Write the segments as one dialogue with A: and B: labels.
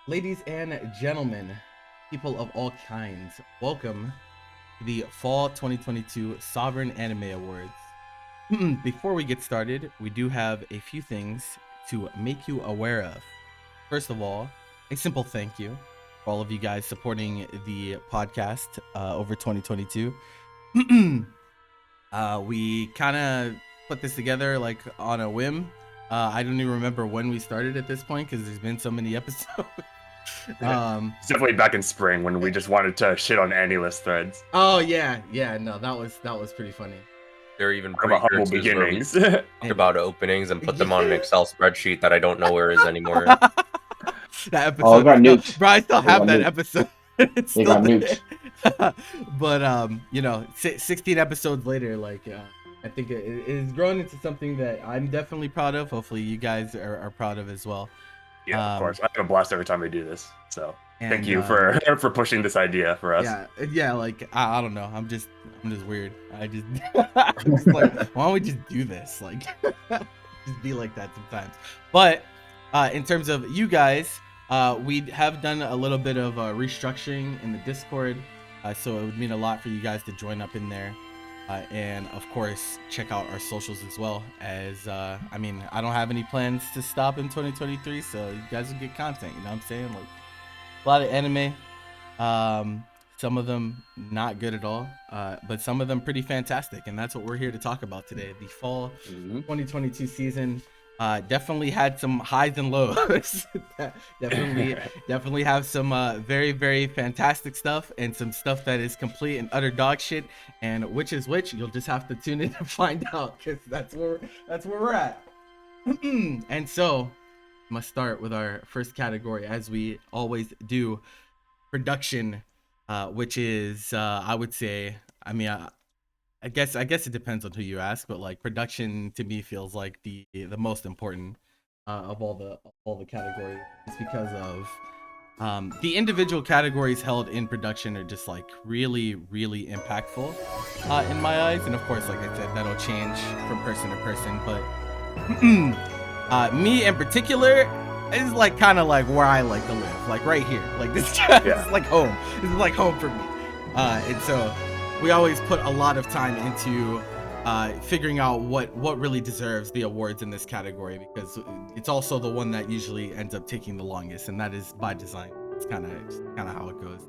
A: Ladies and gentlemen, people of all kinds, welcome to the Fall 2022 Sovereign Anime Awards. Before we get started, we do have a few things to make you aware of. First of all, a simple thank you for all of you guys supporting the podcast over 2022. We kind of put this together like on a whim. I don't even remember when we started at this point because there's been so many episodes.
B: It's definitely back in spring when we just wanted to shit on AniList threads.
A: Oh yeah, no, that was pretty funny.
C: There are even
B: About humble
C: precursors where we
B: beginnings.
C: talk about openings and put them on an Excel spreadsheet that I don't know where is anymore.
A: That episode,
D: Oh, it got nuked.
A: bro, I still have
D: got
A: that
D: nuked.
A: episode. It's
D: It
A: still
D: got
A: there.
D: nuked.
A: But 16 episodes later, I think it has grown into something that I'm definitely proud of. Hopefully, you guys are proud of as well.
B: Yeah, of course. I have a blast every time we do this. So
A: And,
B: thank you for pushing this idea for us.
A: Yeah. Like I don't know. I'm just weird. I'm just like, why don't we just do this? Like, just be like that sometimes. But in terms of you guys, we have done a little bit of restructuring in the Discord, so it would mean a lot for you guys to join up in there. And of course, check out our socials as well. As I don't have any plans to stop in 2023, so you guys will get content. You know what I'm saying? Like a lot of anime. Some of them not good at all, but some of them pretty fantastic, and that's what we're here to talk about today. The fall 2022 season definitely had some highs and lows. definitely have some very, very fantastic stuff and some stuff that is complete and utter dog shit. And which is which, you'll just have to tune in to find out, because that's where we're at. And so, must start with our first category, as we always do, production, which is I would say, I guess it depends on who you ask, but like production to me feels like the most important of all the categories. It's because of the individual categories held in production are just like really, really impactful in my eyes. And of course, like I said, that'll change from person to person. But me in particular is like kind of like where I like to live, like right here. Like this is like home. This is like home for me. And so we always put a lot of time into figuring out what really deserves the awards in this category, because it's also the one that usually ends up taking the longest, and that is by design. It's kind of how it goes.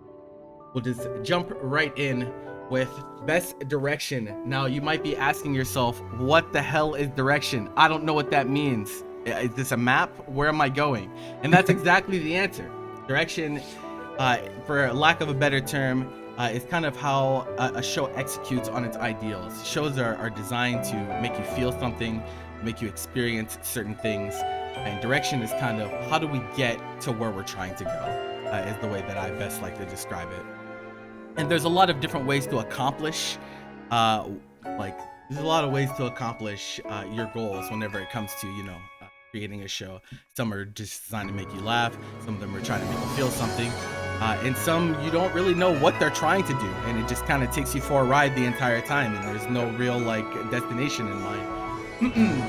A: We'll just jump right in with best direction. Now you might be asking yourself, what the hell is direction? I don't know what that means. Is this a map? Where am I going? And that's exactly the answer. Direction, for lack of a better term, is kind of how a show executes on its ideals. Shows are designed to make you feel something, make you experience certain things, and direction is kind of how do we get to where we're trying to go, is the way that I best like to describe it. And there's a lot of different ways to accomplish, there's a lot of ways to accomplish your goals whenever it comes to, creating a show. Some are just designed to make you laugh, some of them are trying to make you feel something, and some you don't really know what they're trying to do, and it just kind of takes you for a ride the entire time, and there's no real like destination in mind.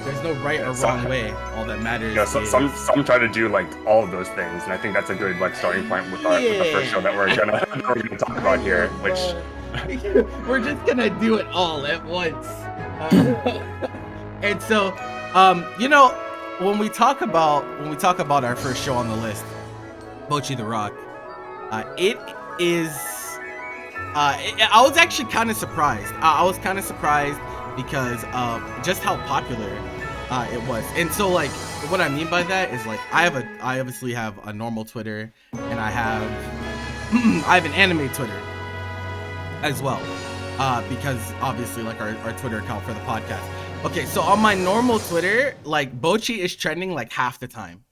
A: There's no right or wrong way. All that matters is
B: some try to do like all of those things, and I think that's a good like starting point with the first show that we're gonna talk about here, which
A: we're just gonna do it all at once. And so when we talk about our first show on the list, Bocchi the Rock, it is I was actually kind of surprised. I was kind of surprised because of just how popular it was. And so like what I mean by that is like I obviously have a normal Twitter, and I have an anime Twitter as well, because obviously like our Twitter account for the podcast. Okay, so on my normal Twitter, like Bocchi is trending like half the time.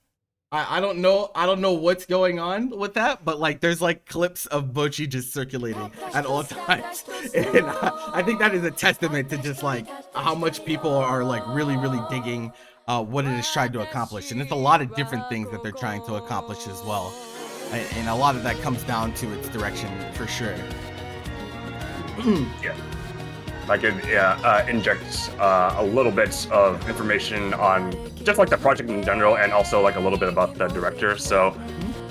A: I don't know what's going on with that, but like there's like clips of Bocchi just circulating at all times, and I think that is a testament to just like how much people are like really, really digging what it is trying to accomplish. And it's a lot of different things that they're trying to accomplish as well, and a lot of that comes down to its direction for sure.
B: Yeah. Like it injects a little bit of information on just like the project in general, and also like a little bit about the director. So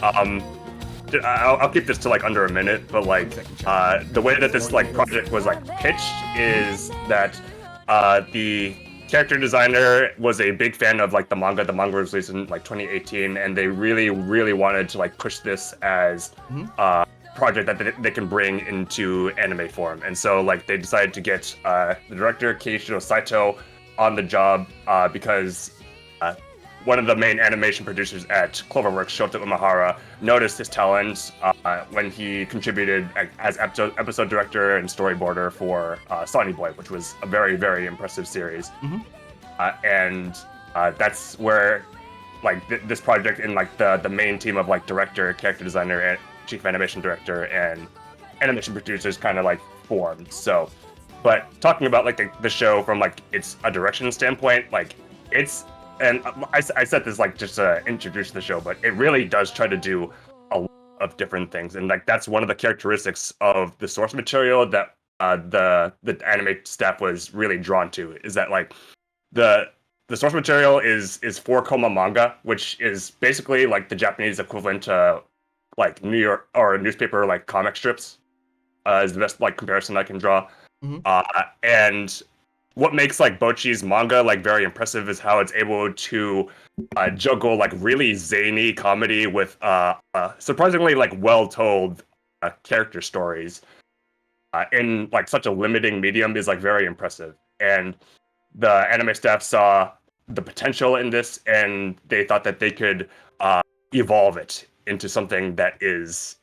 B: I'll keep this to like under a minute, but like the way that this like project was like pitched is that the character designer was a big fan of like the manga. The manga was released in like 2018, and they really wanted to like push this as project that they can bring into anime form. And so like they decided to get the director Keiichiro Saito on the job because one of the main animation producers at Cloverworks, Shota Umehara, noticed his talent when he contributed as episode director and storyboarder for Sonny Boy, which was a very impressive series. And that's where like this project and like the main team of like director, character designer, and chief animation director and animation producers kind of like formed. So, but talking about like the show from like it's a direction standpoint, like it's, and I said this like just to introduce the show, but it really does try to do a lot of different things, and like that's one of the characteristics of the source material that the anime staff was really drawn to, is that like the source material is 4 koma manga, which is basically like the Japanese equivalent to like New York or newspaper like comic strips, is the best like comparison I can draw. And what makes like Bocchi's manga like very impressive is how it's able to juggle like really zany comedy with surprisingly like well told character stories in like such a limiting medium is like very impressive. And the anime staff saw the potential in this, and they thought that they could evolve it into something that is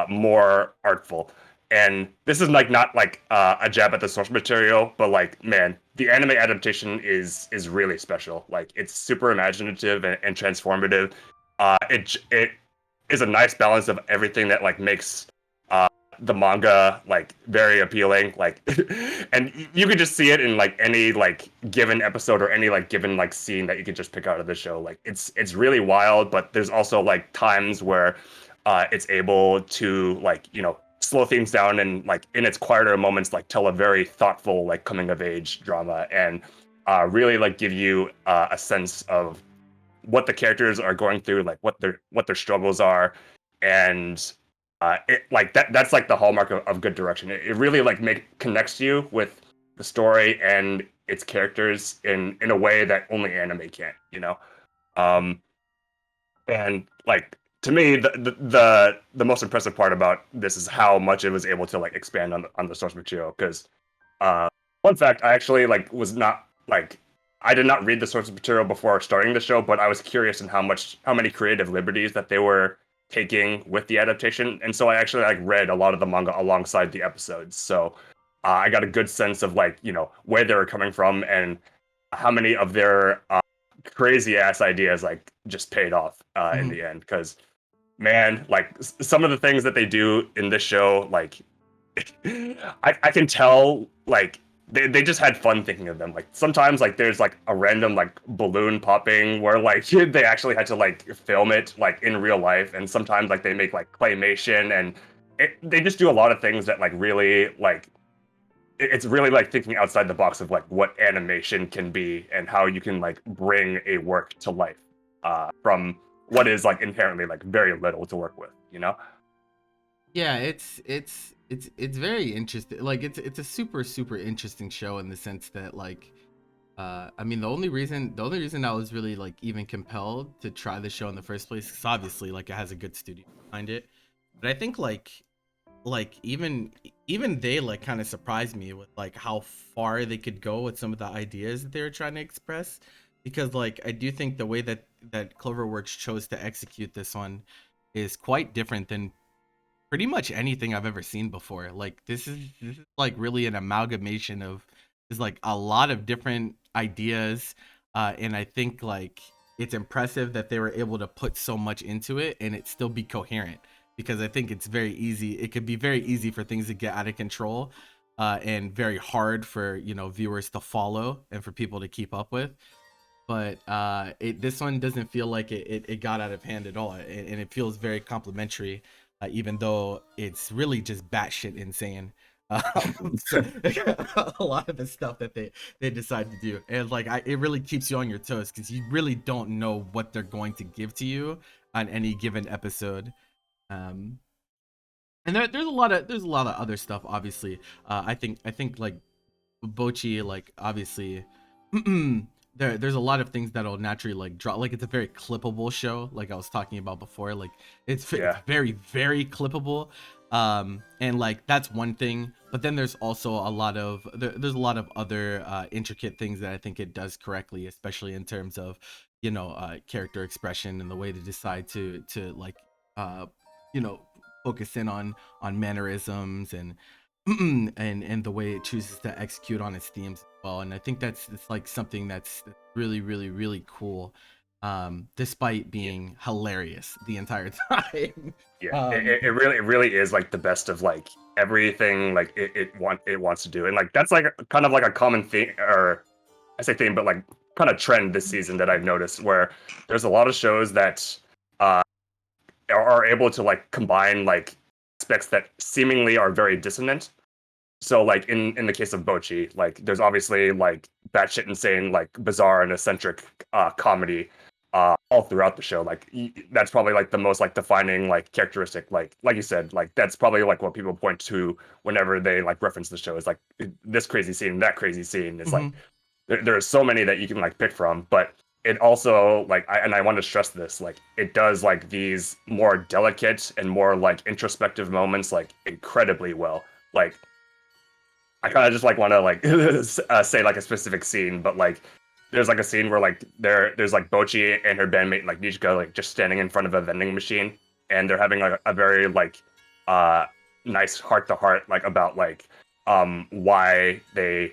B: more artful. And this is like not like a jab at the source material, but like, man, the anime adaptation is really special. Like, it's super imaginative and transformative. It is a nice balance of everything that like makes the manga like very appealing. Like, and you could just see it in like any like given episode or any like given like scene that you could just pick out of the show. Like, it's really wild, but there's also like times where it's able to like, you know, slow things down and like in its quieter moments like tell a very thoughtful like coming of age drama, and really like give you a sense of what the characters are going through, like what their struggles are. And it like that's like the hallmark of good direction. It really like connects you with the story and its characters in a way that only anime can, you know. And like, to me, the most impressive part about this is how much it was able to like expand on the source material. Because fun fact, I actually like was not like, I did not read the source material before starting the show, but I was curious in how many creative liberties that they were taking with the adaptation, and so I actually like read a lot of the manga alongside the episodes. So I got a good sense of like, you know, where they were coming from and how many of their crazy ass ideas like just paid off in the end. Because man, like some of the things that they do in this show, like I can tell like they just had fun thinking of them. Like sometimes like there's like a random like balloon popping where like they actually had to like film it like in real life, and sometimes like they make like claymation, and they just do a lot of things that like really like it's really like thinking outside the box of like what animation can be and how you can like bring a work to life from what is like inherently like very little to work with, you know?
A: Yeah, it's very interesting. Like it's a super interesting show in the sense that like I mean the only reason I was really like even compelled to try the show in the first place is obviously like it has a good studio behind it. But I think like even they like kind of surprised me with like how far they could go with some of the ideas that they were trying to express, because like I do think the way that Cloverworks chose to execute this one is quite different than pretty much anything I've ever seen before. Like this is like really an amalgamation of there's like a lot of different ideas, and I think like it's impressive that they were able to put so much into it and it still be coherent, because I think it's very easy. It could be very easy for things to get out of control, and very hard for, you know, viewers to follow and for people to keep up with. But this one doesn't feel like it got out of hand at all, and it feels very complimentary, even though it's really just batshit insane. So, a lot of the stuff that they decide to do, and like it really keeps you on your toes because you really don't know what they're going to give to you on any given episode. And there's a lot of other stuff. Obviously, I think like Bochi, like obviously, there's a lot of things that'll naturally like draw. Like it's a very clippable show, like I was talking about before. Like it's very clippable, and like that's one thing. But then there's also a lot of there's a lot of other intricate things that I think it does correctly, especially in terms of character expression and the way they decide to like you know focus in on mannerisms and and the way it chooses to execute on its themes as well. And I think it's like something that's really cool, despite being hilarious the entire time.
B: Yeah, it really is like the best of like everything like it wants to do, and like that's like kind of like a common thing, or I say theme, but like kind of trend this season that I've noticed, where there's a lot of shows that are able to like combine like aspects that seemingly are very dissonant. So like in the case of Bochi, like there's obviously like batshit insane, like bizarre and eccentric comedy all throughout the show. Like that's probably like the most like defining like characteristic. Like you said, like that's probably like what people point to whenever they like reference the show. Is like this crazy scene, that crazy scene. It's like there are so many that you can like pick from, but it also like I want to stress this, like it does like these more delicate and more like introspective moments like incredibly well. Like I kind of just like want to like say like a specific scene, but like there's like a scene where like there's like Bochi and her bandmate like Nijika like just standing in front of a vending machine, and they're having like a very like nice heart to heart like about like why they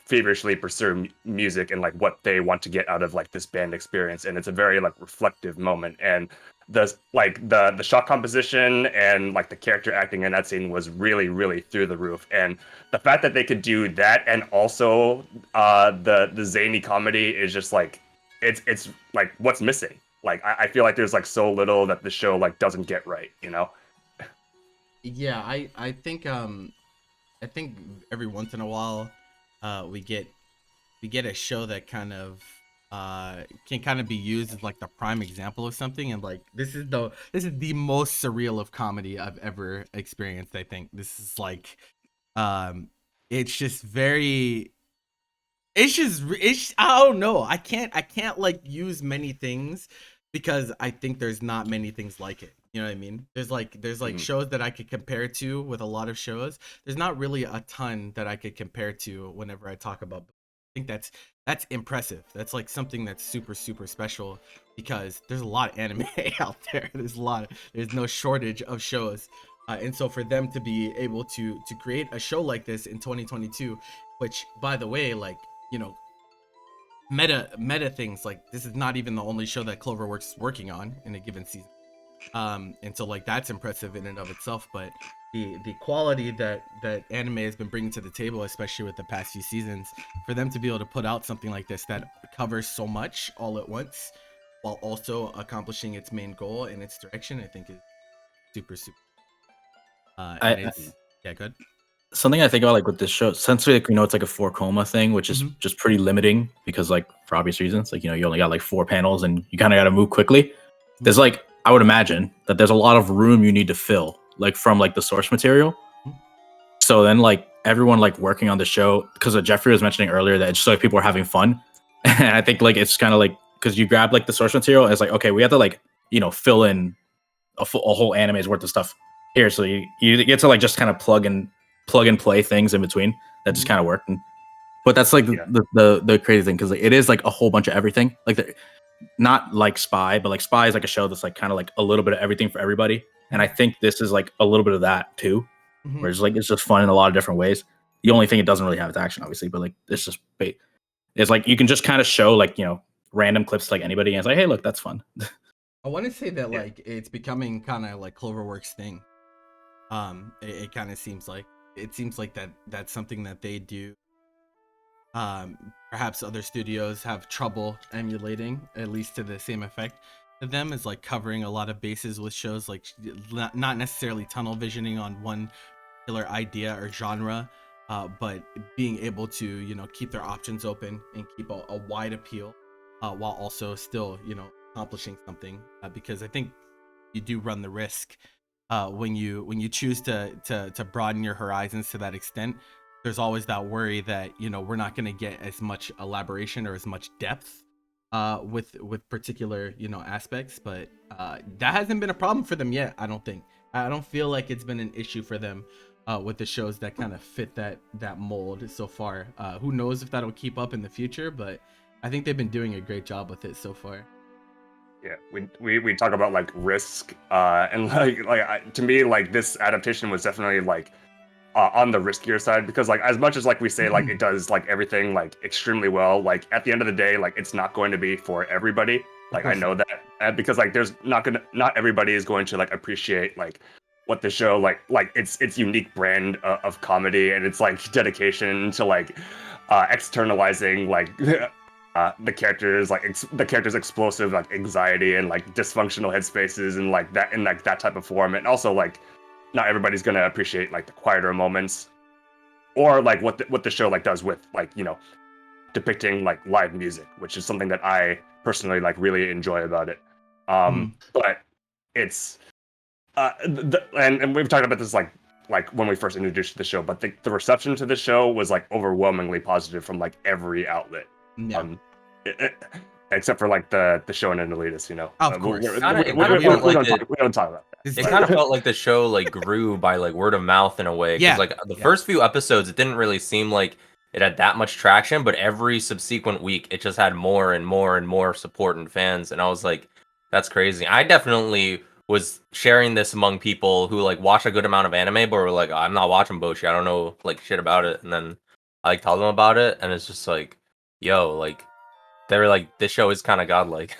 B: feverishly pursue music and like what they want to get out of like this band experience. And it's a very like reflective moment, and the shot composition and like the character acting in that scene was really through the roof. And the fact that they could do that and also the zany comedy is just like it's like what's missing. Like I feel like there's like so little that the show like doesn't get right, you know.
A: Yeah, I think every once in a while, we get a show that kind of can kind of be used as like the prime example of something. And like this is the most surreal of comedy I've ever experienced. I think this is like it's just very it's I don't know. I can't like use many things because I think there's not many things like it. You know what I mean? There's shows that I could compare to with a lot of shows. There's not really a ton that I could compare to whenever I talk about. I think that's impressive. That's like something that's super special because there's a lot of anime out there. There's no shortage of shows. And so for them to be able to create a show like this in 2022, which by the way, like, you know, meta things, like this is not even the only show that Cloverworks is working on in a given season. And so like that's impressive in and of itself. But the quality that anime has been bringing to the table, especially with the past few seasons, for them to be able to put out something like this that covers so much all at once while also accomplishing its main goal and its direction, I think is super and it's yeah, good.
E: Something I think about like with this show, since like, it's like a 4 coma thing, which is just pretty limiting because like for obvious reasons, like, you only got like 4 panels and you kind of got to move quickly. There's like, I would imagine that there's a lot of room you need to fill, like from like the source material. So then like everyone like working on the show, because Jeffrey was mentioning earlier that it's just like people are having fun. And I think like it's kind of like, because you grab like the source material and it's like, okay, we have to like, fill in a whole anime's worth of stuff here. So you get to like just kind of plug and play things in between that just kind of work. But that's like the crazy thing, because like, it is like a whole bunch of everything. Like not like Spy, but like Spy is like a show that's like kind of like a little bit of everything for everybody. And I think this is like a little bit of that too, where it's like it's just fun in a lot of different ways. The only thing it doesn't really have is action, obviously, but like it's just it's like you can just kind of show like random clips to like anybody, and it's like, hey, look, that's fun.
A: I want to say that like it's becoming kind of like Cloverworks thing. It kind of seems like that's something that they do. Perhaps other studios have trouble emulating, at least to the same effect to them, is like covering a lot of bases with shows, like not necessarily tunnel visioning on one particular idea or genre, but being able to keep their options open and keep a wide appeal, while also still accomplishing something, because I think you do run the risk when you choose to broaden your horizons to that extent. There's always that worry that we're not going to get as much elaboration or as much depth with particular aspects, but that hasn't been a problem for them yet. I don't feel like it's been an issue for them with the shows that kind of fit that mold so far. Who knows if that'll keep up in the future, but I think they've been doing a great job with it so far.
B: Yeah, we talk about like risk, and to me, like this adaptation was definitely like on the riskier side, because like as much as like we say like it does like everything like extremely well, like at the end of the day, like it's not going to be for everybody. Like I know that, because like there's not everybody is going to like appreciate like what the show like its unique brand of comedy, and its like dedication to like externalizing like the characters the characters' explosive like anxiety and like dysfunctional headspaces, and like that in like that type of form. And also like not everybody's gonna appreciate like the quieter moments, or like what the show like does with like depicting like live music, which is something that I personally like really enjoy about it. But it's and we've talked about this like when we first introduced the show, but the reception to the show was like overwhelmingly positive from like every outlet.
A: Yeah.
B: Except for like the show and Elitist,
A: Of course.
B: we don't talk about that.
C: It kind of felt like the show like grew by like word of mouth in a way.
A: Yeah.
C: Because like the first few episodes, it didn't really seem like it had that much traction, but every subsequent week, it just had more and more and more support and fans. And I was like, that's crazy. I definitely was sharing this among people who like watch a good amount of anime, but were like, I'm not watching Boshi. I don't know like shit about it. And then I like tell them about it, and it's just like, yo, like they were like, this show is kind of godlike.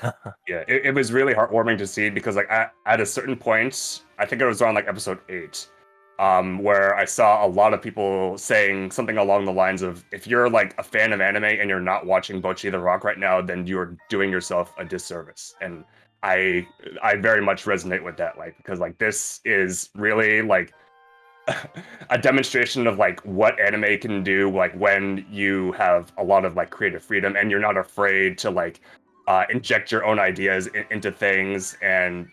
B: Yeah, it was really heartwarming to see, because like at a certain point, I think it was around like episode 8, where I saw a lot of people saying something along the lines of, if you're like a fan of anime and you're not watching Bocchi the Rock right now, then you're doing yourself a disservice. And I very much resonate with that, like, because like this is really like a demonstration of like what anime can do, like when you have a lot of like creative freedom and you're not afraid to like inject your own ideas into things, and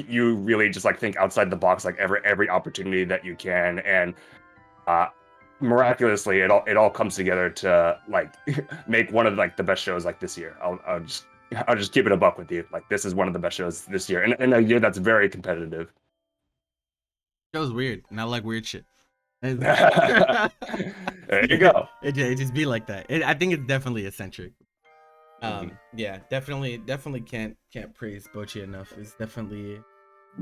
B: you really just like think outside the box like every opportunity that you can. And miraculously it all comes together to like make one of like the best shows like this year. I'll just keep it a buck with you. Like this is one of the best shows this year, in a year that's very competitive.
A: Show's weird, and I like weird shit.
B: There you go.
A: It just be like that. I think it's definitely eccentric. Yeah, definitely can't praise Bocchi enough. It's definitely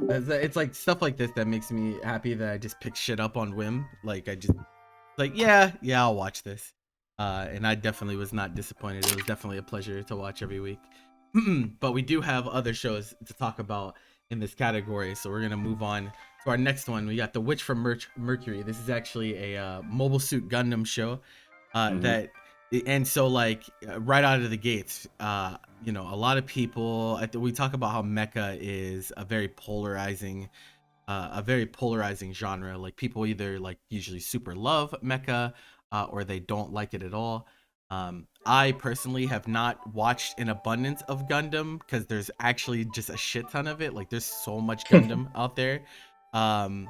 A: it's like stuff like this that makes me happy that I just pick shit up on whim. Like I just like yeah, I'll watch this. And I definitely was not disappointed. It was definitely a pleasure to watch every week. But we do have other shows to talk about in this category, so we're gonna move on to our next one. We got The Witch from Mercury. This is actually a Mobile Suit Gundam show and so like right out of the gates, a lot of people, we talk about how mecha is a very polarizing genre. Like people either like usually super love mecha or they don't like it at all. I personally have not watched an abundance of Gundam because there's actually just a shit ton of it. Like there's so much Gundam out there. And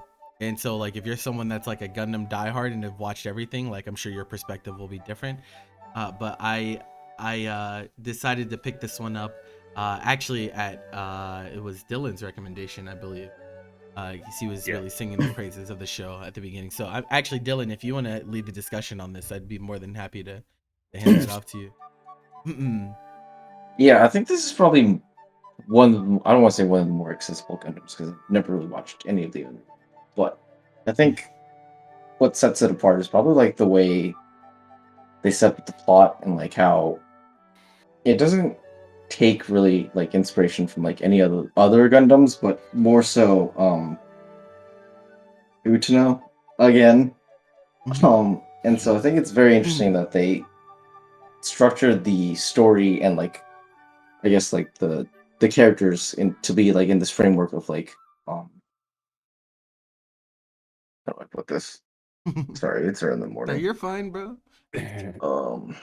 A: so like if you're someone that's like a Gundam diehard and have watched everything, like I'm sure your perspective will be different. But I decided to pick this one up actually at it was Dylan's recommendation, I believe. He was really singing the praises of the show at the beginning. So actually, Dylan, if you want to lead the discussion on this, I'd be more than happy to hand it off to you.
D: Yeah, I think this is probably I don't want to say one of the more accessible Gundams because I've never really watched any of the others. But I think what sets it apart is probably like the way they set up the plot and like how it doesn't take really like inspiration from like any other Gundams, but more so Utano again. And so I think it's very interesting that they structured the story and like I guess like the characters to be like in this framework of like how do I put this? Sorry, it's early in the morning.
A: No, you're fine, bro.
B: Um,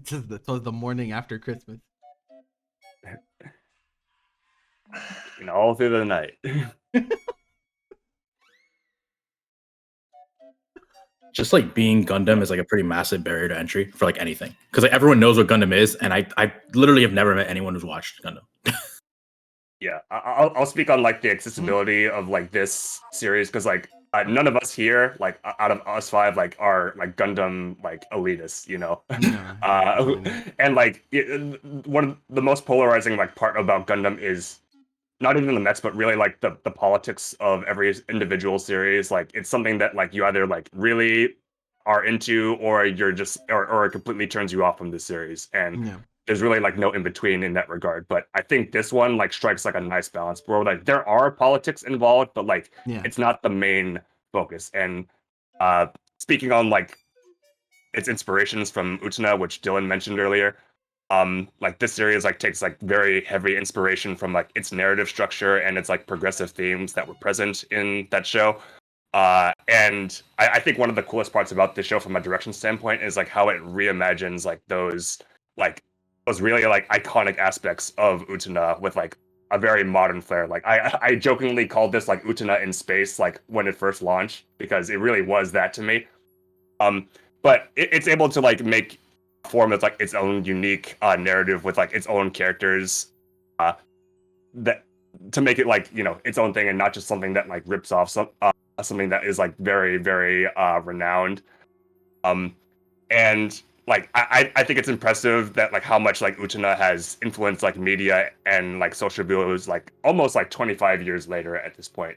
A: Just the morning after Christmas.
B: You know, all through the night.
E: Just like being Gundam is like a pretty massive barrier to entry for like anything, because like everyone knows what Gundam is, and I literally have never met anyone who's watched Gundam.
B: Yeah, I'll speak on like the accessibility of like this series because like none of us here like out of us five like are like Gundam like elitists, you know. And like one of the most polarizing like part about Gundam is not even the mechs, but really like the politics of every individual series. Like it's something that like you either like really are into or you're just or it completely turns you off from the series. And there's really like no in between in that regard. But I think this one like strikes like a nice balance where like there are politics involved, but like it's not the main focus. And speaking on like its inspirations from Utena, which Dylan mentioned earlier, like this series like takes like very heavy inspiration from like its narrative structure and its like progressive themes that were present in that show. And I think one of the coolest parts about this show from a direction standpoint is like how it reimagines like those really like iconic aspects of Utena with like a very modern flair. Like I jokingly called this like Utena in space like when it first launched because it really was that to me. But it's able to like make form that's like its own unique narrative with like its own characters that to make it like, you know, its own thing and not just something that like rips off something that is like very very renowned. And like I think it's impressive that like how much like Utena has influenced like media and like social views like almost like 25 years later at this point.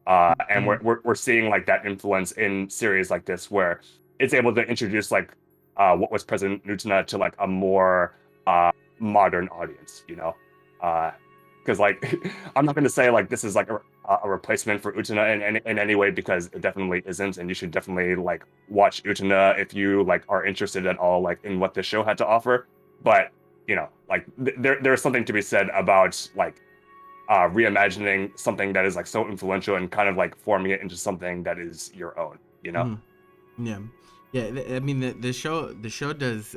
B: And we're seeing like that influence in series like this where it's able to introduce like what was present in Utena to like a more modern audience, you know. Because like I'm not going to say like this is like a replacement for Utena in any way because it definitely isn't, and you should definitely like watch Utena if you like are interested at all like in what the show had to offer. But you know, like there's something to be said about like reimagining something that is like so influential and kind of like forming it into something that is your own, you know.
A: I mean the show does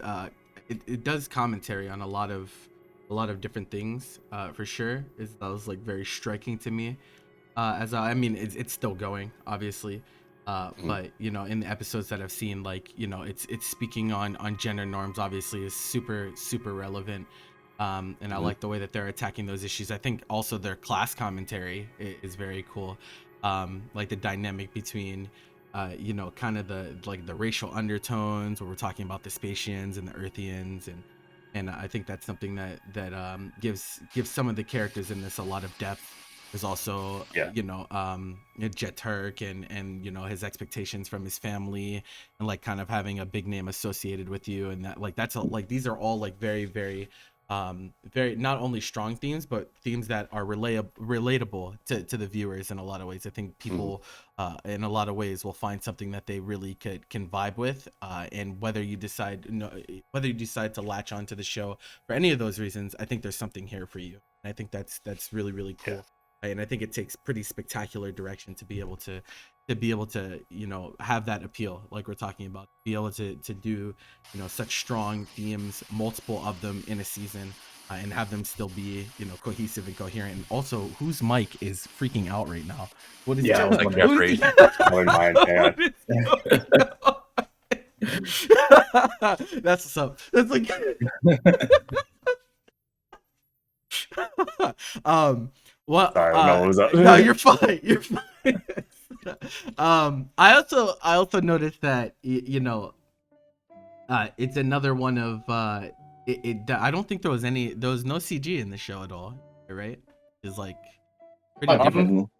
A: it does commentary on a lot of different things for sure. That was like very striking to me. I mean it's still going obviously, but you know, in the episodes that I've seen, like, you know, it's speaking on gender norms obviously is super relevant. And I like the way that they're attacking those issues. I think also their class commentary is very cool. Like the dynamic between you know, kind of the racial undertones where we're talking about the Spatians and the Earthians, and I think that's something that gives some of the characters in this a lot of depth. There's also you know, Jet Turk and you know, his expectations from his family and like kind of having a big name associated with you, and that like that's like these are all like very not only strong themes but themes that are relatable to the viewers in a lot of ways. I think people in a lot of ways will find something that they really can vibe with, and whether you decide to latch onto the show for any of those reasons, I think there's something here for you. And I think that's really cool. And I think it takes pretty spectacular direction to be able to you know, have that appeal like we're talking about, be able to do, you know, such strong themes, multiple of them in a season, and have them still be, you know, cohesive and coherent. And also, whose mic is freaking out right now? What is
E: Yeah,
A: that?
E: like
C: Jeffrey.
B: Probably mine, yeah.
A: That's what's up. That's like well,
B: Sorry, no, what was up?
A: no, you're fine. You're fine. I also noticed that you know, it's another one of I don't think there was no CG in the show at all, right? It's like pretty different.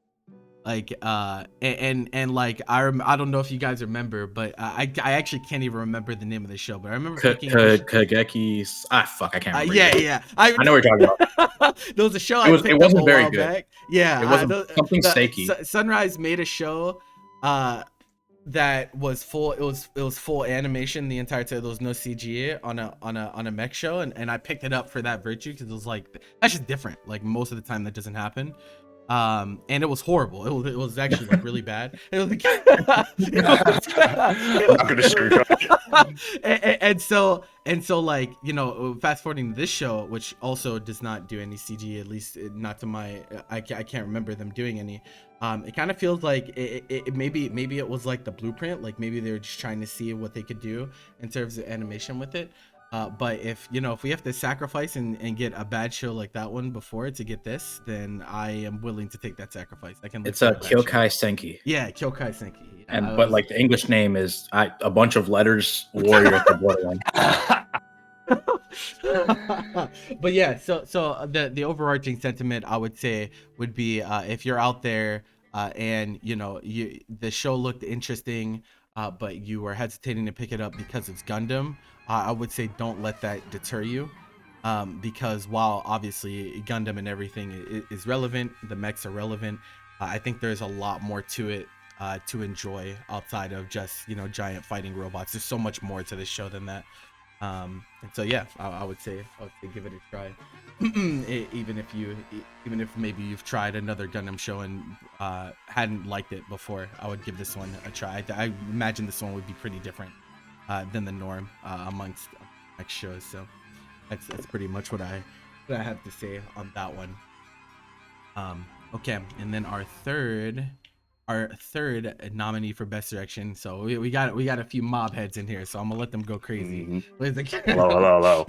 A: Like and like I don't know if you guys remember, but I actually can't even remember the name of the show, but I remember thinking
E: Kageki's fuck, I can't remember.
A: yeah
E: I know what you're talking about.
A: there was a show
E: It
A: picked
E: wasn't
A: up a
E: very
A: while
E: good.
A: back. Yeah,
E: It wasn't something steaky.
A: Sunrise made a show that was full. It was full animation the entire time. There was no CG on a mech show, and I picked it up for that virtue because it was like that's just different. Like most of the time that doesn't happen. and it was horrible. It was actually like really bad. It was,
B: I'm not gonna sugarcoat it.
A: and so like, you know, fast forwarding to this show, which also does not do any CG, at least not to my, I can't remember them doing any. It kind of feels like maybe it was like the blueprint, like maybe they were just trying to see what they could do in terms of animation with it. But if, you know, if we have to sacrifice and get a bad show like that one before to get this, then I am willing to take that sacrifice. I can.
E: It's a Kyokai Senki.
A: Yeah, Kyokai Senki.
E: And but like the English name is a bunch of letters, Warrior of the Borderland.
A: But yeah, so the overarching sentiment I would say would be, if you're out there and you know the show looked interesting, but you were hesitating to pick it up because it's Gundam, I would say don't let that deter you, because while obviously Gundam and everything is relevant, the mechs are relevant, I think there's a lot more to it to enjoy outside of just, you know, giant fighting robots. There's so much more to this show than that. And so yeah, I would say give it a try. even if maybe you've tried another Gundam show and hadn't liked it before, I would give this one a try. I imagine this one would be pretty different than the norm amongst next shows. So that's pretty much what I have to say on that one. Okay, and then our third nominee for best direction. So we got a few mob heads in here, so I'm gonna let them go crazy.
B: Hello.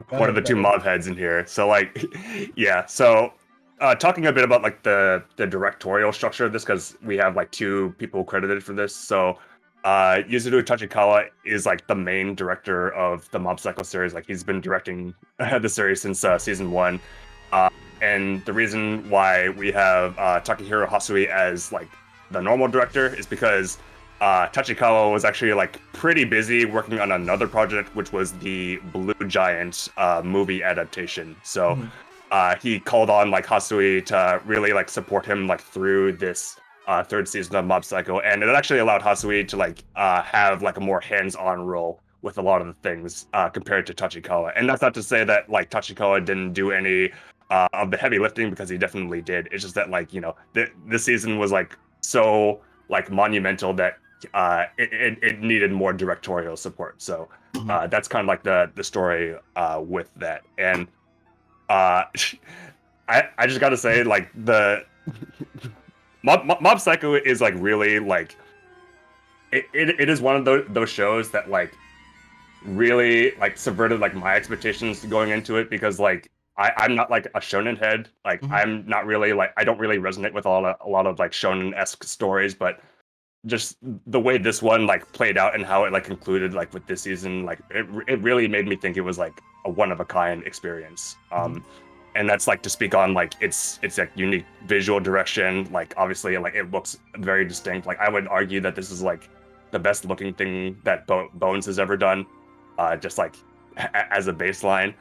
B: One of the two mob heads in here. So like, yeah. So talking a bit about like the directorial structure of this, because we have like two people credited for this. So Yuzuru Tachikawa is like the main director of the Mob Psycho series. Like he's been directing the series since season 1. And the reason why we have Takahiro Hasui as like the normal director is because Tachikawa was actually like pretty busy working on another project, which was the Blue Giant movie adaptation. So he called on like Hasui to really like support him like through this third season of Mob Psycho, and it actually allowed Hasui to like have like a more hands-on role with a lot of the things compared to Tachikawa. And that's not to say that like Tachikawa didn't do any of the heavy lifting, because he definitely did. It's just that like, you know, this season was like so like monumental that it needed more directorial support. So that's kind of like the story with that. And I just gotta say, like the Mob Psycho is like really like it is one of those shows that like really like subverted like my expectations going into it, because like I'm not like a shonen head. Like I'm not really like, I don't really resonate with a lot of like shonen-esque stories, but just the way this one like played out and how it like concluded like with this season, like it really made me think it was like a one-of-a-kind experience. And that's like to speak on like it's like unique visual direction. Like obviously like it looks very distinct. Like I would argue that this is like the best looking thing that Bones has ever done, just like as a baseline.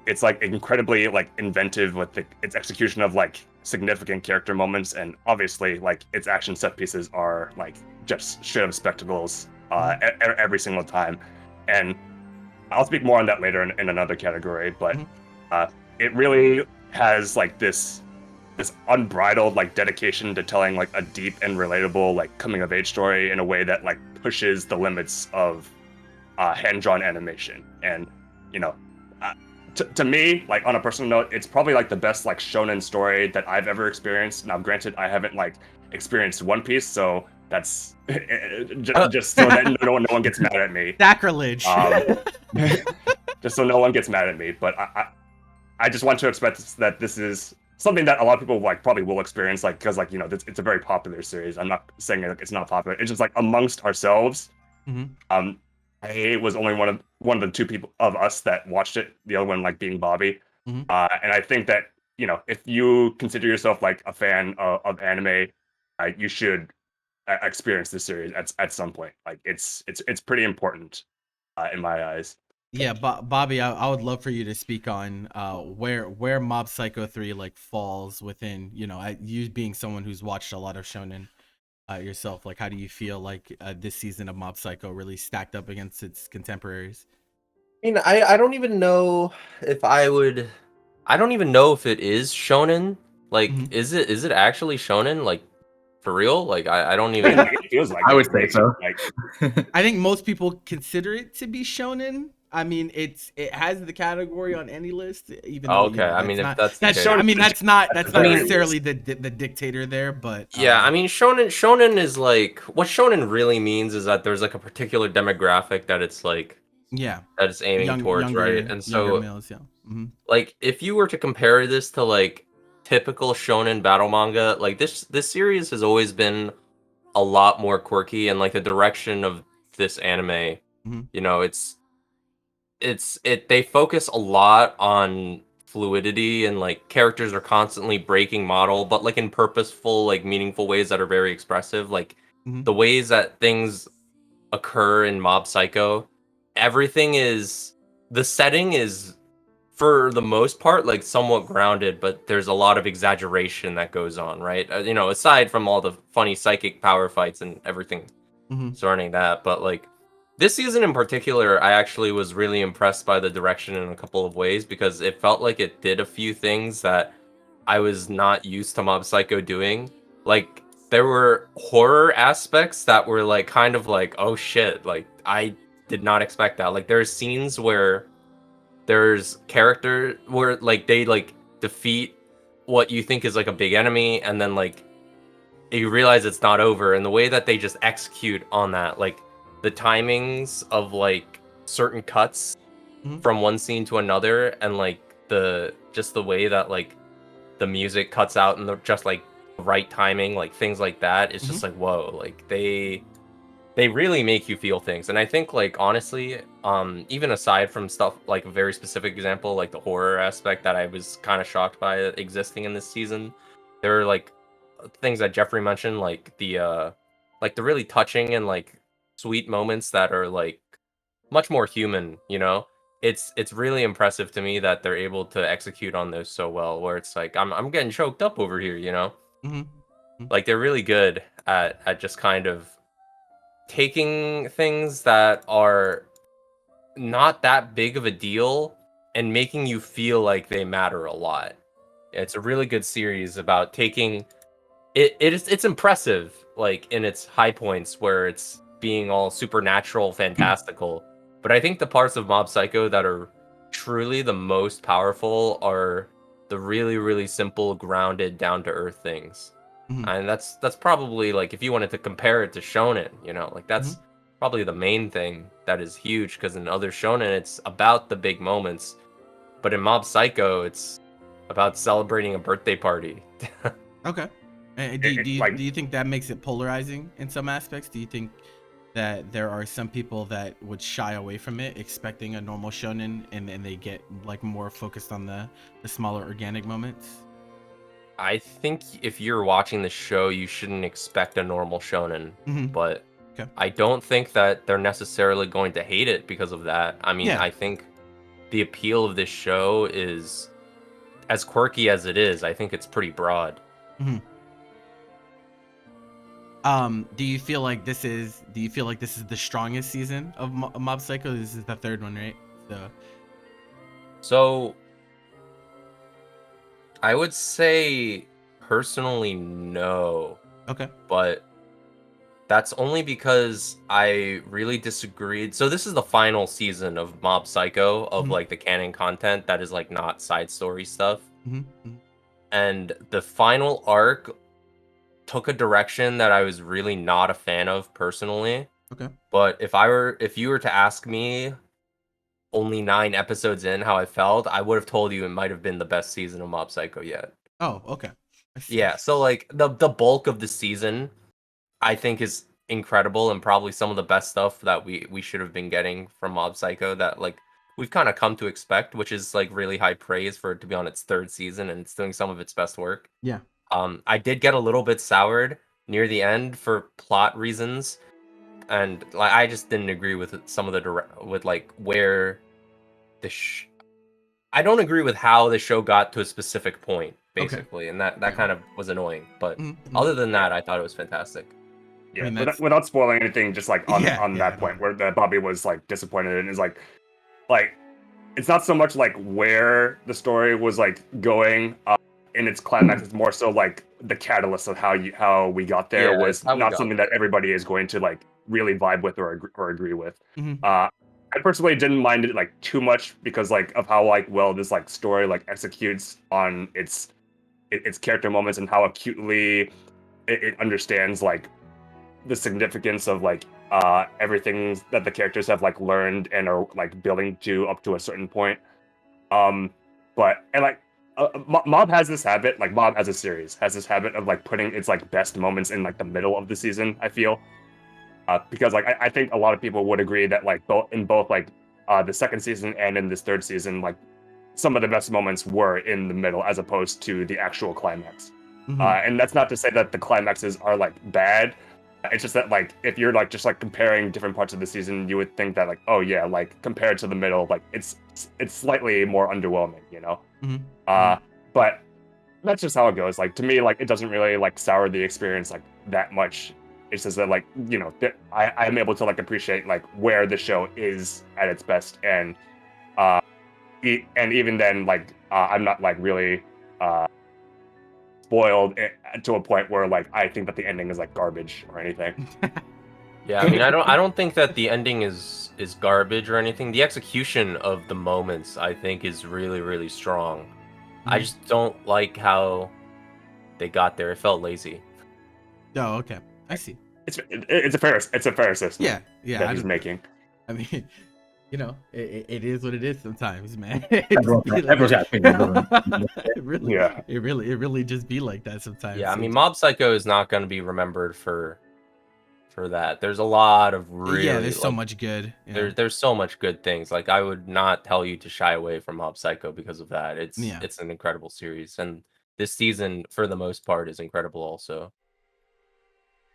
B: It's like incredibly like inventive with its execution of like significant character moments, and obviously like its action set pieces are like just straight up spectacles every single time. And I'll speak more on that later in another category, but it really has like this unbridled like dedication to telling like a deep and relatable like coming of age story in a way that like pushes the limits of hand-drawn animation. And you know, to me, like on a personal note, it's probably like the best like shonen story that I've ever experienced. Now, granted, I haven't like experienced One Piece, so that's just so that no one gets mad at me.
A: Sacrilege.
B: Just so no one gets mad at me. But I just want to express that this is something that a lot of people like probably will experience, like because like, you know, it's a very popular series. I'm not saying like it's not popular. It's just like amongst ourselves. I was only one of the two people of us that watched it. The other one like being Bobby. And I think that, you know, if you consider yourself like a fan of anime, you should experience this series at some point. Like it's pretty important in my eyes.
A: Yeah, Bobby, I would love for you to speak on where Mob Psycho 3 like falls within, you know, you being someone who's watched a lot of shonen yourself. Like, how do you feel like this season of Mob Psycho really stacked up against its contemporaries?
C: I mean, I don't even know if I I don't even know if it is shonen. Like,
A: Mhm.
C: is it actually shonen? Like, for real? Like, I don't even.
B: It feels like
E: I
B: it,
E: would say so.
B: Like,
A: I think most people consider it to be shonen. I mean, it has the category on any list, even though
C: Okay, I mean, if that's the
A: that's
C: case,
A: I mean that's not
C: very
A: necessarily the dictator there, but
C: yeah, I mean, shonen is like what shonen really means is that there's like a particular demographic that it's like
A: yeah,
C: that it's aiming towards, right? And
A: younger
C: so,
A: males, yeah. Hmm.
C: like, if you were to compare this to like typical shonen battle manga, like this series has always been a lot more quirky, and like the direction of this anime,
A: Hmm.
C: you know, they focus a lot on fluidity, and like characters are constantly breaking model, but like in purposeful, like meaningful ways that are very expressive. Like
A: Hmm.
C: the ways that things occur in Mob Psycho, everything is the setting is for the most part like somewhat grounded, but there's a lot of exaggeration that goes on, right? You know, aside from all the funny psychic power fights and everything
A: Hmm.
C: surrounding that. But like this season in particular, I actually was really impressed by the direction in a couple of ways because it felt like it did a few things that I was not used to Mob Psycho doing. Like there were horror aspects that were like kind of like, oh shit, like I did not expect that. Like there's scenes where there's character where like they like defeat what you think is like a big enemy, and then like you realize it's not over, and the way that they just execute on that, like the timings of like certain cuts
A: Mhm.
C: from one scene to another, and like the way that like the music cuts out and the just like right timing, like things like that, it's just like whoa, like they really make you feel things. And I think like honestly, even aside from stuff like a very specific example like the horror aspect that I was kind of shocked by existing in this season, there are like things that Jeffrey mentioned, like the really touching and like sweet moments that are like much more human, you know. It's really impressive to me that they're able to execute on those so well, where it's like I'm getting choked up over here, you know.
A: Hmm.
C: Like they're really good at just kind of taking things that are not that big of a deal and making you feel like they matter a lot. It's a really good series about taking it's impressive like in its high points where it's being all supernatural fantastical, but I think the parts of Mob Psycho that are truly the most powerful are the really really simple, grounded, down to earth things.
A: Hmm.
C: And that's probably like if you wanted to compare it to shonen, you know, like that's probably the main thing that is huge, because in other shonen it's about the big moments, but in Mob Psycho it's about celebrating a birthday party.
A: Okay.
B: like
A: Do you think that makes it polarizing in some aspects? Do you think that there are some people that would shy away from it, expecting a normal shonen, and then they get like more focused on the smaller organic moments?
C: I think if you're watching the show, you shouldn't expect a normal shonen,
A: Hmm.
C: but
A: Okay.
C: I don't think that they're necessarily going to hate it because of that. I mean,
A: Yeah.
C: I think the appeal of this show is as quirky as it is. I think it's pretty broad.
A: Hmm. Do you feel like this is the strongest season of Mob Psycho? This is the third one, right?
C: So I would say personally no,
A: Okay.
C: but that's only because I really disagreed. So this is the final season of Mob Psycho of
A: Mhm.
C: like the canon content that is like not side story stuff.
A: Hmm.
C: And the final arc took a direction that I was really not a fan of personally.
A: Okay.
C: But if you were to ask me only 9 episodes in how I felt, I would have told you it might have been the best season of Mob Psycho yet.
A: Oh, okay. I see.
C: Yeah, so like the bulk of the season I think is incredible and probably some of the best stuff that we should have been getting from Mob Psycho that like we've kind of come to expect, which is like really high praise for it to be on its third season and it's doing some of its best work.
A: Yeah.
C: I did get a little bit soured near the end for plot reasons, and like I just didn't agree with some of with like where the I don't agree with how the show got to a specific point basically, and that
A: Okay.
C: kind of was annoying. But
A: Mhm.
C: other than that, I thought it was fantastic.
B: yeah,
A: I mean,
B: without spoiling anything, just like on
A: Yeah,
B: on
A: yeah,
B: that point
A: no.
B: where the Bobby was like disappointed and is like it's not so much like where the story was like going in its climax. It's more so like the catalyst of how we got there
C: Yeah, it's
B: was
C: how we
B: not
C: got
B: something that everybody is going to like really vibe with or agree with.
A: Mhm.
B: I personally didn't mind it like too much because like of how like well this like story like executes on its character moments and how acutely it understands like the significance of like everything that the characters have like learned and are like building to up to a certain point. But and like Mob has this habit, like Mob as a series has this habit of like putting its like best moments in like the middle of the season. I feel because like I think a lot of people would agree that like both like the second season and in this third season, like some of the best moments were in the middle as opposed to the actual climax. And that's not to say that the climaxes are like bad. It's just that like if you're like just like comparing different parts of the season, you would think that like, oh yeah, like compared to the middle, like it's slightly more underwhelming, you know. But that's just how it goes. Like to me, like it doesn't really like sour the experience like that much. It's just that like I'm able to like appreciate like where the show is at its best, and and even then like I'm not like really spoiled to a point where like I think that the ending is like garbage or anything.
C: Yeah, I mean, I don't think that the ending is garbage or anything. The execution of the moments, I think, is really, really strong. I just don't like how they got there. It felt lazy.
A: Oh, okay. I see.
B: It's a fair assessment.
A: Yeah.
B: That he's making.
A: I mean, you know, it is what it is sometimes, man.
E: Everyone's got opinions.
A: It really just be like that sometimes.
C: Yeah, I mean, Mob Psycho is not going to be remembered for that. There's a lot of really
A: there's so
C: like,
A: much good. Yeah.
C: there's so much good things. Like I would not tell you to shy away from Mob Psycho because of that. It's an incredible series, and this season for the most part is incredible also.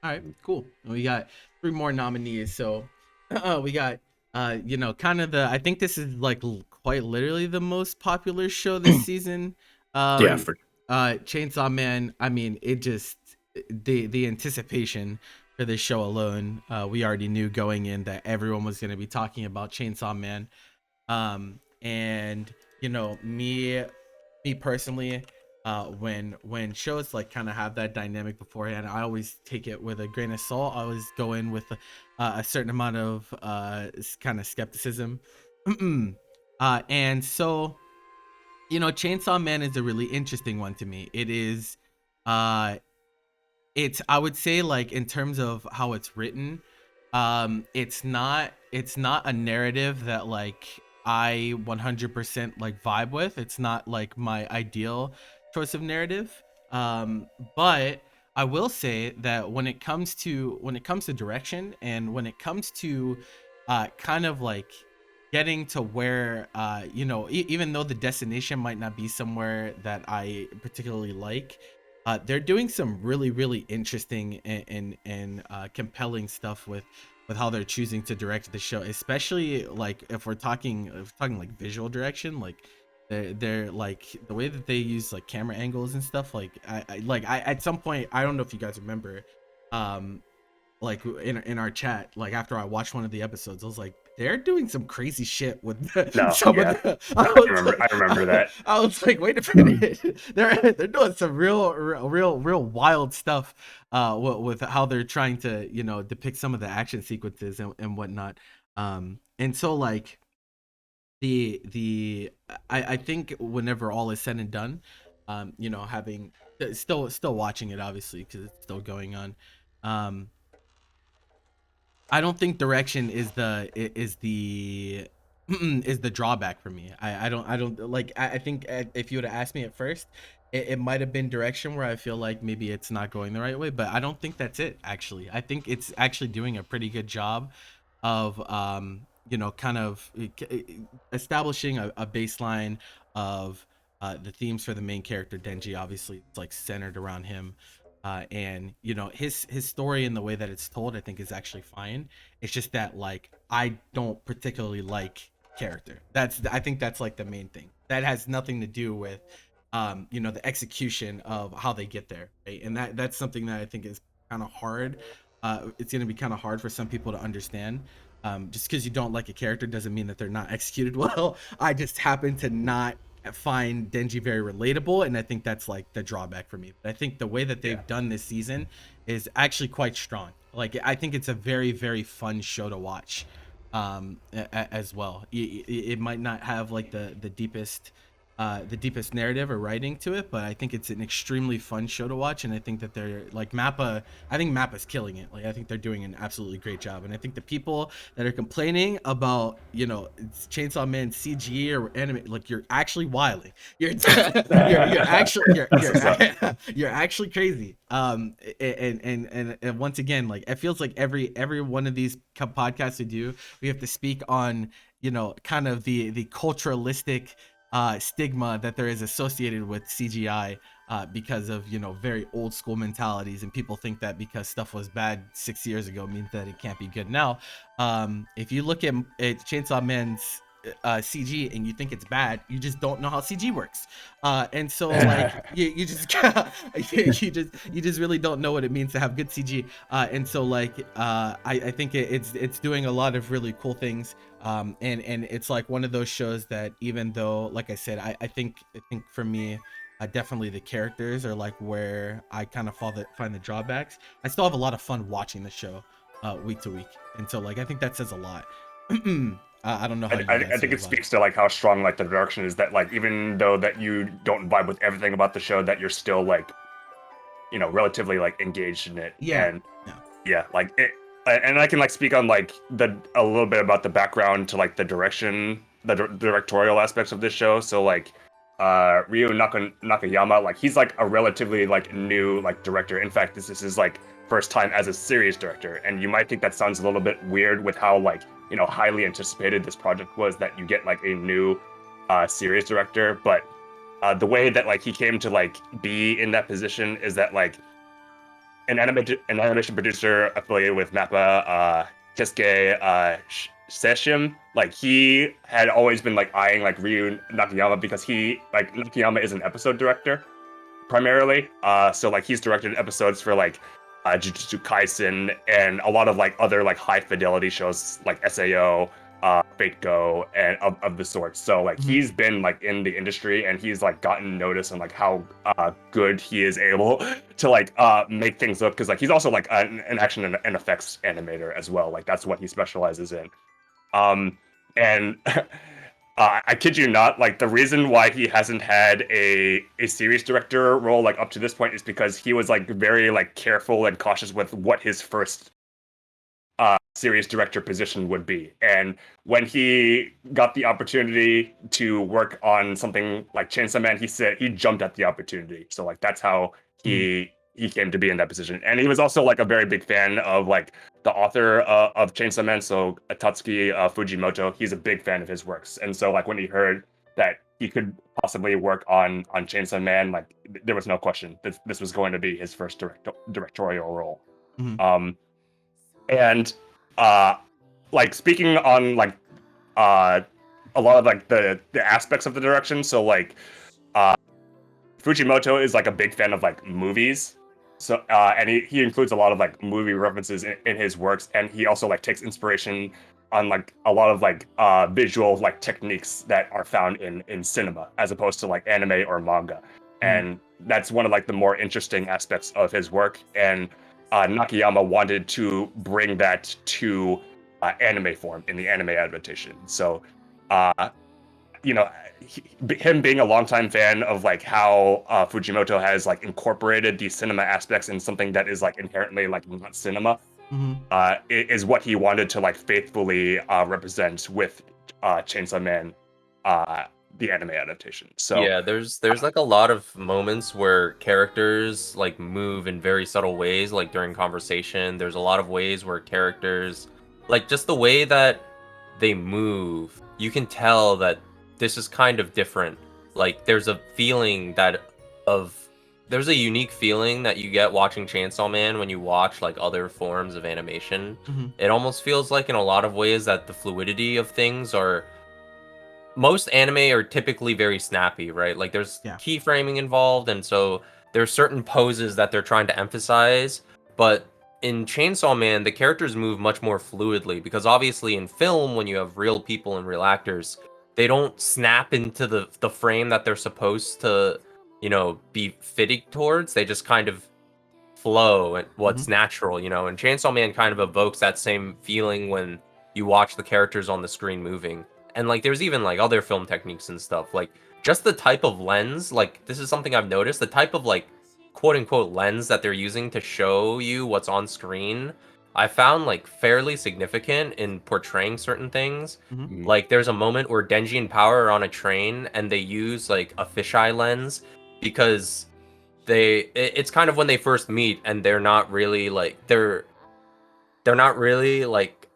A: All right, cool. We got 3 more nominees. So we got kind of I think this is like quite literally the most popular show this season.
E: Yeah, for
A: Chainsaw Man. I mean, it just the anticipation for this show alone. We already knew going in that everyone was going to be talking about Chainsaw Man. And me personally, when shows like kind of have that dynamic beforehand, I always take it with a grain of salt. I always go in with a certain amount of kind of skepticism. And so Chainsaw Man is a really interesting one to me. It is it's I would say, like, in terms of how it's written, it's not a narrative that like I 100% like vibe with. It's not like my ideal choice of narrative. But I will say that when it comes to direction, and when it comes to kind of like getting to where even though the destination might not be somewhere that I particularly like, they're doing some really, really interesting and compelling stuff with how they're choosing to direct the show, especially like if we're talking like visual direction. Like they're like the way that they use like camera angles and stuff. Like I at some point, I don't know if you guys remember, like in our chat, like after I watched one of the episodes, I was like, they're doing some crazy shit with some of the.
B: I remember that.
A: I was like, wait a minute, they're doing some real wild stuff with how they're trying to depict some of the action sequences and whatnot. And so like I think whenever all is said and done, having still watching it obviously because it's still going on. I don't think direction is the is the drawback for me. I don't like. I think if you would have asked me at first, it might have been direction where I feel like maybe it's not going the right way, but I don't think that's it. Actually, I think it's actually doing a pretty good job of kind of establishing a baseline of the themes for the main character Denji. Obviously, it's like centered around him. And his story and the way that it's told, I think, is actually fine. It's just that like I don't particularly like character. I think that's like the main thing. That has nothing to do with the execution of how they get there, right? And that's something that I think is kind of hard. It's going to be kind of hard for some people to understand. Just because you don't like a character doesn't mean that they're not executed well. I just happen to not find Denji very relatable, and I think that's like the drawback for me. But I think the way that they've done this season is actually quite strong. Like, I think it's a very, very fun show to watch, as well. It might not have like the deepest narrative or writing to it, but I think it's an extremely fun show to watch, and I think that they're like Mappa. I think Mappa's killing it. Like, I think they're doing an absolutely great job, and I think the people that are complaining about, you know, it's Chainsaw Man CG or anime, like, you're actually wilding. You're you're actually crazy. And once again, like, it feels like every one of these podcasts we do, we have to speak on, you know, kind of the culturalistic stigma that there is associated with CGI, because of, you know, very old school mentalities, and people think that because stuff was bad 6 years ago means that it can't be good now. If you look at Chainsaw Man's CG and you think it's bad, you just don't know how CG works, and so like you just you just really don't know what it means to have good CG, and so like I think it's doing a lot of really cool things, and it's like one of those shows that, even though, like I said, I think for me, definitely the characters are like where I kind of find the drawbacks. I still have a lot of fun watching the show week to week, and so like I think that says a lot. I don't know how
B: I think it speaks to like how strong like the direction is, that like even though that you don't vibe with everything about the show, that you're still like, you know, relatively like engaged in it. And like it, and I can like speak on like a little bit about the background to like the direction, the directorial aspects of this show. So like Ryu Nakayama, like he's like a relatively like new like director. In fact, this is his like first time as a series director, and you might think that sounds a little bit weird with how like, you know, highly anticipated this project was, that you get like a new series director. But the way that like he came to like be in that position is that like an animation producer affiliated with Mappa, Keisuke Seshim, like he had always been like eyeing like Ryu Nakayama, because he like Nakayama is an episode director primarily. So like he's directed episodes for like Jujutsu Kaisen and a lot of like other like high fidelity shows like SAO, Fate Go, and of the sorts. So like he's been like in the industry, and he's like gotten notice on like how good he is able to like make things look, because like he's also like an action and effects animator as well. Like that's what he specializes in. And I kid you not, like the reason why he hasn't had a series director role like up to this point is because he was like very like careful and cautious with what his first series director position would be. And when he got the opportunity to work on something like Chainsaw Man, he said he jumped at the opportunity. So like that's how he came to be in that position. And he was also like a very big fan of like the author of Chainsaw Man, so Tatsuki Fujimoto. He's a big fan of his works, and so like when he heard that he could possibly work on Chainsaw Man, like there was no question this was going to be his first directorial role. And like speaking on like a lot of like the aspects of the direction, so like Fujimoto is like a big fan of like movies. So and he includes a lot of like movie references in his works, and he also like takes inspiration on like a lot of like visual like techniques that are found in cinema, as opposed to like anime or manga. And that's one of like the more interesting aspects of his work. And Nakayama wanted to bring that to anime form in the anime adaptation. So you know, him being a longtime fan of like how Fujimoto has like incorporated these cinema aspects in something that is like inherently like not cinema, is what he wanted to like faithfully represent with Chainsaw Man, the anime adaptation. So
C: yeah, there's like a lot of moments where characters like move in very subtle ways, like during conversation. There's a lot of ways where characters, like just the way that they move, you can tell that this is kind of different. Like there's a feeling there's a unique feeling that you get watching Chainsaw Man when you watch like other forms of animation. It almost feels like in a lot of ways that the fluidity of things are, most anime are typically very snappy, right? Like there's keyframing involved, and so there's certain poses that they're trying to emphasize, but in Chainsaw Man, the characters move much more fluidly because obviously in film, when you have real people and real actors, they don't snap into the frame that they're supposed to, be fitting towards. They just kind of flow and what's natural, and Chainsaw Man kind of evokes that same feeling when you watch the characters on the screen moving. And like there's even like other film techniques and stuff, like just the type of lens, like this is something I've noticed, the type of like quote unquote lens that they're using to show you what's on screen, I found like fairly significant in portraying certain things. Like there's a moment where Denji and Power are on a train and they use like a fisheye lens because it's kind of when they first meet and they're not really like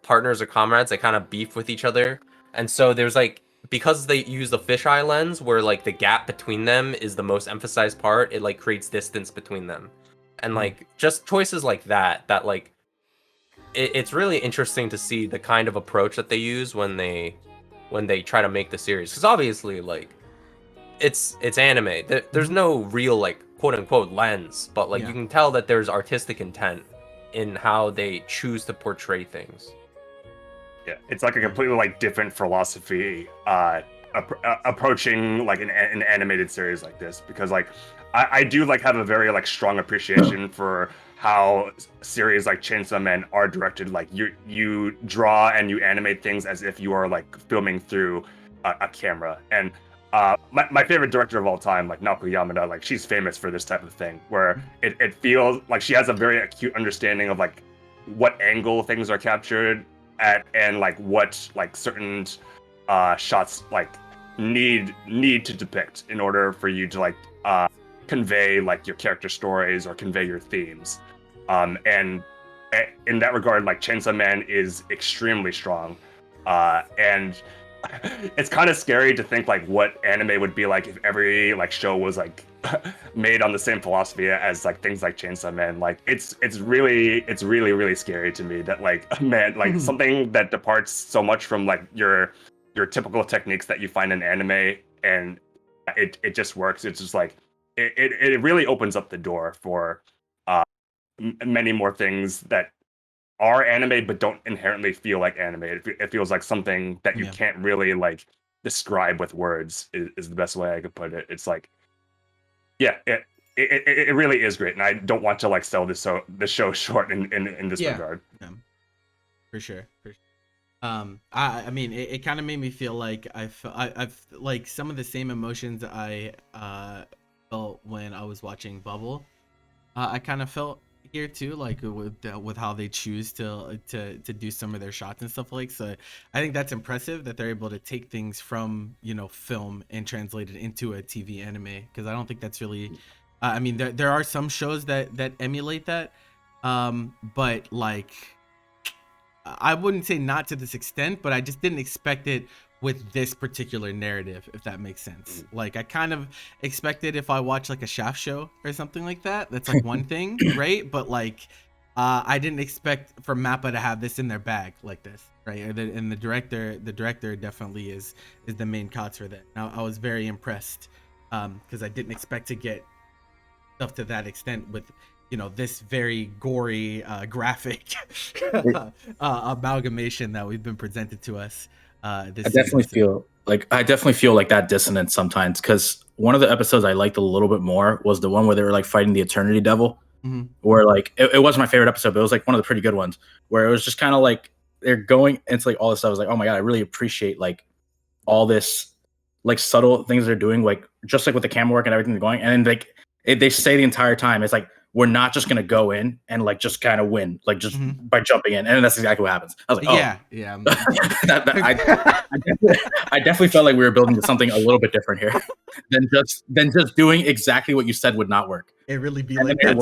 C: partners or comrades. They kind of beef with each other, and so there's like, because they use the fisheye lens where like the gap between them is the most emphasized part, it like creates distance between them. And like just choices like that like it's really interesting to see the kind of approach that they use when they try to make the series, because obviously like it's anime. There's no real like quote unquote lens, but like you can tell that there's artistic intent in how they choose to portray things.
B: Yeah, it's like a completely like different philosophy approaching like an animated series like this, because like I do like have a very like strong appreciation for how series like Chainsaw Man are directed. Like you draw and you animate things as if you are like filming through a camera. And my favorite director of all time, like Naoko Yamada, like she's famous for this type of thing, where it feels like she has a very acute understanding of like what angle things are captured at, and like what like certain shots like need to depict in order for you to like convey like your character stories or convey your themes. And in that regard, like Chainsaw Man is extremely strong, and it's kind of scary to think like what anime would be like if every like show was like made on the same philosophy as like things like Chainsaw Man. Like it's really scary to me that like man, like something that departs so much from like your typical techniques that you find in anime, and it just works. It's just like it really opens up the door for many more things that are anime but don't inherently feel like anime. It feels like something that you can't really like describe with words is the best way I could put it. It's like, yeah, it really is great, and I don't want to like sell this show short in this regard.
A: Yeah, for sure. I mean, it kind of made me feel like I've like some of the same emotions I felt when I was watching Bubble. I kind of felt here too, like with how they choose to do some of their shots and stuff. Like, so I think that's impressive that they're able to take things from film and translate it into a TV anime, because I don't think that's really I mean there are some shows that emulate that, but like I wouldn't say not to this extent, but I just didn't expect it with this particular narrative, if that makes sense. Like I kind of expected if I watch like a Shaft show or something like that, that's like one thing, right? But like I didn't expect for Mappa to have this in their bag like this, right? And the director definitely is the main cause for that. Now I was very impressed because I didn't expect to get stuff to that extent with this very gory graphic amalgamation that we've been presented to us. I
E: definitely feel like that dissonance sometimes, because one of the episodes I liked a little bit more was the one where they were like fighting the Eternity Devil, where like it wasn't my favorite episode, but it was like one of the pretty good ones, where it was just kind of like they're going into like all this stuff. I was like, oh my god, I really appreciate like all this like subtle things they're doing, like just like with the camera work and everything they're going, and then like they say the entire time it's like, we're not just gonna go in and like just kind of win, like just by jumping in, and that's exactly what happens. I was like, oh
A: yeah.
E: I definitely felt like we were building to something a little bit different here than just doing exactly what you said would not work.
A: It really be
E: And
A: like
E: then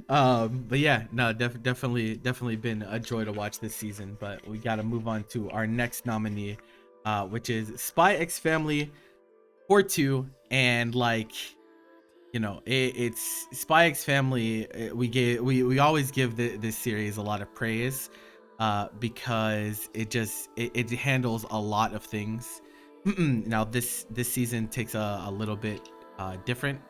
A: that. But yeah, no, definitely been a joy to watch this season. But we got to move on to our next nominee, which is Spy X Family 4-2, and like. It's Spy X Family. We always give this series a lot of praise, because it handles a lot of things. Now this season takes a little bit different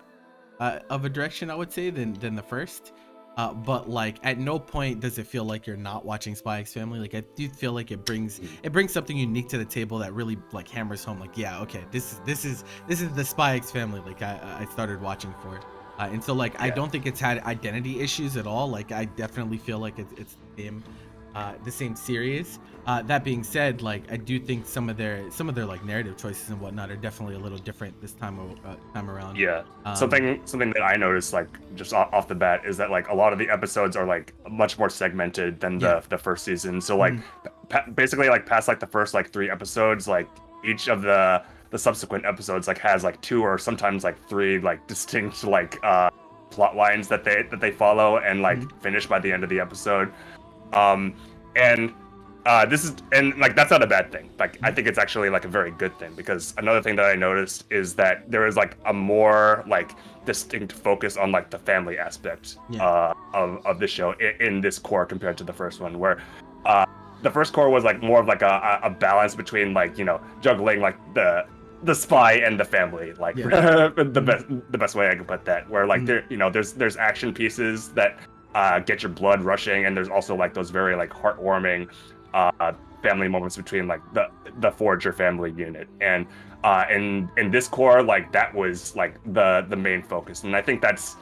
A: of a direction, I would say, than the first. But like at no point does it feel like you're not watching Spy X Family. Like I do feel like it brings something unique to the table that really like hammers home like, yeah, okay, this is the Spy X Family like I started watching for. And so like I don't think it's had identity issues at all. Like I definitely feel like it's the same series. That being said, like I do think some of their like narrative choices and whatnot are definitely a little different this time around.
B: Yeah, something that I noticed like just off the bat is that like a lot of the episodes are like much more segmented than the first season. So like basically like past like the first like 3 episodes, like each of the subsequent episodes like has like 2 or sometimes like 3 like distinct like plot lines that they follow and like finish by the end of the episode. And this is, and like that's not a bad thing. Like I think it's actually like a very good thing, because another thing that I noticed is that there is like a more like distinct focus on like the family aspect of the show in this core compared to the first one, where the first core was like more of like a balance between like, you know, juggling like the spy and the family, like the best way I can put that, where like there, you know, there's action pieces that get your blood rushing, and there's also like those very like heartwarming family moments between like the Forager family unit, and in this core, like that was like the main focus. And I think that's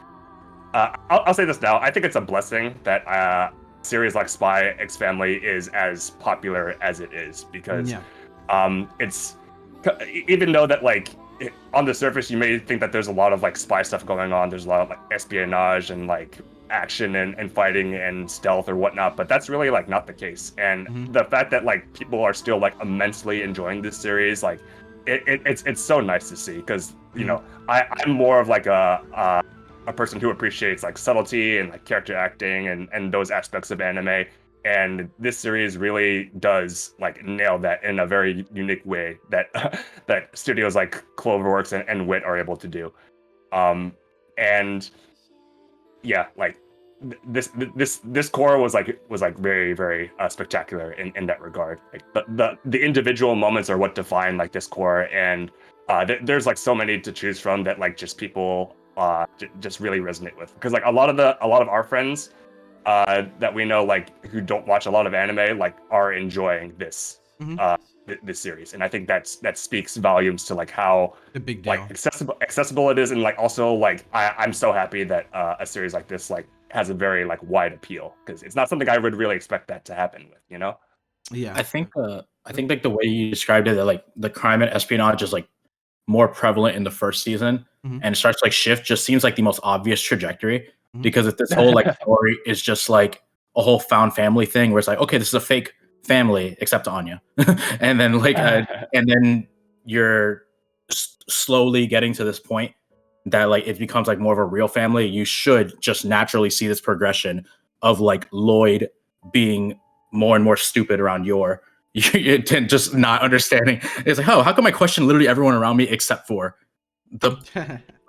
B: I'll say this now, I think it's a blessing that series like Spy X Family is as popular as it is, because it's, even though that like on the surface you may think that there's a lot of like spy stuff going on, there's a lot of like espionage and like action and fighting and stealth or whatnot, but that's really like not the case. And the fact that like people are still like immensely enjoying this series, like it's so nice to see, because you know I'm more of like a person who appreciates like subtlety and like character acting and those aspects of anime, and this series really does like nail that in a very unique way that that studios like Cloverworks and Wit are able to do. And yeah, like this core was like very very spectacular in that regard. Like the individual moments are what define like this core, and there's like so many to choose from that like just people just really resonate with, because like a lot of our friends that we know like who don't watch a lot of anime like are enjoying this this series, and I think that speaks volumes to like how
A: the big deal,
B: like accessible it is, and like also like I'm so happy that a series like this like has a very like wide appeal, because it's not something I would really expect that to happen with, you know.
E: I think like the way you described it, that like the crime and espionage is like more prevalent in the first season and it starts to like shift, just seems like the most obvious trajectory, because if this whole like story is just like a whole found family thing where it's like, okay, this is a fake family except Anya, and then like and then you're slowly getting to this point that like it becomes like more of a real family, you should just naturally see this progression of like Lloyd being more and more stupid around Yor. You tend just not understanding. It's like, oh, how come I question literally everyone around me except for the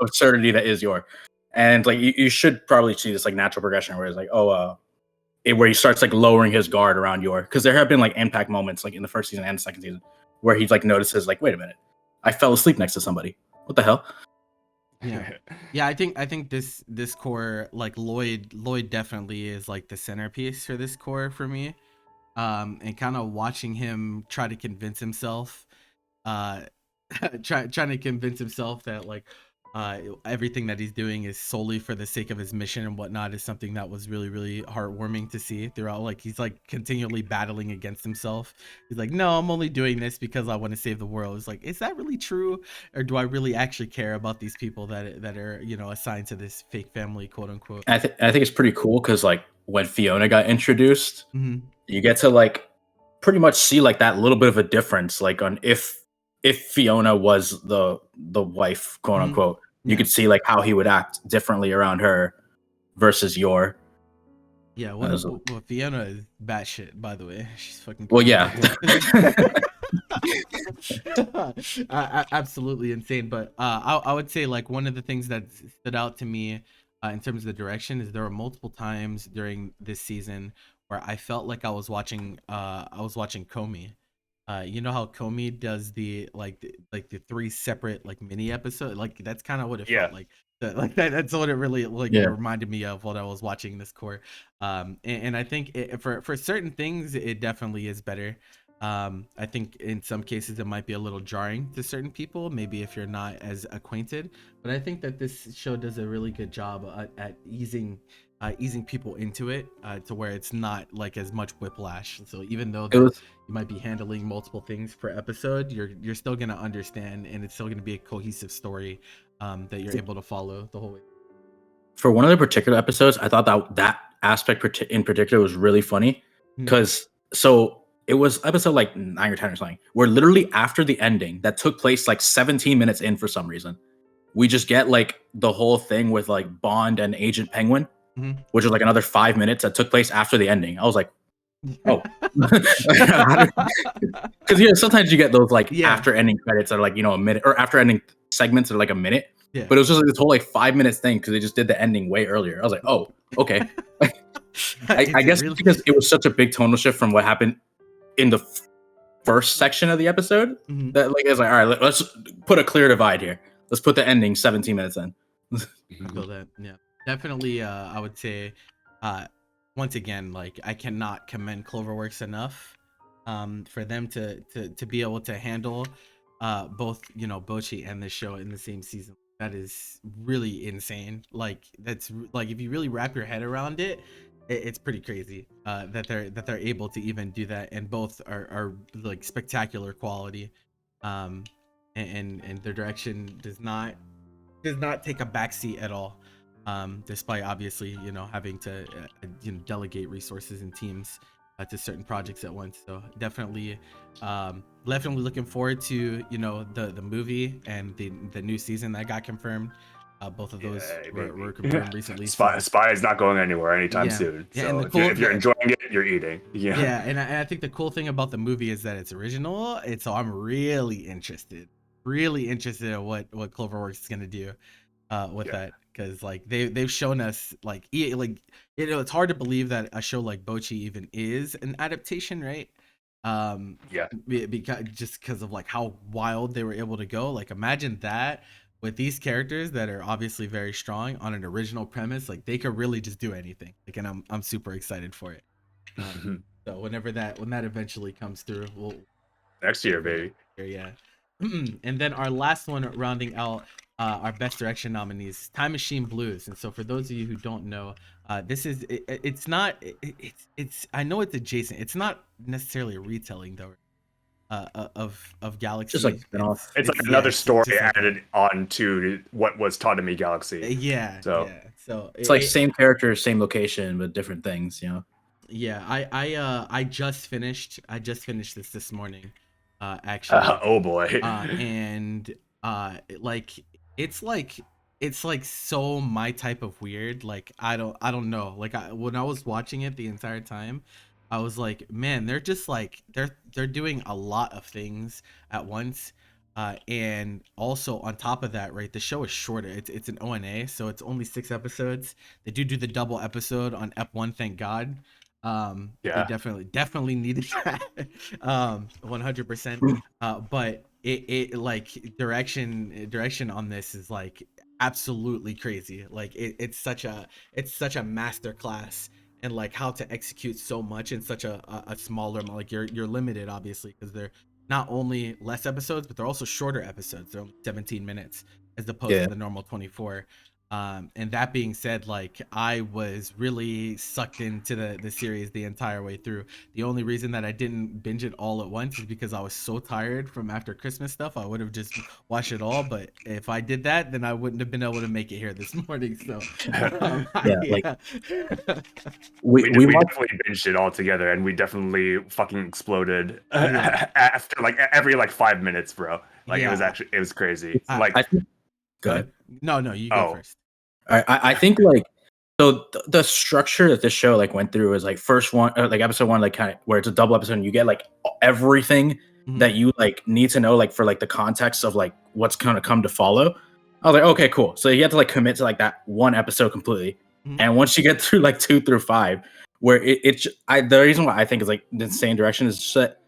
E: absurdity that is Yor? And like you should probably see this like natural progression where it's like, where he starts like lowering his guard around Yor, because there have been like impact moments like in the first season and the second season where he like notices like, wait a minute, I fell asleep next to somebody. What the hell?
A: Yeah. I think this core, like Lloyd definitely is like the centerpiece for this core for me. And kind of watching him try to convince himself, trying to convince himself that like everything that he's doing is solely for the sake of his mission and whatnot, is something that was really really heartwarming to see throughout. Like he's like continually battling against himself. He's like, no, I'm only doing this because I want to save the world. It's like, is that really true, or do I really actually care about these people that are, you know, assigned to this fake family, quote unquote?
E: I think it's pretty cool because like when Fiona got introduced, you get to like pretty much see like that little bit of a difference, like on if Fiona was the wife, quote unquote, you could see like how he would act differently around her versus Yor.
A: Yeah, well, Fiona is batshit, by the way. She's fucking
E: well, yeah.
A: Absolutely insane. But I would say like one of the things that stood out to me in terms of the direction is there were multiple times during this season where I felt like I was watching Comey. You know how Comey does the the 3 separate like mini episode, like that's kind of what it
B: Yeah.
A: felt like. That's what it really like
E: Yeah.
A: reminded me of when I was watching this core. And I think for certain things it definitely is better. I think in some cases it might be a little jarring to certain people, maybe if you're not as acquainted. But I think that this show does a really good job at easing people into it, to where it's not like as much whiplash. So even though
E: It was
A: you might be handling multiple things per episode, you're still gonna understand, and it's still gonna be a cohesive story that you're able to follow the whole way.
E: for one of the particular episodes. I thought that aspect in particular was really funny because so it was episode like 9 or 10 or something, where literally after the ending that took place like 17 minutes in, for some reason, we just get like the whole thing with like Bond and Agent Penguin, which was like another 5 minutes that took place after the ending. I was like, oh, because sometimes you get those like after ending credits that are like a minute, or after ending segments that are like a minute.
A: Yeah.
E: But it was just like this whole like 5 minutes thing because they just did the ending way earlier. I was like, oh, okay. I guess really? Because it was such a big tonal shift from what happened in the first section of the episode, that like it's like, all right, let's put a clear divide here. Let's put the ending 17 minutes in.
A: I feel that, yeah, definitely. I would say, once again, like I cannot commend Cloverworks enough, for them to be able to handle, both Bocchi and the show in the same season. That is really insane. Like that's like if you really wrap your head around it, it's pretty crazy that they're able to even do that, and both are like spectacular quality, and their direction does not take a backseat at all, despite obviously having to delegate resources and teams to certain projects at once. So definitely looking forward to the movie and the new season that got confirmed. Both of those were confirmed recently.
B: Spy is not going anywhere anytime soon.
A: Yeah,
B: so if you're enjoying it, you're eating.
A: Yeah, and I think the cool thing about the movie is that it's original. So I'm really interested in what Cloverworks is gonna do with that, because like they've shown us like it's hard to believe that a show like Bocchi even is an adaptation, right? Because of like how wild they were able to go. Like imagine that with these characters that are obviously very strong on an original premise. Like they could really just do anything. Like, and I'm super excited for it. So when that eventually comes through, we'll
B: next year, baby.
A: Yeah. And then our last one, rounding out our best direction nominees, Time Machine Blues. And so for those of you who don't know, this is it's not it's I know it's adjacent. It's not necessarily a retelling though, of Galaxy.
E: Just like
B: it's like another story added on to what was taught to me Galaxy.
A: So
E: it's like same characters, same location, but different things.
A: Yeah, I just finished this morning, actually.
B: Oh boy.
A: And it's like so my type of weird. Like I don't know. Like when I was watching it the entire time, I was like, man, they're just like they're doing a lot of things at once. And also on top of that, right, the show is shorter. It's an ONA, so it's only 6 episodes. They do the double episode on Ep1, thank God. They definitely needed that. 100%. But it like direction on this is like absolutely crazy. Like it's such a master class, and like how to execute so much in such a smaller, like you're limited obviously because they're not only less episodes, but they're also shorter episodes. They're only 17 minutes as opposed to the normal 24. And that being said, like I was really sucked into the series the entire way through. The only reason that I didn't binge it all at once is because I was so tired from after Christmas stuff. I would have just watched it all, but if I did that, then I wouldn't have been able to make it here this morning. So
B: we definitely binged it all together, and we definitely fucking exploded after like every 5 minutes, bro. Like it was crazy.
E: Go ahead.
A: No, you go first.
E: I think like so the structure that this show like went through is like first one, like episode 1, like kind of where it's a double episode and you get like everything that you like need to know, like for like the context of like what's gonna come to follow. I was like, okay, cool. So you have to like commit to like that one episode completely, and once you get through like 2 through 5, where the reason why I think is like the same direction is just that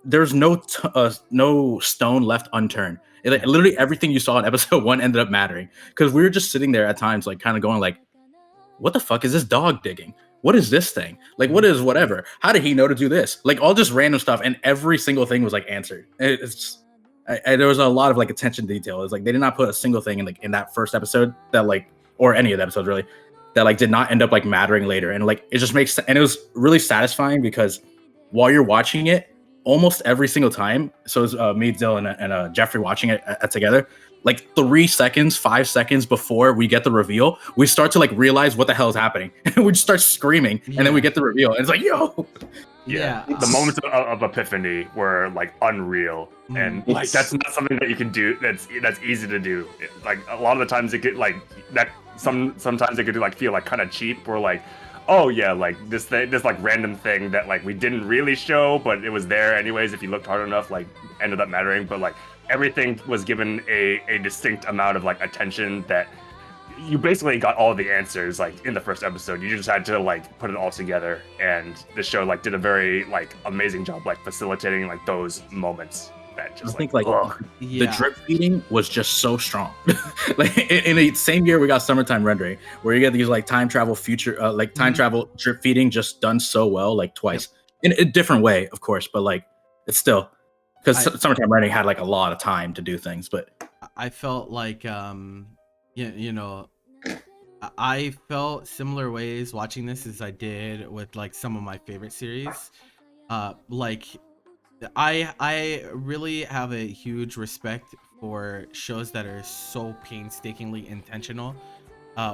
E: there's no stone left unturned. Like literally everything you saw in episode 1 ended up mattering, because we were just sitting there at times like kind of going like, what the fuck is this dog digging? What is this thing? Like, what is whatever? How did he know to do this? Like, all just random stuff, and every single thing was like answered. There was a lot of like attention to detail. It was like they did not put a single thing in that first episode that like, or any of the episodes really, that like did not end up like mattering later. And like it just makes, and it was really satisfying because while you're watching it, almost every single time. So it's me, Dylan, and Jeffrey watching it together. Like 3 seconds, 5 seconds before we get the reveal, we start to like realize what the hell is happening, and we just start screaming, and then we get the reveal, and it's like, yo.
B: Yeah. The moments of epiphany were like unreal, and like that's not something that you can do. That's easy to do. Like a lot of the times it could like that. Sometimes it could like feel like kind of cheap, or like, oh yeah, like this like random thing that like we didn't really show, but it was there anyways. If you looked hard enough, like ended up mattering. But like everything was given a distinct amount of like attention that you basically got all the answers like in the first episode. You just had to like put it all together, and the show like did a very like amazing job like facilitating like those moments. That just
E: I think like the drip feeding was just so strong. Like in the same year we got Summertime Rendering, where you get these like time travel future like time travel drip feeding just done so well, like twice in a different way, of course, but like it's still, because Summertime Rendering had like a lot of time to do things. But
A: I felt like you know, I felt similar ways watching this as I did with like some of my favorite series. Like I really have a huge respect for shows that are so painstakingly intentional,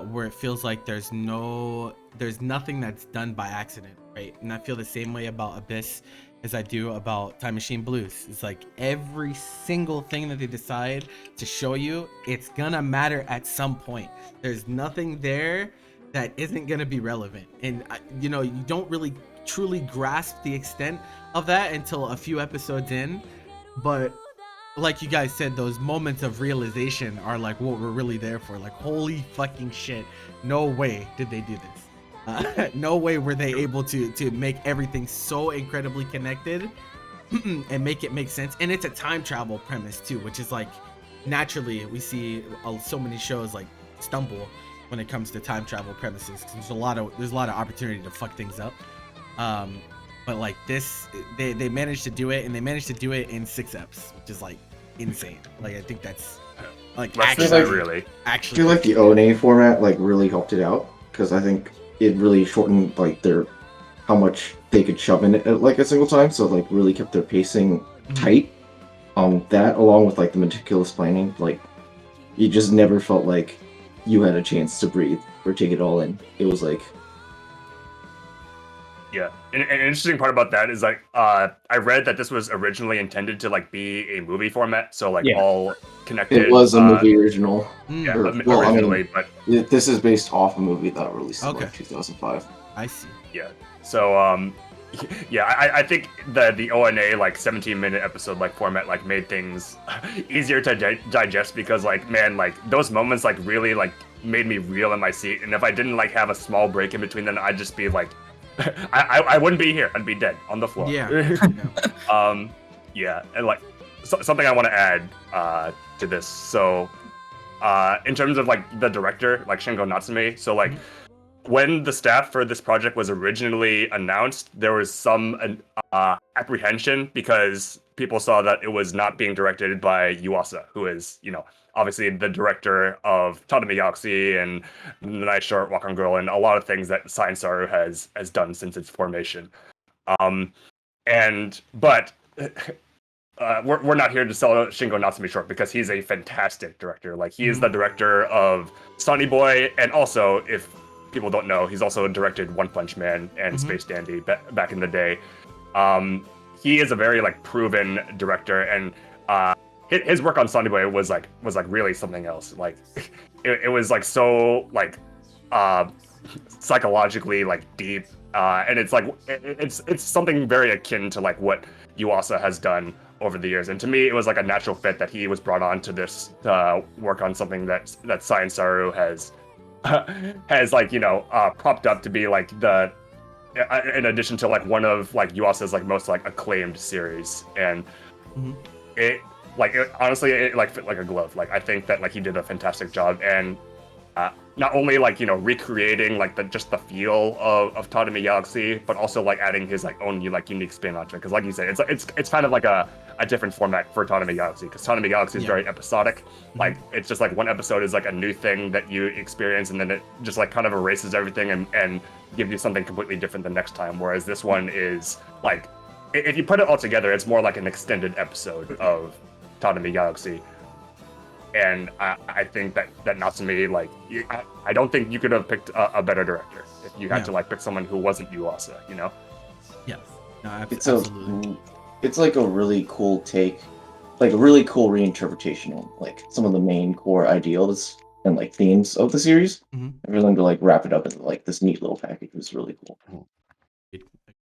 A: where it feels like there's nothing that's done by accident, right? And I feel the same way about Abyss as I do about Time Machine Blues. It's like every single thing that they decide to show you, it's gonna matter at some point. There's nothing there that isn't gonna be relevant, and you know, you don't really truly grasp the extent of that until a few episodes in. But like you guys said, those moments of realization are like what we're really there for. Like, holy fucking shit, no way did they do this. No way were they able to make everything so incredibly connected and make it make sense. And it's a time travel premise too, which is like, naturally we see so many shows like stumble when it comes to time travel premises, because there's a lot of opportunity to fuck things up. But like this, they managed to do it, and they managed to do it in 6 eps, which is like insane. Like I think that's like actually
D: I feel like the ONA format like really helped it out, because I think it really shortened like how much they could shove in it at like a single time, so like really kept their pacing tight. That along with like the meticulous planning, like you just never felt like you had a chance to breathe or take it all in. It was like,
B: yeah, and an interesting part about that is like I read that this was originally intended to like be a movie format, so like all connected.
D: It was a movie original.
B: Yeah,
D: well,
B: originally,
D: I mean, but this is based off a movie that released in like 2005.
A: I see.
B: Yeah, so yeah, I think the ONA like 17-minute episode like format like made things easier to digest, because like, man, like those moments like really like made me reel in my seat, and if I didn't like have a small break in between them, I'd just be like, I wouldn't be here. I'd be dead on the floor.
A: Yeah.
B: Yeah, and like something I want to add to this. So, in terms of like the director, like Shingo Natsume. So like when the staff for this project was originally announced, there was some apprehension, because people saw that it was not being directed by Yuasa, who is, you know, obviously the director of Tatami Galaxy and The Night Short, Walk on Girl, and a lot of things that Science Saru has done since its formation. But we're not here to sell Shingo Natsume short, because he's a fantastic director. Like, he is the director of Sonny Boy, and also, if people don't know, he's also directed One Punch Man and Space Dandy back in the day. He is a very like proven director, and his work on Sonny Boy was like really something else. Like it was like so like psychologically like deep, and it's like it's something very akin to like what Yuasa has done over the years. And to me, it was like a natural fit that he was brought on to this work on something that Science Saru has like, you know, propped up to be like the in addition to like one of like Yuasa's like most like acclaimed series, and it honestly it like fit like a glove. Like I think that like he did a fantastic job, and not only like recreating like the feel of Tatami Galaxy, but also like adding his like own like unique spin onto it. Because like you said, it's kind of like a different format for Tatami Galaxy, because Tatami Galaxy is very episodic. Like it's just like one episode is like a new thing that you experience, and then it just like kind of erases everything and gives you something completely different the next time. Whereas this one is like, if you put it all together, it's more like an extended episode of Tatami Galaxy. And I think that Natsume, like, I don't think you could have picked a better director if you had to like pick someone who wasn't Yuasa,
A: Yes. No,
D: absolutely. It's like a really cool take, like a really cool reinterpretation of like some of the main core ideals and like themes of the series. And for them to like wrap it up in like this neat little package was really cool.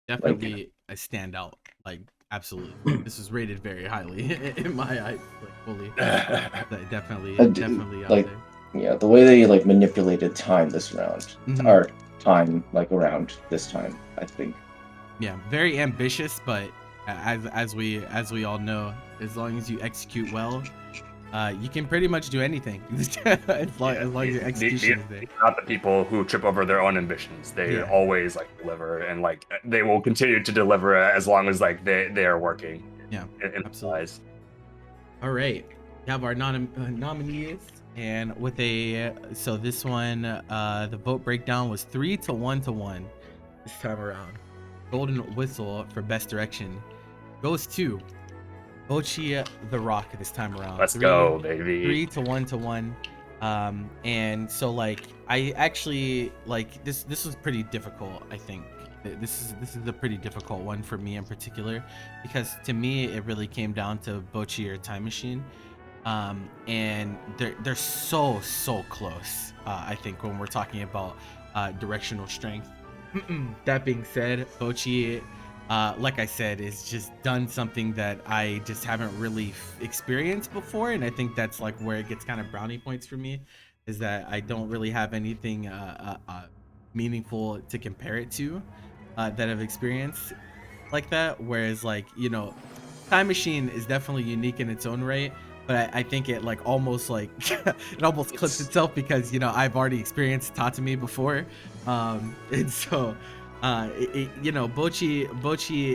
A: Definitely a standout. Like, absolutely, this was rated very highly in my eyes. Like, fully, definitely out
D: like,
A: there.
D: Yeah, the way they like manipulated time this round, or time like around this time, I think.
A: Yeah, very ambitious, but as we all know, as long as you execute well, you can pretty much do anything. as long as your execution is there.
B: Not the people who trip over their own ambitions. They always like deliver, and like they will continue to deliver as long as like they are working.
A: Yeah,
B: absolutely.
A: All right, we have our nominees, and with so this one, the vote breakdown was 3-1 this time around. Golden Whistle for Best Direction goes to Bocchi the Rock this time around.
B: Let's go, baby.
A: 3-1. And so like I actually like this was pretty difficult. I think this is a pretty difficult one for me in particular, because to me it really came down to Bocchi or Time Machine. And they're so close. I think when we're talking about directional strength. That being said, Bocchi, like I said, is just done something that I just haven't really experienced before, and I think that's like where it gets kind of brownie points for me, is that I don't really have anything meaningful to compare it to that I've experienced like that. Whereas like Time Machine is definitely unique in its own right, but I think it like almost like it almost clips itself, because I've already experienced Tatami before, and so Bocchi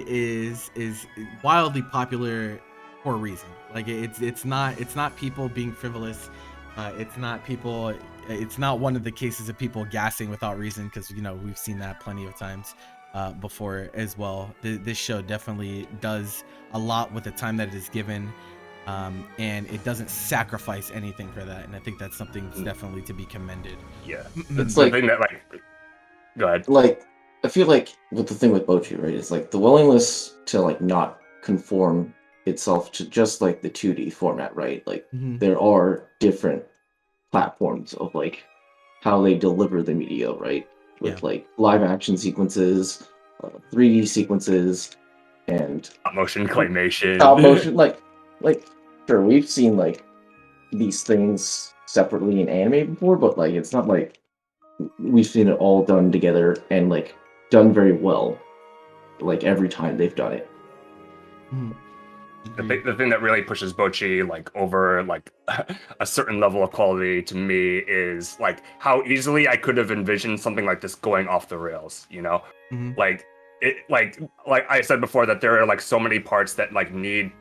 A: is wildly popular for a reason. Like it's not people being frivolous, it's not one of the cases of people gassing without reason, because we've seen that plenty of times before as well. This show definitely does a lot with the time that it is given. And it doesn't sacrifice anything for that, and I think that's something that's definitely to be commended.
B: Yeah, it's like thing that like. Go ahead.
D: Like, I feel like with the thing with Bocchi, right, is like the willingness to like not conform itself to just like the 2D format, right? Like there are different platforms of like how they deliver the media, right? With like live action sequences, 3D sequences, and
B: top motion claymation.
D: Top motion, like. Sure, we've seen like these things separately in anime before, but like it's not like we've seen it all done together and like done very well, like every time they've done it.
B: The thing that really pushes Bocchi like over like a certain level of quality to me is like how easily I could have envisioned something like this going off the rails. Like it like I said before, that there are like so many parts that like need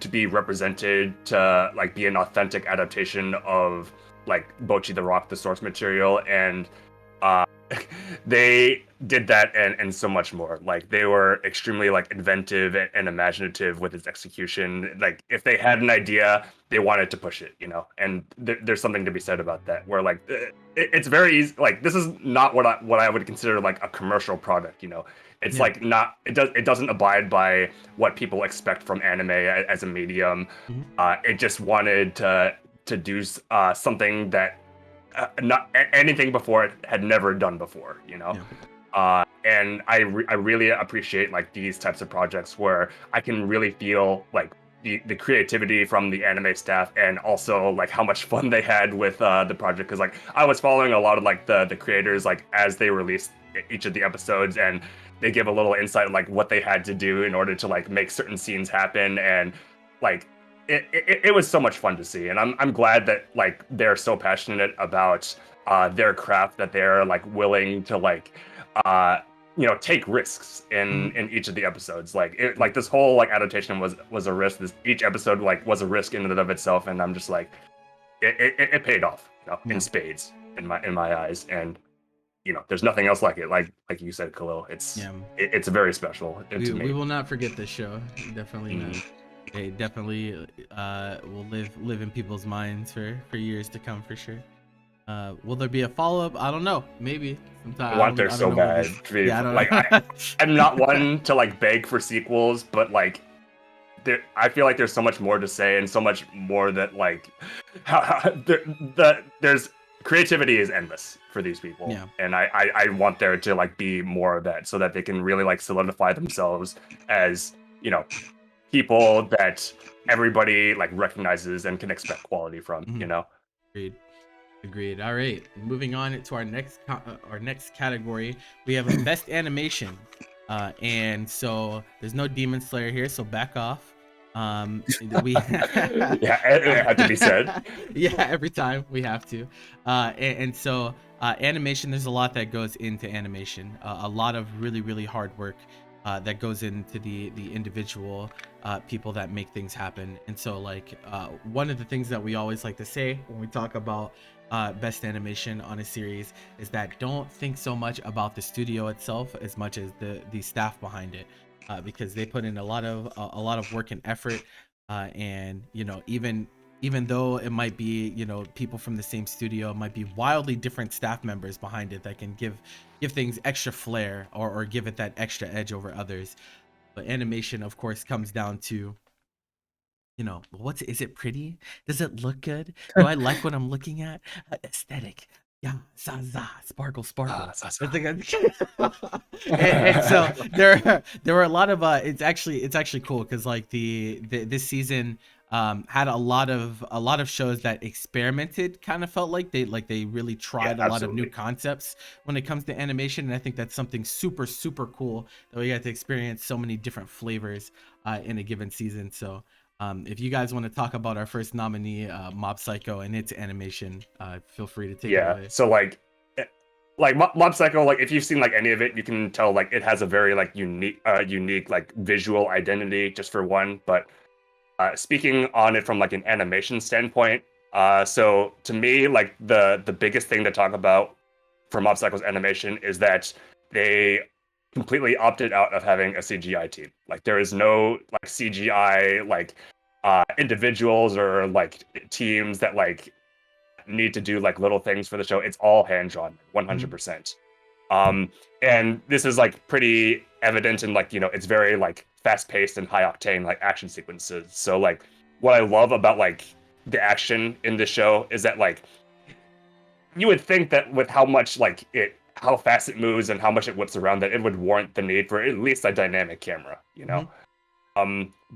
B: to be represented to like be an authentic adaptation of like Bocchi the Rock, the source material, and they did that and so much more. Like they were extremely like inventive and imaginative with its execution. Like if they had an idea, they wanted to push it, and there's something to be said about that, where like it's very easy. Like this is not what I would consider like a commercial product. It's like not, it doesn't abide by what people expect from anime as a medium. It just wanted to do something that not anything before it had never done before, and I really appreciate like these types of projects where I can really feel like the creativity from the anime staff, and also like how much fun they had with the project, because like I was following a lot of like the creators like as they released each of the episodes, and they give a little insight like what they had to do in order to like make certain scenes happen, and like it was so much fun to see. And I'm glad that like they're so passionate about their craft that they're like willing to like take risks in each of the episodes. Like this whole like adaptation was a risk. Each episode like was a risk in and of itself, and I'm just like it paid off, in spades in my eyes. And there's nothing else like it. Like you said, Khalil, it's very special to me.
A: We will not forget this show. Definitely not. It definitely will live in people's minds for years to come, for sure. Will there be a follow-up? I don't know. Maybe sometime.
B: I want there so bad. I'm not one to like beg for sequels, but like I feel like there's so much more to say, and so much more that like there's creativity is endless for these people.
A: Yeah.
B: And I want there to like be more of that, so that they can really like solidify themselves as people that everybody like recognizes and can expect quality from.
A: Agreed. All right, moving on to our next category. We have a best animation, and so there's no Demon Slayer here, so back off. We
B: it had to be said.
A: Yeah, every time we have to. And so animation, there's a lot that goes into animation. A lot of really hard work that goes into the individual people that make things happen. And so like one of the things that we always like to say when we talk about best animation on a series is that don't think so much about the studio itself as much as the staff behind it, because they put in a lot of work and effort, and even though it might be people from the same studio, it might be wildly different staff members behind it that can give things extra flair or give it that extra edge over others. But animation, of course, comes down to is it pretty? Does it look good? Do I like what I'm looking at? Aesthetic. Yeah, sparkle. And so there were a lot of it's actually cool because like this season had a lot of shows that experimented, kind of felt like they really tried a lot of new concepts when it comes to animation. And I think that's something super cool that we got to experience so many different flavors in a given season. So if you guys want to talk about our first nominee, Mob Psycho, and its animation, feel free to take it away.
B: So like Mob Psycho, like if you've seen like any of it, you can tell like it has a very like unique like visual identity, just for one. But speaking on it from like an animation standpoint, so to me, like the biggest thing to talk about for Mob Psycho's animation is that they completely opted out of having a CGI team. Like there is no like CGI like individuals or like teams that like need to do like little things for the show. It's all hand drawn, 100%. And this is like pretty evident in like it's very like fast paced and high octane like action sequences. So like what I love about like the action in this show is that like you would think that with how much like how fast it moves and how much it whips around, that it would warrant the need for at least a dynamic camera,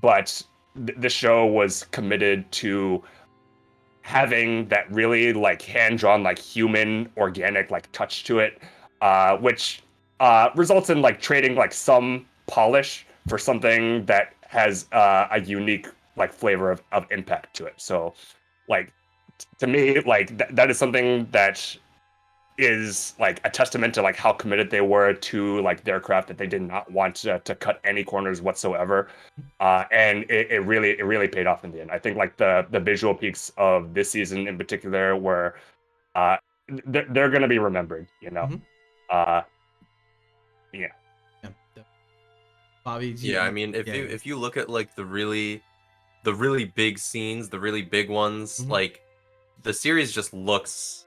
B: but the show was committed to having that really like hand-drawn, like human, organic like touch to it, which results in like trading like some polish for something that has a unique like flavor of impact to it. So like to me, like that is something that is like a testament to like how committed they were to like their craft, that they did not want to cut any corners whatsoever, and it really paid off in the end. I think like the visual peaks of this season in particular were they're gonna be remembered,
A: Bobby,
C: I mean, if you look at like the really big scenes, the really big ones, like the series just looks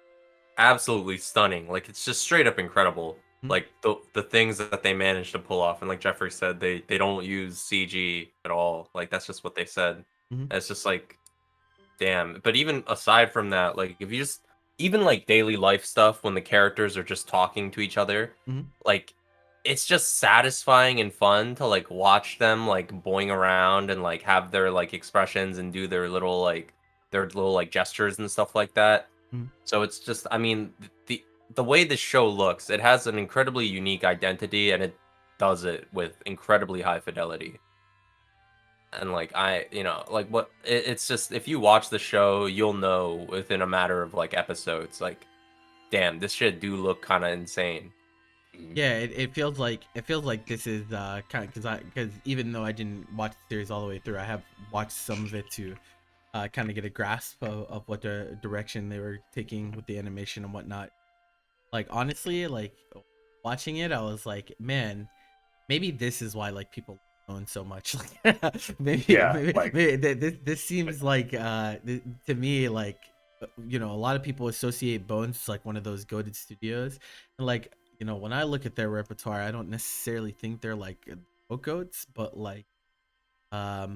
C: absolutely stunning. Like it's just straight up incredible. Like the things that they managed to pull off, and like Jeffrey said, they don't use CG at all. Like that's just what they said. It's just like, damn. But even aside from that, like if you just even like daily life stuff when the characters are just talking to each other, like it's just satisfying and fun to like watch them like boing around and like have their like expressions and do their little like gestures and stuff like that. So it's just, I mean, the way this show looks, it has an incredibly unique identity, and it does it with incredibly high fidelity. And like it's just, if you watch the show, you'll know within a matter of like episodes, like, damn, this shit do look kind of insane.
A: Yeah, it feels like this is kind of because even though I didn't watch the series all the way through, I have watched some of it to kind of get a grasp of what the direction they were taking with the animation and whatnot. Like honestly, like watching it, I was like, man, maybe this is why like people own so much. Maybe this seems like to me like a lot of people associate Bones like one of those goated studios, and like when I look at their repertoire, I don't necessarily think they're like goats, but like at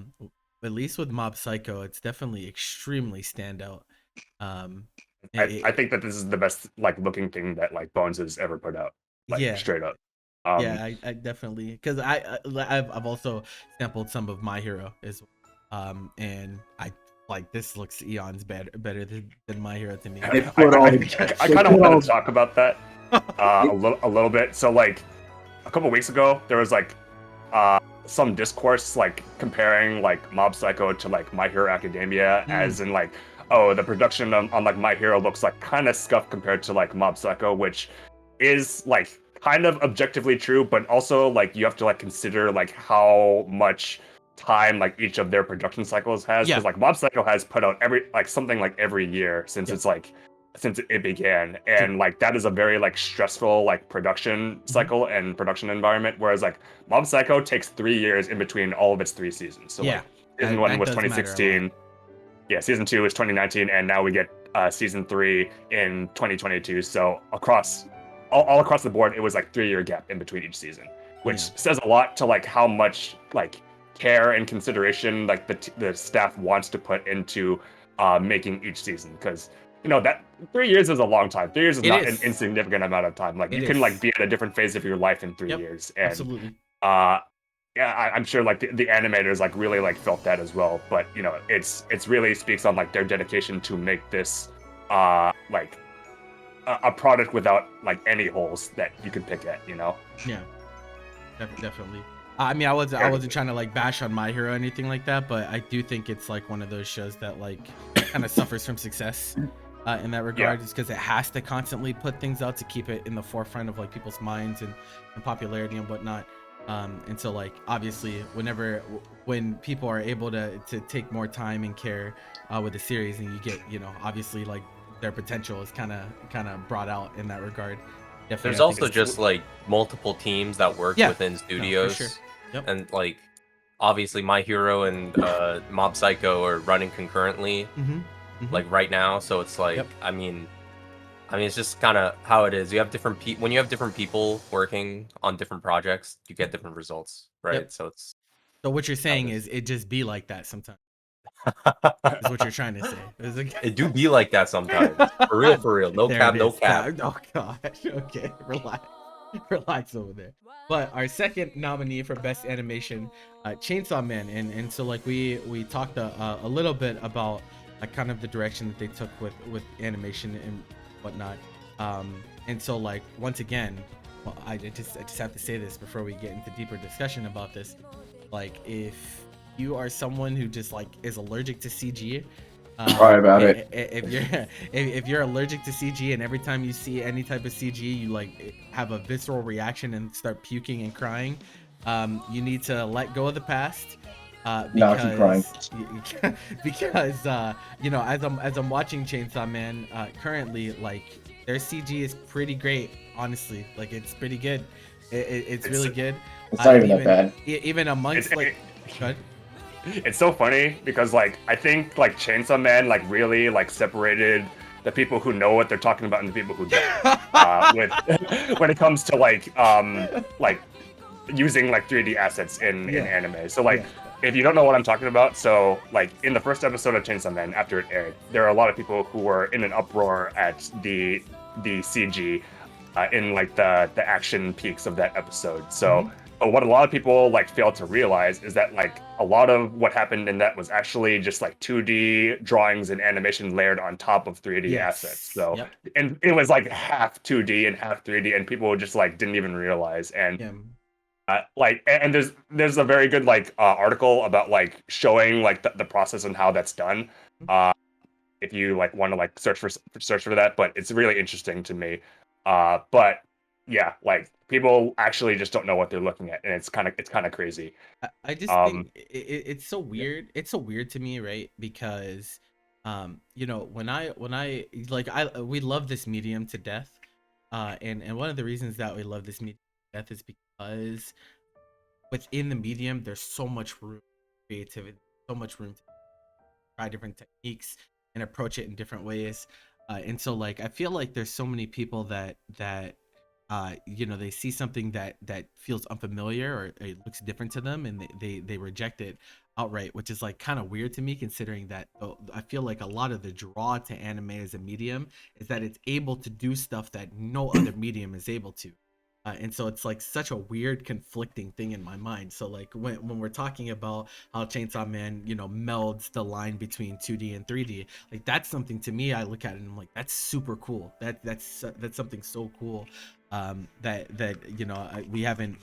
A: least with Mob Psycho, it's definitely extremely standout. Um,
B: I think that this is the best like looking thing that like Bones has ever put out. Like
A: yeah.
B: straight up.
A: Yeah, I definitely, because I've also sampled some of My Hero as well, and I like this looks eons better than My Hero to me.
B: I kind of wanted to talk about that a little bit. So like a couple weeks ago, there was like some discourse like comparing like Mob Psycho to like My Hero Academia, as in like, oh, the production on like My Hero looks like kind of scuffed compared to like Mob Psycho, which is like kind of objectively true, but also like you have to like consider like how much time like each of their production cycles has, because like Mob Psycho has put out something like every year since it's like since it began, and like that is a very like stressful like production cycle and production environment, whereas like Mob Psycho takes 3 years in between all of its 3 seasons. So like season 1 was 2016, season 2 was 2019, and now we get season 3 in 2022. So all across the board, it was like 3-year gap in between each season, which says a lot to like how much like care and consideration like the staff wants to put into making each season, because that 3 years is a long time. 3 years is not an insignificant amount of time. Like you can like be at a different phase of your life in 3 years, and
A: absolutely.
B: I'm sure like the animators like really like felt that as well. But it's really speaks on like their dedication to make this like a product without like any holes that you could pick at.
A: Yeah, definitely. I mean, I wasn't trying to like bash on My Hero or anything like that, but I do think it's like one of those shows that like kind of suffers from success in that regard, just because it has to constantly put things out to keep it in the forefront of like people's minds and popularity and whatnot. And so like obviously when people are able to take more time and care with the series, and you get obviously like their potential is kind of brought out in that regard. Definitely.
C: There's also just like multiple teams that work within studios,
A: for sure.
C: And like obviously My Hero and Mob Psycho are running concurrently, like right now. So it's like I mean it's just kind of how it is. You have different when you have different people working on different projects, you get different results, right? So
A: what you're saying is it just be like that sometimes. Is what you're trying to say.
C: It do be like that sometimes. For real. No cap.
A: Oh gosh. Okay, relax over there. But our second nominee for best animation, Chainsaw Man, and so like we talked a little bit about kind of the direction that they took with animation and whatnot. And so like once again, I just have to say this before we get into deeper discussion about this. Like if you are someone who just like is allergic to CG,
D: cry about it.
A: If you're allergic to CG, and every time you see any type of CG, you like have a visceral reaction and start puking and crying, you need to let go of the past. Because as I'm watching Chainsaw Man currently, like their CG is pretty great. Honestly, like it's pretty good. It's really good.
D: It's not even that bad.
A: Even amongst like. Good.
B: It's so funny because like I think like Chainsaw Man like really like separated the people who know what they're talking about and the people who don't when it comes to like using like 3D assets in anime. So like if you don't know what I'm talking about, so like in the first episode of Chainsaw Man after it aired, there are a lot of people who were in an uproar at the CG in like the action peaks of that episode. So But what a lot of people like fail to realize is that like a lot of what happened in that was actually just like 2D drawings and animation layered on top of 3D assets. So
A: Yep.
B: and it was like half 2D and half 3D, and people just like didn't even realize. And
A: Yeah.
B: and there's a very good like article about like showing like the process and how that's done. If you like want to like search for that, but it's really interesting to me. But yeah, like people actually just don't know what they're looking at, and it's kind of crazy.
A: I just think it's so weird. It's so weird to me, right? Because, you know, when I like we love this medium to death, and one of the reasons that we love this medium to death is because within the medium there's so much room for creativity, so much room to try different techniques and approach it in different ways. And so like I feel like there's so many people that you know, they see something that feels unfamiliar or it looks different to them, and they reject it outright, which is like kind of weird to me, considering that I feel like a lot of the draw to anime as a medium is that it's able to do stuff that no other medium is able to. And so it's like such a weird conflicting thing in my mind. So like when we're talking about how Chainsaw Man, you know, melds the line between 2D and 3D, like that's something to me, I look at it and I'm like, that's super cool. That's something so cool, that you know, we haven't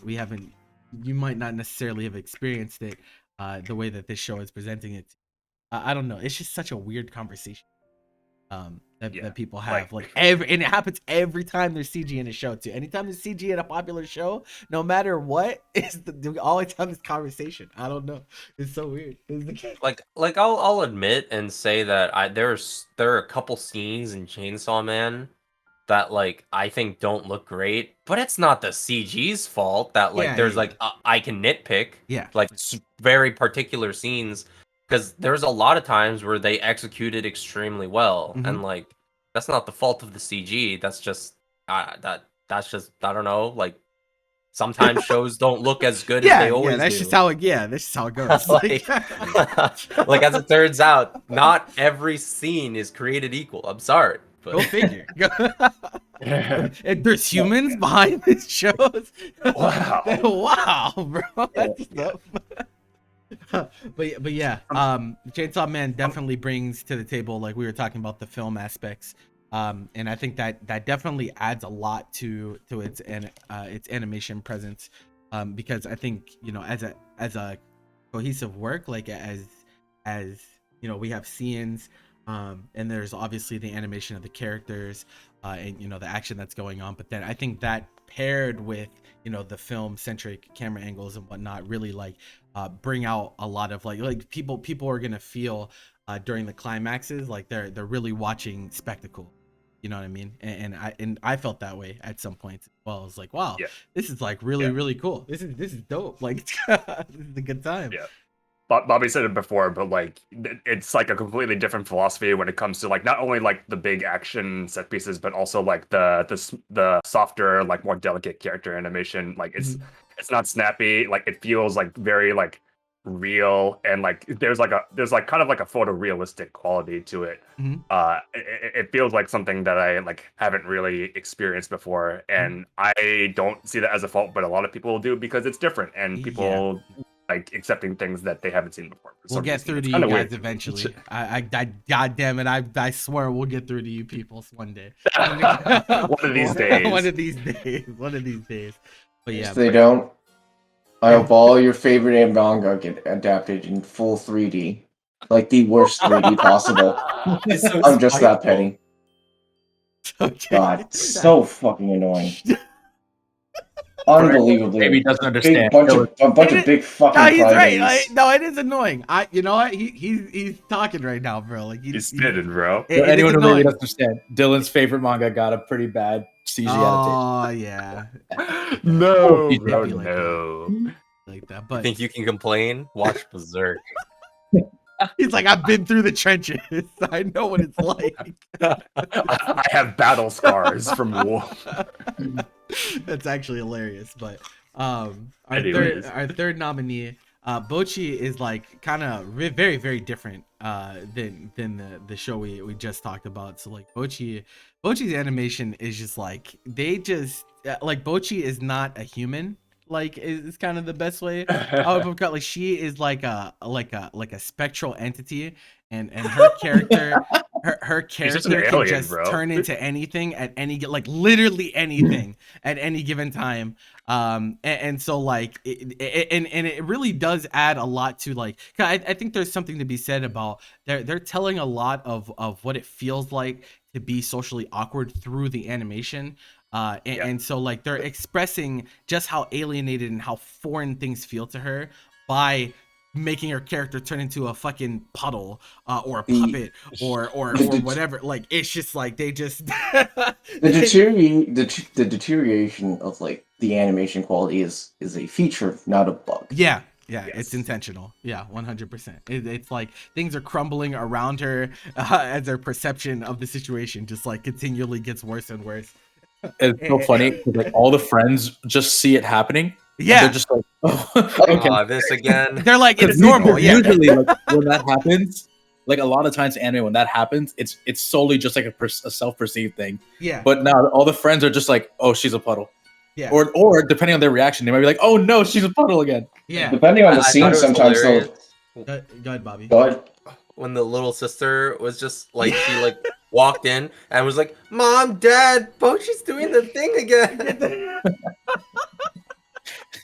A: you might not necessarily have experienced it the way that this show is presenting it. I don't know, it's just such a weird conversation that people have, like and it happens every time there's CG in a show too. Anytime there's CG in a popular show, no matter what, we always have this conversation. I don't know, it's so weird.
C: Like I'll admit and say that there are a couple scenes in Chainsaw Man that like I think don't look great, but it's not the CG's fault that like there's like I can nitpick like very particular scenes, because there's a lot of times where they executed extremely well, and like that's not the fault of the CG. That's just that's just, I don't know, like sometimes shows don't look as good as they always
A: that's
C: do.
A: just how it that's just how it goes.
C: Like as it turns out, not every scene is created equal. I'm sorry, but
A: go figure. And there's humans behind these shows. Wow, bro. That's stuff. but yeah, Chainsaw Man definitely brings to the table, like we were talking about, the film aspects, and I think that definitely adds a lot to its animation presence, because I think, you know, as a cohesive work, like as you know, we have scenes, and there's obviously the animation of the characters, and you know, the action that's going on, but then I think that paired with, you know, the film centric camera angles and whatnot really like bring out a lot of like people are gonna feel during the climaxes like they're really watching spectacle, you know what I mean? And I felt that way at some points as well. I was like, wow, this is like really cool. This is dope. Like this is a good time.
B: Bobby said it before, but like it's like a completely different philosophy when it comes to like not only like the big action set pieces, but also like the softer, like more delicate character animation. Like it's not snappy. Like it feels like very like real, and like there's kind of like a photorealistic quality to it. It feels like something that I like haven't really experienced before, and I don't see that as a fault, but a lot of people do because it's different, and people like accepting things that they haven't seen before.
A: We'll get through to you guys eventually. I God damn it, I swear we'll get through to you people one day.
B: One of these days.
A: One of these days. One of these days. But yeah,
D: if they don't, I hope all your favorite manga get adapted in full 3D, like the worst 3D possible.
C: So
D: I'm just that petty. God, so fucking annoying. Unbelievably.
E: Maybe he doesn't understand.
D: A bunch of big fucking
A: no, he's right.
D: crybabies.
A: No, it is annoying. You know what? He's talking right now, bro. Like
B: he's spitting, bro.
E: Anyone who maybe doesn't understand, Dylan's favorite manga got a pretty bad CG adaptation.
A: Oh yeah.
B: No,
A: bro,
B: no.
A: Like that, but
C: you think you can complain? Watch Berserk.
A: He's like, I've been through the trenches. I know what it's like.
B: I have battle scars from war.
A: That's actually hilarious. But our third nominee, Bochi, is like kind of very, very different than the show we just talked about. So like Bochi's animation is just like, they just like, Bochi is not a human. like is kind of the best way I would put it. Like she is like a spectral entity, and her character her
B: She's just an
A: character can
B: alien,
A: just
B: bro.
A: turn into anything at like literally anything at any given time. And so like and it really does add a lot to like, I think there's something to be said about they're telling a lot of what it feels like to be socially awkward through the animation. And so like they're expressing just how alienated and how foreign things feel to her by making her character turn into a fucking puddle, or a puppet, or whatever. Like it's just like they just
D: the deterioration of like the animation quality is a feature, not a bug.
A: Yeah,
B: Yes.
A: it's intentional. Yeah, 100%. It's like things are crumbling around her, as her perception of the situation just like continually gets worse and worse.
E: It's so funny 'cause, like all the friends just see it happening. And
A: Yeah,
E: they're just like, oh, okay.
C: Aw, this again.
A: they're like it's
E: 'Cause
A: normal. Yeah,
E: Usually, like, when that happens, like a lot of times, anime when that happens, it's solely just like a self-perceived thing.
A: yeah,
E: But now all the friends are just like, oh, she's a puddle.
A: yeah,
E: Or depending on their reaction, they might be like, oh no, she's a puddle again.
A: yeah.
D: Depending on the
C: I thought
D: scene,
C: it was
D: sometimes they'll
C: hilarious
A: Go ahead, Bobby.
D: go ahead.
C: when the little sister was just like she like walked in and was like, "Mom, Dad, Bochi's doing the thing again."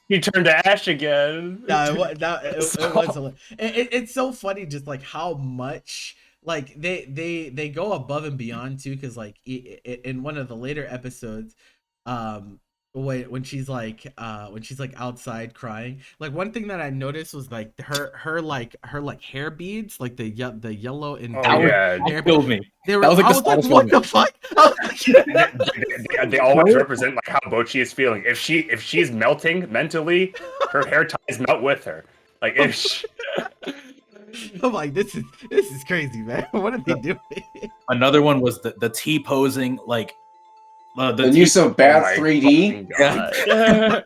B: He turned to ash again.
A: No, it was hilarious. It's so funny just like how much like they go above and beyond too, because like in one of the later episodes, when she's like outside crying, like one thing that I noticed was like her hair beads, like the yellow and
B: Oh,
A: blue
B: yeah.
A: hair
E: Killed me.
A: they were,
E: That was like
A: I
E: the
A: was like,
E: saddest
A: what
E: moment.
A: the fuck? I was like,
B: They always represent like how Bochi is feeling. If she's melting mentally, her hair ties melt with her. Like if she,
A: I'm like, this is crazy, man. What are they doing?
E: Another one was the T posing, like
D: The use of bad
B: oh my
D: 3D,
B: fucking God.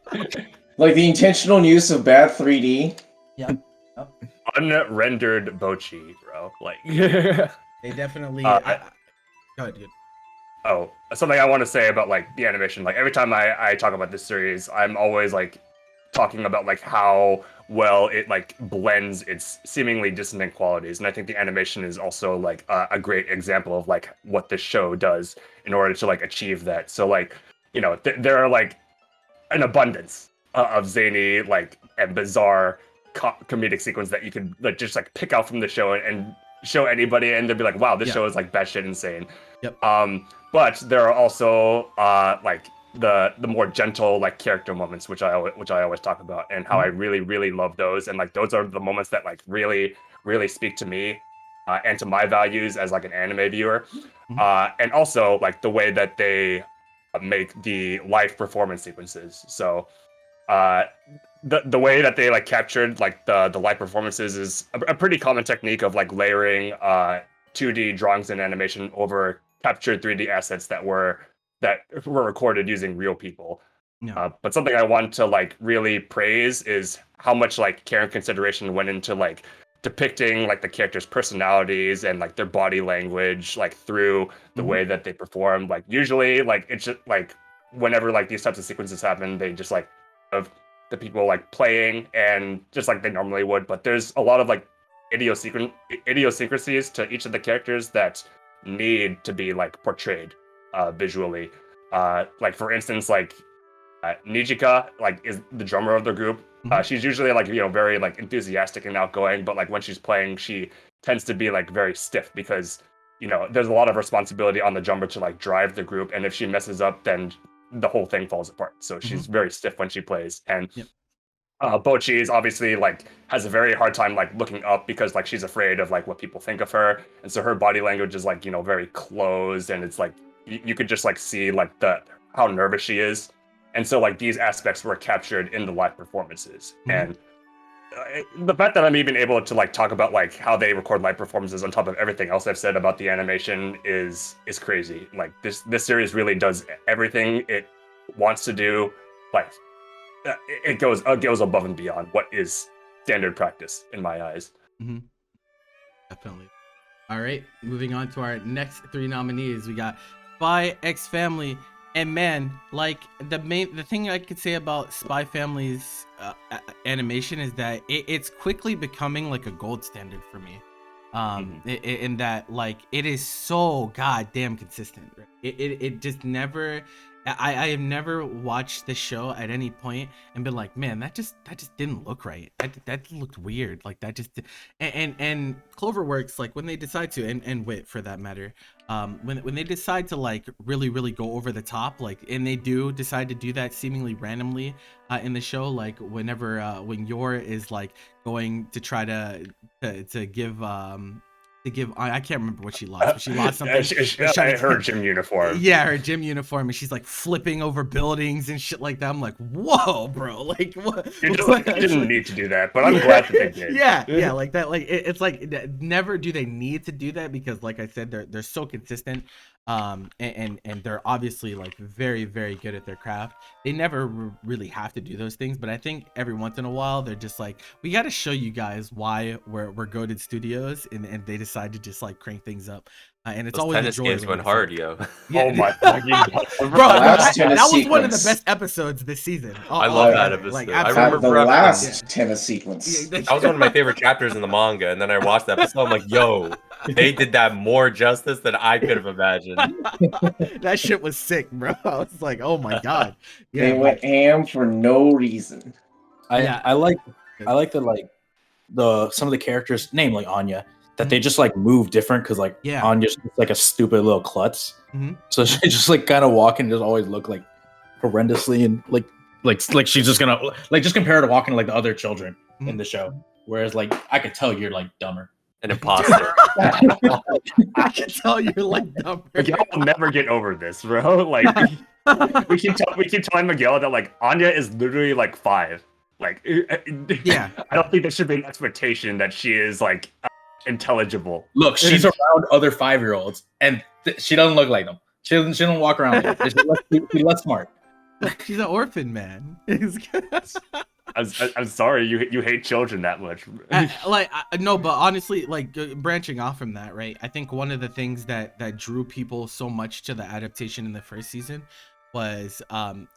D: like the intentional use of bad 3D.
A: Yeah.
B: Unrendered Bochi, bro. Like
A: They definitely.
B: Uh,
A: Go ahead, dude.
B: oh, something I want to say about like the animation. Like every time I talk about this series, I'm always like talking about like how well it like blends its seemingly dissonant qualities, and I think the animation is also like a great example of like what this show does in order to like achieve that. So like, you know, there are like an abundance of zany like and bizarre comedic sequence that you could like just like pick out from the show and show anybody, and they'd be like, wow, this show is like batshit insane.
A: Yep.
B: But there are also like the more gentle like character moments, which I always talk about, and how I really love those, and like those are the moments that like really speak to me and to my values as like an anime viewer. And also like the way that they make the live performance sequences. So the way that they like captured like the live performances is a pretty common technique of like layering 2D drawings and animation over captured 3D assets that were recorded using real people.
A: Yeah.
B: But something I want to like really praise is how much like care and consideration went into like depicting like the characters' personalities and like their body language, like through the way that they perform. Like usually like it's just like whenever like these types of sequences happen, they just like have the people like playing and just like they normally would, but there's a lot of like idiosyncrasies to each of the characters that need to be like portrayed visually. Like for instance, like Nijika like is the drummer of the group. She's usually like, you know, very like enthusiastic and outgoing, but like when she's playing, she tends to be like very stiff because, you know, there's a lot of responsibility on the drummer to like drive the group, and if she messes up, then the whole thing falls apart. So she's very stiff when she plays. And Bochi is obviously like has a very hard time like looking up because like she's afraid of like what people think of her, and so her body language is like, you know, very closed, and it's like you could just like see like how nervous she is. And so like these aspects were captured in the live performances. And the fact that I'm even able to like talk about like how they record live performances on top of everything else I've said about the animation is crazy. Like this series really does everything it wants to do. Like it goes above and beyond what is standard practice in my eyes.
A: Definitely. All right, moving on to our next three nominees. We got Spy X Family And man, like the thing I could say about Spy Family's animation is that it's quickly becoming like a gold standard for me. In that like it is so goddamn consistent. Right? It just never. I have never watched the show at any point and been like, man, that just didn't look right. That looked weird. Like that just and Cloverworks, like when they decide to, and Wit for that matter, when they decide to like really go over the top, like, and they do decide to do that seemingly randomly in the show, like whenever when Yor is like going to try to give I can't remember what she lost, but she lost something.
B: Her gym uniform.
A: Yeah, her gym uniform, and she's like flipping over buildings and shit like that. I'm like, whoa, bro, like what?
B: You didn't need to do that, but I'm glad that they did.
A: Yeah, like that. Like it's like never do they need to do that because, like I said, they're so consistent, and they're obviously like very good at their craft. They never really have to do those things, but I think every once in a while they're just like, we got to show you guys why we're goated studios, and they decide to just like crank things up. And it's
C: Those
A: always
C: tennis games went hard, yo.
A: Yeah.
B: Oh my fucking god.
A: Bro,
D: Last
A: that
D: tennis
A: was one of the
D: sequence.
A: best episodes this season.
C: I love that episode.
A: Like,
C: I
A: absolutely.
C: remember
D: the
C: forever.
D: last tennis sequence.
C: That was one of my favorite chapters in the manga, and then I watched that episode. I'm like, yo, they did that more justice than I could have imagined.
A: That shit was sick, bro. I was like, oh my god. Yeah,
D: They went ham for no reason.
E: I like the like some of the characters, namely Anya, that they just like move different because like
A: Yeah.
E: Anya's just like a stupid little klutz.
A: Mhm.
E: So she just like kind of walking just always look like horrendously and like she's just gonna like just compare her to walking like the other children in the show. Whereas like I could tell you're like dumber.
C: An imposter.
A: I can tell you're like dumb.
B: Miguel will never get over this, bro. Like we keep telling Miguel that like Anya is literally like 5. Like
A: Yeah.
B: I don't think there should be an expectation that she is like intelligible.
E: Look, she's around other 5-year-olds and she doesn't look like them. She doesn't walk around like them. She's less smart.
A: She's an orphan, man.
B: I'm sorry you hate children that much.
A: No, but honestly, like branching off from that, right? I think one of the things that drew people so much to the adaptation in the first season was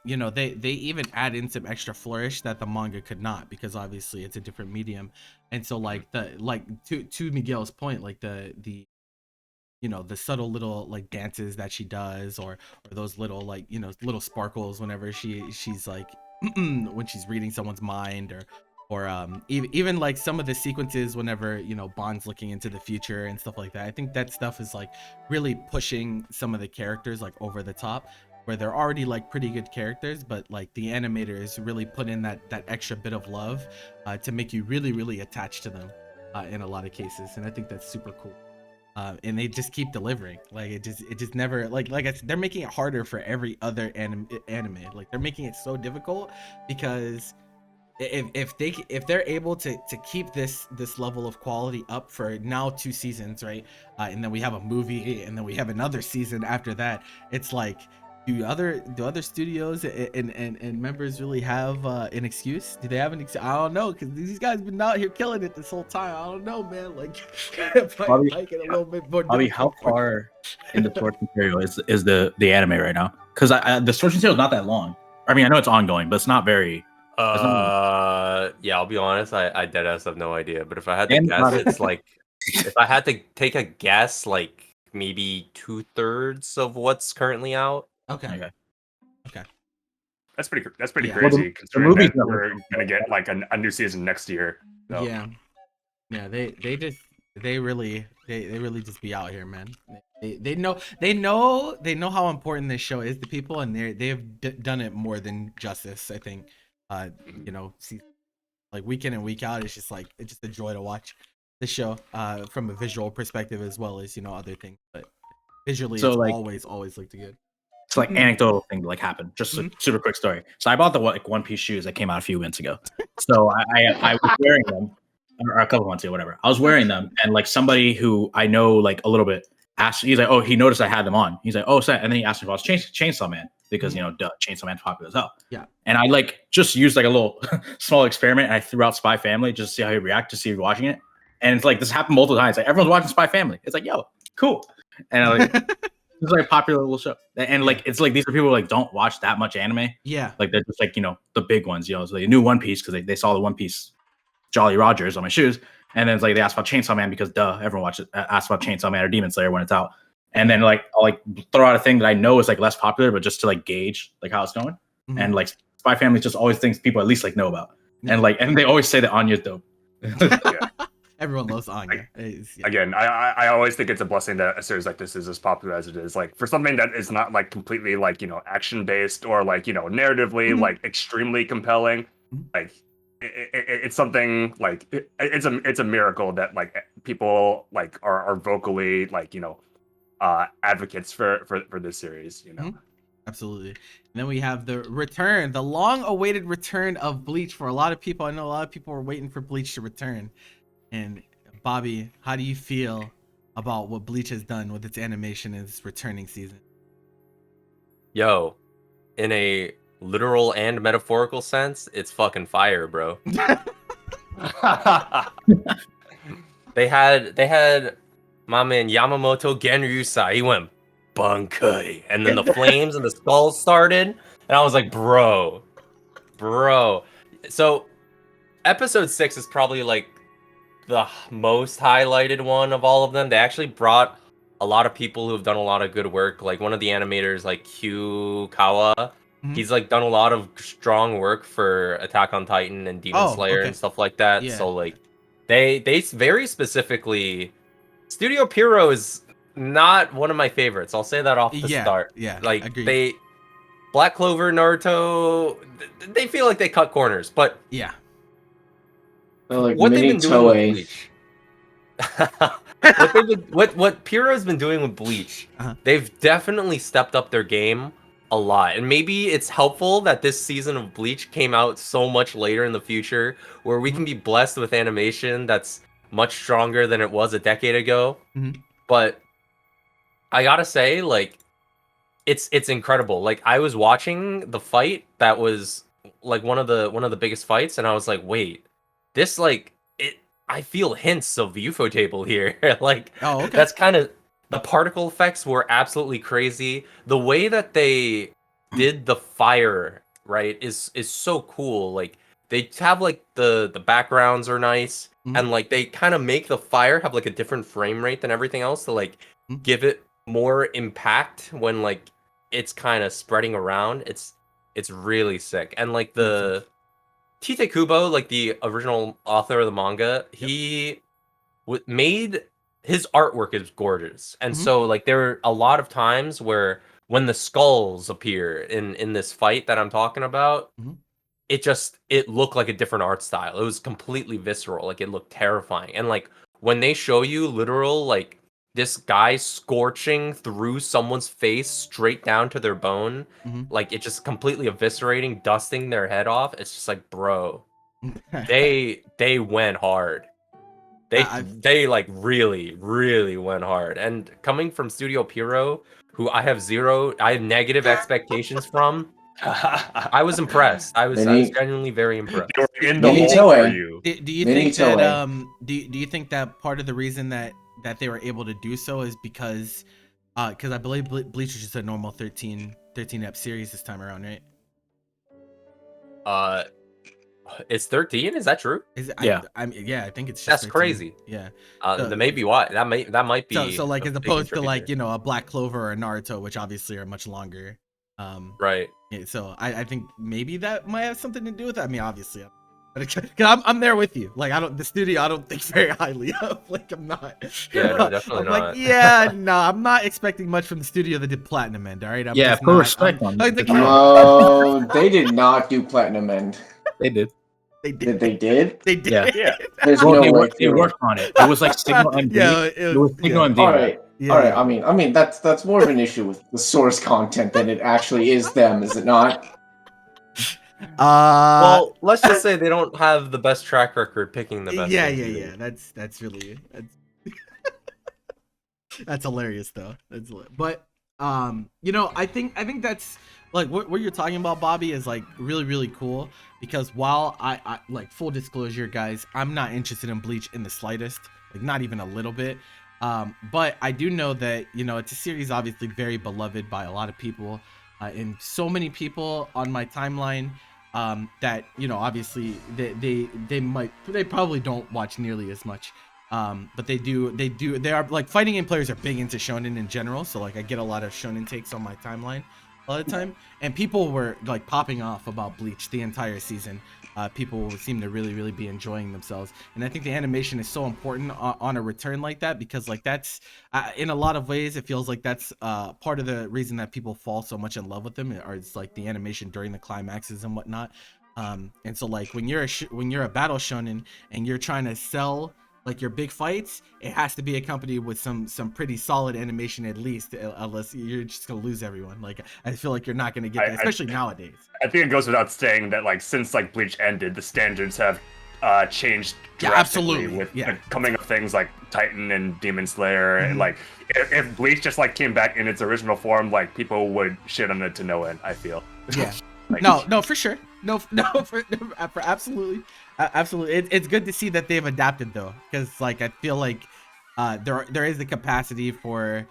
A: you know, they even add in some extra flourish that the manga could not, because obviously it's a different medium. And so like to Miguel's point, like the you know, the subtle little like dances that she does, or those little like, you know, little sparkles whenever she's like when she's reading someone's mind, or even like some of the sequences whenever, you know, Bond's looking into the future and stuff like that. I think that stuff is like really pushing some of the characters like over the top, where they're already like pretty good characters, but like the animators really put in that extra bit of love to make you really attached to them in a lot of cases. And I think that's super cool. And they just keep delivering. Like it just never like I said, they're making it harder for every other anime. Like they're making it so difficult, because if they're able to keep this level of quality up for now 2 seasons, right? And then we have a movie, and then we have another season after that. It's like, do other studios and members really have an excuse? Do they have an excuse? I don't know, because these guys been out here killing it this whole time. I don't know, man. Like,
E: Bobby,
A: make it a little bit more.
E: Bobby, how far in the source material is the anime right now? Because the source material is not that long. I mean, I know it's ongoing, but it's not very.
C: Yeah, I'll be honest. I deadass have no idea. But if I had to guess, it's like, if I had to take a guess, like maybe 2/3 of what's currently out.
A: Okay.
B: That's pretty
A: Yeah.
B: crazy,
E: Well,
B: considering
E: movie's
B: that
E: not-
B: we're gonna get like a new season next year. So.
A: Yeah. They really just be out here, man. They know how important this show is to people, and they've done it more than justice, I think. You know, like week in and week out, it's just a joy to watch the show from a visual perspective, as well as, you know, other things. But visually,
E: So,
A: it's
E: like,
A: always looked good.
E: It's like anecdotal thing that like happened. Just a super quick story. So I bought the like One Piece shoes that came out a few months ago. So I was wearing them, or a couple months ago, whatever. I was wearing them, and like somebody who I know like a little bit asked. He's like, oh, he noticed I had them on. He's like, oh, so, and then he asked me if I was Chainsaw Man, because you know, Chainsaw Man's popular as hell.
A: Yeah.
E: And I like just used like a little small experiment, and I threw out Spy Family just to see how he'd react, to see if he's watching it. And it's like this happened multiple times. Like everyone's watching Spy Family. It's like, yo, cool. And I like. It's like a popular little show, and like it's like these are people who like don't watch that much anime.
A: Yeah.
E: Like they're just like the big ones. So they knew One Piece because they saw the One Piece Jolly Rogers on my shoes, and then it's like they asked about Chainsaw Man because everyone watches asked about Chainsaw Man or Demon Slayer when it's out, and then like I'll like throw out a thing that I know is like less popular, but just to like gauge like how it's going, and like Spy Family just always thinks people at least like know about, and they always say that Anya's dope.
A: Everyone loves Anya.
B: Again, I always think it's a blessing that a series like this is as popular as it is. Like for something that is not like completely like action based or like narratively like extremely compelling, like it's something like it's a miracle that like people like are vocally like advocates for this series.
A: Absolutely. And then we have the long-awaited return of Bleach for a lot of people. I know a lot of people were waiting for Bleach to return. And Bobby, how do you feel about what Bleach has done with its animation in its returning season?
C: Yo, in a literal and metaphorical sense, it's fucking fire, bro. They had my man Yamamoto Genryusai. He went Bunkai, and then the flames and the skulls started, and I was like, bro. So episode 6 is probably like the most highlighted one of all of them. They actually brought a lot of people who have done a lot of good work. Like one of the animators, like Hugh Kawa, he's like done a lot of strong work for Attack on Titan and Demon Slayer and stuff like that.
A: Yeah.
C: So like they very specifically, Studio Pierrot is not one of my favorites. I'll say that off the start.
A: Yeah,
C: like
A: agreed.
C: Black Clover, Naruto, they feel like they cut corners, but
A: yeah.
D: Like
C: what they've been doing with
D: Toei.
C: Bleach, what Pierrot's been doing with Bleach, they've definitely stepped up their game a lot. And maybe it's helpful that this season of Bleach came out so much later in the future, where we can be blessed with animation that's much stronger than it was a decade ago. But I gotta say, like, it's incredible. Like, I was watching the fight that was like one of the biggest fights, and I was like, wait, this like it. I feel hints of UFO table here. Like, that's kind of, the particle effects were absolutely crazy. The way that they did the fire, right, is so cool. Like, they have like the backgrounds are nice, and like they kind of make the fire have like a different frame rate than everything else to like give it more impact when like it's kind of spreading around. It's really sick. And like the Tite Kubo, like the original author of the manga, he made his artwork is gorgeous. And so like there are a lot of times where when the skulls appear in this fight that I'm talking about, it looked like a different art style. It was completely visceral. Like, it looked terrifying. And like when they show you literal like this guy scorching through someone's face straight down to their bone, like it just completely eviscerating, dusting their head off. It's just like, bro, they went hard. They like really went hard. And coming from Studio Pierrot, who I have negative expectations from, I was impressed. I was genuinely very impressed.
B: They were in the hole for you.
A: Do you think that do you think that part of the reason that they were able to do so is because I believe Bleach is just a normal 13 ep series this time around, right?
C: It's 13. Is that true?
A: Yeah. I think it's just
C: that's
A: 13.
C: crazy.
A: Yeah.
C: That may be why. That might be.
A: So like, as opposed to like a Black Clover or a Naruto, which obviously are much longer.
C: Right.
A: Yeah, so I think maybe that might have something to do with that. I mean, obviously, I'm there with you. Like, I don't think very highly of. Like, I'm not.
C: Yeah, no, definitely
A: I'm
C: not.
A: Like, I'm not expecting much from the studio that did Platinum End. All right.
E: Put respect on it.
D: No, they did not do Platinum End.
E: They did.
A: They did.
D: They did.
A: They did.
B: Yeah.
D: There's no way
E: they worked on it. It was like Signal MD.
A: Yeah,
E: it was Signal MD.
D: All right. Yeah. All right. I mean, that's more of an issue with the source content than it actually is them, is it not?
C: Well, let's just say they don't have the best track record picking the best.
A: Yeah. That's really that's hilarious though. But I think that's like what you're talking about, Bobby, is like really cool, because while I like, full disclosure, guys, I'm not interested in Bleach in the slightest, like not even a little bit. But I do know that, you know, it's a series obviously very beloved by a lot of people, and so many people on my timeline that, you know, obviously they probably don't watch nearly as much. But they are like, fighting game players are big into shonen in general, so like I get a lot of shonen takes on my timeline all the time, and people were like popping off about Bleach the entire season. People seem to really be enjoying themselves, and I think the animation is so important on a return like that, because like that's in a lot of ways it feels like that's part of the reason that people fall so much in love with them, or it's like the animation during the climaxes and whatnot. And so like when you're a battle shonen and you're trying to sell like your big fights, it has to be accompanied with some pretty solid animation at least, unless you're just gonna lose everyone. Like I feel like you're not gonna get that, especially nowadays.
B: I think it goes without saying that like since like Bleach ended, the standards have changed
A: Yeah,
B: drastically
A: absolutely.
B: with
A: Yeah.
B: the coming of things like Titan and Demon Slayer. And like if Bleach just like came back in its original form, like people would shit on it to no end, I feel.
A: Yeah.
B: Like,
A: No, for sure. No, for absolutely, absolutely. It's good to see that they've adapted though, because like I feel like there is the capacity for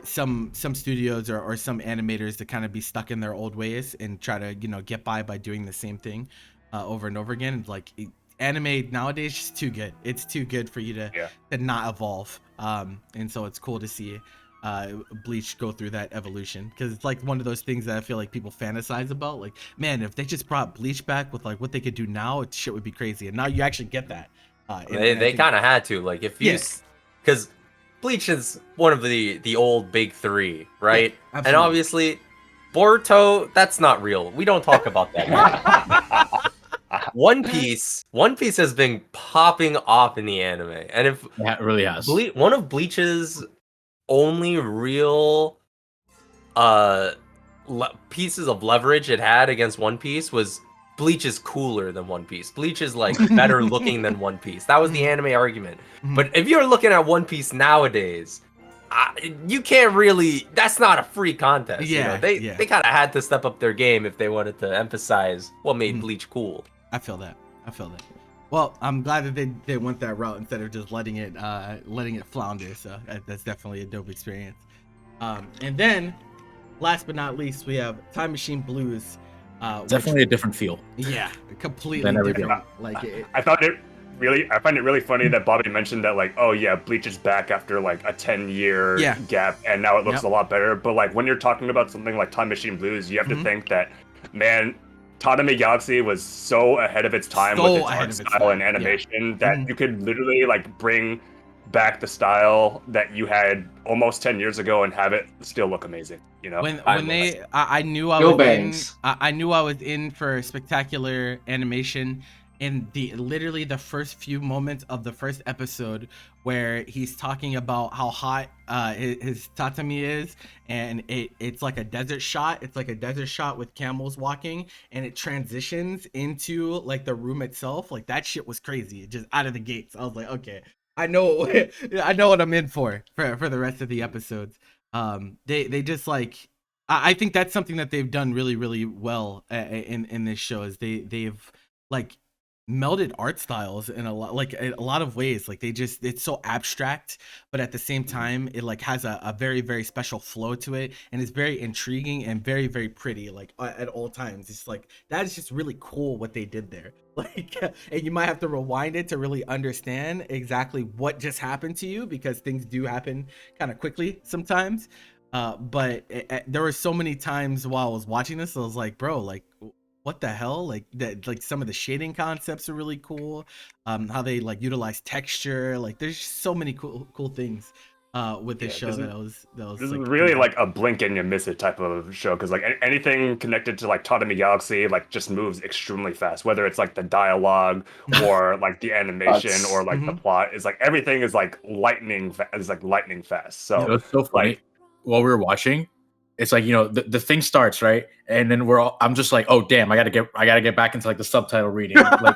A: some studios or some animators to kind of be stuck in their old ways and try to, you know, get by doing the same thing over and over again. Like anime nowadays is just too good. It's too good for you to not evolve. And so it's cool to see Bleach go through that evolution, because it's like one of those things that I feel like people fantasize about. Like, man, if they just brought Bleach back with like what they could do now, shit would be crazy. And now you actually get that.
C: They kind of had to, like, if you, because Bleach is one of the old big three, right?
A: Yeah,
C: and obviously Boruto, that's not real. We don't talk about that. One Piece has been popping off in the anime, and if
E: It really has.
C: one of Bleach's only real pieces of leverage it had against One Piece was Bleach is cooler than One Piece. Bleach is like better looking than One Piece. That was the anime argument. But if you're looking at One Piece nowadays, you can't really. That's not a free contest.
A: Yeah,
C: you know? They kind of had to step up their game if they wanted to emphasize what made Bleach cool.
A: I feel that. Well, I'm glad that they went that route instead of just letting it flounder. So that's definitely a dope experience. And then, last but not least, we have Time Machine Blues.
E: Definitely a different feel.
A: Yeah, completely different. Like
B: I find it really funny that Bobby mentioned that, like, oh yeah, Bleach is back after like a 10-year gap, and now it looks a lot better. But like when you're talking about something like Time Machine Blues, you have to think that, man, Totemi Galaxy was so ahead of its time with its art style and animation that you could literally like bring back the style that you had almost 10 years ago and have it still look amazing. You know,
A: I knew I was in for spectacular animation. In literally the first few moments of the first episode, where he's talking about how hot his tatami is, and it's like a desert shot. It's like a desert shot with camels walking, and it transitions into like the room itself. Like that shit was crazy. Just out of the gates, I was like, okay, I know what I'm in for the rest of the episodes. They just like, I think that's something that they've done really well in this show, is they've like melded art styles in a lot of ways. Like it's so abstract, but at the same time it like has a very special flow to it, and it's very intriguing and very pretty, like at all times. It's like that is just really cool what they did there. Like, and you might have to rewind it to really understand exactly what just happened to you, because things do happen kind of quickly sometimes. But there were so many times while I was watching this, I was like, bro, like, what the hell? Like that, like some of the shading concepts are really cool. How they like utilize texture. Like there's just so many cool things with this show that was
B: this
A: like,
B: is really like a blink and you miss it type of show, because like anything connected to like Totemi Galaxy like just moves extremely fast, whether it's like the dialogue or like the animation or like the plot. Is like everything is like lightning fast. So
E: it was so funny. Like, while we were watching, it's like, you know, the thing starts, right? And then I'm just like, oh damn, I gotta get back into like the subtitle reading. Like,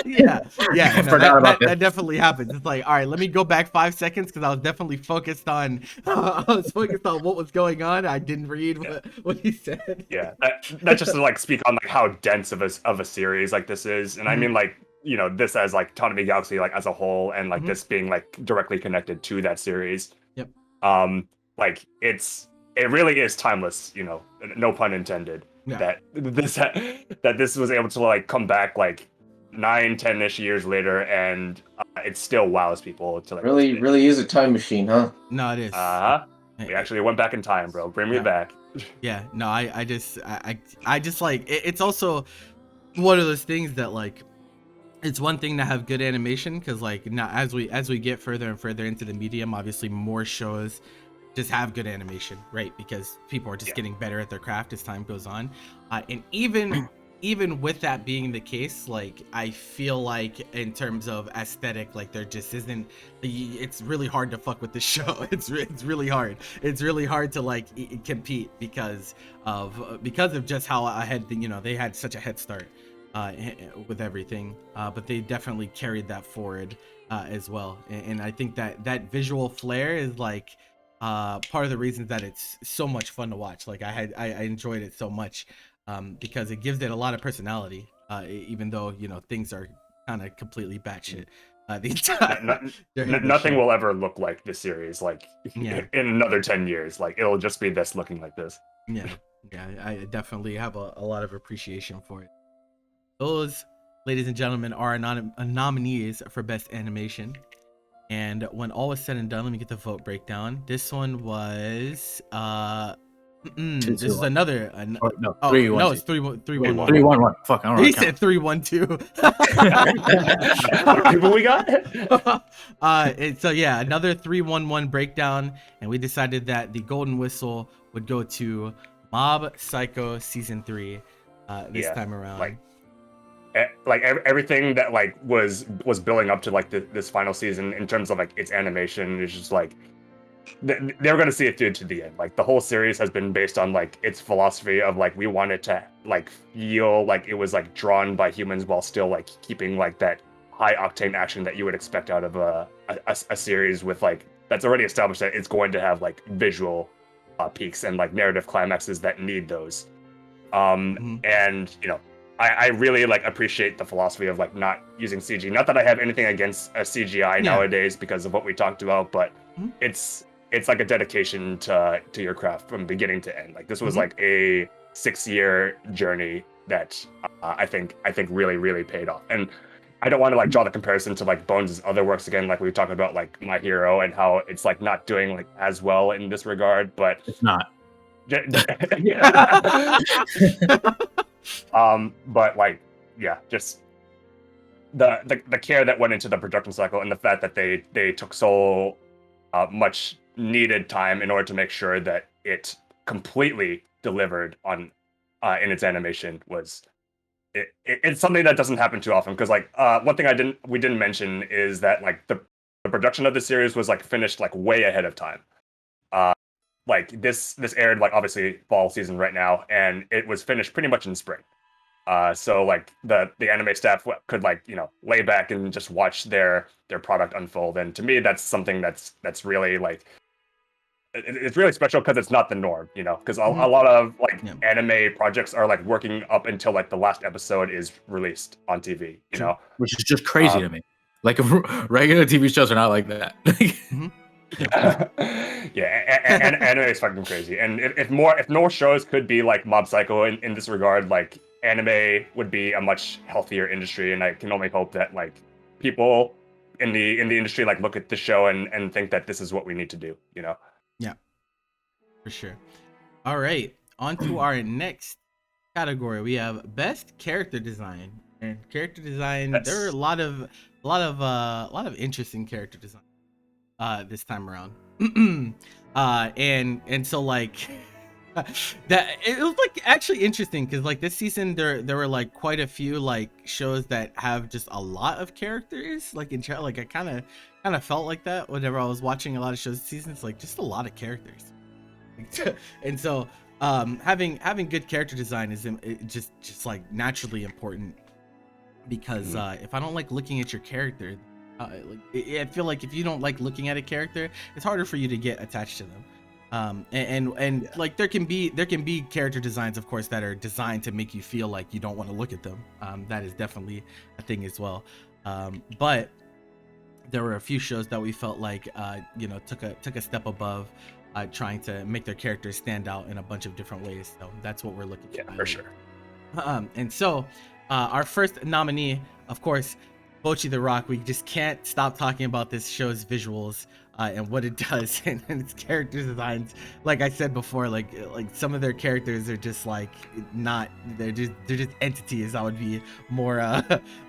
A: yeah.
E: I forgot about
A: that definitely happens. It's like, all right, let me go back 5 seconds, because I was definitely focused on what was going on. I didn't read what he said.
B: Yeah, that just to like speak on like how dense of a series like this is. And I mean, like, this as like Tanami Galaxy like as a whole, and like
A: Mhm.
B: this being like directly connected to that series.
A: Yep.
B: Like it really is timeless, no pun intended.
A: Yeah.
B: That this was able to like come back like 9-10ish years later, and it still wows people to like
D: Really, really is a time machine, huh?
A: No, it is.
B: We actually went back in time, bro. Bring me
A: Yeah.
B: back.
A: Yeah, no, I just like it's also one of those things that like it's one thing to have good animation, because like now as we get further and further into the medium, obviously more shows just have good animation, right? Because people are just getting better at their craft as time goes on, and even with that being the case, like I feel like in terms of aesthetic, like there just isn't. It's really hard to fuck with this show. It's really hard. It's really hard to like compete because of just how ahead they had such a head start with everything, but they definitely carried that forward as well. And I think that visual flair is like part of the reasons that it's so much fun to watch. Like I enjoyed it so much because it gives it a lot of personality, even though things are kind of completely batshit. The entire
B: Nothing will ever look like this series like
A: Yeah.
B: in another 10 years. Like it'll just be this looking like this.
A: Yeah, I definitely have a lot of appreciation for it. Those, ladies and gentlemen, are nominees for Best Animation. And when all was said and done, let me get the vote breakdown. This one was this is another.
E: No,
A: Oh,
E: 3-1.
A: no, it's 3-1.
E: 3-1-1. Fuck, I don't know.
A: He said 3-1-2.
B: How many people we got?
A: So yeah, another 3-1-1 breakdown, and we decided that the golden whistle would go to Mob Psycho season 3 this time around.
B: Like everything that like was building up to like this final season in terms of like its animation is just like they're going to see it through to the end. Like the whole series has been based on like its philosophy of like we wanted to like feel like it was like drawn by humans while still like keeping like that high octane action that you would expect out of a series with like that's already established that it's going to have like visual peaks and like narrative climaxes that need those. And I really like appreciate the philosophy of like not using CG. Not that I have anything against a CGI nowadays because of what we talked about, but it's like a dedication to your craft from beginning to end. Like this was like a 6-year journey that I think really, really paid off. And I don't want to like draw the comparison to like Bones' other works again, like we were talking about like My Hero and how it's like not doing like as well in this regard, but
E: it's not.
B: But like just the care that went into the production cycle and the fact that they took so much needed time in order to make sure that it completely delivered on in its animation was it's something that doesn't happen too often, because like one thing we didn't mention is that like the production of the series was like finished like way ahead of time. Like this aired like obviously fall season right now, and it was finished pretty much in spring. So like the anime staff could like lay back and just watch their product unfold. And to me, that's something that's really like it's really special because it's not the norm, because a lot of like anime projects are like working up until like the last episode is released on TV,
E: which is just crazy to me. Like regular TV shows are not like that.
B: And anime is fucking crazy. And if more shows could be like Mob Psycho in this regard, like anime would be a much healthier industry. And I can only hope that like people in the industry like look at the show and think that this is what we need to do.
A: Yeah, for sure. All right, on to our next category. We have Best Character Design. And character design, there are a lot of interesting character design this time around. And so like that it was like actually interesting because like this season there were like quite a few like shows that have just a lot of characters like in like I kind of felt like that whenever I was watching a lot of shows this season. It's like just a lot of characters. And so having good character design is just like naturally important, because if I don't like looking at your character, I feel like if you don't like looking at a character, it's harder for you to get attached to them. And like there can be character designs, of course, that are designed to make you feel like you don't want to look at them. That is definitely a thing as well. But there were a few shows that we felt like took a step above, trying to make their characters stand out in a bunch of different ways. So that's what we're looking for.
B: Yeah, for sure.
A: And so our first nominee, of course, Bocchi the Rock. We just can't stop talking about this show's visuals and what it does and its character designs. Like I said before, like some of their characters are just like not, they're just entities. I would be more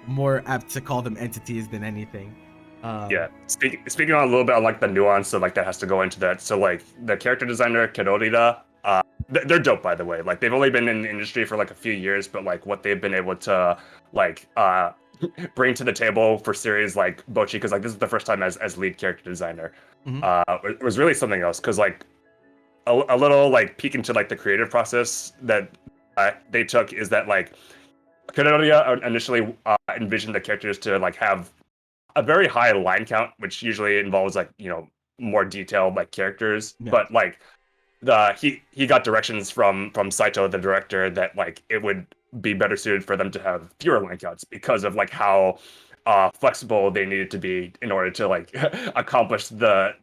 A: more apt to call them entities than anything.
B: Yeah, speaking on a little bit on like the nuance of like that has to go into that. So like the character designer Kedorida, they're dope, by the way. Like they've only been in the industry for like a few years, but like what they've been able to like bring to the table for series like Bocchi, because like this is the first time as lead character designer, it was really something else. Because like a little like peek into like the creative process that they took is that like Kedorida initially envisioned the characters to like have a very high line count, which usually involves like more detailed like characters, but like he got directions from Saito, the director, that like it would be better suited for them to have fewer line counts because of like how flexible they needed to be in order to like accomplish the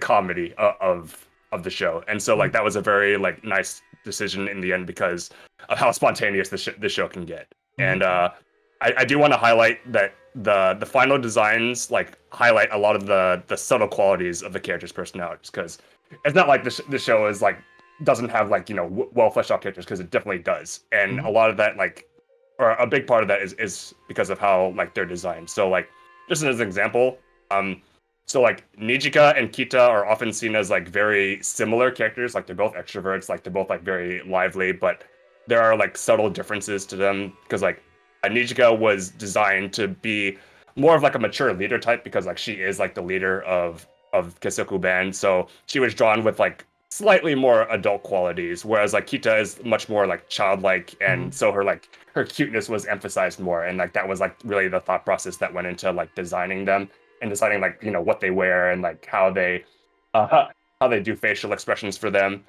B: comedy of the show. And so like that was a very like nice decision in the end because of how spontaneous the show can get. And I do want to highlight that the final designs like highlight a lot of the subtle qualities of the characters' personalities, because it's not like the show is like doesn't have like well fleshed out characters, because it definitely does, and a lot of that like, or a big part of that is because of how like they're designed. So like just as an example, so like Nijika and Kita are often seen as like very similar characters, like they're both extroverts, like they're both like very lively, but there are like subtle differences to them, because like Nijika was designed to be more of like a mature leader type, because like she is like the leader of Kesoku Band, so she was drawn with like slightly more adult qualities, whereas like Kita is much more like childlike, and so her cuteness was emphasized more, and like that was like really the thought process that went into like designing them and deciding like what they wear and like how they do facial expressions for them.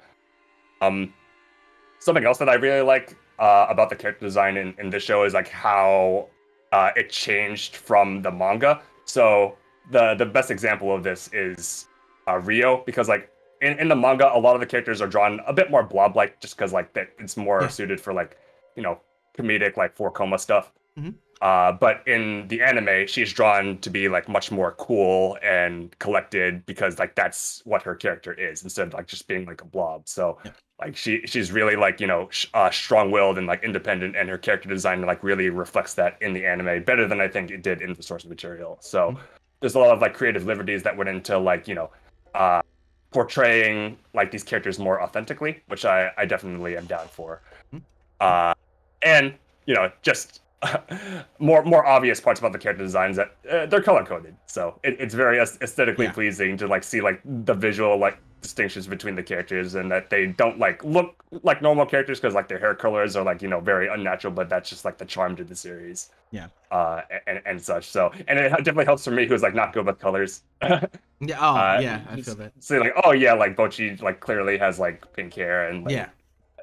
B: Something else that I really like about the character design in this show is like how it changed from the manga. So the best example of this is Rio, because like in the manga, a lot of the characters are drawn a bit more blob-like, just because like that it's more suited for like comedic like 4 stuff. But in the anime, she's drawn to be like much more cool and collected, because like that's what her character is, instead of like just being like a blob. So like she's really like strong-willed and like independent, and her character design like really reflects that in the anime better than I think it did in the source material. So there's a lot of like creative liberties that went into like portraying like these characters more authentically, which I definitely am down for. And just more obvious parts about the character designs, that they're color coded, so it's very aesthetically pleasing to like see like the visual like distinctions between the characters, and that they don't like look like normal characters because like their hair colors are like very unnatural, but that's just like the charm to the series. And such. So, and it definitely helps for me, who's like not good with colors.
A: I feel that.
B: So like, oh yeah, like Bocchi like clearly has like pink hair, and like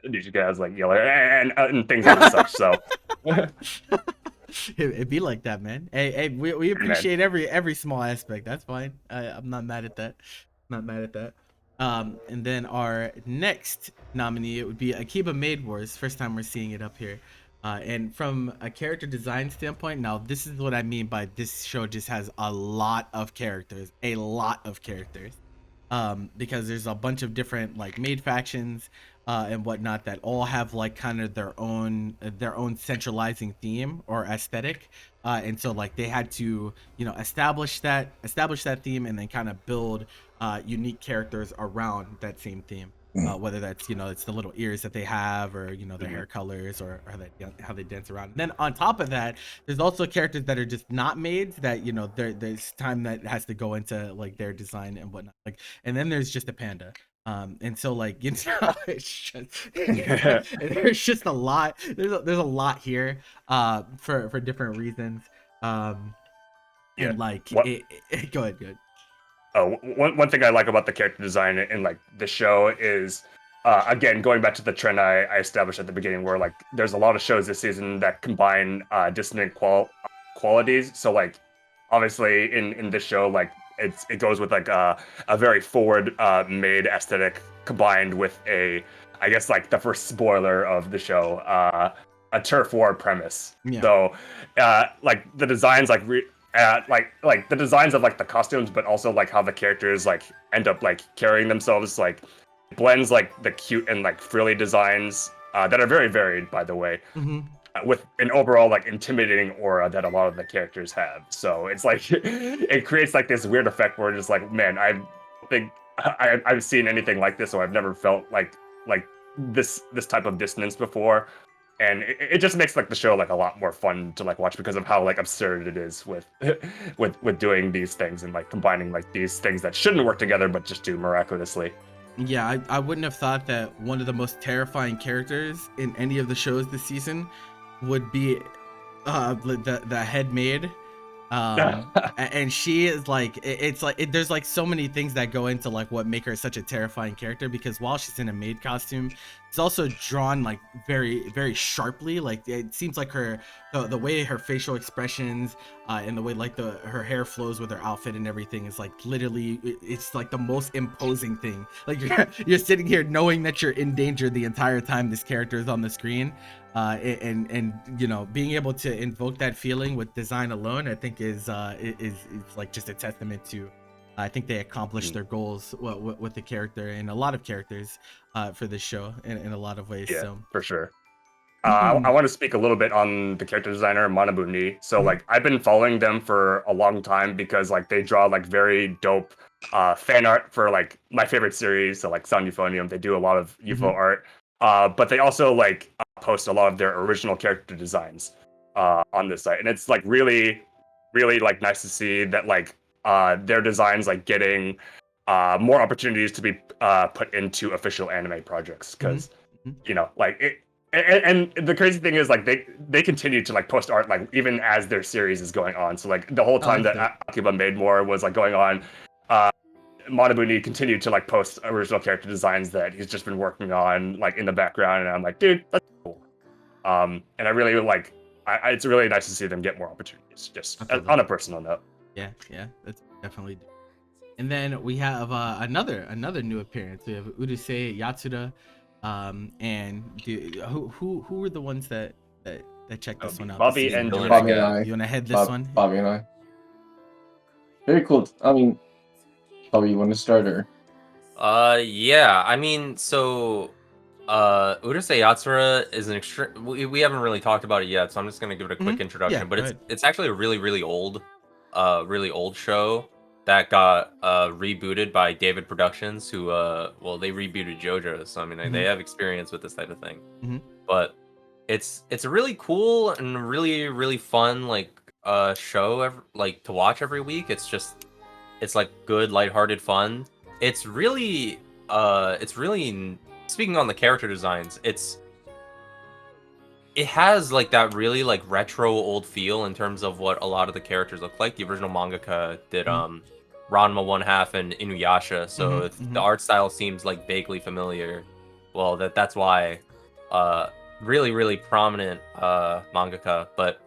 B: Nijika has like yellow hair and things like such. So
A: it'd be like that, man. Hey, we appreciate every small aspect. That's fine. I'm not mad at that. And then our next nominee, it would be Akiba Maid Wars. First time we're seeing it up here. And from a character design standpoint, now this is what I mean by this show just has a lot of characters, because there's a bunch of different like maid factions and whatnot that all have like kind of their own centralizing theme or aesthetic, and so like they had to establish that theme, and then kind of build unique characters around that same theme. Whether that's it's the little ears that they have, or their hair colors, or how they dance around. And then on top of that, there's also characters that are just not maids that there's time that has to go into like their design and whatnot. Like, and then there's just a panda. And so like it's just there's just a lot. There's a lot here for different reasons. And like go ahead.
B: one thing I like about the character design in like the show is, again, going back to the trend I established at the beginning, where like there's a lot of shows this season that combine dissonant qualities. So like, obviously in this show, like it goes with like a very forward made aesthetic combined with I guess like the first spoiler of the show, a turf war premise.
A: Yeah.
B: So like the designs like the designs of like the costumes, but also like how the characters like end up like carrying themselves, like blends like the cute and like frilly designs that are very varied, by the way, with an overall like intimidating aura that a lot of the characters have. So it's like it creates like this weird effect where it's like, man, I think I've seen anything like this, or I've never felt like this type of dissonance before. And it just makes like the show like a lot more fun to like watch because of how like absurd it is with with doing these things and like combining like these things that shouldn't work together but just do miraculously.
A: Yeah, I wouldn't have thought that one of the most terrifying characters in any of the shows this season would be the head maid. And she is like, it's like there's like so many things that go into like what make her such a terrifying character, because while she's in a maid costume, it's also drawn like very, very sharply. Like it seems like the way her facial expressions and the way like her hair flows with her outfit and everything is like literally, it's like the most imposing thing. Like you're sitting here knowing that you're in danger the entire time this character is on the screen. And you know, being able to invoke that feeling with design alone, I think is like just a testament to, I think they accomplished their goals with the character and a lot of characters for this show in a lot of ways.
B: Yeah,
A: so
B: for sure. I want to speak a little bit on the character designer Manabu Ni. So like I've been following them for a long time because like they draw like very dope fan art for like my favorite series. So like Sound Euphonium, they do a lot of UFO art. But they also like post a lot of their original character designs on this site, and it's like really like nice to see that like their designs like getting more opportunities to be put into official anime projects, because you know, like it. And the crazy thing is like they continue to like post art like even as their series is going on. So like the whole time that Akiba Made More was like going on, Monobuni continued to like post original character designs that he's just been working on like in the background, and I'm like, dude, that's cool. And I really like, it's really nice to see them get more opportunities, just on a personal note.
A: Yeah, that's definitely. And then we have another new appearance. We have Urusei Yatsura, and who were the ones that checked this one out?
B: Bobby and
D: Bobby and I.
A: You wanna head this one?
D: Bobby and I. Very cool. I mean, Bobby, you want to start or?
C: Yeah. I mean, so Urusei Yatsura is an extreme. We haven't really talked about it yet, so I'm just gonna give it a quick introduction.
A: Yeah,
C: but it's actually a really old show that got rebooted by David Productions, who well, they rebooted JoJo, so I mean they have experience with this type of thing. But it's a really cool and really fun like show like to watch every week. It's like good lighthearted fun. It's really speaking on the character designs, it has like that really like retro old feel in terms of what a lot of the characters look like. The original mangaka did Ranma 1/2 and Inuyasha, so the art style seems like vaguely familiar. Well, that's why really prominent mangaka. But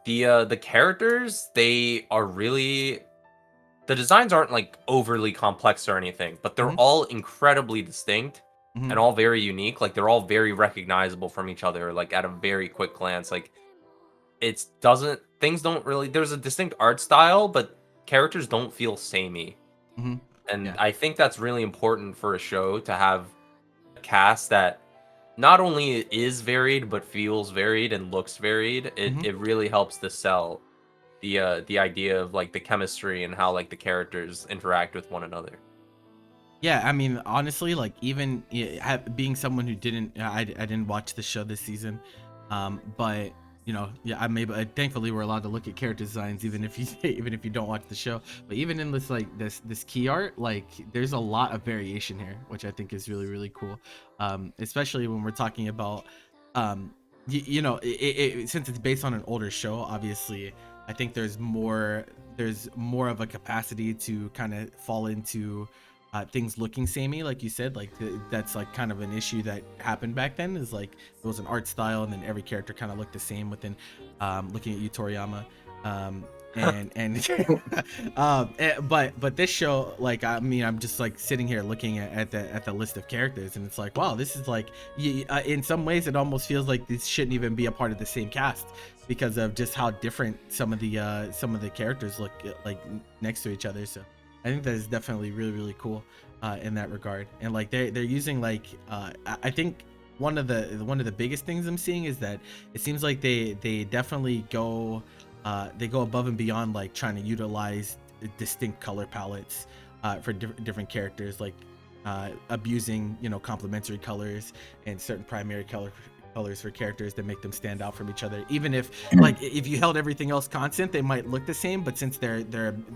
C: the characters, they are really, the designs aren't like overly complex or anything, but they're all incredibly distinct and all very unique. Like they're all very recognizable from each other, like at a very quick glance. Like things don't really, there's a distinct art style, but characters don't feel samey. And I think that's really important for a show, to have a cast that not only is varied but feels varied and looks varied. It really helps to sell the idea of like the chemistry and how like the characters interact with one another.
A: Yeah, I mean, honestly, like even being someone who I didn't watch the show this season, but you know, yeah, thankfully we're allowed to look at character designs even if you don't watch the show. But even in this like this key art, like there's a lot of variation here, which I think is really cool, especially when we're talking about, you know, since it's based on an older show, obviously. I think there's more there's more of a capacity to kind of fall into things looking samey, like you said. Like that's like kind of an issue that happened back then, is like there was an art style and then every character kind of looked the same within looking at you, Toriyama. But this show, like, I mean, I'm just like sitting here looking at the list of characters, and it's like, wow, this is like, in some ways it almost feels like this shouldn't even be a part of the same cast, because of just how different some of the characters look like next to each other. So I think that is definitely really, really cool in that regard. And like they're using like I think one of the biggest things I'm seeing is that it seems like they definitely go above and beyond, like trying to utilize distinct color palettes for different characters, like abusing, you know, complementary colors and certain primary colors for characters that make them stand out from each other. Even if, like, if you held everything else constant, they might look the same, but since they're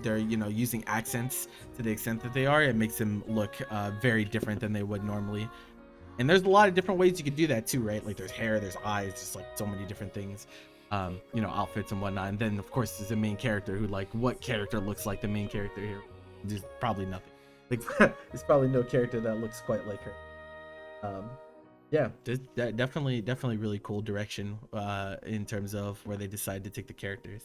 A: you know, using accents to the extent that they are, it makes them look very different than they would normally. And there's a lot of different ways you could do that too, right? Like there's hair, there's eyes, just like so many different things, you know, outfits and whatnot. And then of course there's a main character who, like, what character looks like the main character here? There's probably nothing. Like there's probably no character that looks quite like her. Yeah, definitely really cool direction in terms of where they decide to take the characters.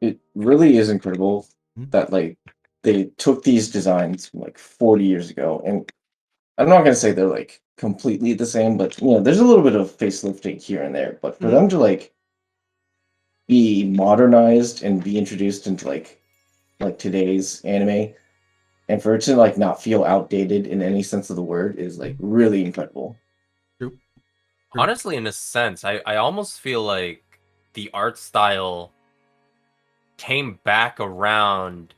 D: It really is incredible that, like, they took these designs from like 40 years ago, and I'm not gonna say they're like completely the same, but you know, there's a little bit of facelifting here and there. But for them to like be modernized and be introduced into like today's anime, and for it to like not feel outdated in any sense of the word, is like really incredible.
A: True.
C: Honestly, in a sense, I almost feel like the art style came back around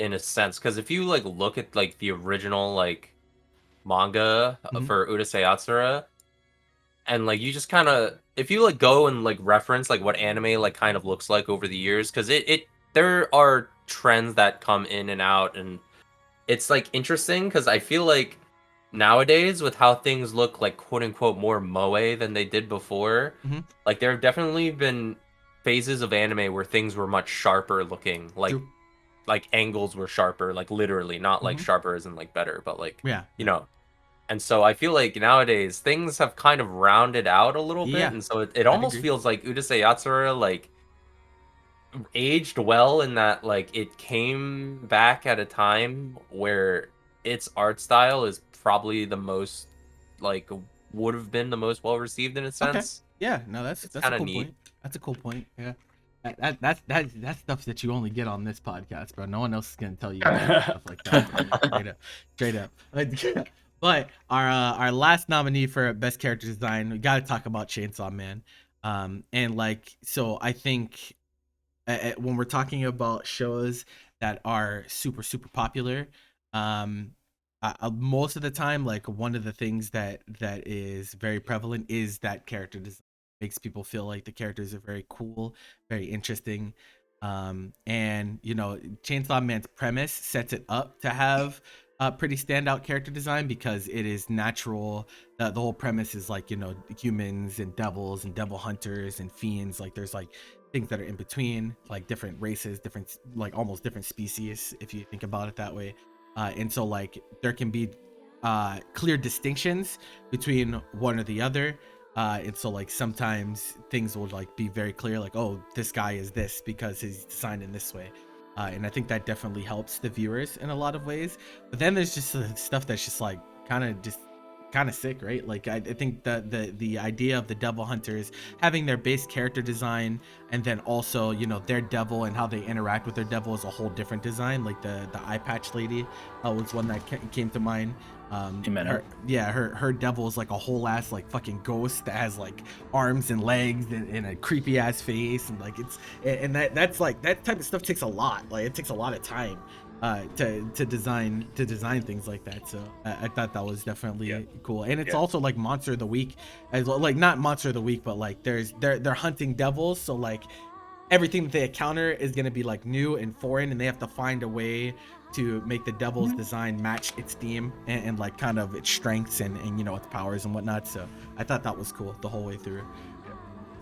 C: in a sense, because if you like look at like the original like manga for Urusei Yatsura, and like you just kind of, if you like go and like reference like what anime like kind of looks like over the years, because it there are trends that come in and out, and it's like interesting because I feel like nowadays with how things look like quote unquote more moe than they did before, like there have definitely been phases of anime where things were much sharper looking, like angles were sharper, like literally, not like sharper as in like better, but like, you know. And so I feel like nowadays things have kind of rounded out a little bit, and so it almost feels like Urusei Yatsura like aged well in that like it came back at a time where its art style is probably the most like would have been the most well received in a sense.
A: Yeah, no, that's a cool point. That's a cool point. Yeah. That's stuff that you only get on this podcast, bro. No one else is gonna tell you stuff like that. Straight up. But our last nominee for best character design, we got to talk about Chainsaw Man. And like, so I think when we're talking about shows that are super popular, most of the time, like one of the things that is very prevalent is that character design makes people feel like the characters are very cool, very interesting. And you know, Chainsaw Man's premise sets it up to have a pretty standout character design because it is natural. The whole premise is like, you know, humans and devils and devil hunters and fiends. Like there's like things that are in between, like different races, different, like almost different species, if you think about it that way. And so like there can be clear distinctions between one or the other. And so like sometimes things will like be very clear, like, oh, this guy is this because he's designed in this way. And I think that definitely helps the viewers in a lot of ways. But then there's just stuff that's just like kind of sick, right? Like I think the idea of the devil hunters having their base character design, and then also, you know, their devil and how they interact with their devil is a whole different design. Like the eye patch lady was one that came to mind. Her devil is like a whole ass like fucking ghost that has like arms and legs and a creepy ass face, and like that's like, that type of stuff takes a lot. Like it takes a lot of time to design things like that. So I thought that was definitely cool. And it's also like monster of the week as well. Like not monster of the week, but like they're hunting devils, so like everything that they encounter is going to be like new and foreign, and they have to find a way to make the devil's design match its theme and like kind of its strengths and you know, its powers and whatnot. So I thought that was cool the whole way through.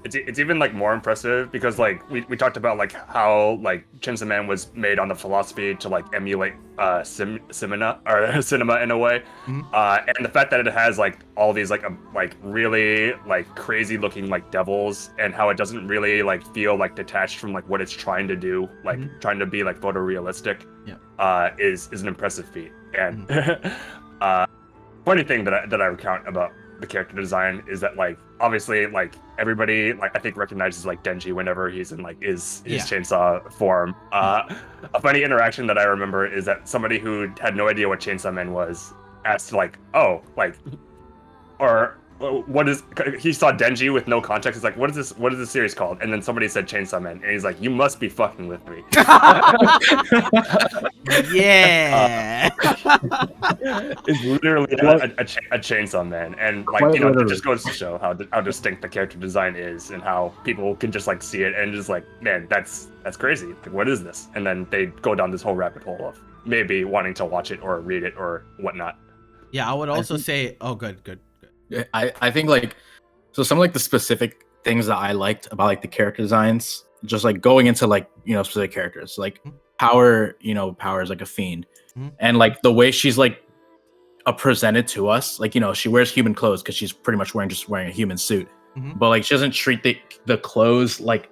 B: it's even like more impressive because like we talked about like how like Chainsaw Man was made on the philosophy to like emulate cinema in a way,
A: Mhm.
B: and the fact that it has like all these like really like crazy looking like devils, and how it doesn't really like feel like detached from like what it's trying to do, like trying to be like photorealistic, is an impressive feat. And funny thing that I recount about the character design is that like obviously like everybody like I think recognizes like Denji whenever he's in like his chainsaw form. A funny interaction that I remember is that somebody who had no idea what Chainsaw Man was asked like, oh, like, or what is, he saw Denji with no context. He's like, what is this series called? And then somebody said Chainsaw Man, and he's like, you must be fucking with me.
A: Yeah.
B: It's literally a Chainsaw Man, and like, you know, it just goes to show how distinct the character design is, and how people can just like see it and just like, man, that's crazy. Like, what is this? And then they go down this whole rabbit hole of maybe wanting to watch it or read it or whatnot.
A: Yeah, I would also say, oh, good.
E: I think like, so some of like the specific things that I liked about like the character designs, just like going into like, you know, specific characters, like Power, you know, Power is like a fiend, and like the way she's like presented to us, like, you know, she wears human clothes because she's pretty much wearing a human suit, but like she doesn't treat the clothes like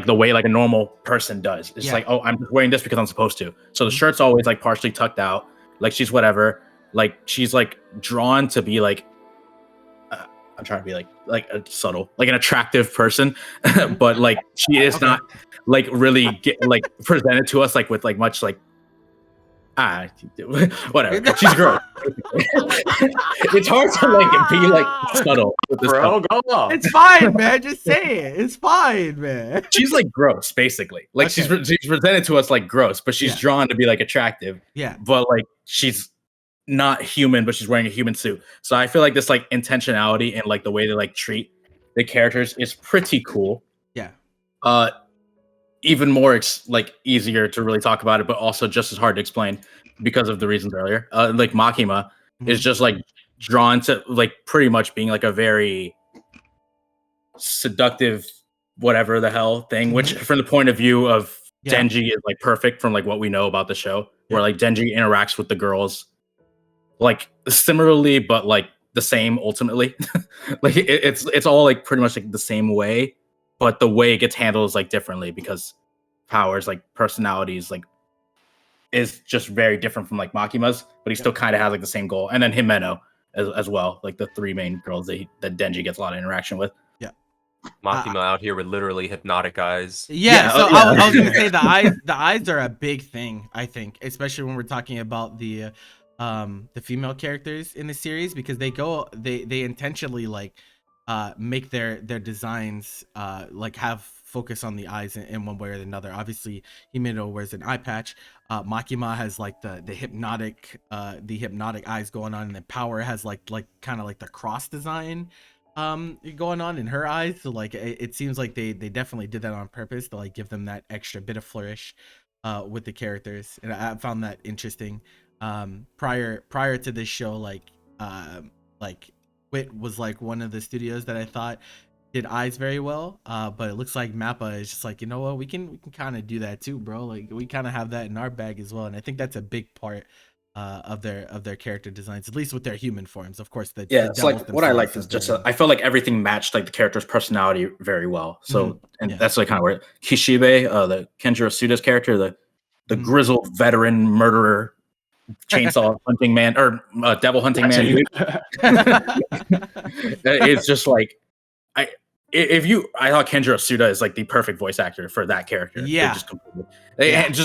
E: the way like a normal person does. It's like, oh, I'm just wearing this because I'm supposed to. So the shirt's always like partially tucked out, like she's whatever, like she's like drawn to be like, I'm trying to be like a subtle, like an attractive person, but like she is not like really like presented to us like with like much like whatever. She's gross. It's hard to like be like subtle with this
B: Bro, go on.
A: It's fine, man. Just say it. It's fine, man.
E: She's like gross, basically. Like she's presented to us like gross, but she's drawn to be like attractive.
A: Yeah.
E: But like she's not human, but she's wearing a human suit. So I feel like this like intentionality and like the way they like treat the characters is pretty cool.
A: Yeah.
E: Even more like easier to really talk about it, but also just as hard to explain because of the reasons earlier. Like Makima is just like drawn to like pretty much being like a very seductive whatever the hell thing, which from the point of view of Denji is like perfect from like what we know about the show, where like Denji interacts with the girls like similarly, but like the same ultimately. Like it's all like pretty much like the same way, but the way it gets handled is like differently because Power's like personalities like is just very different from like Makima's, but he still kind of has like the same goal. And then Himeno as well, like the three main girls that Denji gets a lot of interaction with.
C: Makima out here with literally hypnotic eyes.
A: I was gonna say the eyes are a big thing, I think, especially when we're talking about the female characters in the series, because they intentionally like make their designs like have focus on the eyes in one way or another. Obviously Himeno wears an eye patch, Makima has like the hypnotic eyes going on, and then Power has like kind of like the cross design going on in her eyes. So like it seems like they definitely did that on purpose to like give them that extra bit of flourish with the characters, and I found that interesting. Prior to this show, like Wit was like one of the studios that I thought did eyes very well, but it looks like Mappa is just like, you know what, we can kind of do that too, bro. Like we kind of have that in our bag as well, and I think that's a big part of their character designs, at least with their human forms. Of course,
E: it's like what I liked is just I felt like everything matched like the character's personality very well. So that's like kind of where Kishibe, the Kenjiro Suda's character, the grizzled veteran murderer, chainsaw hunting man or devil hunting man dude. It's just like I thought Kenjiro Suda is like the perfect voice actor for that character.
A: Yeah,
E: you just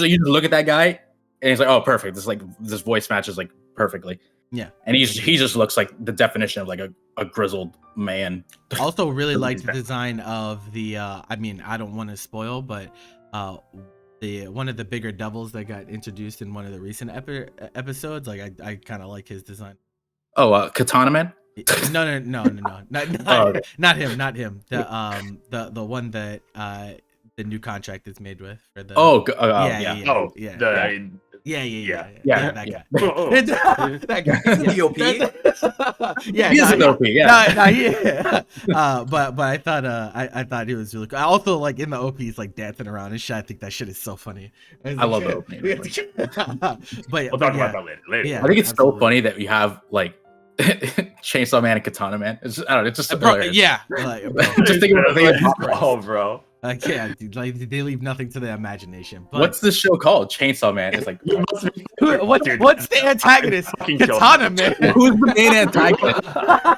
E: look at that guy and he's like, oh, perfect. This voice matches like perfectly.
A: Yeah,
E: and he just looks like the definition of like a grizzled man.
A: Also, really liked the design of the. I mean, I don't want to spoil, but one of the bigger devils that got introduced in one of the recent episodes. Like I kind of like his design.
E: Oh, Katana Man.
A: No, not him. The one that the new contract is made with for the. Yeah, that guy.
B: Oh.
A: That guy.
C: The OP?
A: Yeah,
E: He is an OP, yeah.
A: yeah. But I thought he was really cool. I also like in the OP he's like dancing around and shit. I think that shit is so funny.
E: I love the opening.
B: We'll talk about that later.
A: Yeah.
E: I think it's
A: absolutely.
E: so funny that we have like Chainsaw Man and Katana Man. I don't know. It's just hilarious.
A: Yeah. Like, bro.
E: Just think about the
B: Oh, bro.
A: Yeah, dude, like they leave nothing to the imagination. But
E: What's this show called? Chainsaw Man. It's like
A: what's the antagonist?
B: Fucking
A: Katana Man.
E: who's the main antagonist?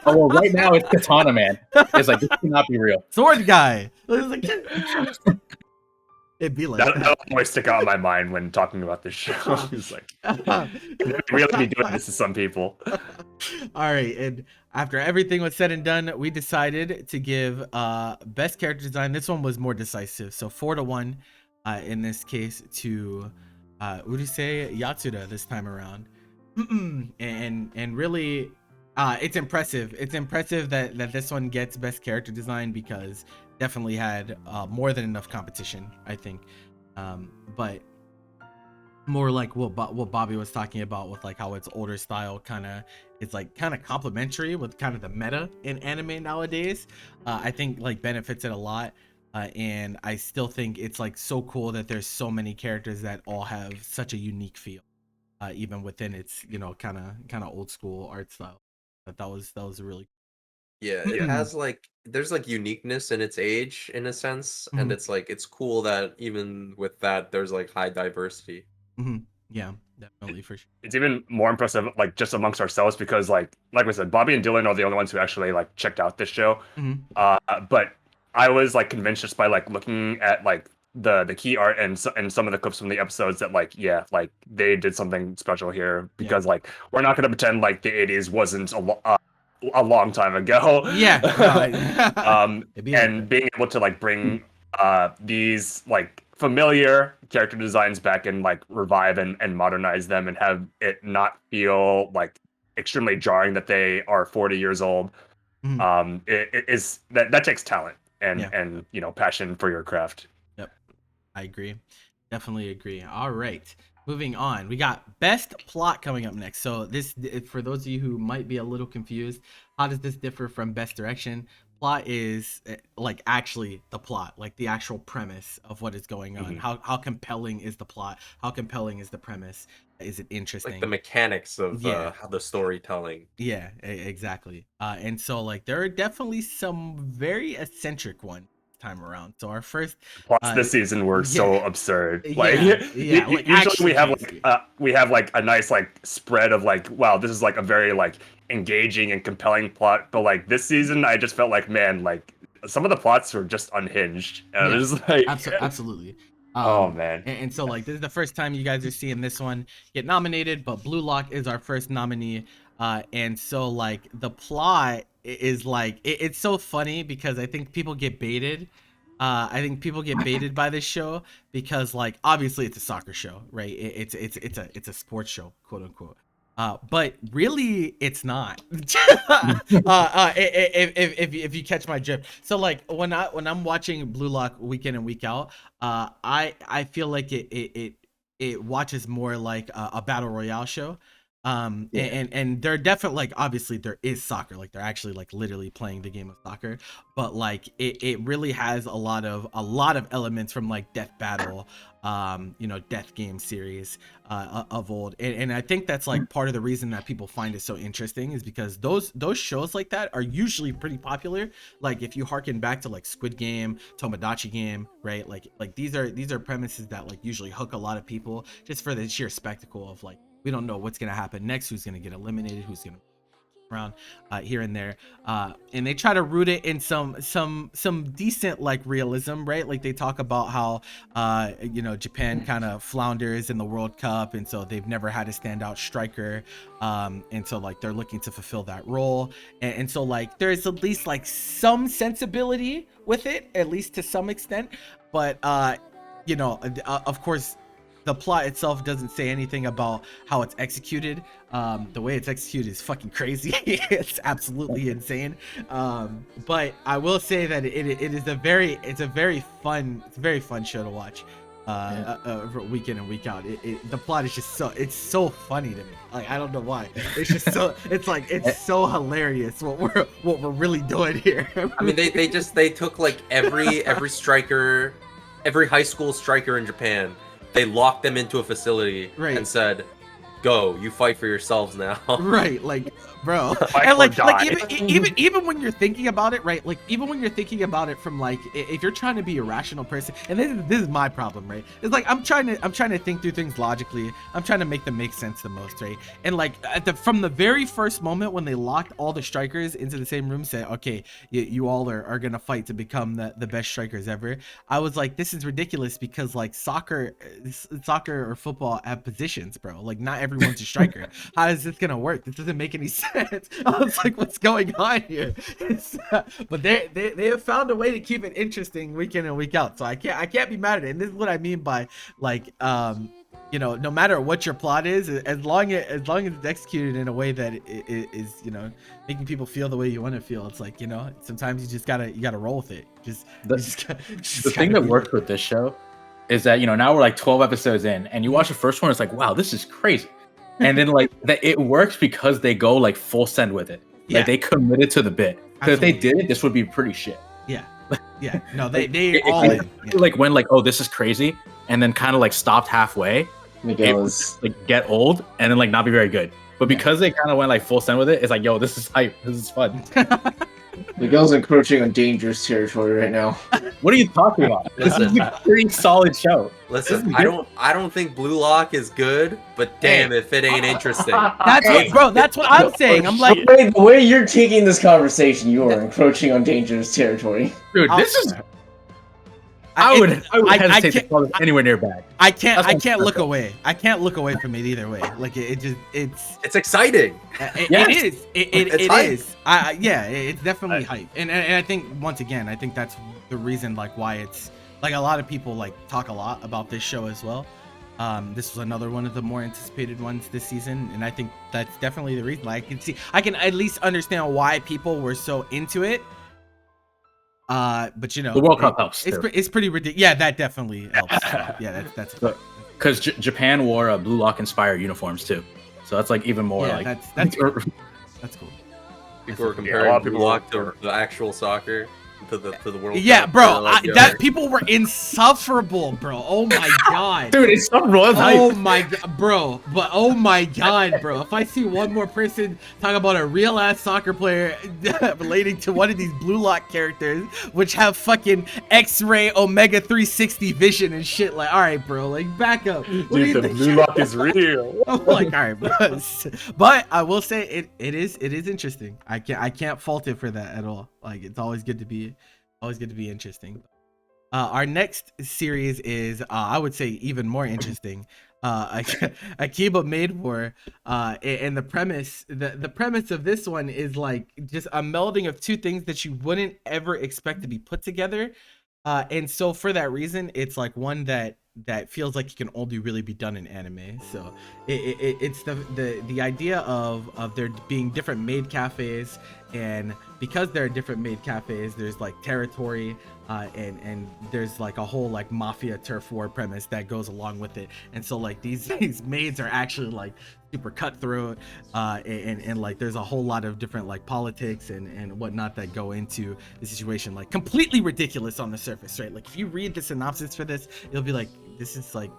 E: Oh well, right now it's Katana Man. It's like this cannot be real.
A: Sword guy. It's like- It'd be like
B: That'll always stick out in my mind when talking about this show. It's like, really be doing this to some people.
A: All right, and after everything was said and done, we decided to give best character design. This one was more decisive, so 4-1 in this case to Urusei Yatsuda this time around. and really it's impressive. It's impressive that this one gets best character design because definitely had more than enough competition, I think. But more like what Bobby was talking about with like how its older style kind of is like kind of complementary with kind of the meta in anime nowadays. I think like benefits it a lot. And I still think it's like so cool that there's so many characters that all have such a unique feel, even within its, you know, kind of old school art style. That was really
C: Yeah, it has like there's like uniqueness in its age in a sense, and
A: Mhm.
C: it's like it's cool that even with that there's like high diversity.
A: Yeah, definitely for sure.
B: It's even more impressive, like just amongst ourselves, because like we said, Bobby and Dylan are the only ones who actually like checked out this show. But I was like convinced just by like looking at like the key art and some of the clips from the episodes that like like they did something special here, because like we're not gonna pretend like the 80s wasn't a long time ago.
A: Yeah. It'd be like
B: And
A: that.
B: being able to like bring these like familiar character designs back and like revive and modernize them and have it not feel like extremely jarring that they are 40 years old. It is that takes talent and you know, passion for your craft.
A: Yep, I agree. Definitely agree. All right, moving on. We got best plot coming up next. So this, for those of you who might be a little confused, how does this differ from best direction? Plot is like actually the plot, like the actual premise of what is going on. How compelling is the plot? How compelling is the premise? Is it interesting?
C: Like the mechanics of how the storytelling.
A: Yeah, exactly. And so like there are definitely some very eccentric ones this time around. So our first
B: Plots this season were so absurd. Like,
A: like
B: usually we have like a nice like spread of like, wow, this is like a very like engaging and compelling plot. But like this season, I just felt like, man, like some of the plots were just unhinged. And it was like,
A: absolutely.
B: Oh man.
A: And so like this is the first time you guys are seeing this one get nominated, but Blue Lock is our first nominee. And so like the plot is like it's so funny because I think people get baited. I think people get baited by this show because like obviously it's a soccer show, right? It's a sports show, quote unquote. But really it's not. If you catch my drift. So like when I'm watching Blue Lock week in and week out, I feel like it watches more like a battle royale show. And they're definitely like obviously there is soccer, like they're actually like literally playing the game of soccer, but like it really has a lot of elements from like Death Battle, you know, Death Game series of old, and I think that's like part of the reason that people find it so interesting is because those shows like that are usually pretty popular. Like if you harken back to like Squid Game, Tomodachi Game, right? Like these are premises that like usually hook a lot of people just for the sheer spectacle of like, we don't know what's gonna happen next, who's gonna get eliminated, who's gonna around here and there, and they try to root it in some decent like realism, right? Like they talk about how you know, Japan kind of flounders in the World Cup, and so they've never had a standout striker, and so like they're looking to fulfill that role, and so like there's at least like some sensibility with it, at least to some extent, but you know, of course the plot itself doesn't say anything about how it's executed. The way it's executed is fucking crazy. It's absolutely insane. But I will say that it is a very fun show to watch. week in and week out. The plot is just it's so funny to me. Like, I don't know why. It's just so it's so hilarious what we're really doing here.
C: I mean, they took like every striker, every high school striker in Japan, they locked them into a facility and said, "Go, you fight for yourselves now."
A: Right, like, bro,
B: Fight
A: and
B: or
A: like
B: die.
A: even when you're thinking about it, right? Like, even when you're thinking about it from like, if you're trying to be a rational person, and this is my problem, right? It's like I'm trying to think through things logically. I'm trying to make them make sense the most, right? And like from the very first moment when they locked all the strikers into the same room, say, okay, you all are gonna fight to become the best strikers ever. I was like, this is ridiculous because like soccer or football have positions, bro. Like, not everyone's a striker. How is this gonna work? This doesn't make any sense. I was like, what's going on here? But they have found a way to keep it interesting week in and week out. So I can't be mad at it. And this is what I mean by like, you know, no matter what your plot is, as long as it's executed in a way that it is, you know, making people feel the way you want to feel. It's like, you know, sometimes you gotta roll with it.
E: The thing that worked with this show is that, you know, now we're like 12 episodes in, and you watch the first one, it's like, wow, this is crazy. And then like it works because they go like full send with it.
A: Yeah.
E: Like, they committed to the bit. Because if they didn't, this would be pretty shit.
A: Yeah. Yeah. No, they all in. Yeah.
E: Like when like, oh, this is crazy, and then kind of like stopped halfway.
D: Miguel's
E: Like get old and then like not be very good. But because they kind of went like full send with it, it's like, yo, this is hype. This is fun.
D: Miguel's encroaching on dangerous territory right now.
E: What are you talking about? This is a pretty solid show.
C: Listen, I don't think Blue Lock is good, but damn if it ain't interesting.
A: That's what I'm saying. I'm like,
D: the way you're taking this conversation, you are encroaching on dangerous territory.
E: Dude, this is. I would hesitate to call this anywhere near bad.
A: I can't look away. I can't look away from it either way. Like it's
C: exciting.
A: It is. Yeah, it's definitely hype. And I think once again, I think that's the reason like why it's like a lot of people like talk a lot about this show as well. This was another one of the more anticipated ones this season, and I think that's definitely the reason. Like, I can at least understand why people were so into it. But you know,
E: the World Cup helps.
A: It's pretty ridiculous. Yeah, that definitely helps. Yeah, that's
E: because Japan wore Blue Lock inspired uniforms too, so that's like even more like
A: that's cool.
C: People were comparing Blue Lock to the actual soccer. To the World Cup.
A: Yeah, bro, that people were insufferable, bro. Oh my god,
E: dude, it's insufferable.
A: Oh my god, bro. But oh my god, bro. If I see one more person talk about a real ass soccer player relating to one of these Blue Lock characters, which have fucking X-ray Omega 360 vision and shit, like, all right, bro, like, back up.
B: Dude, the Blue Lock is real.
A: I'm like, all right, bro. But I will say it is interesting. I can't fault it for that at all. Like, it's always good to be interesting. Our next series is I would say even more interesting. Akiba Made War, and the premise of this one is like just a melding of two things that you wouldn't ever expect to be put together, and so for that reason, it's like one that feels like it can only really be done in anime. So it's the idea of there being different maid cafes, and because there are different maid cafes, there's like territory, and there's like a whole like mafia turf war premise that goes along with it. And so like these maids are actually like super cutthroat, and like there's a whole lot of different like politics and whatnot that go into the situation, like completely ridiculous on the surface, right? Like if you read the synopsis for this, you'll be like, this is like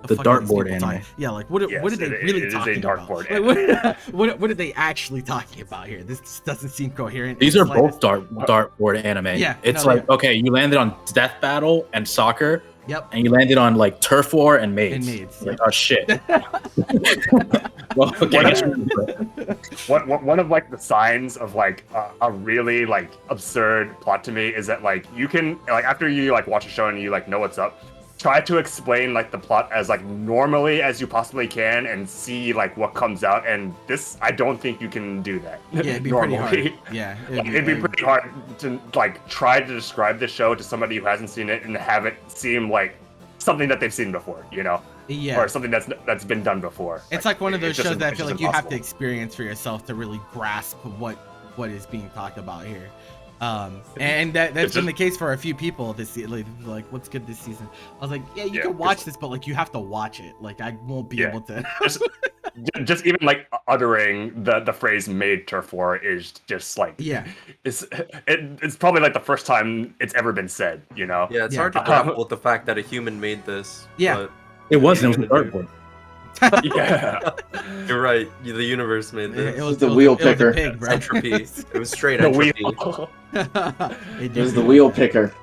E: the dartboard anime.
A: Yeah, like what are they really talking about? Like, what are they actually talking about here? This just doesn't seem coherent.
E: These are both dartboard anime.
A: Yeah,
E: it's okay, you landed on Death Battle and soccer.
A: Yep.
E: And you landed on like turf war and maids. Like, oh shit. Well, okay.
B: One of like the signs of like a really like absurd plot to me is that like you can like after you like watch a show and you like know what's up, try to explain like the plot as like normally as you possibly can and see like what comes out, and this I don't think you can do that.
A: Yeah, it'd be
B: normally.
A: pretty hard. Yeah,
B: it'd be pretty hard to like try to describe the show to somebody who hasn't seen it and have it seem like something that they've seen before, you know?
A: Yeah.
B: Or something that's been done before.
A: It's like one of those shows that I feel like you have to experience for yourself to really grasp what is being talked about here. And that's
B: It's
A: been the
B: just-
A: case for a few people this season. Like, what's good this season? I was like, yeah, you
B: Yeah,
A: can watch this, but like, you have to watch it. Like, I won't be
B: Yeah.
A: able to.
B: just even like uttering the phrase "made turf war" is just like
A: Yeah.
B: it's probably like the first time it's ever been said. You know.
C: Yeah, it's
A: Yeah.
C: hard to grapple with the fact that a human made this.
A: Yeah.
C: But
E: It wasn't. It
C: What
E: was
C: are
E: a
C: you gonna
E: dartboard.
B: Yeah.
C: you're right. The universe made this.
D: was the wheel picker.
A: It was a pig, bro.
C: Entropy. It was straight
B: The
C: entropy.
B: wheel.
D: It was the wheel picker.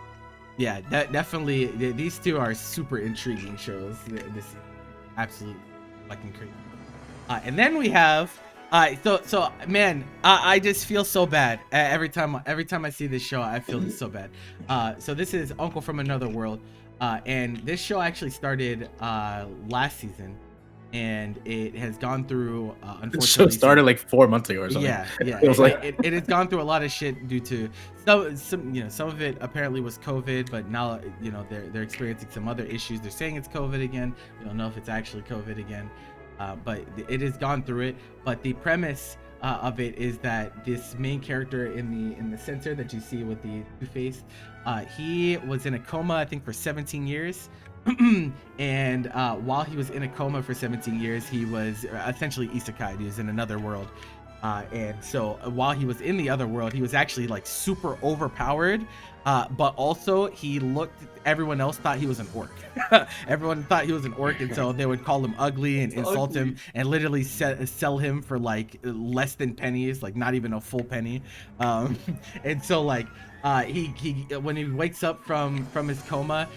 A: Yeah, definitely. These two are super intriguing shows. This is absolutely fucking crazy. And then we have, so man, I just feel so bad every time I see this show. I feel so bad. So this is Uncle from Another World, and this show actually started last season, and it has gone through unfortunately.
E: The show started like 4 months ago or something.
A: Yeah.
E: It was like-
A: it has gone through a lot of shit due to some of it apparently was COVID, but now they're experiencing some other issues. They're saying it's COVID again. We don't know if it's actually COVID again, but it has gone through it. But the premise of it is that this main character in the center that you see with the two-faced, he was in a coma, I think, for 17 years. And while he was in a coma for 17 years, he was essentially isekai. He was in another world. And so while he was in the other world, he was actually like super overpowered. But also everyone else thought he was an orc. Everyone thought he was an orc, and so they would call him ugly and insult him and literally sell him for like less than pennies, like not even a full penny. And so like he when he wakes up from his coma,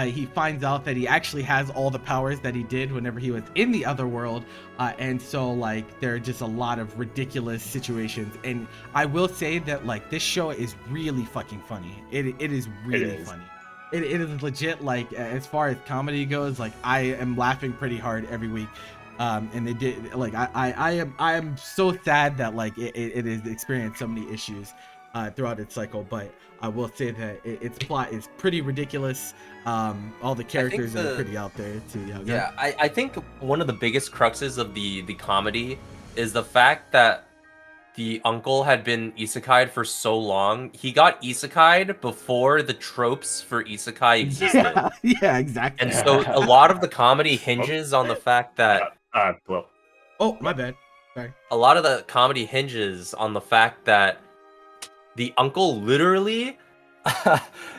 A: he finds out that he actually has all the powers that he did whenever he was in the other world, and so like there are just a lot of ridiculous situations. And I will say that like this show is really fucking funny. It is really funny. It is legit. Like as far as comedy goes, like I am laughing pretty hard every week. And they did like I am so sad that like it has experienced so many issues throughout its cycle, but I will say that its plot is pretty ridiculous. All the characters are pretty out there too.
C: Yeah, I think one of the biggest cruxes of the comedy is the fact that the uncle had been isekai'd for so long. He got isekai'd before the tropes for isekai existed.
A: Yeah, exactly.
C: And so a lot of the comedy hinges on the fact that
B: Well,
A: Oh, my bad. Sorry.
C: a lot of the comedy hinges on the fact that the uncle literally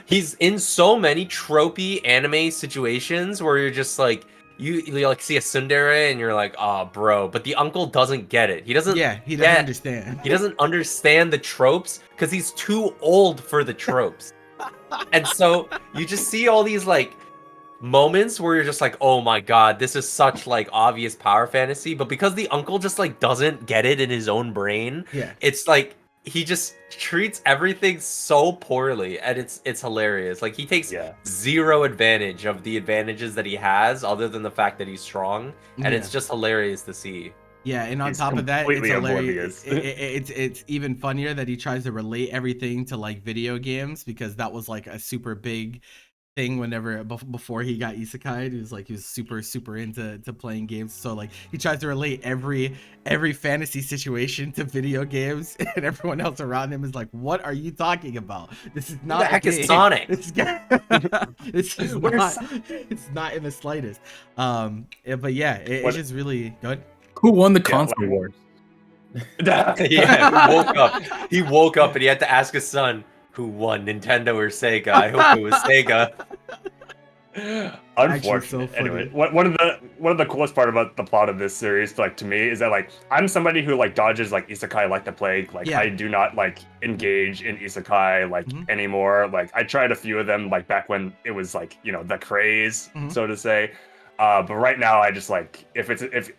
C: he's in so many tropey anime situations where you're just like you like see a tsundere and you're like, oh bro, but the uncle doesn't get it. He doesn't
A: Understand.
C: He doesn't understand the tropes because he's too old for the tropes. And so you just see all these like moments where you're just like, oh my god, this is such like obvious power fantasy, but because the uncle just like doesn't get it in his own brain, it's like he just treats everything so poorly, and it's hilarious. Like he takes zero advantage of the advantages that he has other than the fact that he's strong, and it's just hilarious to see.
A: Yeah, and on top of that, it's hilarious. It's even funnier that he tries to relate everything to like video games, because that was like a super big thing whenever before he got isekai. He was super into playing games, so like he tries to relate every fantasy situation to video games, and everyone else around him is like, what are you talking about? This is not
C: the heck is Sonic.
A: It's not in the slightest. But yeah, it is really good.
E: Who won the console wars?
C: Yeah, he woke up and he had to ask his son, who won, Nintendo or Sega? I hope it was Sega.
B: Unfortunate. Anyway, one of the coolest part about the plot of this series, like to me, is that like I'm somebody who like dodges like isekai like the plague. Like I do not like engage in isekai like anymore. Like I tried a few of them like back when it was like, you know, the craze, so to say. But right now, I just like if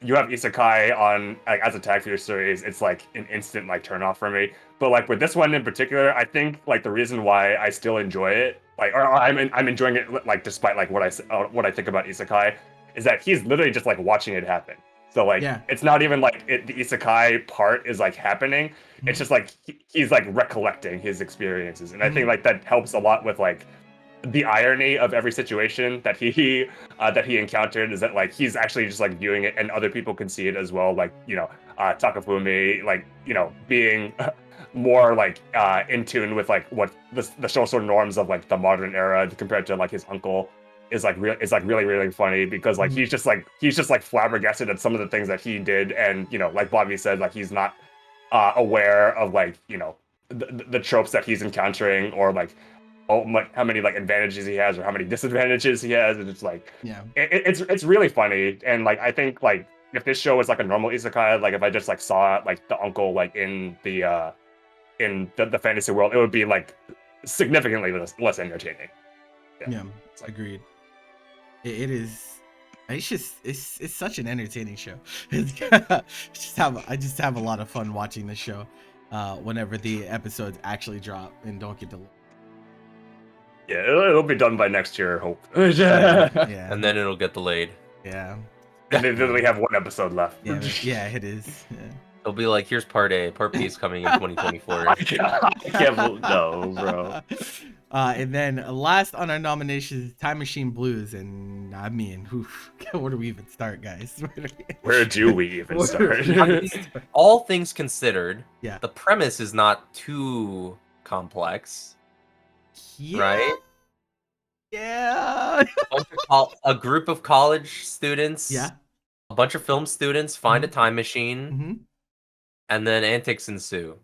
B: you have isekai on like as a tag for your series, it's like an instant like turn off for me. But like with this one in particular, I think like the reason why I still enjoy it, like or I'm enjoying it like despite like what I think about isekai, is that he's literally just like watching it happen. So like it's not even like the isekai part is like happening. It's just like he's like recollecting his experiences, and I think like that helps a lot with like the irony of every situation that he encountered, is that like he's actually just like viewing it, and other people can see it as well. Like, you know, Takafumi, like, you know, being more like in tune with like what the social norms of like the modern era compared to like his uncle is like really funny because like he's just like flabbergasted at some of the things that he did, and you know, like Bobby said, like he's not aware of like, you know, the tropes that he's encountering, or like how many like advantages he has or how many disadvantages he has, and it's like it's really funny. And like I think like if this show was like a normal isekai, like if I just like saw like the uncle like in the fantasy world, it would be like significantly less entertaining.
A: Yeah, agreed. It is. It's just it's such an entertaining show. I just have a lot of fun watching the show whenever the episodes actually drop and don't get delayed.
B: Yeah, it'll be done by next year, I hope.
A: Yeah.
C: And then it'll get delayed.
A: Yeah.
B: And they literally have one episode left.
A: Yeah, it is. Yeah.
C: It'll be like, here's part A. Part B is coming in 2024.
B: I can't believe, no, bro.
A: And then last on our nominations, Time Machine Blues, and I mean, where do we even start, guys?
B: Where do we even start?
C: All things considered,
A: Yeah.
C: the premise is not too complex, right?
A: Yeah.
C: A group of college students,
A: Yeah.
C: a bunch of film students find a time machine, and then antics ensue.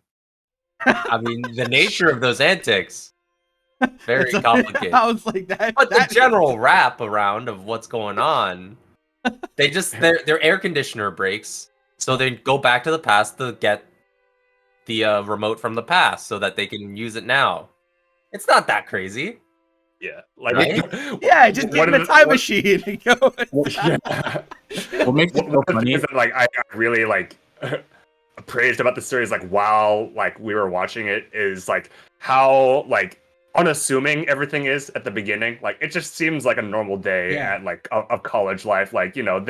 C: I mean, the nature of those antics, very complicated.
A: I was like that.
C: But the general wrap around of what's going on, they just their air conditioner breaks, so they go back to the past to get the remote from the past so that they can use it now. It's not that crazy.
B: Yeah, like
C: right?
A: Yeah, just get in the time machine and go.
E: What makes it so funny?
B: That, like I really like praised about the series, like while like we were watching it, is like how like unassuming everything is at the beginning. Like it just seems like a normal day at like of college life. Like, you know,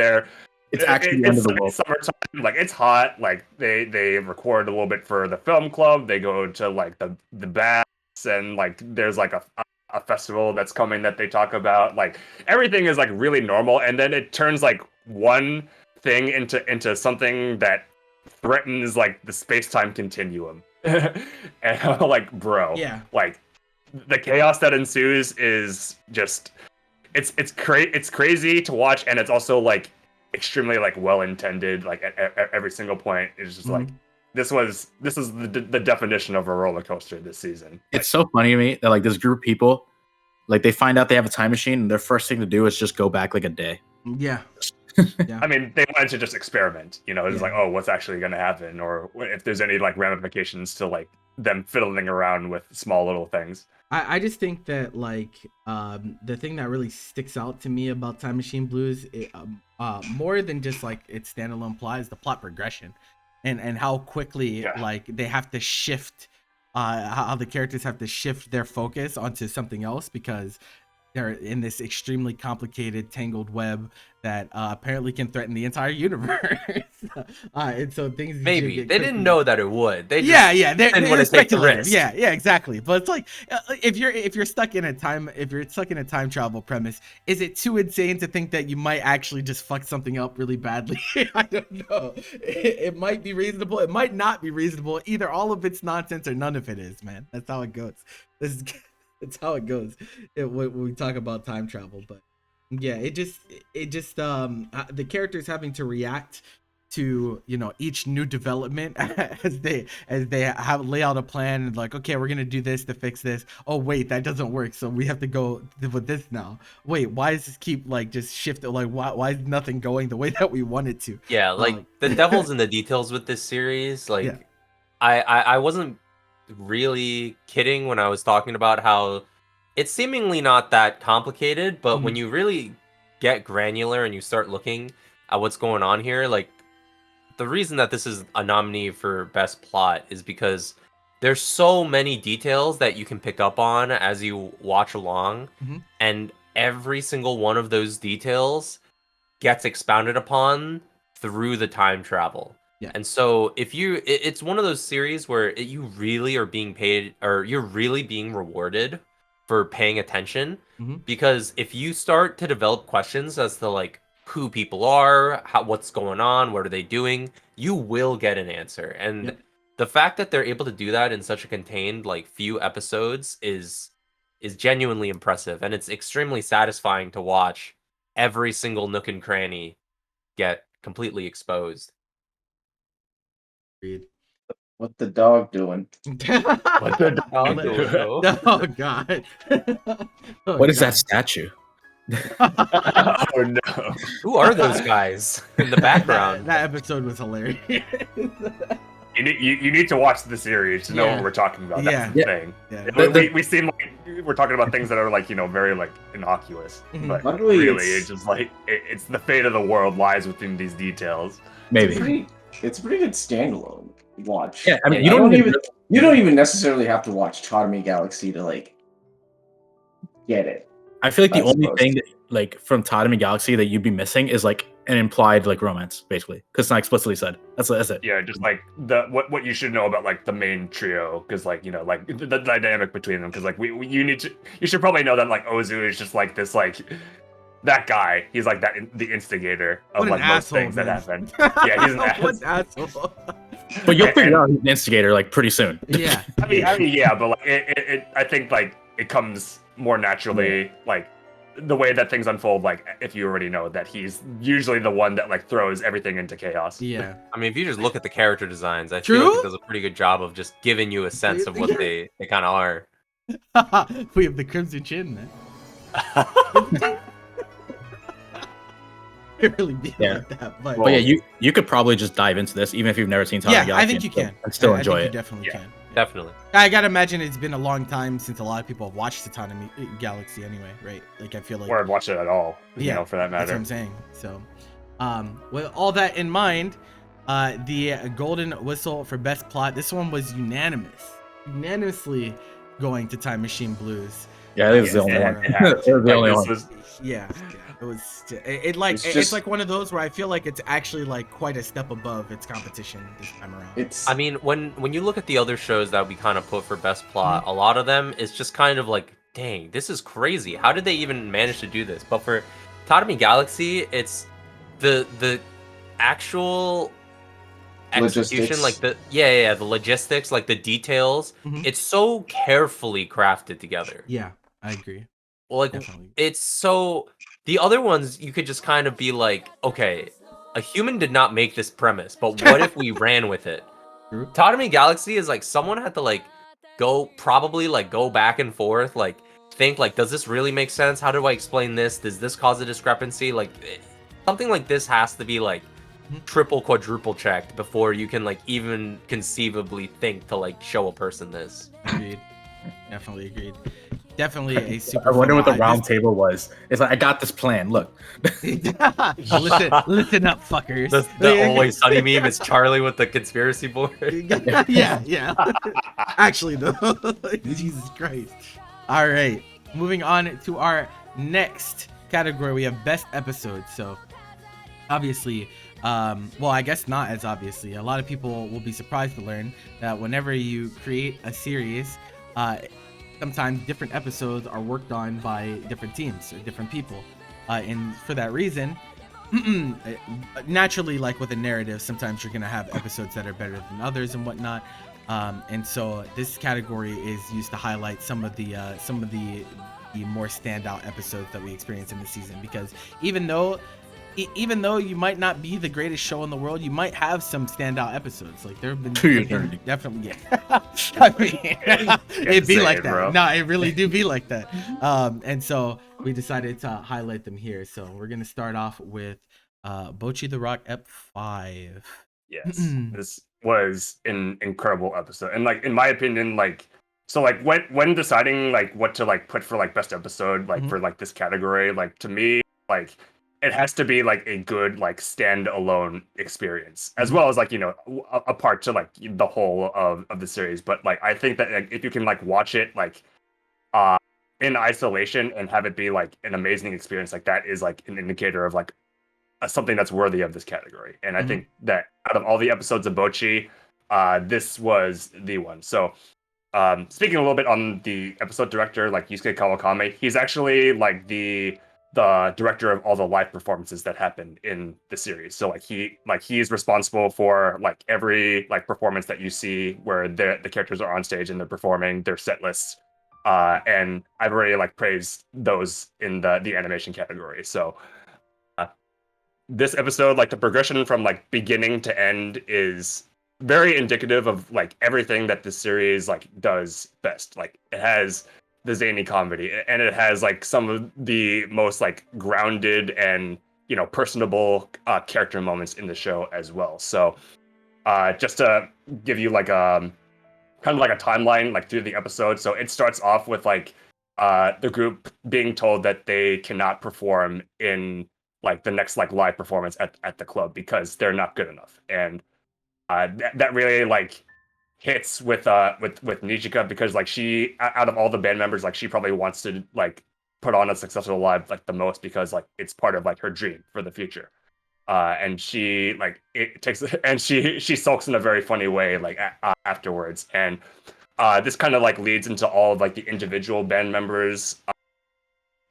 E: it's actually the end of the world.
B: Summertime, like it's hot. Like they record a little bit for the film club. They go to like the baths, and like there's like a festival that's coming that they talk about. Like everything is like really normal, and then it turns like one thing into something that threatens like the space-time continuum. And I'm like, bro, like the chaos that ensues is just it's crazy to watch, and it's also like extremely like well intended. Like at every single point is just like this is the definition of a roller coaster this season.
E: It's so funny to me that like this group of people, like they find out they have a time machine, and their first thing to do is just go back like a day.
A: Yeah.
B: I mean, they wanted to just experiment, you know, it's like, oh, what's actually going to happen, or if there's any like ramifications to like them fiddling around with small little things.
A: I just think that like the thing that really sticks out to me about Time Machine Blues, more than just like its standalone plot, is the plot progression, and how quickly like they have to shift, how the characters have to shift their focus onto something else because they're in this extremely complicated tangled web that apparently can threaten the entire universe. And so things
C: maybe they didn't know that it would. They
A: just
C: they're speculative.
A: Yeah, exactly. But it's like if you're stuck in a time travel premise, is it too insane to think that you might actually just fuck something up really badly? I don't know. It might be reasonable. It might not be reasonable. Either all of it's nonsense or none of it is. Man, that's how it goes. That's how it goes when we talk about time travel. But yeah, it just the characters having to react to, you know, each new development as they have lay out a plan and like, okay, we're gonna do this to fix this. Oh wait, that doesn't work, so we have to go with this now. Wait, why does this keep like just shifting? Like why is nothing going the way that we want it to?
C: Yeah, like the devil's in the details with this series. Like I wasn't really kidding when I was talking about how it's seemingly not that complicated, but when you really get granular and you start looking at what's going on here, like the reason that this is a nominee for best plot is because there's so many details that you can pick up on as you watch along, and every single one of those details gets expounded upon through the time travel. Yeah. And so it's one of those series where you really are being paid, or you're really being rewarded for paying attention, because if you start to develop questions as to like who people are, what's going on, what are they doing, you will get an answer. And the fact that they're able to do that in such a contained like few episodes is genuinely impressive, and it's extremely satisfying to watch every single nook and cranny get completely exposed.
A: Agreed.
D: What the dog doing?
C: What the dog doing, though?
A: Oh god. Oh,
E: What is that
A: God.
E: statue?
B: Oh no.
C: Who are those guys in the background?
A: That episode was hilarious.
B: You need to watch the series to know
A: Yeah.
B: what we're talking about. That's
A: Yeah.
B: the thing.
A: Yeah.
B: We seem like we're talking about things that are like, very like innocuous,
A: Mhm.
B: but
D: Luckily,
B: really
D: it's-
B: it's just like it's the fate of the world lies within these details.
E: Maybe.
D: It's a pretty good standalone watch.
E: Yeah, I mean,
C: Yeah,
D: you don't even necessarily have to watch Totemi Galaxy to like get it.
E: I feel like the
D: I
E: only
D: suppose.
E: thing that, like, from Totemi Galaxy that you'd be missing is like an implied like romance, basically, because it's not explicitly said. That's it.
B: Yeah, just like what you should know about like the main trio, because like like the dynamic between them, because like you should probably know that like Ozu is just like this like that guy. He's like the instigator of
A: What an
B: like most
A: asshole,
B: things that
A: man.
B: happen. Yeah, he's an
A: What
B: ass.
A: an asshole.
E: But you'll
B: And-
E: figure out he's an instigator like pretty soon.
A: Yeah.
B: I mean, yeah, but like I think like it comes more naturally, like the way that things unfold. Like if you already know that he's usually the one that like throws everything into chaos.
A: Yeah.
C: I mean, if you just look at the character designs, I
A: True?
C: feel like it does a pretty good job of just giving you a sense of what they kind of are.
A: We have the crimson chin, man. It really be
E: Yeah.
A: like that, but
E: But yeah, you could probably just dive into this even if you've never seen Totemi
A: yeah,
E: Galaxy.
A: I think you can.
E: and still
A: I
E: enjoy
A: think
E: it.
A: You definitely
B: Yeah.
A: can.
C: Definitely.
A: I gotta imagine it's been a long time since a lot of people have watched the Totemi Galaxy anyway, right? Like I feel like
B: Or I'd watch it at all,
A: Yeah,
B: for that
A: that's what
B: matter.
A: I'm saying. So, with all that in mind, the golden whistle for best plot. This one was unanimously going to Time Machine Blues.
E: Yeah, this is the
A: Yes,
E: only
A: yeah.
E: one.
B: It has.
E: It was the only
B: This
E: one.
B: was-
A: Yeah, it was.
D: It's
A: It's
D: just-
A: like one of those where I feel like it's actually like quite a step above its competition this time around.
D: It's
C: I mean, when you look at the other shows that we kind of put for best plot,
A: Mm-hmm.
C: a lot of them is just kind of like, dang, this is crazy. How did they even manage to do this? But for Totemi Galaxy, it's the actual execution,
D: Logistics.
C: like the logistics, like the details.
A: Mhm.
C: It's so carefully crafted together.
A: Yeah, I agree.
C: Well, like
A: Definitely.
C: it's so the other ones you could just kind of be like, okay, a human did not make this premise, but what if we ran with it?
A: True.
C: Totemi Galaxy is like someone had to like go back and forth, like think like, does this really make sense? How do I explain this? Does this cause a discrepancy? Like something like this has to be like triple, quadruple checked before you can like even conceivably think to like show a person this.
A: Agreed. Definitely agreed. Definitely a super.
E: I wonder
A: fun
E: what the
A: ride.
E: round table was. It's like I got this plan. Look,
A: listen up, fuckers.
C: The always sunny meme is Charlie with the conspiracy board.
A: yeah. Actually, though, Jesus Christ. All right, moving on to our next category. We have best episode. So, obviously, well, I guess not as obviously. A lot of people will be surprised to learn that whenever you create a series, sometimes different episodes are worked on by different teams or different people, and for that reason. Naturally, like with a narrative, sometimes you're gonna have episodes that are better than others and whatnot, and so this category is used to highlight some of the more standout episodes that we experience in the season. Because even though you might not be the greatest show in the world, you might have some standout episodes. Like there have been definitely, yeah. I mean, it'd be
B: say
A: like
B: it,
A: that.
B: bro.
A: No, it really do be like that. And so we decided to highlight them here. So we're gonna start off with Bocchi the Rock Ep 5.
B: Yes, this was an incredible episode, and like in my opinion, like so like when deciding like what to like put for like best episode like for like this category, like to me like it has to be like a good like standalone experience as well as like a part to like the whole of the series. But like I think that like, if you can like watch it like in isolation and have it be like an amazing experience, like that is like an indicator of like something that's worthy of this category. And I think that out of all the episodes of Bocchi, this was the one. So speaking a little bit on the episode director, like Yusuke Kawakami, he's actually like the the director of all the live performances that happened in the series. So he's responsible for like every like performance that you see where the characters are on stage and they're performing their set lists. And I've already like praised those in the animation category. So this episode, like the progression from like beginning to end is very indicative of like everything that this series like does best. Like it has the zany comedy and it has like some of the most like grounded and personable character moments in the show as well. So just to give you like a kind of like a timeline like through the episode. So it starts off with like the group being told that they cannot perform in like the next like live performance at the club because they're not good enough. And that really like hits with Nijika because like she out of all the band members like she probably wants to like put on a successful live like the most because like it's part of like her dream for the future. And she like it takes and she sulks in a very funny way like afterwards. And this kind of like leads into all of like the individual band members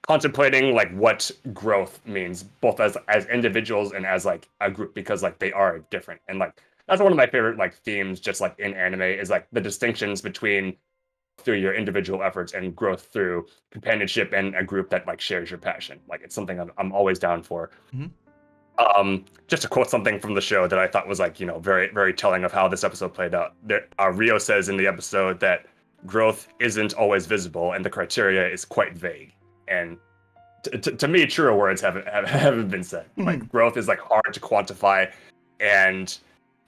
B: contemplating like what growth means both as individuals and as like a group because like they are different. And like that's one of my favorite like themes just like in anime is like the distinctions between through your individual efforts and growth through companionship and a group that like shares your passion. Like it's something I'm always down for. Just to quote something from the show that I thought was like very very telling of how this episode played out. Rio says in the episode that growth isn't always visible and the criteria is quite vague. And to me, truer words haven't been said. Like growth is like hard to quantify, and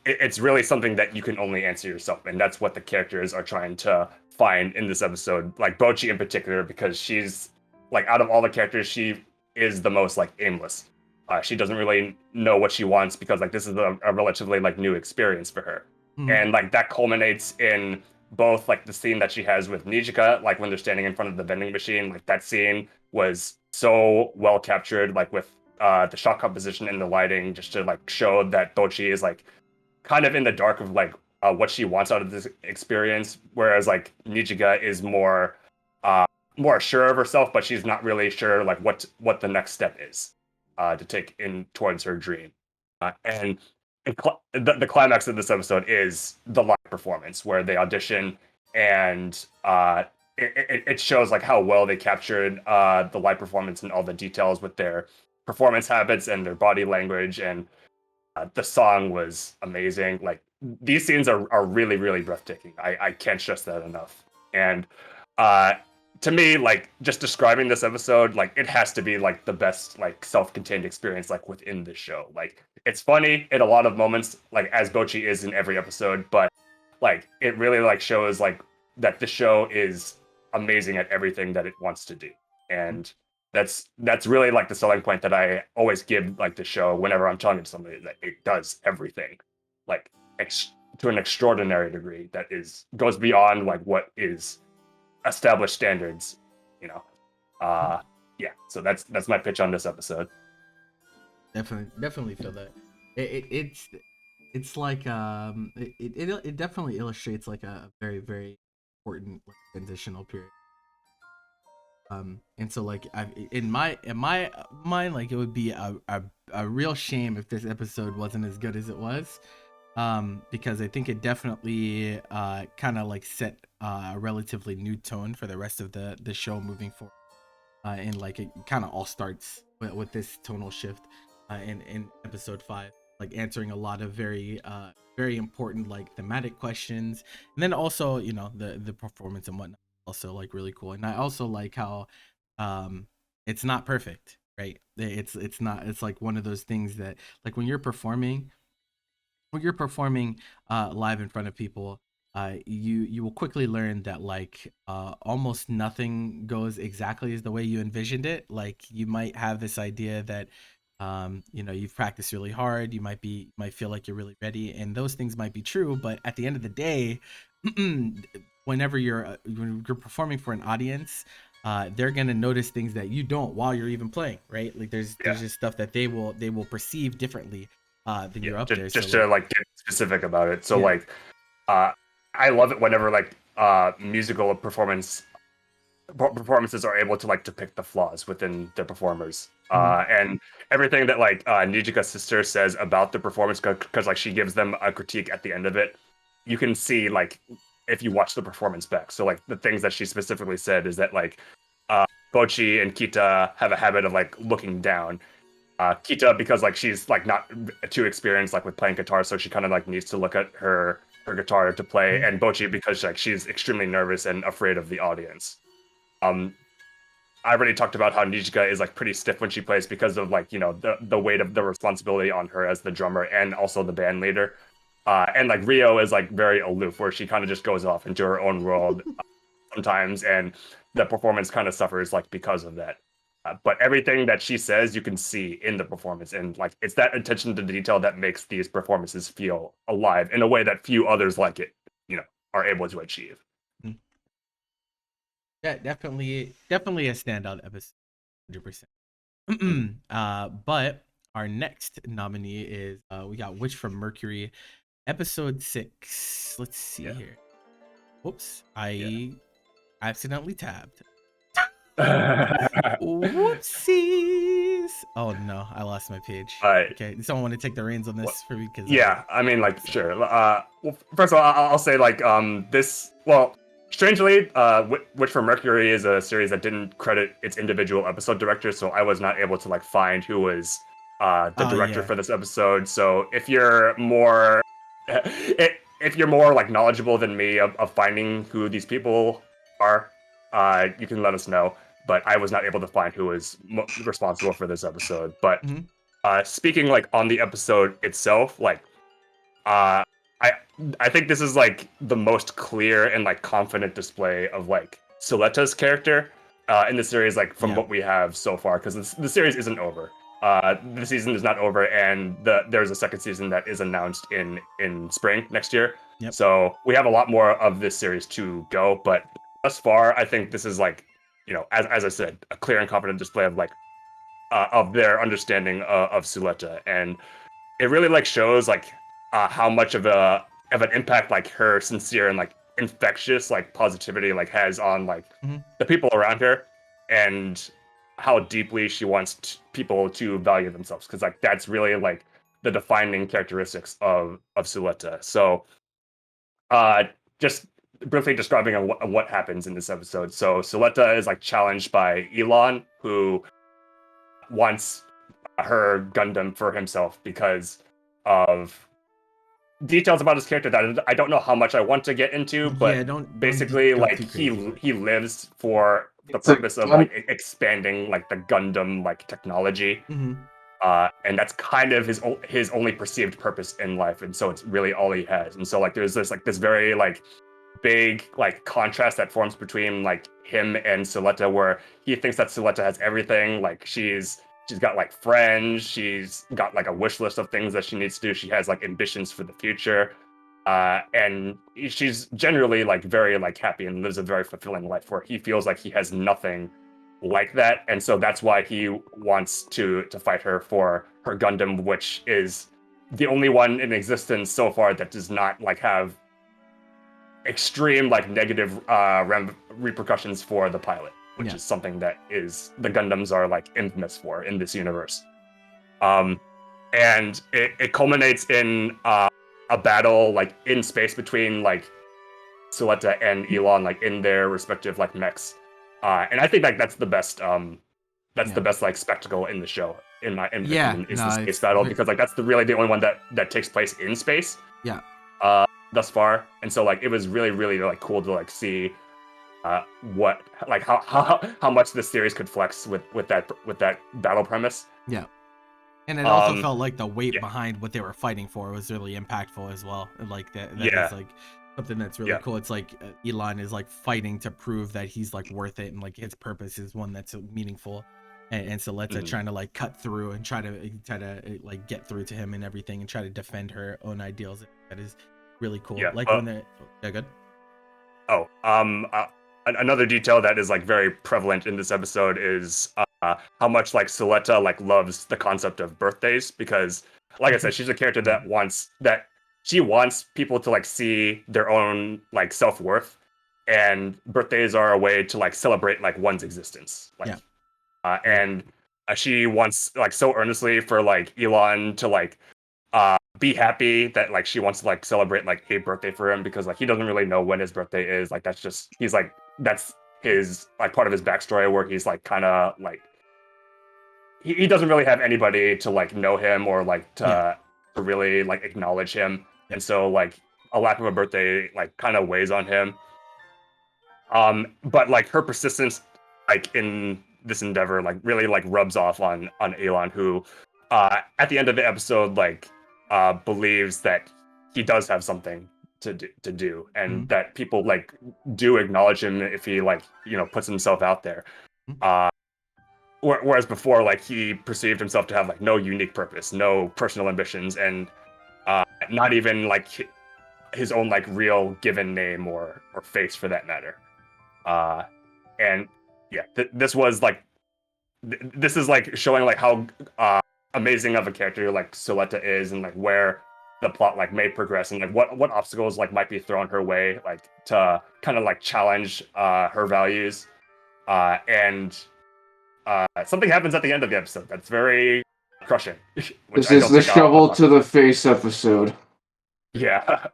B: it's really something that you can only answer yourself. And that's what the characters are trying to find in this episode. Like Bochi in particular, because she's like out of all the characters, she is the most like aimless. She doesn't really know what she wants because like this is a relatively like new experience for her. And like that culminates in both like the scene that she has with Nijika, like when they're standing in front of the vending machine. Like that scene was so well captured, like with the shot composition and the lighting, just to like show that Bochi is like kind of in the dark of like what she wants out of this experience, whereas like Nijika is more sure of herself, but she's not really sure like what the next step is to take in towards her dream. And the climax of this episode is the live performance where they audition, and it shows like how well they captured the live performance and all the details with their performance habits and their body language. And the song was amazing. Like these scenes are really really breathtaking. I can't stress that enough. And to me, like just describing this episode, like it has to be like the best like self-contained experience like within this show. Like it's funny in a lot of moments, like as Bochi is in every episode, but like it really like shows like that the show is amazing at everything that it wants to do. And that's really like the selling point that I always give like the show whenever I'm talking to somebody, that it does everything like to an extraordinary degree that goes beyond like what is established standards, yeah. So that's my pitch on this episode.
A: Definitely feel that. It's like it definitely illustrates like a very very important like, transitional period. And so like in my mind, like it would be a real shame if this episode wasn't as good as it was. Because I think it definitely kind of like set a relatively new tone for the rest of the show moving forward. And like it kind of all starts with this tonal shift in episode 5, like answering a lot of very very important like thematic questions, and then also the performance and whatnot also like really cool. And I also like how it's not perfect, right? It's not, it's like one of those things that like when you're performing live in front of people, you will quickly learn that like almost nothing goes exactly as the way you envisioned it. Like you might have this idea that you've practiced really hard, you might feel like you're really ready, and those things might be true, but at the end of the day, whenever when you're performing for an audience, they're gonna notice things that you don't while you're even playing, right? Like there's just stuff that they will perceive differently than you're up there.
B: Just
A: so,
B: to like get specific about it. So like I love it whenever like musical performance performances are able to like depict the flaws within the performers.
A: Mhm.
B: And everything that like Nijika's sister says about the performance, because like she gives them a critique at the end of it, you can see like if you watch the performance back. So like the things that she specifically said is that like Bochi and Kita have a habit of like looking down. Kita, because like she's like not too experienced like with playing guitar, so she kind of like needs to look at her guitar to play, and Bochi because like she's extremely nervous and afraid of the audience. I already talked about how Nijika is like pretty stiff when she plays because of like the weight of the responsibility on her as the drummer and also the band leader. And like Rio is like very aloof, where she kind of just goes off into her own world sometimes, and the performance kind of suffers like because of that. But everything that she says, you can see in the performance, and like it's that attention to detail that makes these performances feel alive in a way that few others like it, are able to achieve.
A: Yeah, definitely a standout episode, 100%. But our next nominee is we got Witch from Mercury, episode 6. Let's see here. Whoops, I accidentally tabbed. Whoopsies! Oh no, I lost my page. Okay, does someone want to take the reins on this for me? Because
B: I mean, like, sure. Well, first of all, I'll say like this. Well, strangely, Witch from Mercury is a series that didn't credit its individual episode director, so I was not able to like find who was the director for this episode. So if you're more if you're more like knowledgeable than me of finding who these people are, you can let us know. But I was not able to find who was responsible for this episode. But speaking like on the episode itself, like I think this is like the most clear and like confident display of like Soletta's character in the series, like from what we have so far, because the series isn't over. The season is not over, and there's a second season that is announced in spring next year. So we have a lot more of this series to go, but thus far, I think this is like, as I said, a clear and confident display of like of their understanding of Suletta, and it really like shows like how much of an impact like her sincere and like infectious like positivity like has on like the people around her, and how deeply she wants people to value themselves, because like that's really like the defining characteristics of Suletta. So just briefly describing what happens in this episode. So Suletta is like challenged by Elon, who wants her Gundam for himself because of details about his character that I don't know how much I want to get into, but basically like he lives for the purpose of like expanding like the Gundam like technology. And that's kind of his only perceived purpose in life, and so it's really all he has. And so like there's this very like big like contrast that forms between like him and Suletta, where he thinks that Suletta has everything. Like she's got like friends, she's got like a wish list of things that she needs to do, she has like ambitions for the future, and she's generally like very like happy and lives a very fulfilling life, where he feels like he has nothing like that. And so that's why he wants to fight her for her Gundam, which is the only one in existence so far that does not like have extreme like negative repercussions for the pilot, which is something that is the Gundams are like infamous for in this universe. And it culminates in a battle like in space between like Suletta and Elon, like in their respective like mechs. And I think like that's the best the best like spectacle in the show in my opinion, is the space battle, because like that's really the only one that takes place in space thus far. And so like it was really like cool to like see what like how much this series could flex with that battle premise.
A: And it also felt like the weight behind what they were fighting for was really impactful as well. Like that is like something that's really cool. It's like Elon is like fighting to prove that he's like worth it, and like his purpose is one that's meaningful. And Suletta trying to like cut through and try to like get through to him and everything, and try to defend her own ideals. That is really cool. Like when they're good.
B: Another detail that is like very prevalent in this episode is how much like Suletta like loves the concept of birthdays, because like I said, she's a character that wants people to like see their own like self-worth, and birthdays are a way to like celebrate like one's existence. Like, and she wants like so earnestly for like Elon to like be happy that like she wants to like celebrate like a birthday for him, because like he doesn't really know when his birthday is. Like that's just he's like that's his like part of his backstory where he's like kind of like he doesn't really have anybody to like know him or like to really like acknowledge him, and so like a lack of a birthday like kind of weighs on him. But like her persistence like in this endeavor like really like rubs off on Elon, who at the end of the episode like believes that he does have something to do, and that people like do acknowledge him if he like puts himself out there. Whereas before, like he perceived himself to have like no unique purpose, no personal ambitions, and not even like his own like real given name or face for that matter. And yeah, this was like this is like showing like how amazing of a character like Soletta is, and like where the plot like may progress, and like what obstacles like might be thrown her way, like to kind of like challenge her values. And something happens at the end of the episode that's very crushing.
D: This is the shovel to the face episode.
B: Yeah.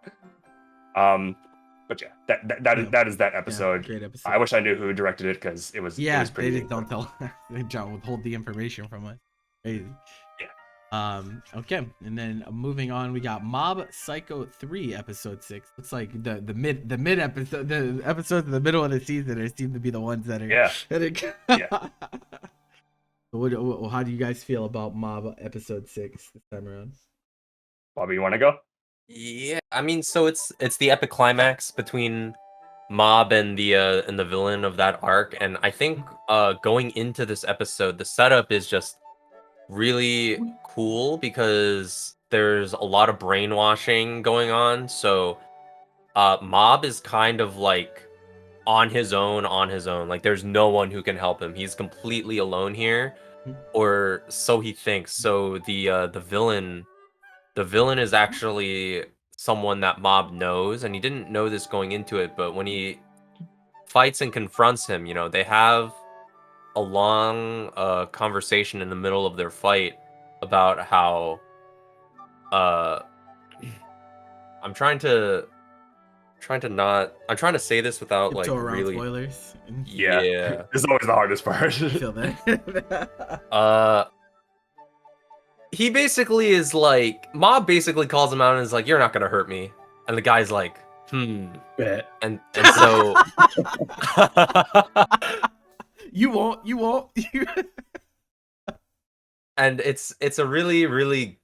B: But yeah, that is that episode.
A: Great episode.
B: I wish I knew who directed it, because it was
A: they
B: pretty.
A: just don't tell. They don't withhold the information from us. Crazy.
B: Yeah.
A: Okay, and then moving on, we got Mob Psycho 3 episode 6. Looks like the mid episode, the episodes in the middle of the season seem to be the ones that are
B: yeah.
A: How do you guys feel about Mob episode 6 this time around?
B: Bobby, you want to go?
C: Yeah, I mean, so it's the epic climax between Mob and the villain of that arc, and I think going into this episode, the setup is just really cool because there's a lot of brainwashing going on. So Mob is kind of like on his own. Like there's no one who can help him. He's completely alone here, or so he thinks. So the villain is actually someone that Mob knows, and he didn't know this going into it, but when he fights and confronts him, they have a long conversation in the middle of their fight about how I'm trying to say this without like really
A: spoilers.
B: Yeah. This is always the hardest part.
A: Feel that.
C: He basically is like, Mob basically calls him out and is like, "You're not gonna hurt me," and the guy's like,
E: Bet.
C: and so
A: you won't.
C: And it's a really, really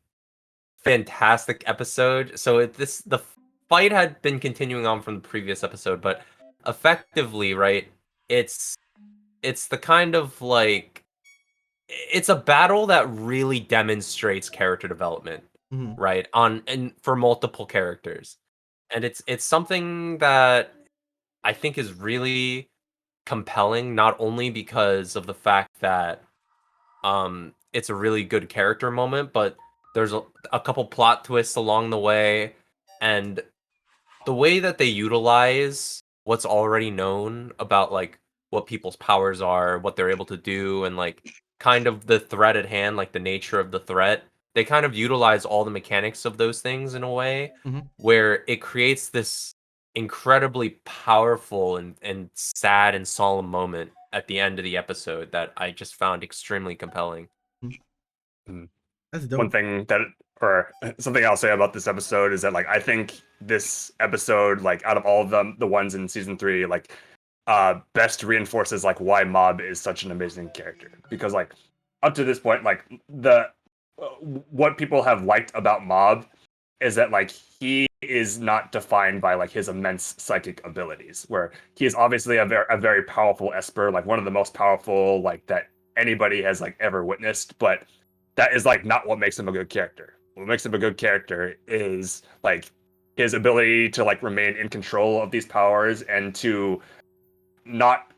C: fantastic episode. So the fight had been continuing on from the previous episode, but effectively, right, it's the kind of like, it's a battle that really demonstrates character development, right, and for multiple characters, and it's something that I think is really compelling, not only because of the fact that it's a really good character moment, but there's a couple plot twists along the way, and the way that they utilize what's already known about like what people's powers are, what they're able to do, and like kind of the threat at hand, like the nature of the threat. They kind of utilize all the mechanics of those things in a way where it creates this incredibly powerful and sad and solemn moment at the end of the episode that I just found extremely compelling.
A: That's dope.
B: One thing that, or something I'll say about this episode is that like I think this episode, like out of all of them, the ones in season 3, like best reinforces like why Mob is such an amazing character, because like up to this point, like what people have liked about Mob is that like he is not defined by like his immense psychic abilities, where he is obviously a very powerful Esper, like one of the most powerful like that anybody has like ever witnessed, but that is like not what makes him a good character. What makes him a good character is like his ability to like remain in control of these powers and to not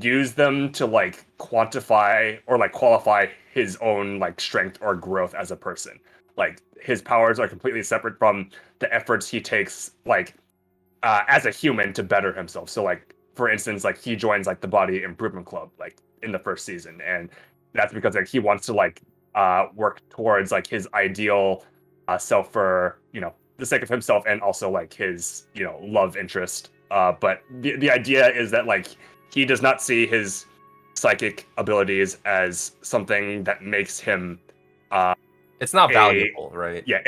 B: use them to like quantify or like qualify his own like strength or growth as a person. Like his powers are completely separate from the efforts he takes like as a human to better himself. So like for instance, like he joins like the body improvement club like in the first season, and that's because like he wants to like work towards like his ideal self for the sake of himself and also like his love interest. But the idea is that like he does not see his psychic abilities as something that makes him
C: It's not valuable, right?
B: yeah,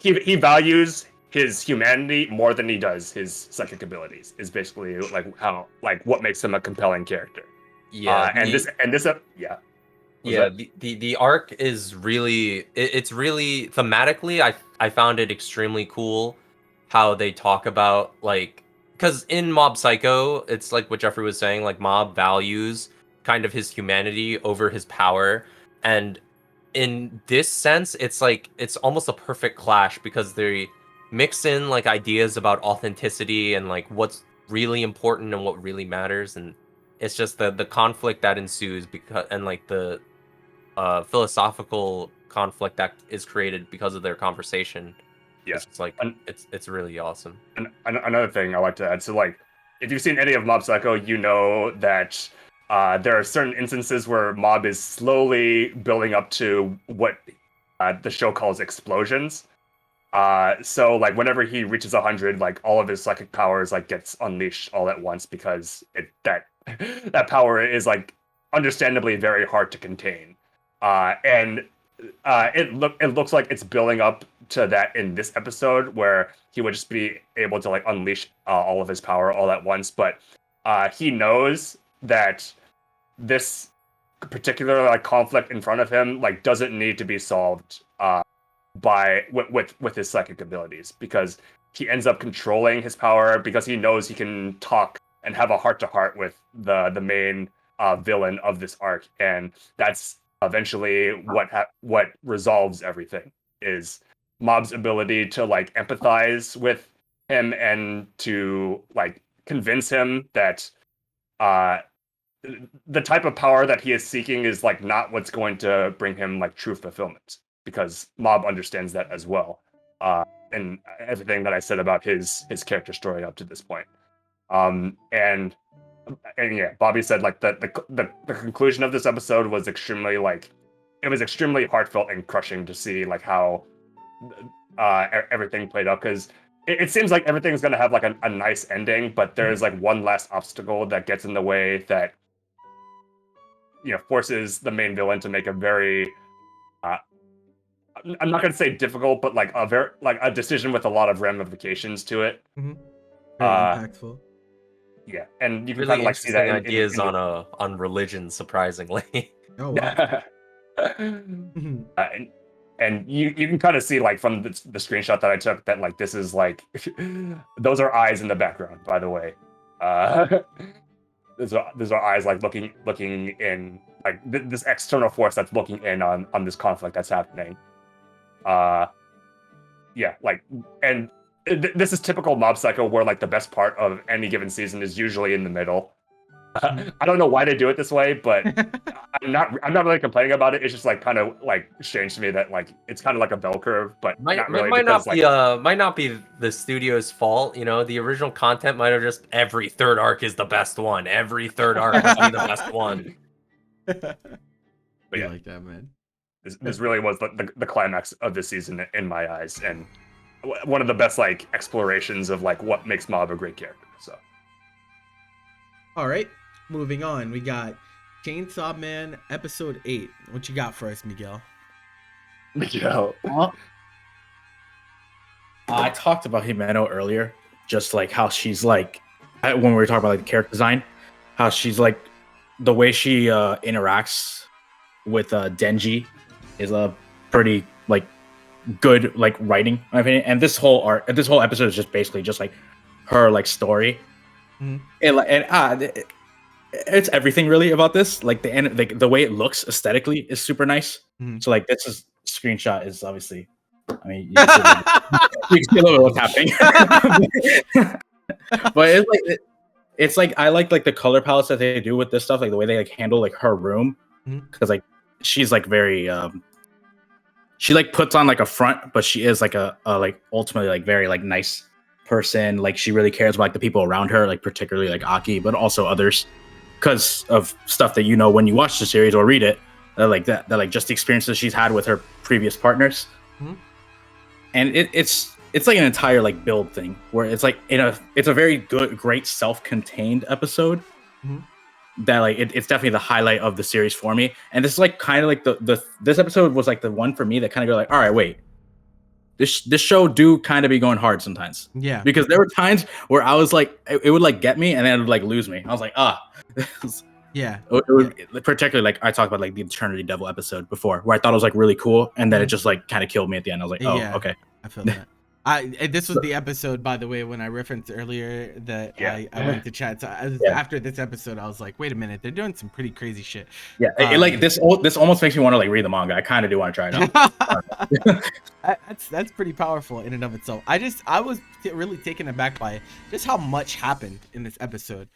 B: he values his humanity more than he does his psychic abilities. Is basically like how like what makes him a compelling character.
C: Yeah,
B: and this yeah.
C: Yeah, the arc is really it's really thematically I found it extremely cool how they talk about like because in Mob Psycho it's like what Jeffrey was saying, like Mob values kind of his humanity over his power, and in this sense it's like it's almost a perfect clash because they mix in like ideas about authenticity and like what's really important and what really matters, and it's just the conflict that ensues because and like the philosophical conflict that is created because of their conversation.
B: Yeah,
C: it's just like it's really awesome.
B: And another thing I like to add, so like if you've seen any of Mob Psycho, you know that there are certain instances where Mob is slowly building up to what the show calls explosions. So like whenever he reaches 100, like all of his psychic powers like gets unleashed all at once because that power is like understandably very hard to contain. And it looks like it's building up to that in this episode where he would just be able to like unleash all of his power all at once, but he knows that this particular like conflict in front of him like doesn't need to be solved with his psychic abilities, because he ends up controlling his power because he knows he can talk and have a heart-to-heart with the main villain of this arc, and that's eventually what resolves everything, is Mob's ability to like empathize with him and to like convince him that the type of power that he is seeking is like not what's going to bring him like true fulfillment, because Mob understands that as well, and everything that I said about his character story up to this point. And yeah, Bobby said like the conclusion of this episode was extremely like it was extremely heartfelt and crushing to see like how everything played out, because it seems like everything's gonna have like a nice ending, but there's like one last obstacle that gets in the way that forces the main villain to make a very I'm not gonna say difficult, but like a very like a decision with a lot of ramifications to it.
A: Very impactful.
B: Yeah, and you can
C: Really
B: kind of like see that
C: ideas on religion, surprisingly.
A: Oh wow.
B: And you can kind of see like from the screenshot that I took that like this is like those are eyes in the background, by the way. Those are eyes like looking in like this external force that's looking in on this conflict that's happening. Yeah, like, and this is typical Mob Psycho where like the best part of any given season is usually in the middle. I don't know why they do it this way, but I'm not really complaining about it. It's just like kind of like strange to me that like it's kind of like a bell curve, but not really.
C: Might not be the studio's fault. The original content might have just every third arc is the best one. Every third arc must be the best one.
B: But yeah,
A: like that, man.
B: This really was the climax of this season in my eyes, and one of the best like explorations of like what makes Mob a great character. So,
A: all right, moving on. We got Chainsaw Man episode 8. What you got for us, Miguel?
B: Miguel.
E: I talked about Himeno earlier, just like how she's like when we were talking about like the character design, how she's like the way she interacts with Denji is a pretty like good like writing, in my opinion. And this whole episode is just basically just like her like story. It's everything really about this. Like the end, like the way it looks aesthetically is super nice. So like this is screenshot is obviously, I mean, you can see a little bit what's happening. But it's like I like the color palettes that they do with this stuff, like the way they like handle like her room, because like she's like very she like puts on like a front, but she is like a like ultimately like very like nice person. Like she really cares about like the people around her, like particularly like Aki, but also others, because of stuff that you know when you watch the series or read it, that like just the experiences she's had with her previous partners.
A: Mhm.
E: And it's like an entire like build thing where it's like it's a very great self-contained episode.
A: Mhm.
E: That like it's definitely the highlight of the series for me. And this is like kind of like this episode was like the one for me that kind of go like, all right, wait, this show do kind of be going hard sometimes.
A: Yeah.
E: Because there were times where I was like, it would like get me and then it would like lose me. I was like,
A: Yeah.
E: particularly like I talked about like the Eternity Devil episode before, where I thought it was like really cool, and then it just like kind of killed me at the end. I was like, oh,
A: Yeah.
E: okay.
A: I feel that. This was the episode, by the way, when I referenced earlier that I went to chat. So after this episode, I was like, wait a minute, they're doing some pretty crazy shit.
E: Yeah, like this almost makes me want to like read the manga. I kind of do want to try it out.
A: That's pretty powerful in and of itself. I was really taken aback by just how much happened in this episode,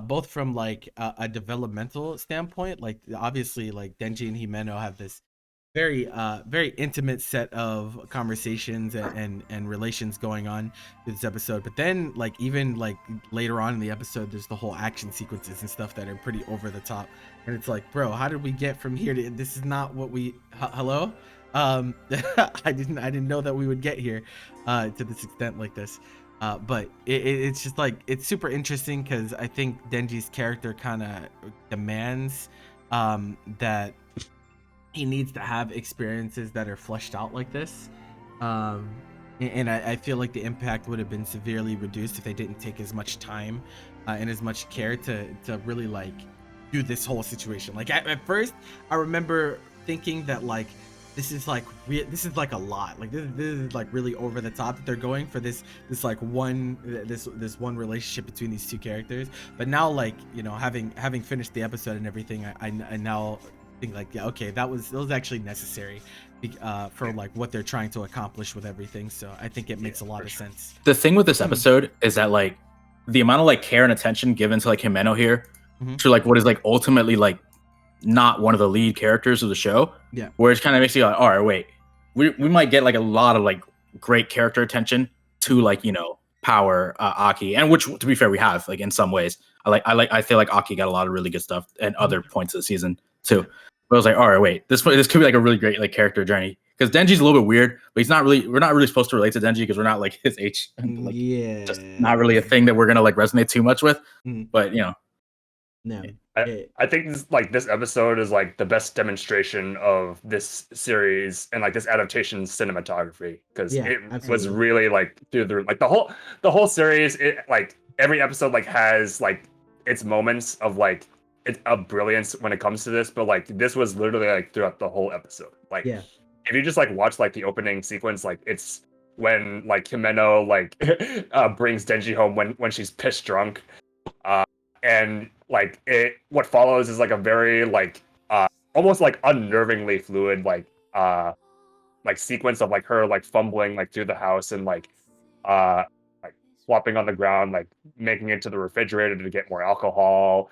A: both from like a developmental standpoint. Like obviously, like Denji and Himeno have this very intimate set of conversations and relations going on in this episode. But then like even like later on in the episode, there's the whole action sequences and stuff that are pretty over the top, and it's like, bro, how did we get from here to this? Is not what we hello. I didn't know that we would get here to this extent like this. But it's just like it's super interesting because I think Denji's character kind of demands that he needs to have experiences that are fleshed out like this, and I feel like the impact would have been severely reduced if they didn't take as much time and as much care to really like do this whole situation. Like at first I remember thinking that like this is like a lot, like this is like really over the top that they're going for this one relationship between these two characters. But now, like, you know, having finished the episode and everything, I now think like, yeah, okay, that was actually necessary for like what they're trying to accomplish with everything. So I think it makes a lot of sense.
E: The thing with this episode is that like the amount of like care and attention given to like Himeno here to like what is like ultimately like not one of the lead characters of the show, where it kind of makes you like, all right, wait, we might get like a lot of like great character attention to like, you know, power Aki, and which to be fair we have like in some ways. I feel like Aki got a lot of really good stuff at other points of the season too. But I was like, all right, wait, this could be like a really great like character journey, because Denji's a little bit weird, but we're not really supposed to relate to Denji because we're not like his age, like, just not really a thing that we're gonna like resonate too much with. But you know,
A: no,
B: I think this episode is like the best demonstration of this series and like this adaptation's cinematography, because was really like through like the whole series. It like every episode like has like its moments of like it's a brilliance when it comes to this, but like this was literally like throughout the whole episode. Like if you just like watch like the opening sequence, like it's when like Himeno like brings Denji home when she's pissed drunk, and like what follows is like a very like almost like unnervingly fluid like sequence of like her like fumbling like through the house and like flopping on the ground, like making it to the refrigerator to get more alcohol.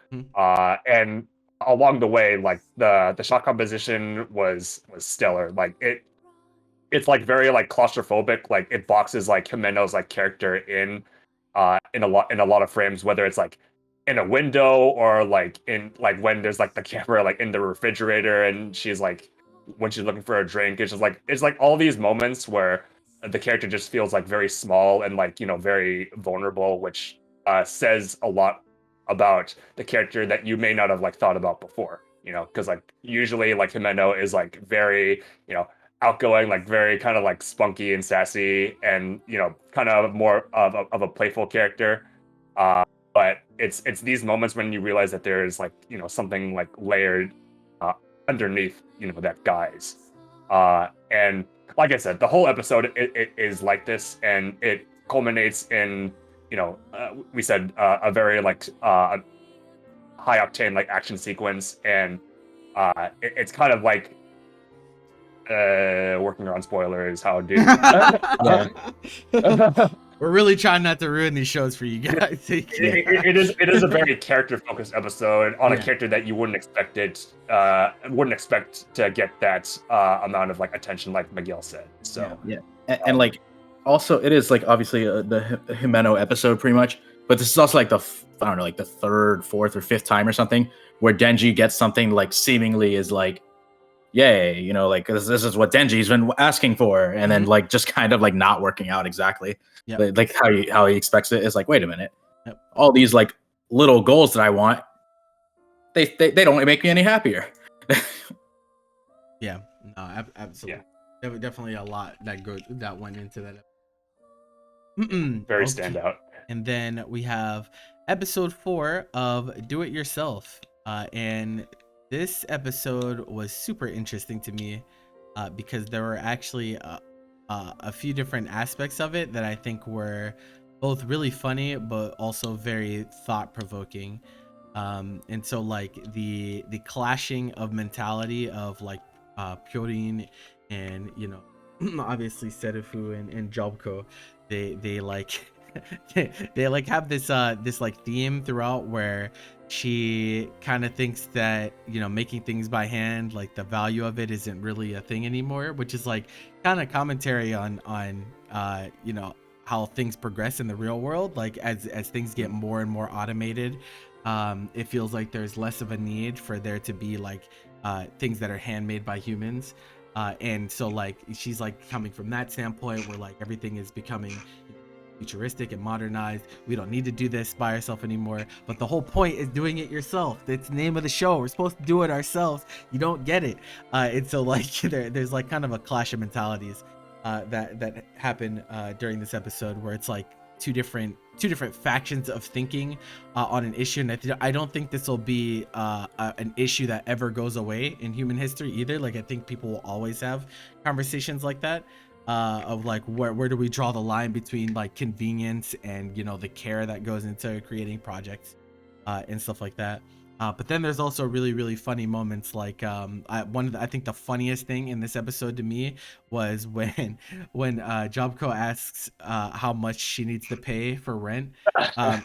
B: And along the way, like the shot composition was stellar. Like it's like very like claustrophobic. Like it boxes like Himeno's like character in a lot of frames, whether it's like in a window or like in like when there's like the camera like in the refrigerator and she's like when she's looking for a drink. It's like all these moments where the character just feels like very small and like, you know, very vulnerable, which says a lot about the character that you may not have like thought about before, you know, because like usually like Himeno is like very, you know, outgoing, like very kind of like spunky and sassy and, you know, kind of more of a playful character. But it's these moments when you realize that there is like, you know, something like layered underneath, you know, that guise. And like I said, the whole episode it is like this, and it culminates in, you know, we said a very like high octane like action sequence, and it's kind of like working around spoilers. How do?
A: We're really trying not to ruin these shows for you guys.
B: It is a very character focused episode on a character that you wouldn't expect to get that amount of like attention, like Miguel said. So
E: and like also it is like obviously the Himeno episode pretty much, but this is also like I don't know, like the third, fourth, or fifth time or something where Denji gets something like seemingly is like, yay, you know, like this is what Denji's been asking for, and then like just kind of like not working out exactly.
A: Yep.
E: Like how he expects it is like, wait a minute,
A: Yep.
E: all these like little goals that I want, they don't make me any happier.
A: Yeah, no, absolutely. There was definitely a lot that went into that.
B: Very standout.
A: And then we have episode 4 of Do It Yourself, and this episode was super interesting to me because there were actually a few different aspects of it that I think were both really funny but also very thought-provoking. And so like the clashing of mentality of like Pyorin and, you know, obviously Serifu and Jobko, they like they like have this this like theme throughout where she kind of thinks that, you know, making things by hand, like the value of it isn't really a thing anymore, which is like kind of commentary on you know, how things progress in the real world. Like as things get more and more automated, it feels like there's less of a need for there to be like things that are handmade by humans. And so like she's like coming from that standpoint where like everything is becoming futuristic and modernized. We don't need to do this by ourselves anymore, but the whole point is doing it yourself. That's the name of the show. We're supposed to do it ourselves. You don't get it. And so like there's like kind of a clash of mentalities that happen during this episode where it's like two different factions of thinking on an issue, and I don't think this will be an issue that ever goes away in human history either. Like I think people will always have conversations like that of like where do we draw the line between like convenience and, you know, the care that goes into creating projects and stuff like that. But then there's also really funny moments like I think the funniest thing in this episode to me was when Jobko asks how much she needs to pay for rent, and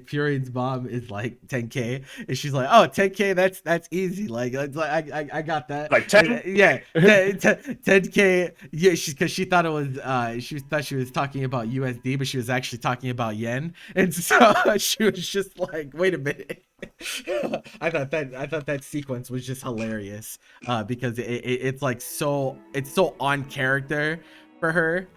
A: Purin's mom is like 10K, and she's like, oh, 10K, that's easy, like I got that,
B: Like 10?
A: Yeah, 10K, yeah, because she thought it was she thought she was talking about USD, but she was actually talking about yen, and so she was just like, wait a minute. I thought that sequence was just hilarious because it's like it's so on character for her,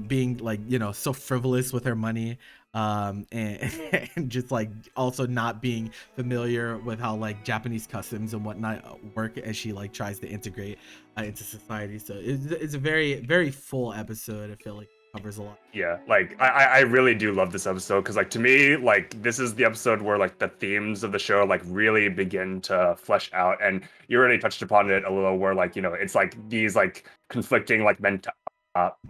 A: being like, you know, so frivolous with her money, and, and just like also not being familiar with how like Japanese customs and whatnot work as she like tries to integrate into society. So it's a very full episode. I feel like covers a lot.
B: Yeah, like I really do love this episode because like to me, like this is the episode where like the themes of the show like really begin to flesh out, and you already touched upon it a little where like, you know, it's like these like conflicting like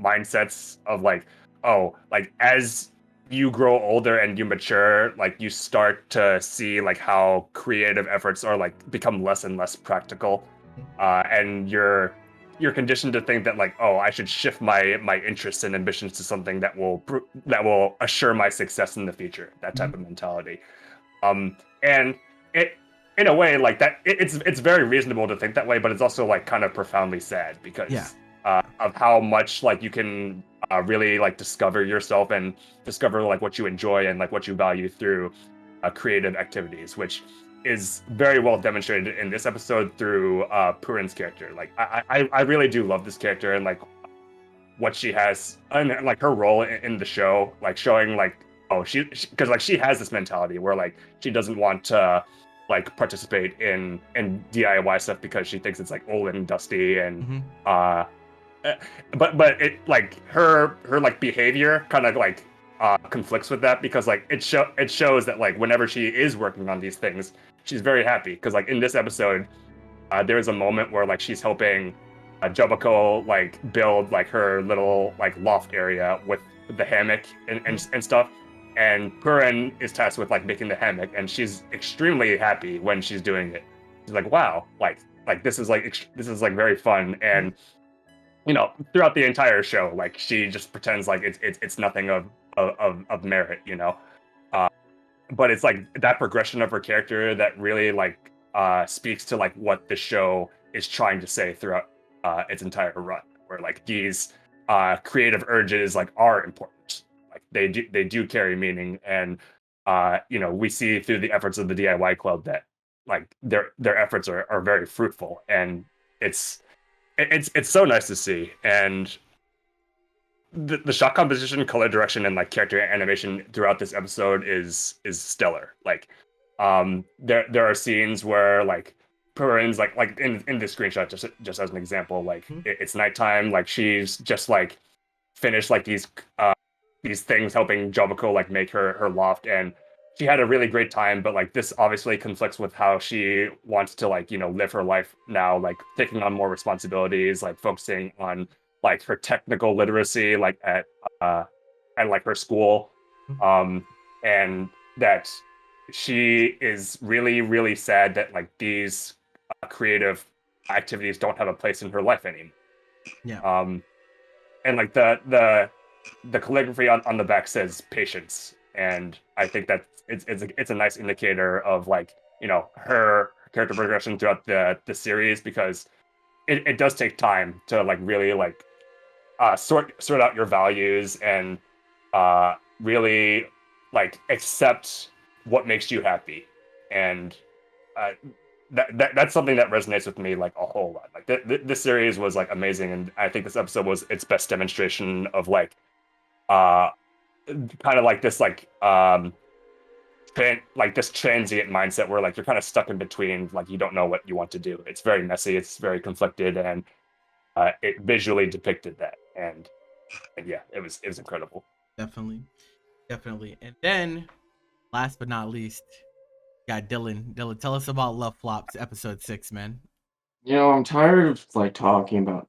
B: mindsets of like, oh, like as you grow older and you mature, like you start to see like how creative efforts are like become less and less practical, and you're conditioned to think that like, oh, I should shift my interests and ambitions to something that will assure my success in the future. That type of mentality, and it in a way like that it's very reasonable to think that way, but it's also like kind of profoundly sad because of how much like you can really like discover yourself and discover like what you enjoy and like what you value through creative activities, which is very well demonstrated in this episode through Purin's character. Like I really do love this character and like what she has and like her role in the show, like showing like, oh, she because like she has this mentality where like she doesn't want to like participate in DIY stuff because she thinks it's like old and dusty and but it like her like behavior kind of like conflicts with that because like it shows that like whenever she is working on these things, she's very happy because like in this episode there is a moment where like she's helping Jobako like build like her little like loft area with the hammock and stuff, and Purin is tasked with like making the hammock, and she's extremely happy when she's doing it. She's like, wow, like this is like very fun. And you know, throughout the entire show, like she just pretends like it's nothing of merit, you know. But it's like that progression of her character that really like speaks to like what the show is trying to say throughout its entire run. where like these creative urges like are important. Like they do carry meaning, and you know, we see through the efforts of the DIY club that like their efforts are very fruitful, and it's so nice to see. And the shot composition, color direction, and like character animation throughout this episode is stellar. Like there are scenes where like Perrin's like in this screenshot, just as an example, like it's nighttime, like she's just like finished like these things helping Jobako like make her loft, and she had a really great time, but like this obviously conflicts with how she wants to like, you know, live her life now, like taking on more responsibilities, like focusing on like her technical literacy, like at like her school, and that she is really, really sad that like these creative activities don't have a place in her life anymore.
A: Yeah.
B: And like the calligraphy on the back says patience, and I think that it's a nice indicator of like, you know, her character progression throughout the series, because it does take time to like really like sort out your values and really like accept what makes you happy, and that's something that resonates with me like a whole lot. Like this series was like amazing, and I think this episode was its best demonstration of like kind of like this like like this transient mindset where like you're kind of stuck in between, like you don't know what you want to do. It's very messy, it's very conflicted, and it visually depicted that, and yeah, it was incredible.
A: Definitely. And then, last but not least, got Dylan. Dylan, tell us about Love Flops episode 6, man.
D: You know, I'm tired of like talking about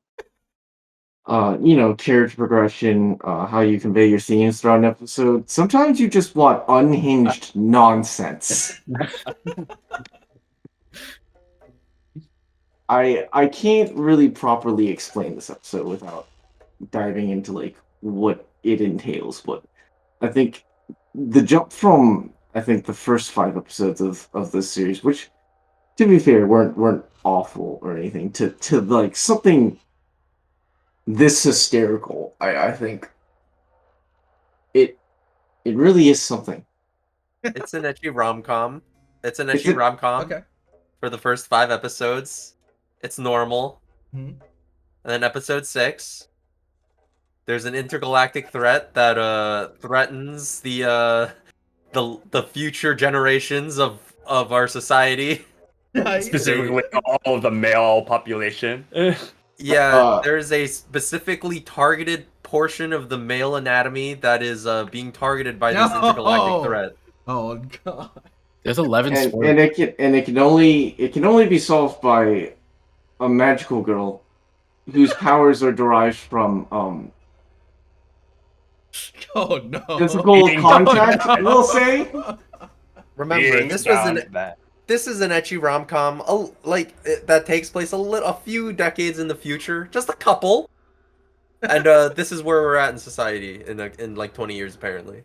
D: you know, character progression, how you convey your themes throughout an episode. Sometimes you just want unhinged nonsense. I can't really properly explain this episode without diving into like what it entails, but I think the jump from the first 5 episodes of this series, which to be fair weren't awful or anything, to like something this hysterical, I think it really is something.
C: It's an ecchi rom-com. It's an
D: It's
C: ecchi
D: a-
C: rom-com
A: Okay.
C: for the first 5 episodes. It's normal.
A: Mhm.
C: And then episode 6, there's an intergalactic threat that threatens the future generations of our society.
B: Specifically, all of the male population.
C: Yeah, there's a specifically targeted portion of the male anatomy that is being targeted by this intergalactic threat.
A: Oh god.
E: There's 11
D: and
E: sports.
D: it can only be solved by a magical girl whose powers are derived from
A: Oh no.
D: physical
B: Eating
D: contact,
B: down.
D: we'll say.
C: Remember,
B: Being
C: this
B: down
C: was
B: that.
C: this is an ecchi rom-com that takes place a few decades in the future, just a couple. And this is where we're at in society in like 20 years apparently.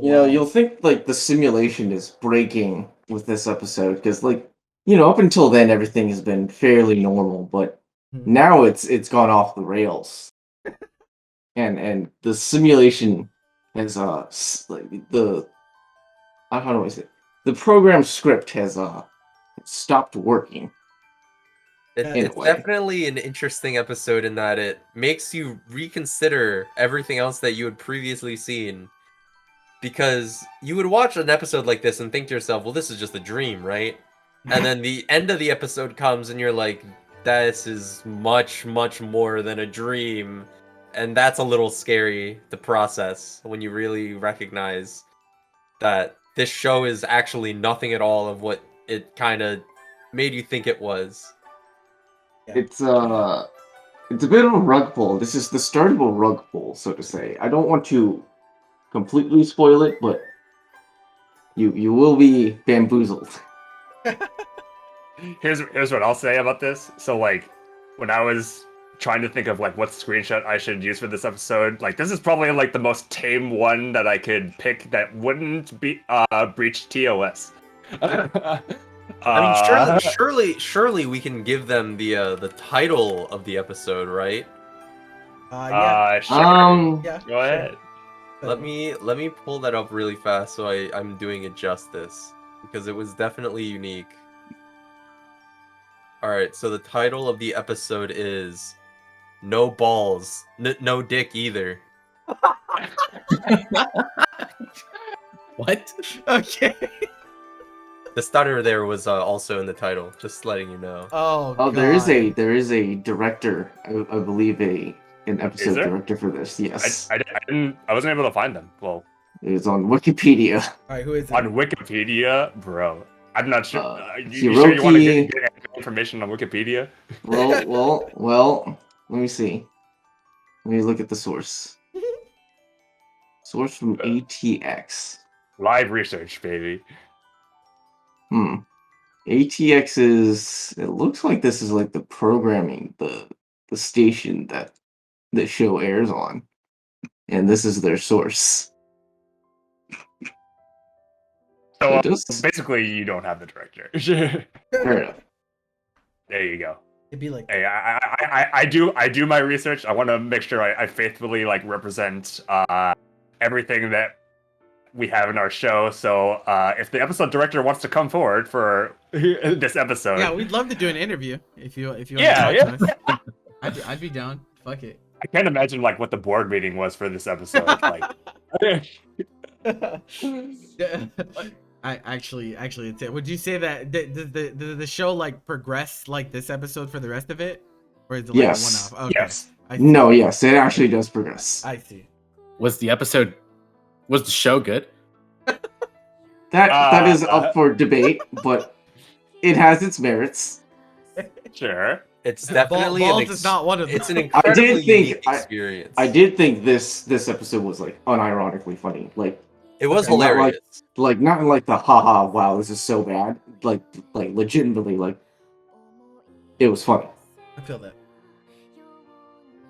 D: You know, you'll think like the simulation is breaking with this episode because, like, you know, up until then everything has been fairly normal, but now it's gone off the rails, and the simulation has like how do I say it? The program script has stopped working.
C: It's definitely an interesting episode in that it makes you reconsider everything else that you had previously seen. Because you would watch an episode like this and think to yourself, well, this is just a dream, right? And then the end of the episode comes and you're like, this is much, much more than a dream. And that's a little scary to process when you really recognize that this show is actually nothing at all of what it kind of made you think it was.
D: It's a bit of a rug pull. This is the start of a rug pull, so to say. I don't want to completely spoil it, but you will be bamboozled.
B: Here's what I'll say about this. So like when I was trying to think of like what screenshot I should use for this episode, like this is probably like the most tame one that I could pick that wouldn't be breach TOS.
C: I mean, surely we can give them the title of the episode, right?
A: Yeah.
B: Sure.
A: Yeah.
B: Go ahead.
C: Let me pull that up really fast so I'm doing it justice because it was definitely unique. All right, so the title of the episode is "No Balls, No Dick Either."
E: What?
A: Okay.
C: The stutter there was also in the title, just letting you know.
A: Oh.
D: Oh,
A: God.
D: there is a director. I believe an episode
B: there?
D: director for this. Yes,
B: I wasn't able to find them. Well,
D: it's on Wikipedia.
A: All right. Who is it?
B: on Wikipedia, bro. I'm not sure. You sure you want to get information on Wikipedia?
D: Well. Let me see. Let me look at the source. Source from ATX.
B: Live research, baby.
D: ATX is. It looks like this is like the programming, the station that the show airs on, and this is their source.
B: So
D: just
B: basically, you don't have the director.
D: fair enough.
B: There you go.
A: It'd be like.
B: Hey, I do my research. I want to make sure I faithfully like represent everything that we have in our show. So if the episode director wants to come forward for this episode,
A: Yeah, we'd love to do an interview if you
B: Yeah,
A: want to talk to us. I'd be down. Fuck it.
B: I can't imagine like what the board meeting was for this episode. Like,
A: I actually it's it. Would you say that the show like progress like this episode for the rest of it, or is it like
D: Yes.
A: a one-off? Okay.
B: yes.
A: I see.
D: No, yes, it actually does progress.
A: I see.
E: Was the show good?
D: That is up for debate, but it has its merits.
B: Sure.
C: It's definitely
A: Balls is not one of them.
C: it's an incredibly
D: think-
C: unique experience.
D: I did think this episode was like unironically funny. Like
C: It was
D: Okay, not like-
C: hilarious.
D: not in like the haha wow this is so bad. Like legitimately like it was funny.
A: I feel that.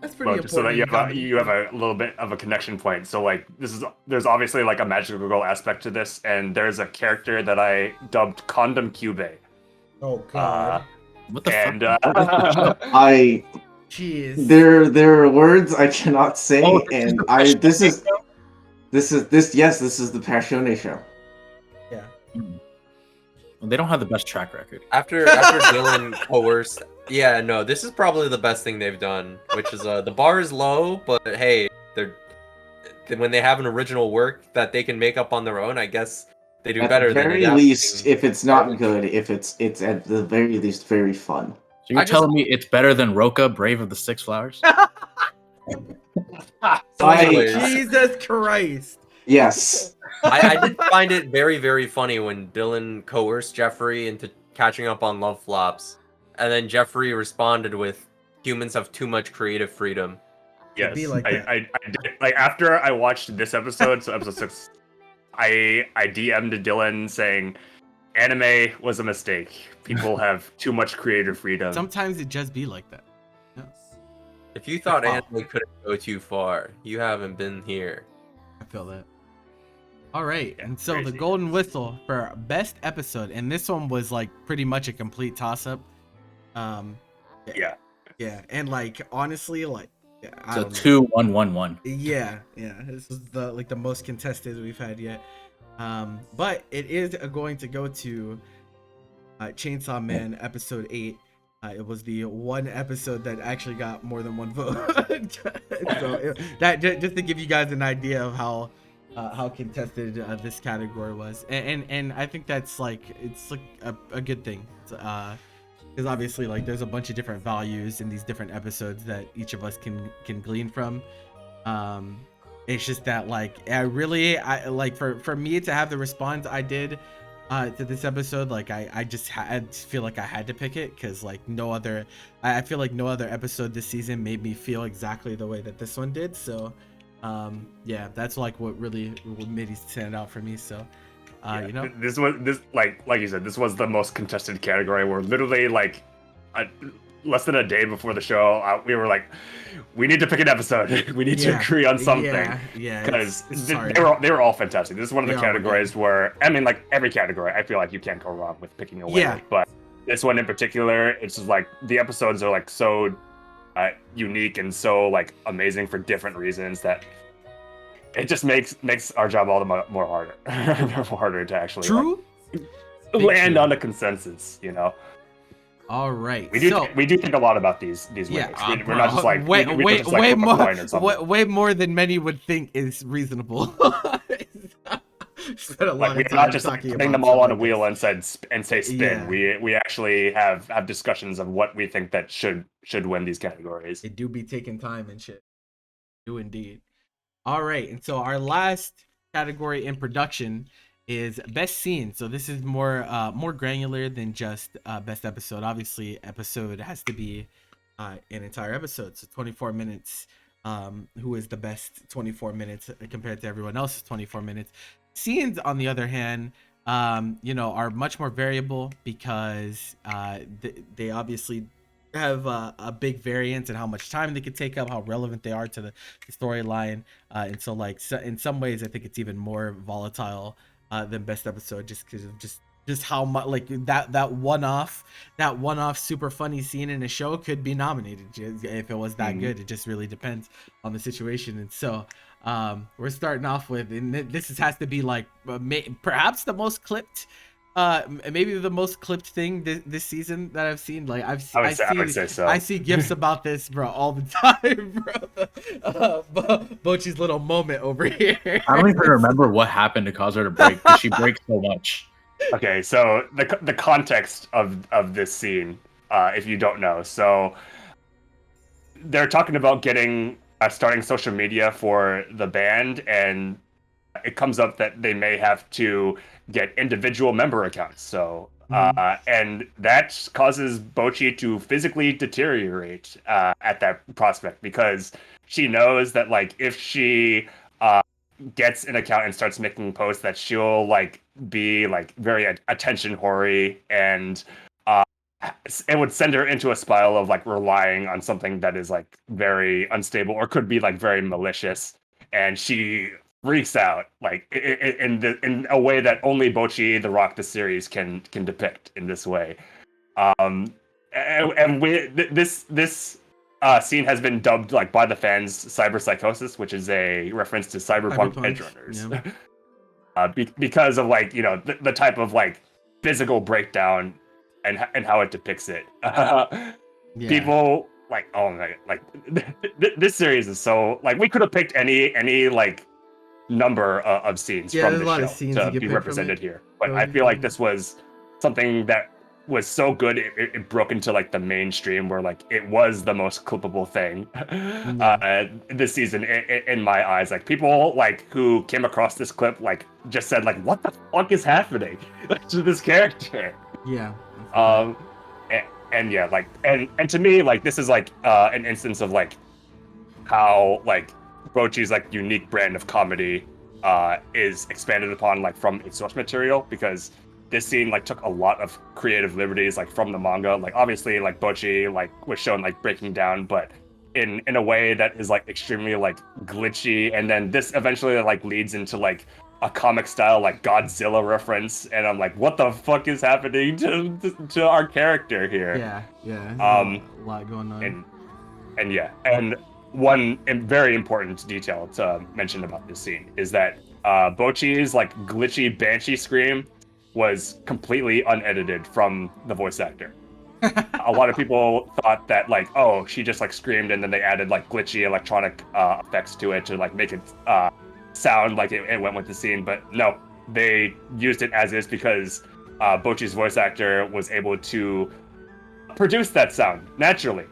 A: That's pretty
B: Well,
A: important.
B: so that
A: in comedy.
B: you have a little bit of a connection point. So like there's obviously like a magical girl aspect to this, and there's a character that I dubbed Condom Cube.
A: Oh God.
E: What the
B: And
E: fuck?
A: Jeez.
D: There are words I cannot say,
E: Oh,
D: and this is the Passione show.
A: Yeah.
E: Well, they don't have the best track record.
C: After Dylan coerced, yeah, no, this is probably the best thing they've done, which is the bar is low, but hey, when they have an original work that they can make up on their own, I guess they do
D: At
C: better
D: the
C: than
D: very
C: adapting.
D: least, if it's not good, if it's at the very least very fun.
E: So you're
C: I just-
E: telling me it's better than Roka, Brave of the Six Flowers?
C: So anyways,
A: Jesus Christ.
D: Yes.
C: I did find it very, very funny when Dylan coerced Jeffrey into catching up on Love Flops, and then Jeffrey responded with, "Humans have too much creative freedom."
B: Yes,
A: be like that.
B: I did. Like after I watched this episode, so episode 6, I DM'd Dylan saying, "Anime was a mistake. People have too much creative freedom."
A: Sometimes it just be like that. Yeah.
C: If you thought
D: Wow.
C: anime couldn't go too far, you haven't been here.
A: I feel that. All right,
B: Yeah,
A: and so the
B: crazy.
A: golden whistle for best episode, and this one was like pretty much a complete toss-up.
B: Yeah.
A: Yeah, and like honestly, like yeah, I
E: So
A: don't know.
E: 2-1-1-1.
A: Yeah, this is the most contested we've had yet. But it is going to go to Chainsaw Man episode 8. It was the one episode that actually got more than one vote. So just to give you guys an idea of how contested this category was, and I think that's like it's like a good thing. Because obviously like there's a bunch of different values in these different episodes that each of us can glean from. It's just that like I like for me to have the response I did to this episode, like I just had feel like I had to pick it because like I feel like no other episode this season made me feel exactly the way that this one did. So yeah, that's like what made it stand out for me. So
B: Yeah,
A: you know,
B: this like you said, this was the most contested category. Where literally like less than a day before the show, we were like, we need to pick an episode. We need to agree on something.
A: Yeah,
B: Because
A: it's
B: they were all fantastic. This is one of the
A: They all were
B: categories where, I mean, like every category, I feel like you can't go wrong with picking a winner.
A: Yeah.
B: But this one in particular, it's just like the episodes are like so unique and so like amazing for different reasons that it just makes our job all the more harder, harder to actually
A: True.
B: like, land on a consensus. You know.
A: All right.
B: We do think a lot about these winners.
A: Yeah,
B: We're not just like
A: way more
B: way
A: more than many would think is reasonable.
B: Like we're not just like, putting them all on a wheel and say spin. Yeah. We actually have discussions of what we think that should win these categories.
A: They do be taking time and shit. Do indeed. All right, and so our last category in production is best scene. So this is more granular than just best episode. Obviously, episode has to be an entire episode, so 24 minutes. Who is the best 24 minutes compared to everyone else's 24 minutes? Scenes, on the other hand, are much more variable because they obviously have a big variance in how much time they could take up, how relevant they are to the storyline, and so in some ways I think it's even more volatile than best episode, just because of just how much like that one-off super funny scene in a show could be nominated if it was that good. It just really depends on the situation. And so we're starting off with, and this has to be like perhaps the most clipped, maybe the most clipped thing this season that I've seen. Like I would say so. I see gifs about this, bro, all the time, bro. Bochi's little moment over here.
E: I don't even remember what happened to cause her to break, because she breaks so much.
B: Okay, so the context of this scene, if you don't know, so they're talking about getting starting social media for the band, and it comes up that they may have to get individual member accounts. So and that causes Bochi to physically deteriorate at that prospect, because she knows that like if she gets an account and starts making posts, that she'll like be like very attention whore, and it would send her into a spiral of like relying on something that is like very unstable or could be like very malicious, and she freaks out like in a way that only Bochi the Rock the series can depict in this way. And this scene has been dubbed like by the fans cyber psychosis, which is a reference to cyberpunk edge runners. Yeah. Because of like the type of like physical breakdown and how it depicts it. People like, oh my, like this series is so like, we could have picked any like number of scenes from the show to be represented here, but I feel like this was something that was so good it broke into like the mainstream, where like it was the most clippable thing this season in my eyes. Like people like who came across this clip like just said like, what the fuck is happening to this character? And yeah, like and to me, like this is like an instance of like how like Bochi's like unique brand of comedy is expanded upon like from its source material, because this scene like took a lot of creative liberties like from the manga. Like obviously like Bochi like was shown like breaking down, but in a way that is like extremely like glitchy, and then this eventually like leads into like a comic style like Godzilla reference, and I'm like, what the fuck is happening to our character here?
A: Yeah. A lot going on.
B: And one very important detail to mention about this scene is that Bochi's like glitchy banshee scream was completely unedited from the voice actor. A lot of people thought that like, oh, she just like screamed and then they added like glitchy electronic effects to it to like make it sound like it went with the scene, but no, they used it as is because Bochi's voice actor was able to produce that sound naturally.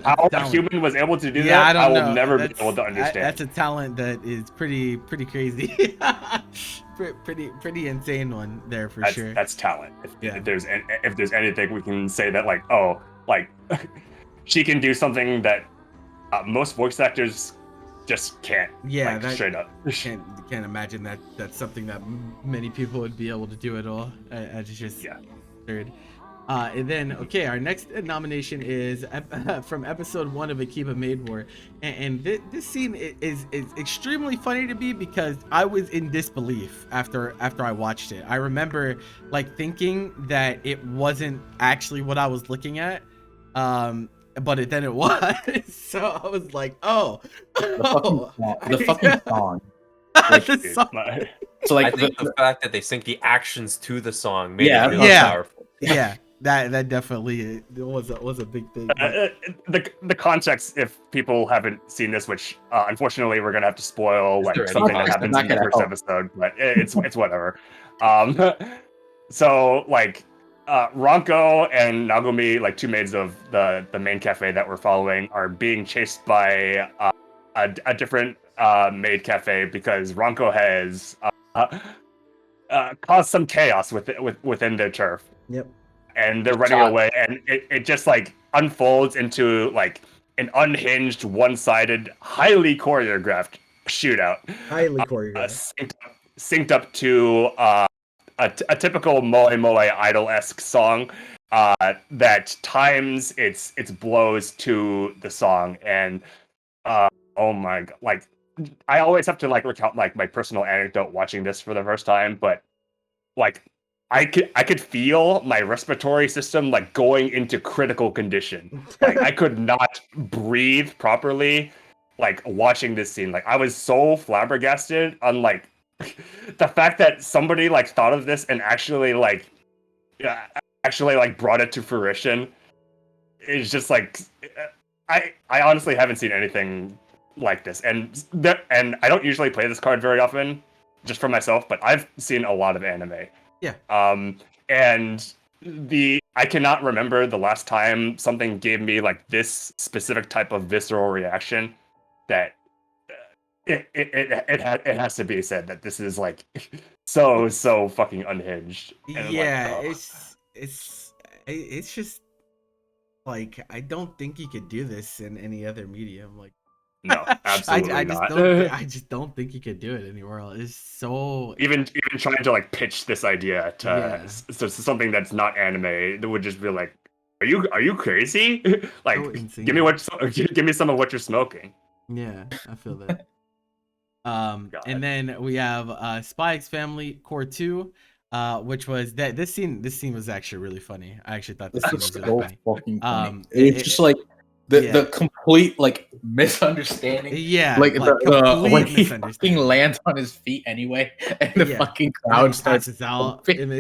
B: How a human was able to do that, I will never be able to understand.
A: That's a talent that is pretty crazy. pretty insane one there for sure.
B: That's talent. If there's anything we can say that like, oh, like she can do something that most voice actors just can't.
A: Yeah,
B: like, straight up.
A: Can't imagine that that's something that many people would be able to do at all. I just absurd. And then, okay, our next nomination is from episode 1 of Akiba Maid War, and this scene is extremely funny to me because I was in disbelief after I watched it. I remember like thinking that it wasn't actually what I was looking at, but then it was. So I was like, oh,
E: The fucking song.
A: the
B: Dude,
A: song.
E: So
C: I
E: like
C: think the fact that they sync the actions to the song made
E: Yeah,
C: it really
A: yeah.
C: powerful.
A: Yeah, that definitely was a big thing.
B: The context, if people haven't seen this, which unfortunately we're gonna have to spoil,
C: Is
B: like
C: there any
B: something that
C: context?
B: happens
D: Not
B: in the
D: gonna
B: first
D: help.
B: episode, but it's whatever. Um, so like Ronko and Nagumi, like two maids of the main cafe that we're following, are being chased by a different maid cafe because Ronko has caused some chaos within their turf.
A: Yep.
B: And they're running away, and it just like unfolds into like an unhinged, one-sided, highly choreographed shootout,
A: Highly choreographed.
B: synced up to a typical Moe Moe Idol-esque song that times its blows to the song. And oh my god, like I always have to like recount like my personal anecdote watching this for the first time, but like I could feel my respiratory system like going into critical condition. Like I could not breathe properly like watching this scene. Like I was so flabbergasted on like the fact that somebody like thought of this and actually like brought it to fruition is just like I honestly haven't seen anything like this. And I don't usually play this card very often just for myself, but I've seen a lot of anime.
A: Yeah.
B: And I cannot remember the last time something gave me like this specific type of visceral reaction. That it has to be said that this is like so fucking unhinged. And
A: Yeah,
B: like,
A: it's just like I don't think you could do this in any other medium. Like
B: no, absolutely
A: I just
B: not.
A: don't think you could do it anywhere else. It's so
B: Even trying to like pitch this idea to
A: Yeah.
B: something that's not anime, that would just be like, are you crazy? Like,
A: So insane.
B: give me some of what you're smoking.
A: Yeah, I feel that.
B: God.
A: And then we have Spy X Family Core 2, which was that this scene was actually really funny. I actually thought this
E: This
A: scene
E: is
A: was
E: so
A: really funny.
E: fucking funny.
A: It-
E: It's just like the
A: yeah.
E: the complete like misunderstanding.
A: Yeah,
E: Like, the
A: complete
E: when he fucking
A: misunderstanding.
E: lands on his feet anyway, and the
A: Yeah.
E: fucking
A: And then
E: crowd
A: he
E: starts
A: passes out.
E: pumping.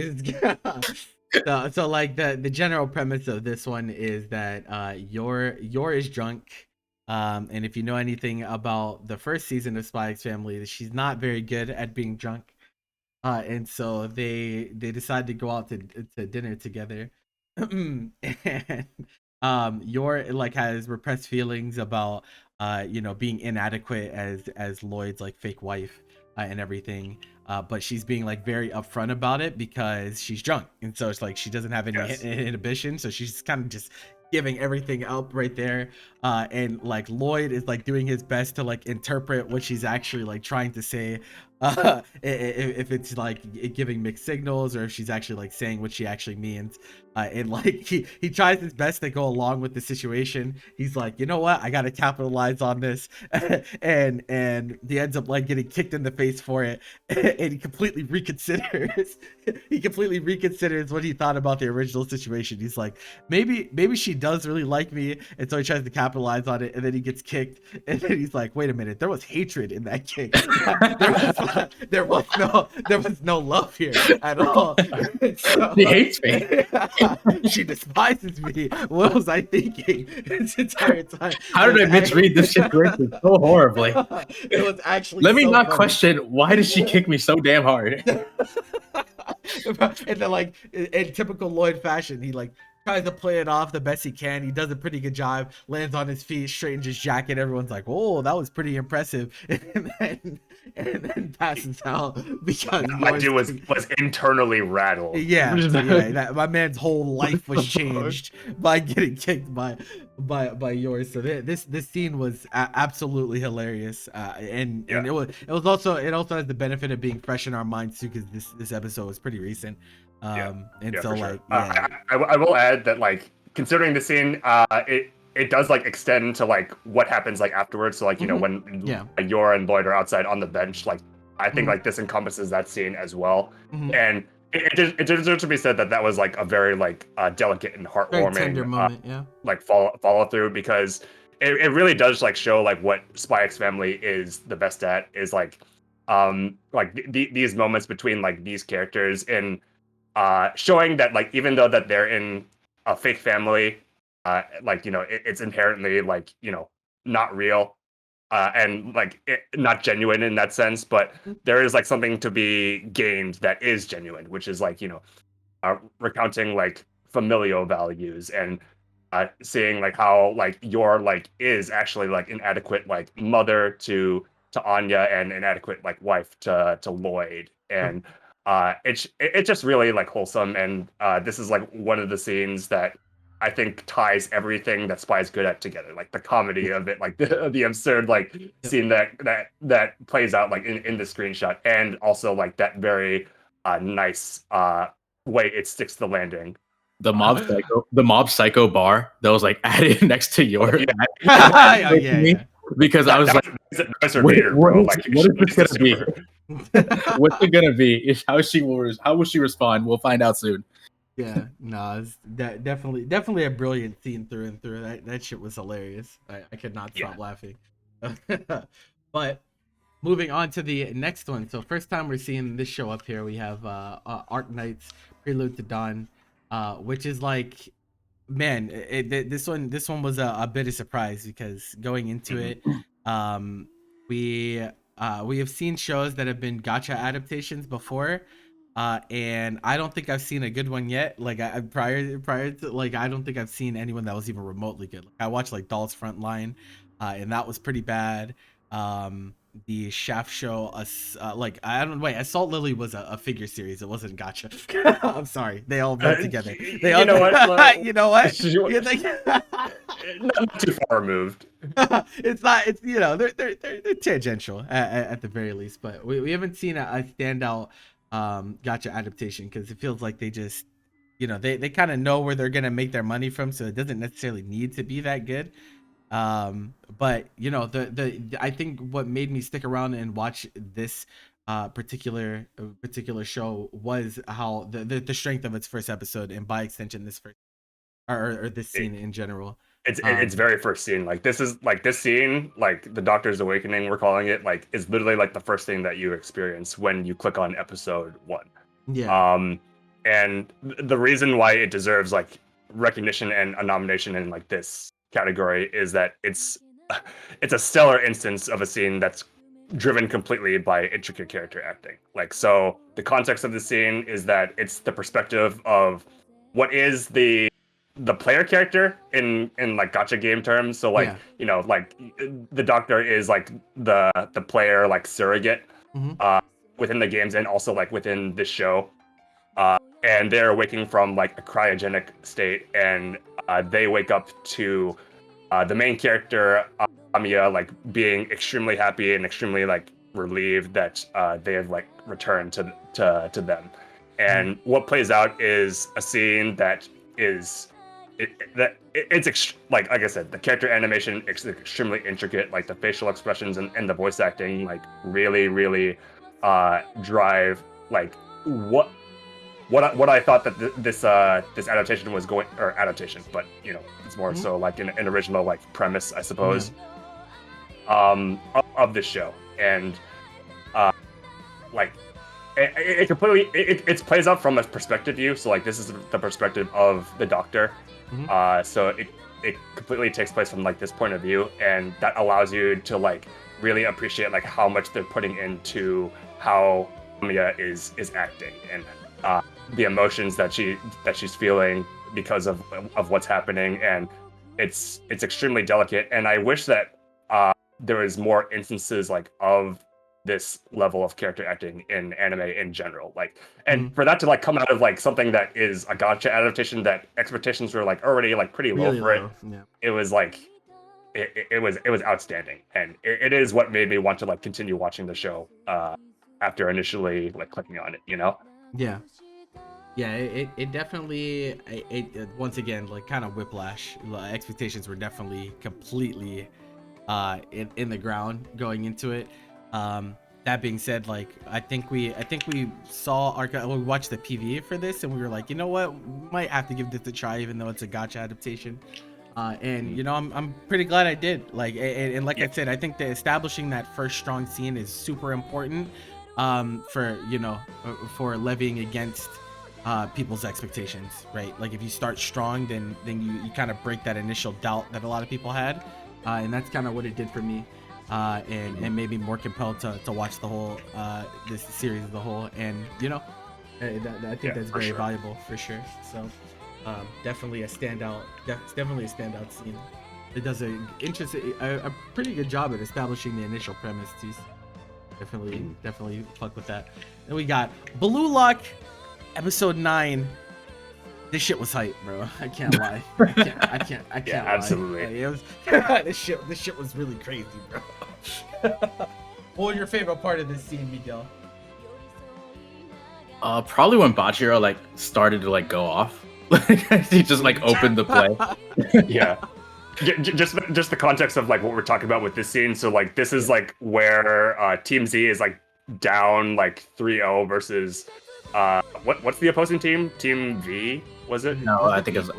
A: And so like the general premise of this one is that Yor is drunk. And if you know anything about the first season of Spy X Family, she's not very good at being drunk. And so they decide to go out to dinner together. And Yor like has repressed feelings about being inadequate as Lloyd's like fake wife and everything. But she's being like very upfront about it because she's drunk, and so it's like she doesn't have any inhibition, so she's kind of just giving everything up right there. And like Lloyd is like doing his best to like interpret what she's actually like trying to say, if it's like giving mixed signals or if she's actually like saying what she actually means. And like he tries his best to go along with the situation. He's like, you know what, I gotta capitalize on this. and he ends up like getting kicked in the face for it. And he completely reconsiders what he thought about the original situation. He's like, maybe she does really like me, and so he tries to capitalize on it, and then he gets kicked, and then he's like, wait a minute, there was hatred in that kick. there was no love here at all. So,
E: He hates me.
A: she despises me. What was I thinking this entire time?
E: How did I misread this situation so horribly?
A: It was actually
E: Let me
A: so
E: not
A: funny.
E: question why did she kick me so damn hard.
A: And then like in typical Lloyd fashion, he like tries to play it off the best he can. He does a pretty good job, lands on his feet, straightens his jacket. Everyone's like, oh, that was pretty impressive. And then passes out because
B: My dude was internally rattled.
A: yeah, my man's whole life was changed by getting kicked by yours. So this scene was absolutely hilarious, and it also has the benefit of being fresh in our minds too, because this episode was pretty recent. I will add that like considering the scene, it does like extend to like what happens like afterwards. So like when Yor and Lloyd are outside on the bench, like I think like this encompasses that scene as well. And
B: it deserves to be said that that was like a very like delicate and
A: Very tender
B: heartwarming
A: moment. Yeah.
B: like follow through, because it really does like show like what Spy X Family is the best at, is like these moments between like these characters, and showing that like even though that they're in a fake family, like it's inherently like not real, and like not genuine in that sense, but there is like something to be gained that is genuine, which is like recounting like familial values, and seeing like how like your like is actually like inadequate like mother to Anya, and inadequate like wife to Lloyd, and it's just really like wholesome, and this is like one of the scenes that I think ties everything that Spy's good at together, like the comedy of it, like the absurd like scene that plays out like in the screenshot, and also like that very nice way it sticks the landing.
E: The mob psycho bar that was like added next to your
A: Oh, yeah.
E: because I was like,
B: That's her Vader, bro. Like,
E: what is this
B: she's
E: gonna be?
B: super-
E: What's it gonna be? How will she respond? We'll find out soon.
A: Yeah, no, it's definitely a brilliant scene through and through. That shit was hilarious. I could not stop laughing. But moving on to the next one. So first time we're seeing this show up here, we have Arc Knight's Prelude to Dawn, which is like, man, this one was a bit of surprise, because going into it, we have seen shows that have been gacha adaptations before, and I don't think I've seen a good one yet. Like prior to, like, I don't think I've seen anyone that was even remotely good. Like, I watched like Doll's Frontline, and that was pretty bad. The Shaft show, like, I don't wait. Assault Lily was a figure series. It wasn't gacha. I'm sorry. They all blend together. They all,
B: you know what?
A: you know what? You think
B: Not too far removed.
A: it's not? It's they're tangential at the very least. But we haven't seen a standout gacha adaptation, because it feels like they just they kind of know where they're gonna make their money from, so it doesn't necessarily need to be that good. But I think what made me stick around and watch this particular show was how the strength of its first episode, and by extension this first or this scene in general.
B: It's very first scene. Like this scene, like the Doctor's Awakening, we're calling it, like is literally like the first thing that you experience when you click on episode 1.
A: Yeah.
B: And the reason why it deserves like recognition and a nomination in like this category is that it's a stellar instance of a scene that's driven completely by intricate character acting. Like, so the context of the scene is that it's the perspective of what is the player character in like gacha game terms. So like like the Doctor is like the player like surrogate within the games, and also like within this show, and they're waking from like a cryogenic state, and they wake up to the main character Amiya like being extremely happy and extremely like relieved that they have like returned to them. And what plays out is a scene that is like I said, the character animation is extremely intricate. Like the facial expressions and the voice acting like really drive like what I thought that this adaptation was going, or adaptation, but it's more so like an original like premise, I suppose, of this show. And like it completely it plays out from a perspective view. So like this is the perspective of the Doctor. So it completely takes place from like this point of view, and that allows you to like really appreciate like how much they're putting into how Mia is acting, and the emotions that she's feeling because of what's happening. And it's extremely delicate, and I wish that there was more instances like of this level of character acting in anime in general, like, and for that to like come out of like something that is a gacha adaptation that expectations were like already like pretty low for it. It was like it was outstanding, and it is what made me want to like continue watching the show after initially like clicking on it,
A: it definitely it once again like kind of whiplash. Expectations were definitely completely in the ground going into it. that being said, like I think we saw we watched the PVA for this, and we were like, you know what, we might have to give this a try, even though it's a gacha adaptation. And you know, I'm pretty glad I did. Like, and like I said, I think that establishing that first strong scene is super important, for you know, for levying against people's expectations, right? Like if you start strong, then you kind of break that initial doubt that a lot of people had, and that's kind of what it did for me. And made me more compelled to watch the whole this series as a whole, and you know, I think that's very valuable for sure. So definitely a standout scene. It does a pretty good job at establishing the initial premise too. Definitely fuck with that. Then we got Blue Lock episode 9. This shit was hype, bro. I can't lie. I can't
B: Yeah,
A: lie.
B: absolutely.
A: Like, it was this shit was really crazy, bro. What was your favorite part of this scene, Miguel?
E: Probably when Bachiro like started to like go off. He just like opened the play.
B: Yeah. Just the context of like what we're talking about with this scene. So like this is like where Team Z is like down like 3-0 versus what's the opposing team? Team V, was it?
E: No, I think it's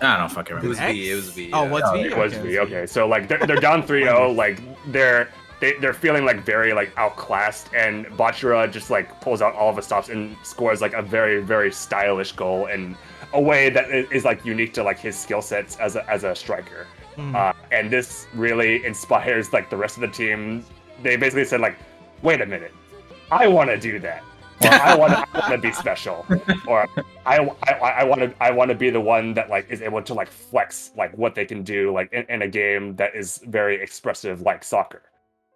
E: I don't know, fucking remember.
C: It was V.
A: Oh,
C: yeah.
A: what's V?
B: It was V. Okay, so like they're down 3-0, like they're feeling like very like outclassed, and Bachira just like pulls out all of the stops and scores like a very, very stylish goal in a way that is like unique to like his skill sets as a striker. And this really inspires like the rest of the team. They basically said like, wait a minute, I want to do that. Or I want to be special, or I want to be the one that like is able to like flex like what they can do like in a game that is very expressive like soccer,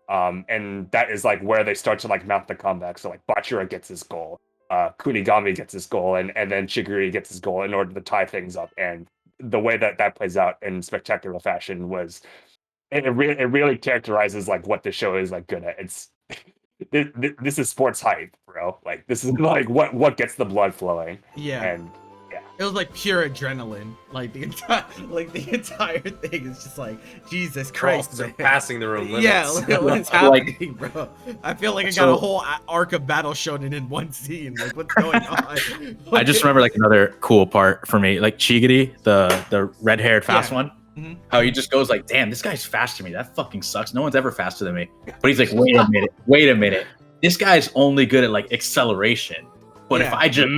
B: and that is like where they start to like mount the comeback. So like Bachira gets his goal, Kunigami gets his goal, and then Shiguri gets his goal in order to tie things up. And the way that plays out in spectacular fashion was it really characterizes like what the show is like good at. It's this is sports hype, bro. Like this is like what gets the blood flowing.
A: Yeah.
B: And yeah,
A: it was like pure adrenaline. Like the entire thing is just like Jesus Christ, man.
C: Surpassing the room limits.
A: Yeah, what's happening, bro? I feel like I got a whole arc of battle shonen in one scene. Like what's going on?
E: I just remember like another cool part for me, like Chigiri, the red-haired fast one. How he just goes like, damn, this guy's faster than me. That fucking sucks. No one's ever faster than me. But he's like, wait a minute. This guy's only good at like acceleration. But if I just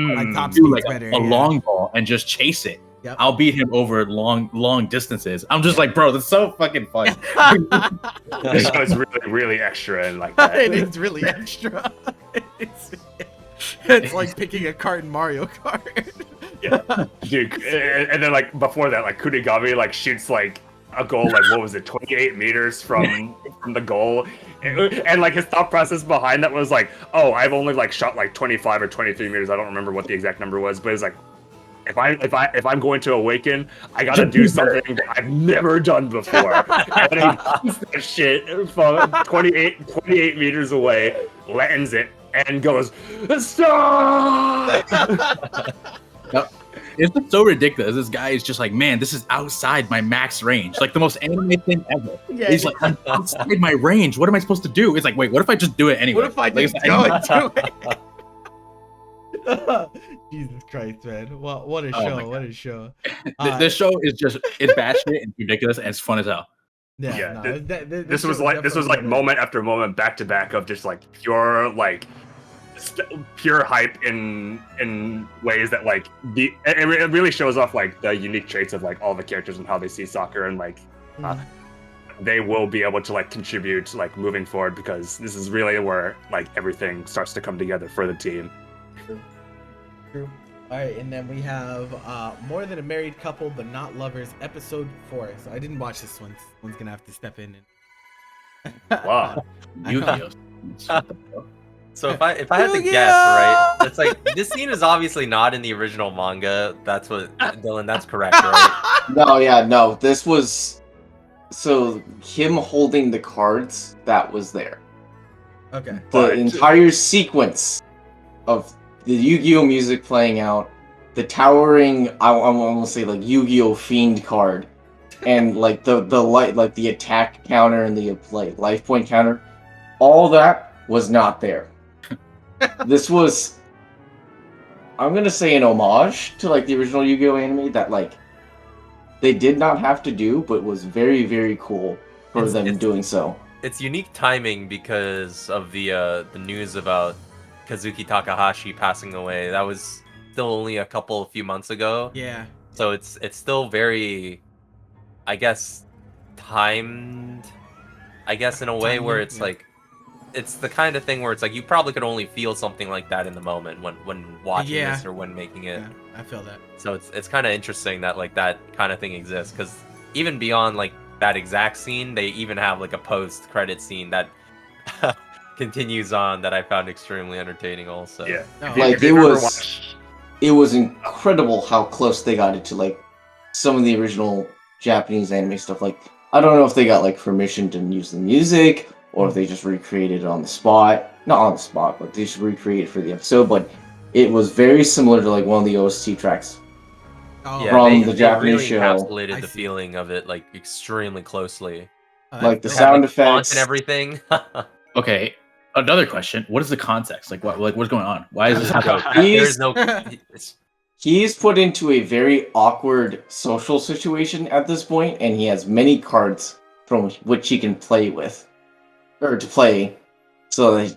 E: do like a long ball and just chase it, I'll beat him over long distances. I'm just like, bro, that's so fucking fun.
B: This show is really extra and like that.
A: It is really extra. It's like picking a card in Mario Kart.
B: Yeah, dude, and then like before that, like Kunigami like shoots like a goal like what was it, 28 meters from the goal, and like his thought process behind that was like, oh, I've only like shot like 25 or 23 meters. I don't remember what the exact number was, but it's like if I'm going to awaken, I gotta do something that I've never done before. And then he shoots that shit from 28 meters away, lands it, and goes, stop!
E: It's just so ridiculous. This guy is just like, man, this is outside my max range. Like the most anime thing ever. Yeah, he's like, I'm outside my range. What am I supposed to do? It's like, wait, what if I just do it anyway?
A: What if I just go and do it? Jesus Christ, man. What a show. What a show.
E: This show is just, it's batshit and ridiculous and it's fun as hell.
A: Yeah.
B: This was like moment after moment back to back of just like pure hype in ways that like it really shows off like the unique traits of like all the characters and how they see soccer, and like they will be able to like contribute like moving forward, because this is really where like everything starts to come together for the team.
A: True. All right, and then we have More Than a Married Couple But Not Lovers, episode 4. So I didn't watch this one. One's gonna have to step in and
B: Wow.
C: So if I had to guess, right, it's like this scene is obviously not in the original manga. That's what Dylan. That's correct, right?
D: No. This was so him holding the cards that was there.
A: Okay.
D: The entire sequence of the Yu-Gi-Oh music playing out, the towering, I want to say like Yu-Gi-Oh fiend card, and like the light, like the attack counter and the life point counter, all that was not there. This was, I'm gonna say, an homage to like the original Yu-Gi-Oh anime that like they did not have to do, but was very, very cool for them doing so.
C: It's unique timing because of the news about Kazuki Takahashi passing away. That was still only a few months ago.
A: Yeah.
C: So it's still very, I guess, timed. I guess in a way where it's like, it's the kind of thing where it's like you probably could only feel something like that in the moment when watching this or when making it.
A: Yeah, I feel that.
C: So it's kind of interesting that like that kind of thing exists, because even beyond like that exact scene, they even have like a post-credit scene that continues on that I found extremely entertaining also.
B: Yeah.
A: No,
D: Like it was incredible how close they got it to like some of the original Japanese anime stuff. Like I don't know if they got like permission to use the music or if they just recreated it on the spot. Not on the spot, but they just recreated it for the episode. But it was very similar to like one of the OST tracks.
A: Oh,
C: Yeah,
D: from
C: they,
D: the
C: they
D: Japanese
C: really
D: show.
C: encapsulated the
A: see.
C: feeling of it like extremely closely.
D: Like the
C: They had,
D: sound
C: like, font
D: effects
C: and everything.
E: Okay, another question: what is the context? Like, what's going on? Why is this happening?
C: There's no.
D: He's put into a very awkward social situation at this point, and he has many cards from which he can play with, or to play, so that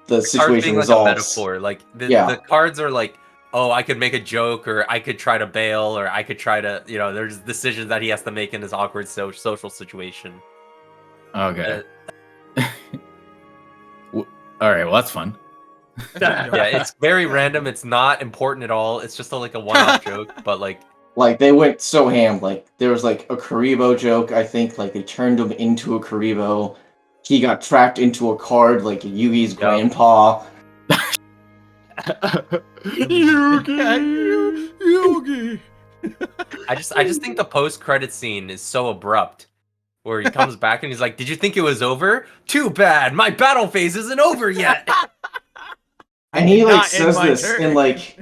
D: the
C: Cards
D: situation
C: being like a
D: resolves.
C: metaphor. Like the cards are like, oh, I could make a joke, or I could try to bail, or I could try to, there's decisions that he has to make in this awkward social situation.
E: Okay. All right. Well, that's fun.
C: Yeah, it's very random. It's not important at all. It's just like a one-off joke, but like
D: they went so ham. Like there was like a Karibo joke. I think like they turned him into a Karibo. He got trapped into a card like Yugi's grandpa.
A: Yugi.
C: I just think the post-credit scene is so abrupt, where he comes back and he's like, "Did you think it was over? Too bad, my battle phase isn't over yet."
D: And he like says this in like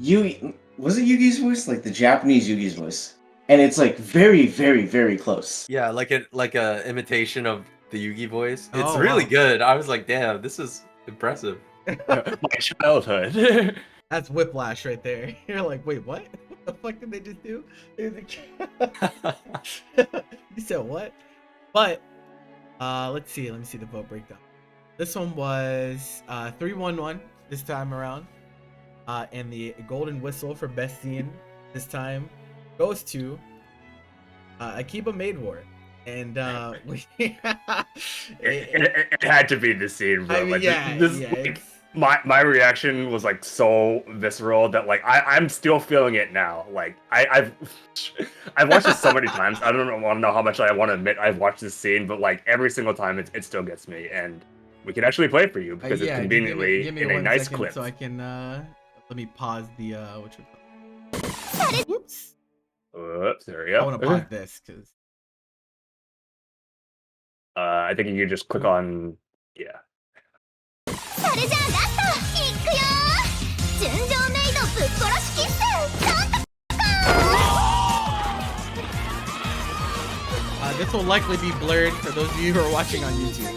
D: Yugi. Was it Yugi's voice? Like the Japanese Yugi's voice, and it's like very, very, very close.
C: Yeah, like a imitation of the Yugi voice. It's
A: Oh,
C: really
A: wow.
C: good. I was like, damn, this is impressive.
B: My childhood.
A: That's whiplash right there. You're like, wait, what? What the fuck did they just do? You said what? But let's see. Let me see the vote breakdown. This one was 3-1-1 this time around. And the golden whistle for best scene this time goes to Akiba Maid War. And
B: it had to be the scene, bro.
A: I mean,
B: like,
A: yeah,
B: this,
A: yeah.
B: like, my reaction was like so visceral that like I'm still feeling it now. Like I've watched this so many times. I don't want to know how much I want to admit I've watched this scene, but like every single time it still gets me. And we can actually play it for you because it's conveniently
A: give me
B: in a
A: 1
B: nice
A: second
B: clip.
A: so I can let me pause the whoops.
B: Oops, there we
A: I
B: go.
A: want to pause this because
B: I think you can just click on yeah.
A: this will likely be blurred for those of you who are watching on YouTube.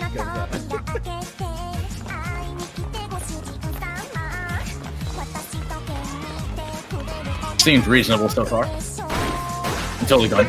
E: Seems reasonable so far. I'm totally gone.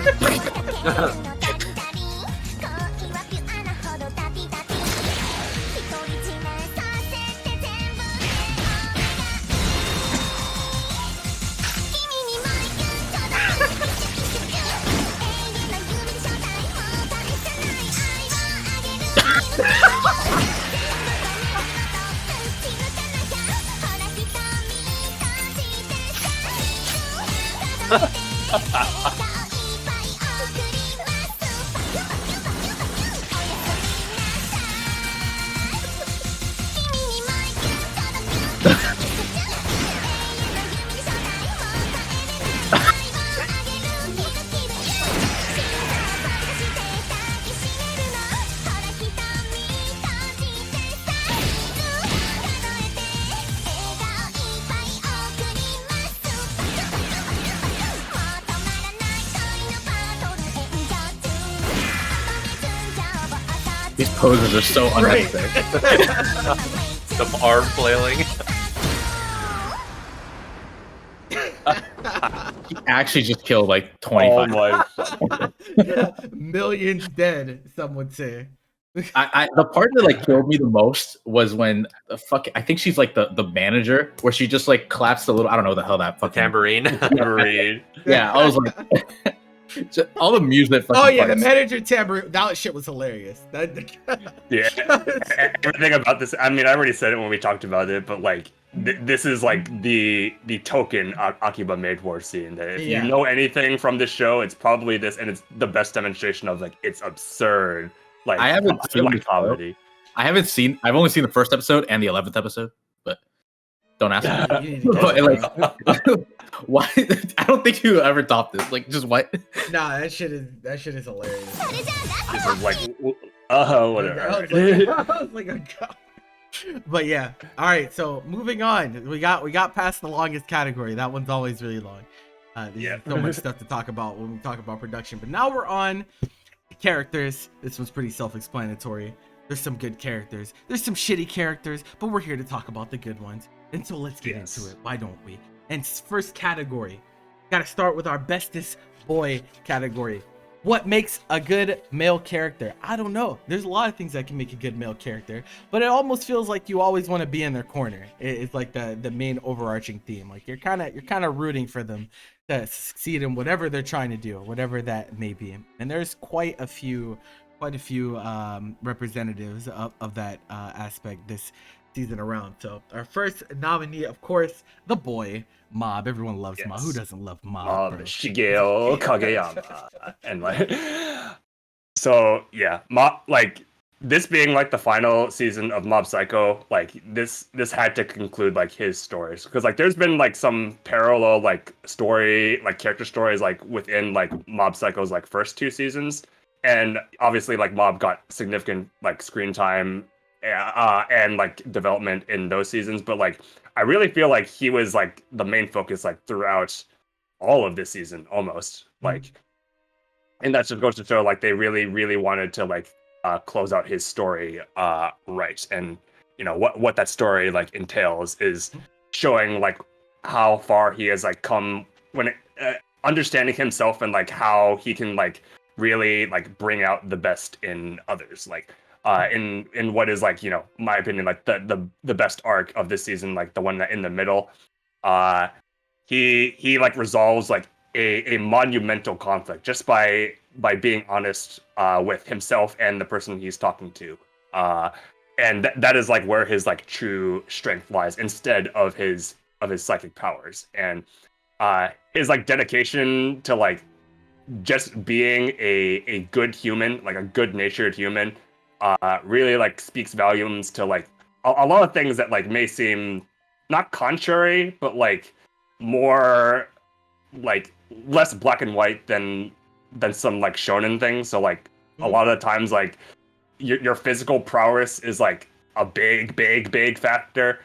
E: These poses are so
A: Right.
E: unnecessary.
C: The arm flailing.
E: He actually just killed like
B: Oh
E: 25.
B: my!
A: Millions dead, some would say.
E: The part that like killed me the most was when I think she's like the manager, where she just like claps the little, I don't know what the hell that
C: The
E: fucking
C: tambourine.
B: Tambourine.
E: Yeah, I was like all the music fucking
A: Oh yeah, the
E: parts.
A: manager tambourine. That shit was hilarious.
B: Yeah, everything about this. I mean, I already said it when we talked about it, but like, this is like the token Akiba made war scene. That if
A: Yeah.
B: you know anything from this show, it's probably this, and it's the best demonstration of like it's absurd. Like
E: I haven't seen
B: like
E: the show.
B: comedy.
E: I've only seen the first episode and the 11th episode, but don't ask me.
A: You need to catch
E: But,
A: up,
E: like,
A: bro.
E: why? I don't think you ever topped this. Like, just what?
A: Nah, that shit is hilarious.
B: This is like, whatever.
A: I was like, oh god. But yeah, all right. So moving on, we got past the longest category. That one's always really long. There's so much stuff to talk about when we talk about production. But now we're on characters. This one's pretty self-explanatory. There's some good characters. There's some shitty characters, but we're here to talk about the good ones. And so let's get into it. Why don't we? And first category, gotta start with our bestest boy category. What makes a good male character? I don't know. There's a lot of things that can make a good male character, but it almost feels like you always want to be in their corner. It's like the main overarching theme. Like you're kind of rooting for them to succeed in whatever they're trying to do, whatever that may be. And there's quite a few representatives of that aspect this season around. So our first nominee, of course, the boy Mob. Everyone loves Mob. Who doesn't love Mob? Bro?
B: Shigeo Kageyama. And like, so yeah, Mob, like this being like the final season of Mob Psycho, like this had to conclude like his stories, because like there's been like some parallel like story, like character stories like within like Mob Psycho's like first 2 seasons, and obviously like Mob got significant like screen time and like development in those seasons, but like I really feel like he was like the main focus like throughout all of this season almost. Like, and that just goes to show like they really wanted to like close out his story right. And you know what that story like entails is showing like how far he has like come when understanding himself, and like how he can like really like bring out the best in others. Like in what is like, you know, my opinion, like the best arc of this season, like the one that in the middle, he like resolves like a monumental conflict just by being honest with himself and the person he's talking to, and that is like where his like true strength lies, instead of his psychic powers. And his like dedication to like just being a good human, like a good natured human, really like speaks volumes to like a lot of things that like may seem not contrary, but like more like less black and white than some like shonen things. So like a lot of the times like your physical prowess is like a big factor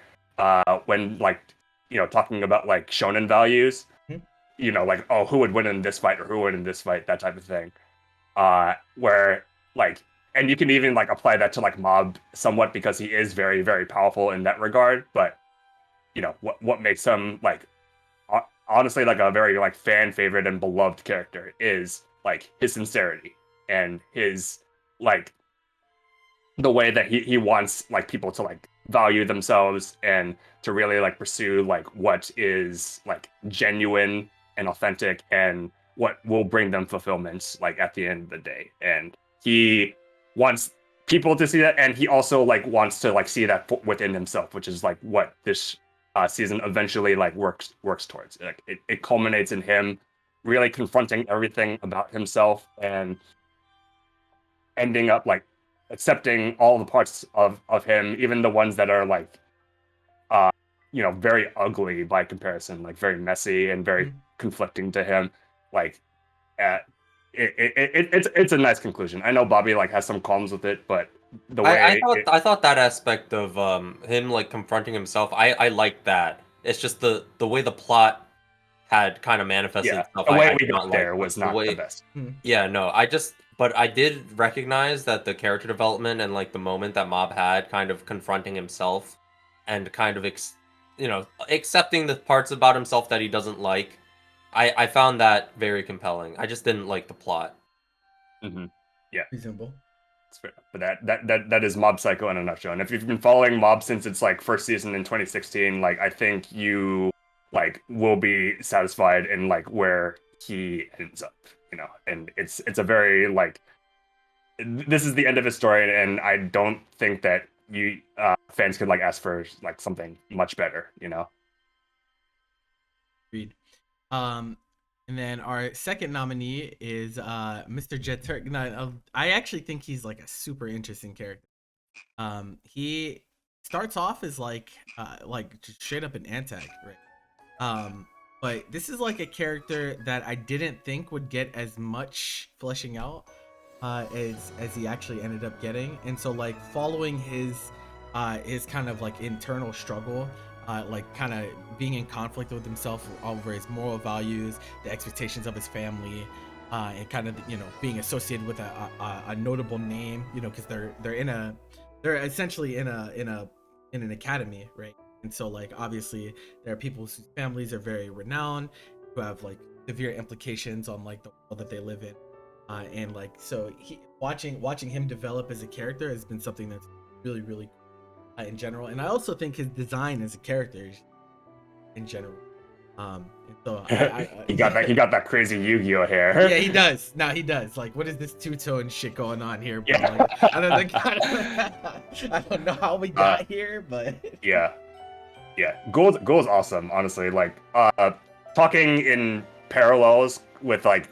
B: when like, you know, talking about like shonen values. You know, like, oh, who would win in this fight or who would win in this fight, that type of thing. Where like, and you can even like apply that to like Mob somewhat, because he is very powerful in that regard. But you know what makes him like honestly like a very like fan favorite and beloved character is like his sincerity and his like the way that he wants like people to like value themselves and to really like pursue like what is like genuine and authentic and what will bring them fulfillment like at the end of the day. And he wants people to see that, and he also like wants to like see that within himself, which is like what this season eventually like works towards. Like it culminates in him really confronting everything about himself and ending up like accepting all the parts of him, even the ones that are like you know, very ugly by comparison, like very messy and very conflicting to him. Like it's a nice conclusion. I know Bobby like has some qualms with it, but the way
C: I thought that aspect of him like confronting himself, I liked that. It's just the way the plot had kind of manifested itself.
B: The way
C: I
B: we got there
C: like
B: was not the best.
C: Yeah, no, I just But I did recognize that the character development and like the moment that Mob had, kind of confronting himself, and kind of accepting the parts about himself that he doesn't like. I found that very compelling. I just didn't like the plot.
A: Reasonable.
B: It's fair. But that is Mob Psycho in a nutshell. And if you've been following Mob since its like first season in 2016, like I think you like will be satisfied in like where he ends up, you know. And it's a very like this is the end of his story, and I don't think that you fans could like ask for like something much better, you know.
A: Agreed. And then our second nominee is Mr. Jet Turk. Now, I actually think he's like a super interesting character. He starts off as like just straight up an anti, right? But this is like a character that I didn't think would get as much fleshing out as he actually ended up getting, and so like following his kind of like internal struggle, like kind of being in conflict with himself over his moral values, the expectations of his family, and kind of, you know, being associated with a notable name, you know, because they're essentially in an academy, right? And so like obviously there are people whose families are very renowned, who have like severe implications on like the world that they live in, and like so watching him develop as a character has been something that's really really cool, in general. And I also think his design as a character in general, and so
B: he got that crazy Yu-Gi-Oh hair.
A: Yeah, he does. Now he does. Like, what is this two-tone shit going on here? But
B: Yeah.
A: like, I don't think I don't know how we got here, but
B: Yeah. Gold is awesome, honestly. Like talking in parallels with like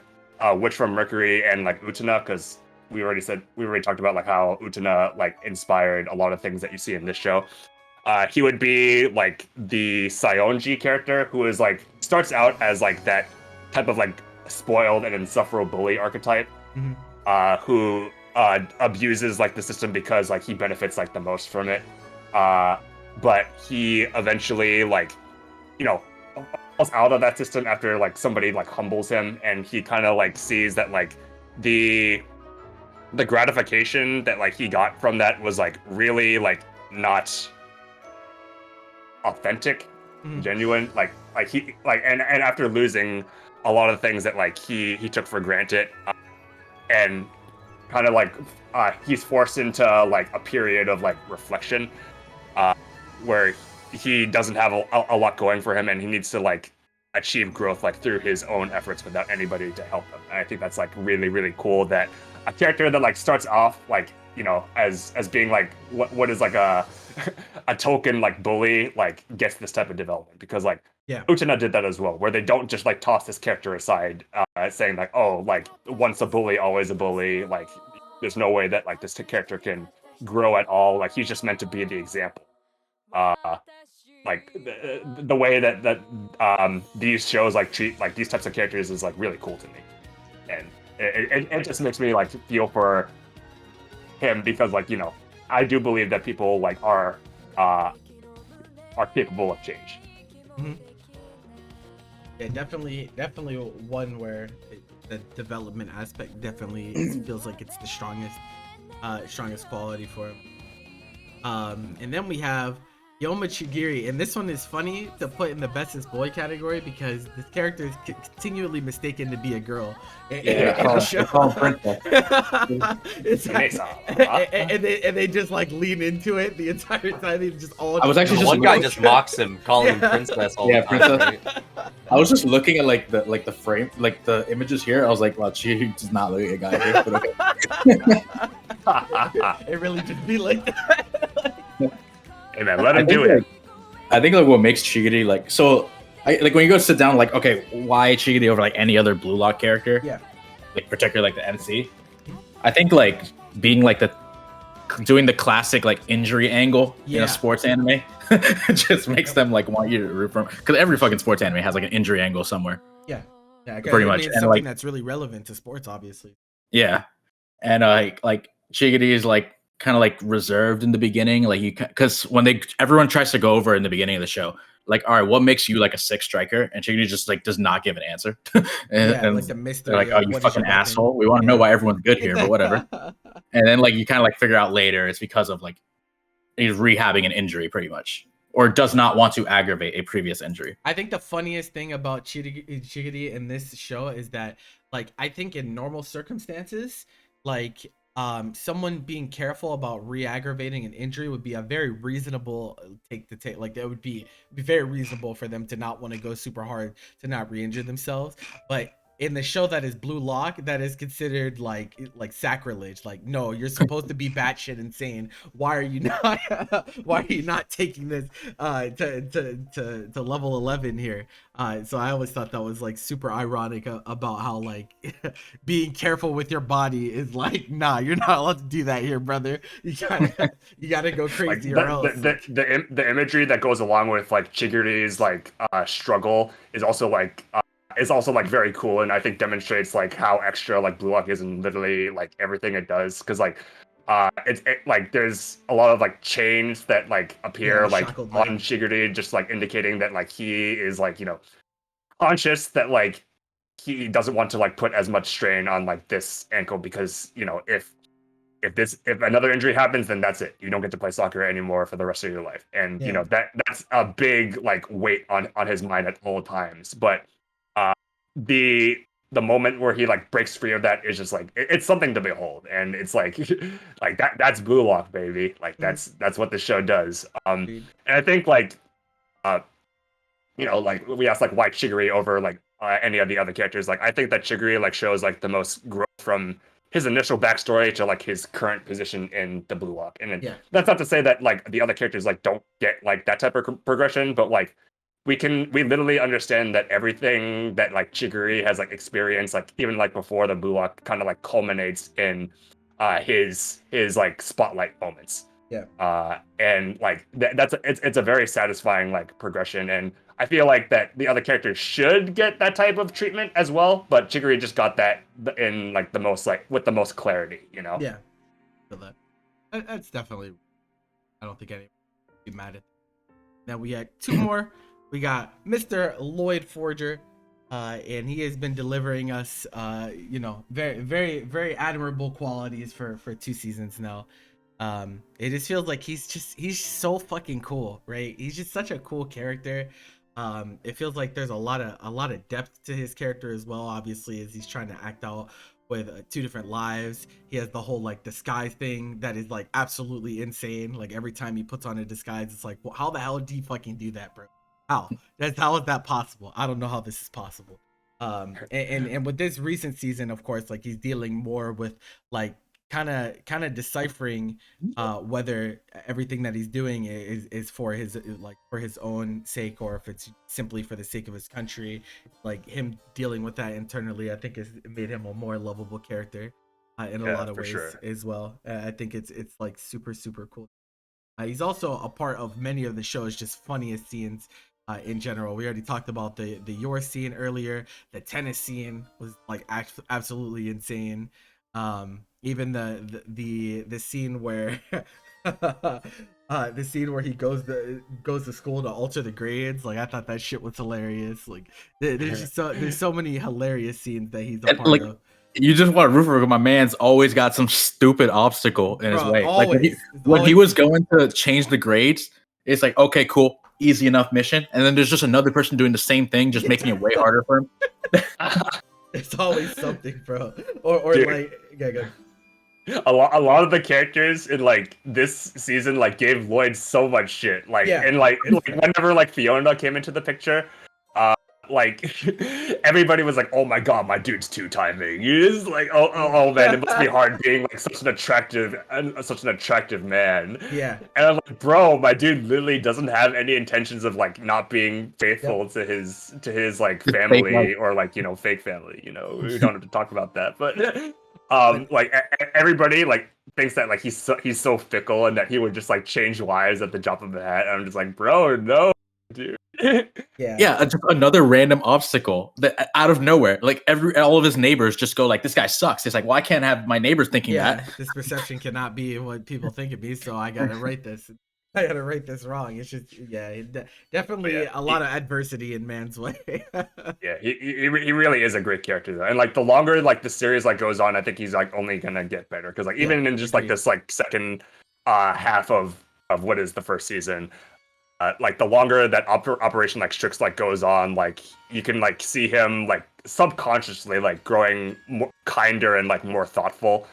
B: Witch from Mercury and like Utena, because we already talked about like how Utena like inspired a lot of things that you see in this show. He would be like the Saionji character, who is like starts out as like that type of like spoiled and insufferable bully archetype, who abuses like the system because like he benefits like the most from it. But he eventually like, you know, falls out of that system after like somebody like humbles him, and he kind of like sees that like the gratification that like he got from that was like really like not authentic, genuine, like he like and after losing a lot of things that like he took for granted, and kind of like he's forced into like a period of like reflection, where he doesn't have a lot going for him, and he needs to like achieve growth like through his own efforts without anybody to help him. And I think that's like really really cool that a character that like starts off like, you know, as being like what is like a token like bully, like gets this type of development, because like Utena did that as well, where they don't just like toss this character aside, saying like, oh, like once a bully always a bully, like there's no way that like this character can grow at all, like he's just meant to be the example. Like the way that these shows like treat like these types of characters is like really cool to me, and it just makes me like feel for him, because like, you know, I do believe that people like are capable of change.
A: Yeah, definitely one where the development aspect definitely feels like it's the strongest quality for him. And then we have Yoma Chigiri, and this one is funny to put in the Bestest Boy category because this character is continually mistaken to be a girl in the show. And they just like lean into it the entire time. They just all.
E: I was actually just
C: one guy just mocks him, calling him princess all the time.
E: Princess. I was just looking at like the frame, like the images here. I was like, well, she does not look like a guy here. But okay.
A: It really just be like that.
B: Hey man, let him do it.
E: I think like what makes Chigiri like so, like when you go sit down, like okay, why Chigiri over like any other Blue Lock character?
A: Yeah.
E: Like particularly like the MC. I think like being like doing the classic like injury angle in a sports anime just makes them like want you to root for him, because every fucking sports anime has like an injury angle somewhere.
A: Yeah,
E: pretty much.
A: It's
E: and
A: something
E: like
A: that's really relevant to sports, obviously.
E: Yeah, and like Chigiri is like kind of like reserved in the beginning, like you, because when everyone tries to go over in the beginning of the show, like, all right, what makes you like a sick striker? And Chigiri just like does not give an answer. and
A: like the mystery.
E: they're like, oh, you fucking asshole. We want to know why everyone's good here, but whatever. And then like you kind of like figure out later it's because of like he's rehabbing an injury pretty much, or does not want to aggravate a previous injury.
A: I think the funniest thing about Chigiri in this show is that, like, I think in normal circumstances, like, someone being careful about re-aggravating an injury would be a very reasonable take to take. Like, that would be very reasonable for them to not want to go super hard to not re-injure themselves. But in the show that is Blue Lock, that is considered like sacrilege. Like, no, you're supposed to be batshit insane. Why are you not taking this to level 11 here? So I always thought that was like super ironic about how like being careful with your body is like, nah, you're not allowed to do that here, brother. You gotta go crazy
B: like,
A: or else.
B: The imagery that goes along with like Chigiri's like struggle is also like very cool, and I think demonstrates like how extra like Blue Lock is in literally like everything it does, because like like there's a lot of like chains that like appear like on Chigiri, just like indicating that like he is like, you know, conscious that like he doesn't want to like put as much strain on like this ankle, because, you know, if another injury happens, then that's it. You don't get to play soccer anymore for the rest of your life. And you know, that's a big like weight on his mind at all times. But the moment where he like breaks free of that is just like it's something to behold, and it's like like that's Blue Lock, baby. Like that's what the show does. And I think like you know, like we asked like why Chigiri over like any of the other characters. Like I think that Chigiri like shows like the most growth from his initial backstory to like his current position in the Blue Lock. And that's not to say that like the other characters like don't get like that type of progression, but like we literally understand that everything that like Chigiri has like experienced, like even like before the Blue Lock, kind of like culminates in his like spotlight moments. And like it's a very satisfying like progression, and I feel like that the other characters should get that type of treatment as well, but Chigiri just got that in like the most like with the most clarity, you know.
A: Yeah, that's definitely. I don't think anyone would be mad at. Now we had two more. We got Mr. Lloyd Forger, and he has been delivering us, you know, very, very, very admirable qualities for 2 seasons now. It just feels like he's so fucking cool, right? He's just such a cool character. It feels like there's a lot of depth to his character as well, obviously, as he's trying to act out with 2 different lives. He has the whole like disguise thing that is like absolutely insane. Like every time he puts on a disguise, it's like, well, how the hell do you fucking do that, bro? How is that possible? I don't know how this is possible. And with this recent season, of course, like he's dealing more with like kind of deciphering whether everything that he's doing is for his like for his own sake, or if it's simply for the sake of his country. Like him dealing with that internally, I think has made him a more lovable character in a lot of ways as well. I think it's like super cool. He's also a part of many of the show's just funniest scenes in general. We already talked about the Your scene earlier. The tennis scene was like absolutely insane. Even the scene where the scene where he goes to school to alter the grades. Like I thought that shit was hilarious. Like there's so many hilarious scenes that he's a part of.
E: You just want to root for him. My man's always got some stupid obstacle in his way.
A: Always,
E: like when he was going to change the grades, it's like, okay, cool, easy enough mission. And then there's just another person doing the same thing, just making it way harder for him.
A: It's always something, bro. Or dude, like, go.
B: A lot of the characters in like this season like gave Lloyd so much shit. Like and like whenever like Fiona came into the picture, like everybody was like, oh my god, my dude's 2-timing. You just like oh man, it must be hard being like such an attractive man.
A: Yeah.
B: And I'm like, bro, my dude literally doesn't have any intentions of like not being faithful to his like family or like, you know, fake family, you know. We don't have to talk about that. But like everybody like thinks that like he's so fickle and that he would just like change lives at the drop of a hat. And I'm just like, bro, no, dude.
E: Just another random obstacle that out of nowhere, like all of his neighbors just go like, this guy sucks. It's like, well, I can't have my neighbors thinking that.
A: This perception cannot be what people think of me, so I gotta write this. I gotta write this wrong. It's just definitely
B: Yeah,
A: a lot of adversity in man's way.
B: Yeah, he really is a great character though, and like the longer like the series like goes on, I think he's like only gonna get better because like even in just like
A: agreed.
B: this like second half of what is the first season, like the longer that Operation like Strix like goes on, like you can like see him like subconsciously like growing more kinder and like more thoughtful,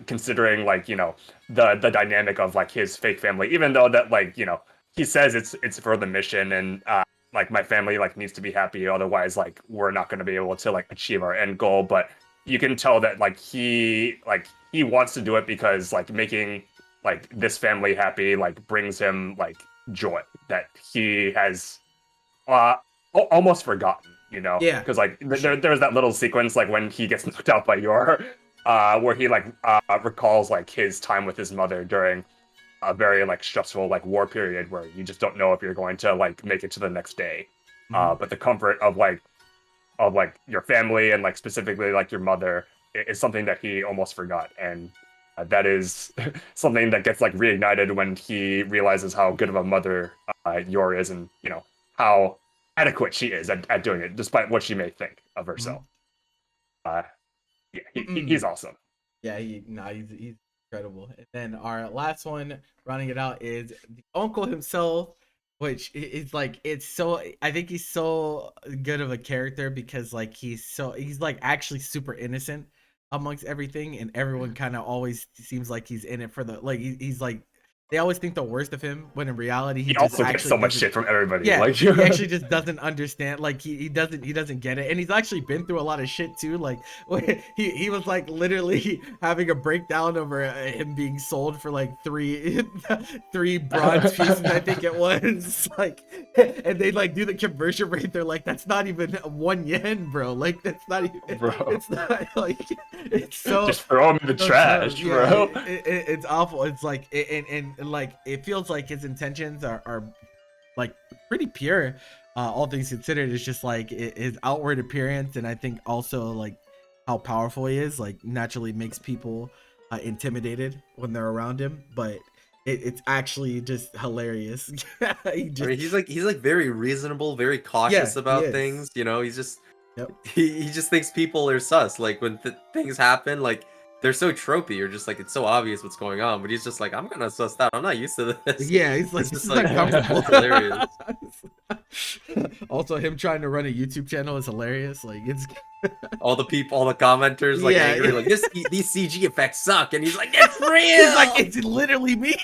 B: considering like the dynamic of like his fake family, even though that like he says it's for the mission and like my family like needs to be happy, otherwise like we're not going to be able to like achieve our end goal. But you can tell that like he wants to do it because like making like this family happy like brings him like joy that he has almost forgotten,
A: Yeah.
B: because like there's that little sequence like when he gets knocked out by Yor, where he like recalls like his time with his mother during a very like stressful like war period where you just don't know if you're going to like make it to the next day. But the comfort of like your family and like specifically like your mother is something that he almost forgot, and that is something that gets like reignited when he realizes how good of a mother Yor is, and how adequate she is at doing it despite what she may think of herself. He's awesome.
A: Yeah, he's incredible. And then our last one, rounding it out, is the uncle himself, which is like I think he's so good of a character because like he's like actually super innocent amongst everything, and everyone kind of always seems like he's in it for the like he's like they always think the worst of him when in reality
B: He
A: just
B: also gets
A: actually
B: so much shit from everybody.
A: Yeah,
B: like
A: he actually just doesn't understand. Like he doesn't get it, and he's actually been through a lot of shit too. Like he was like literally having a breakdown over him being sold for like three bronze pieces, I think it was. Like, and they like do the conversion rate. They're like, that's not even 1 yen, bro. Like that's not even.
B: Bro.
A: It's not like it's so.
B: Just throw him in the trash, bro.
A: It's awful. It's like and like it feels like his intentions are like pretty pure, all things considered. It's just like his outward appearance, and I think also like how powerful he is like naturally makes people intimidated when they're around him, but it's actually just hilarious.
C: I mean, he's like very reasonable, very cautious about things, he's just he just thinks people are sus. Like when things happen, like they're so tropey, you're just like, it's so obvious what's going on, but he's just like, I'm gonna suss that. I'm not used to this.
A: Yeah, he's like,
C: it's
A: this
C: just
A: is
C: like
A: uncomfortable.
C: Hilarious.
A: Also, him trying to run a YouTube channel is hilarious. Like it's
C: all the commenters like angry, like these CG effects suck, and he's like, it's real.
A: He's like, it's literally me.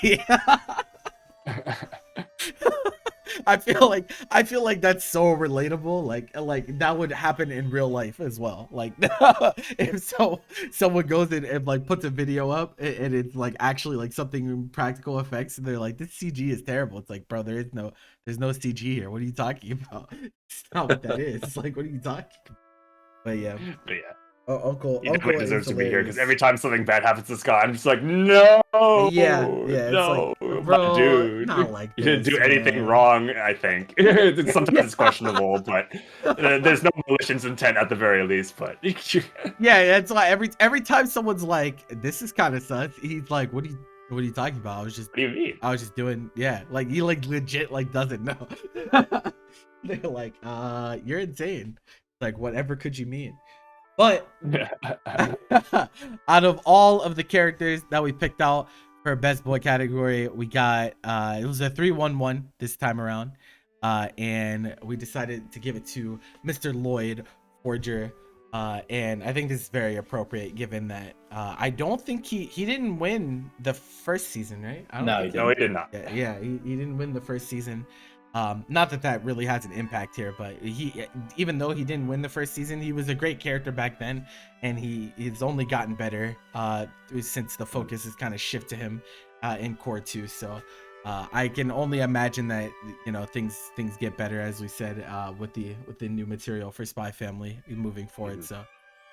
A: I feel like that's so relatable. Like that would happen in real life as well. Like if someone goes in and like puts a video up and it's like actually like something practical effects, and they're like, this CG is terrible. It's like, bro, there's no CG here. What are you talking about? It's not what that is. It's like, what are you talking about? But yeah. Uncle
B: deserves to be here because every time something bad happens to Scott, I'm just like, no.
A: Yeah.
B: No,
A: It's like, bro,
B: dude,
A: not like
B: you didn't do
A: this,
B: anything
A: man.
B: wrong. I think sometimes it's questionable, but there's no malicious intent at the very least. But
A: yeah, it's like every time someone's like, this is kind of sus, he's like, what are you talking about?
B: What do you mean?
A: I was just doing, like he like legit like doesn't know. They're like, you're insane. Like, whatever could you mean? But out of all of the characters that we picked out for Best Boy category, we got it was a 3-1-1 this time around, and we decided to give it to Mr. Lloyd Forger, and I think this is very appropriate given that I don't think he didn't win the first season, right?
B: No, he did not.
A: Yeah, he didn't win the first season. Not that really has an impact here, but even though he didn't win the first season, he was a great character back then, and he's only gotten better since the focus has kind of shifted to him in core 2. So I can only imagine that things get better, as we said, with the new material for Spy Family moving forward. So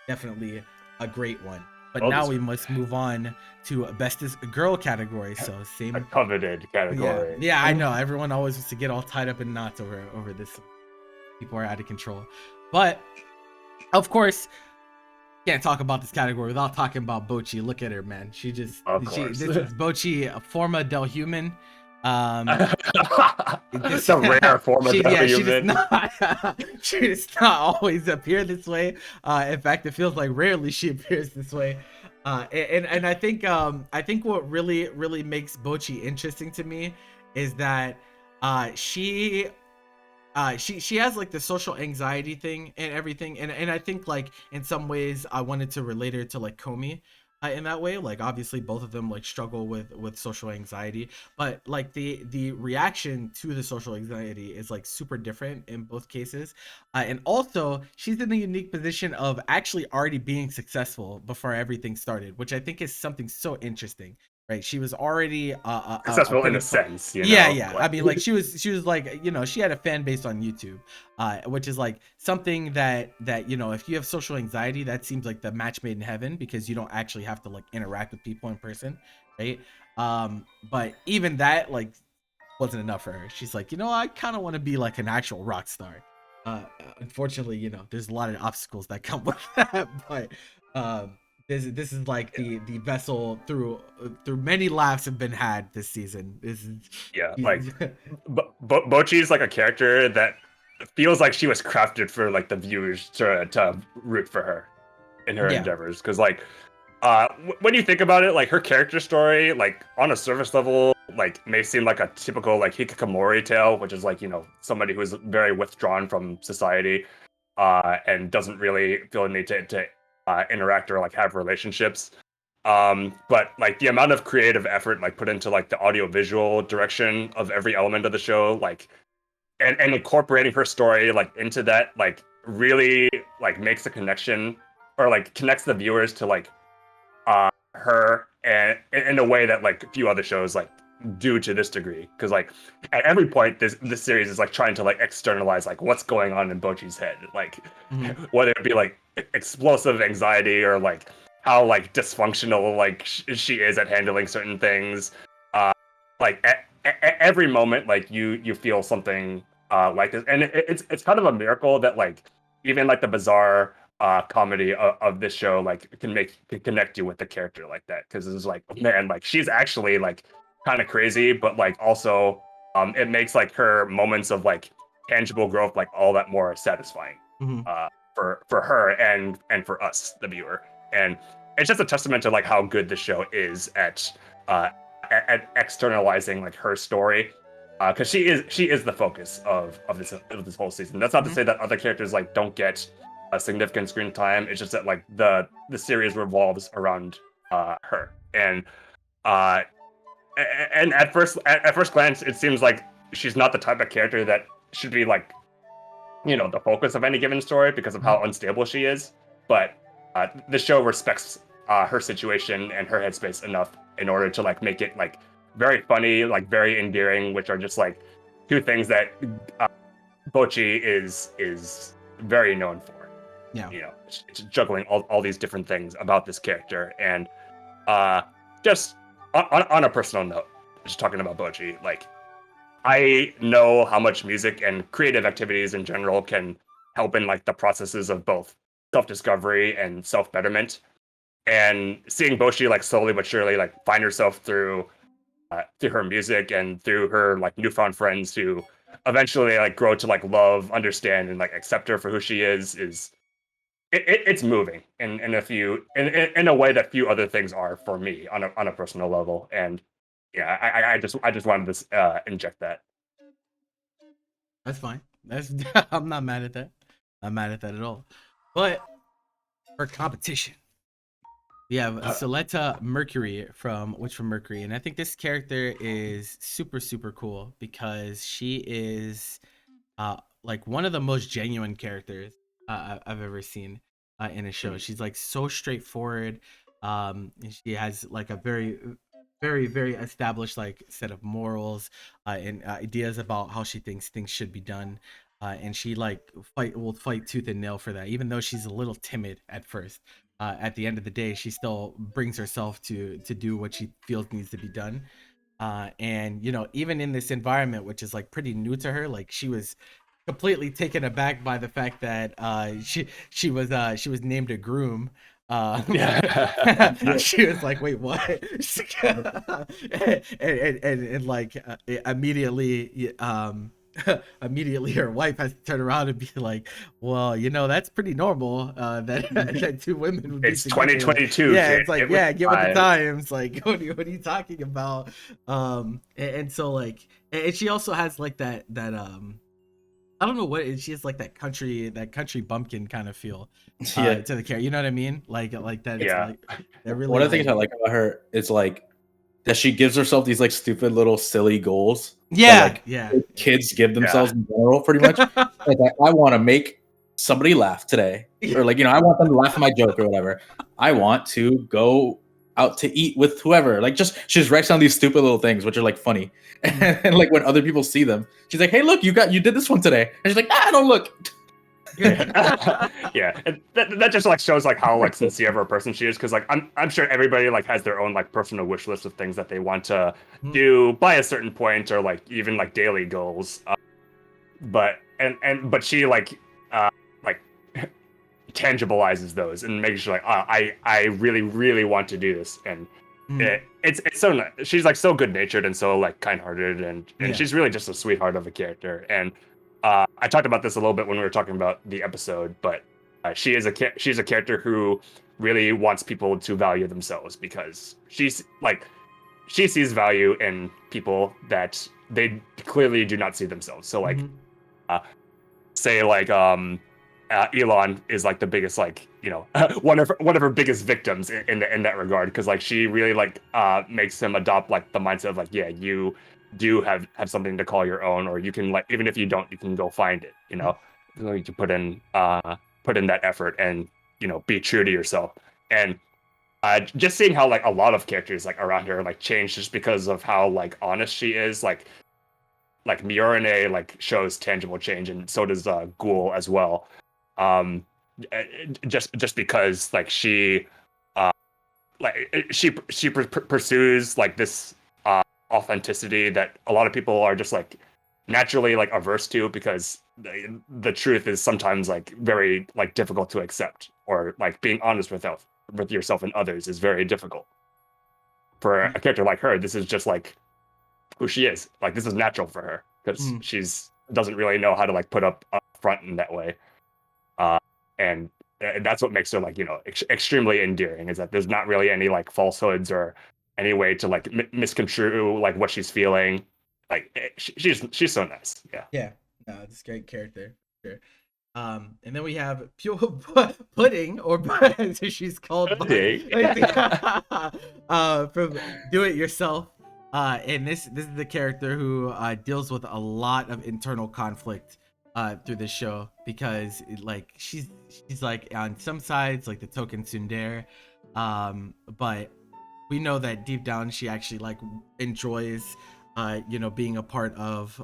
A: definitely a great one. But now we must move on to Bestest Girl category. So same
B: a coveted category.
A: Yeah, I know. Everyone always wants to get all tied up in knots over this. People are out of control. But of course, can't talk about this category without talking about Bochi. Look at her, man. This is Bochi, a forma del human.
B: It's a rare form of
A: she does
B: human.
A: not she does not always appear this way. In fact, it feels like rarely she appears this way. And I think what really makes Bochi interesting to me is that she has like the social anxiety thing and everything, and I think like in some ways I wanted to relate her to like Komi, in that way. Like obviously both of them like struggle with social anxiety, but like the reaction to the social anxiety is like super different in both cases. And also she's in the unique position of actually already being successful before everything started, which I think is something so interesting. Right, she was already a
B: Successful in
A: pretty
B: a sense, you
A: yeah,
B: know.
A: yeah. I mean, like she was like, she had a fan base on YouTube, which is like something that if you have social anxiety, that seems like the match made in heaven, because you don't actually have to like interact with people in person, right? But even that like wasn't enough for her. She's like, I kind of want to be like an actual rock star. Unfortunately, there's a lot of obstacles that come with that, but this is like the vessel through many laughs have been had this season. This is
B: Yeah, like Bochi is like a character that feels like she was crafted for like the viewers to root for her in her
A: Yeah.
B: endeavors, because like when you think about it, like her character story, like on a surface level, like may seem like a typical like hikikomori tale, which is like somebody who's very withdrawn from society, and doesn't really feel the need to interact or like have relationships. But like the amount of creative effort like put into like the audio visual direction of every element of the show, like and incorporating her story like into that, like really like makes a connection, or like connects the viewers to like her, and in a way that like few other shows like do to this degree. Because like at every point this series is like trying to like externalize like what's going on in Bochi's head, like whether it be like explosive anxiety, or like how like dysfunctional like she is at handling certain things. Like every moment like you feel something like this, and it's kind of a miracle that like even like the bizarre comedy of this show like can connect you with the character like that, because it's like, man, like she's actually like kind of crazy, but like also it makes like her moments of like tangible growth like all that more satisfying for her and for us, the viewer. And it's just a testament to like how good the show is at externalizing like her story, because she is the focus of this whole season. That's not to say that other characters like don't get a significant screen time. It's just that like the series revolves around her, and uh and at first glance it seems like she's not the type of character that should be like the focus of any given story because of how unstable she is. But the show respects her situation and her headspace enough in order to like make it like very funny, like very endearing, which are just like two things that Bochi is very known for.
A: Yeah.
B: It's juggling all these different things about this character. And just on a personal note, just talking about Bochi, like I know how much music and creative activities in general can help in like the processes of both self-discovery and self-betterment. And seeing Boshi like slowly but surely like find herself through her music and through her like newfound friends who eventually like grow to like love, understand, and like accept her for who she is it's moving in a way that few other things are for me on a personal level. And yeah, I just wanted to inject that.
A: That's fine. That's I'm not mad at that. I'm mad at that at all. But for competition, we have Soleta Mercury from Mercury, and I think this character is super cool because she is like one of the most genuine characters I've ever seen in a show. She's like so straightforward. And she has like a very established like set of morals and ideas about how she thinks things should be done. And she like will fight tooth and nail for that, even though she's a little timid at first. At the end of the day, she still brings herself to do what she feels needs to be done. And even in this environment, which is like pretty new to her, like she was completely taken aback by the fact that she was named a groom She was like, "Wait, what?" and like immediately, immediately her wife has to turn around and be like, "Well, you know, that's pretty normal. That two women would be
B: It's
A: together."
B: 2022.
A: Yeah,
B: kid.
A: it's like,
B: It was
A: yeah, get with the
B: fine.
A: times. Like, what are you talking about? And so like, and she also has like that I don't know what it is. She has like that country bumpkin kind of feel
E: Yeah.
A: to the character. You know what I mean? Like that.
B: Yeah.
A: Like, they're really.
E: One of the things I like about her is like that she gives herself these like stupid little silly goals.
A: Yeah,
E: that, like,
A: yeah.
E: kids give themselves in general, pretty much. Like, I want to make somebody laugh today, or like, you know, I want them to laugh at my joke or whatever. I want to go out to eat with whoever. Like, just she just writes down these stupid little things, which are like funny. And like when other people see them, she's like, "Hey, look, you did this one today." And she's like, "Ah, don't look."
B: Yeah, and that just like shows like how like sincere of a person she is, because like I'm sure everybody like has their own like personal wish list of things that they want to do by a certain point, or like even like daily goals. But she like tangibilizes those and makes sure like, I really want to do this, and it's so nice. She's like so good natured and so like kind hearted, and she's really just a sweetheart of a character. And I talked about this a little bit when we were talking about the episode, but she's a character who really wants people to value themselves, because she sees value in people that they clearly do not see themselves. So like, say like Elon is like the biggest, like, you know, one of her biggest victims in that regard, because like she really like makes him adopt like the mindset of like, yeah, you do have something to call your own, or you can, like, even if you don't, you can go find it, you know. You can put in that effort and, you know, be true to yourself. And just seeing how like a lot of characters like around her like change just because of how like honest she is, like Miorine like shows tangible change, and so does Ghoul as well. Just because like she pursues like this authenticity that a lot of people are just like naturally like averse to, because the truth is sometimes like very like difficult to accept, or like being honest with yourself and others is very difficult. For a character like her, this is just like who she is. Like, this is natural for her, because she's doesn't really know how to like put up front in that way. And that's what makes her like, you know, extremely endearing, is that there's not really any like falsehoods or any way to like misconstrue like what she's feeling. Like, she's so nice.
A: Yeah, no, it's a great character. Sure. And then we have Pure Pudding, or as she's called,
B: Pudding.
A: from Do It Yourself. And this is the character who deals with a lot of internal conflict through this show, because like she's like on some sides like the token tsundere, but we know that deep down she actually like enjoys you know, being a part of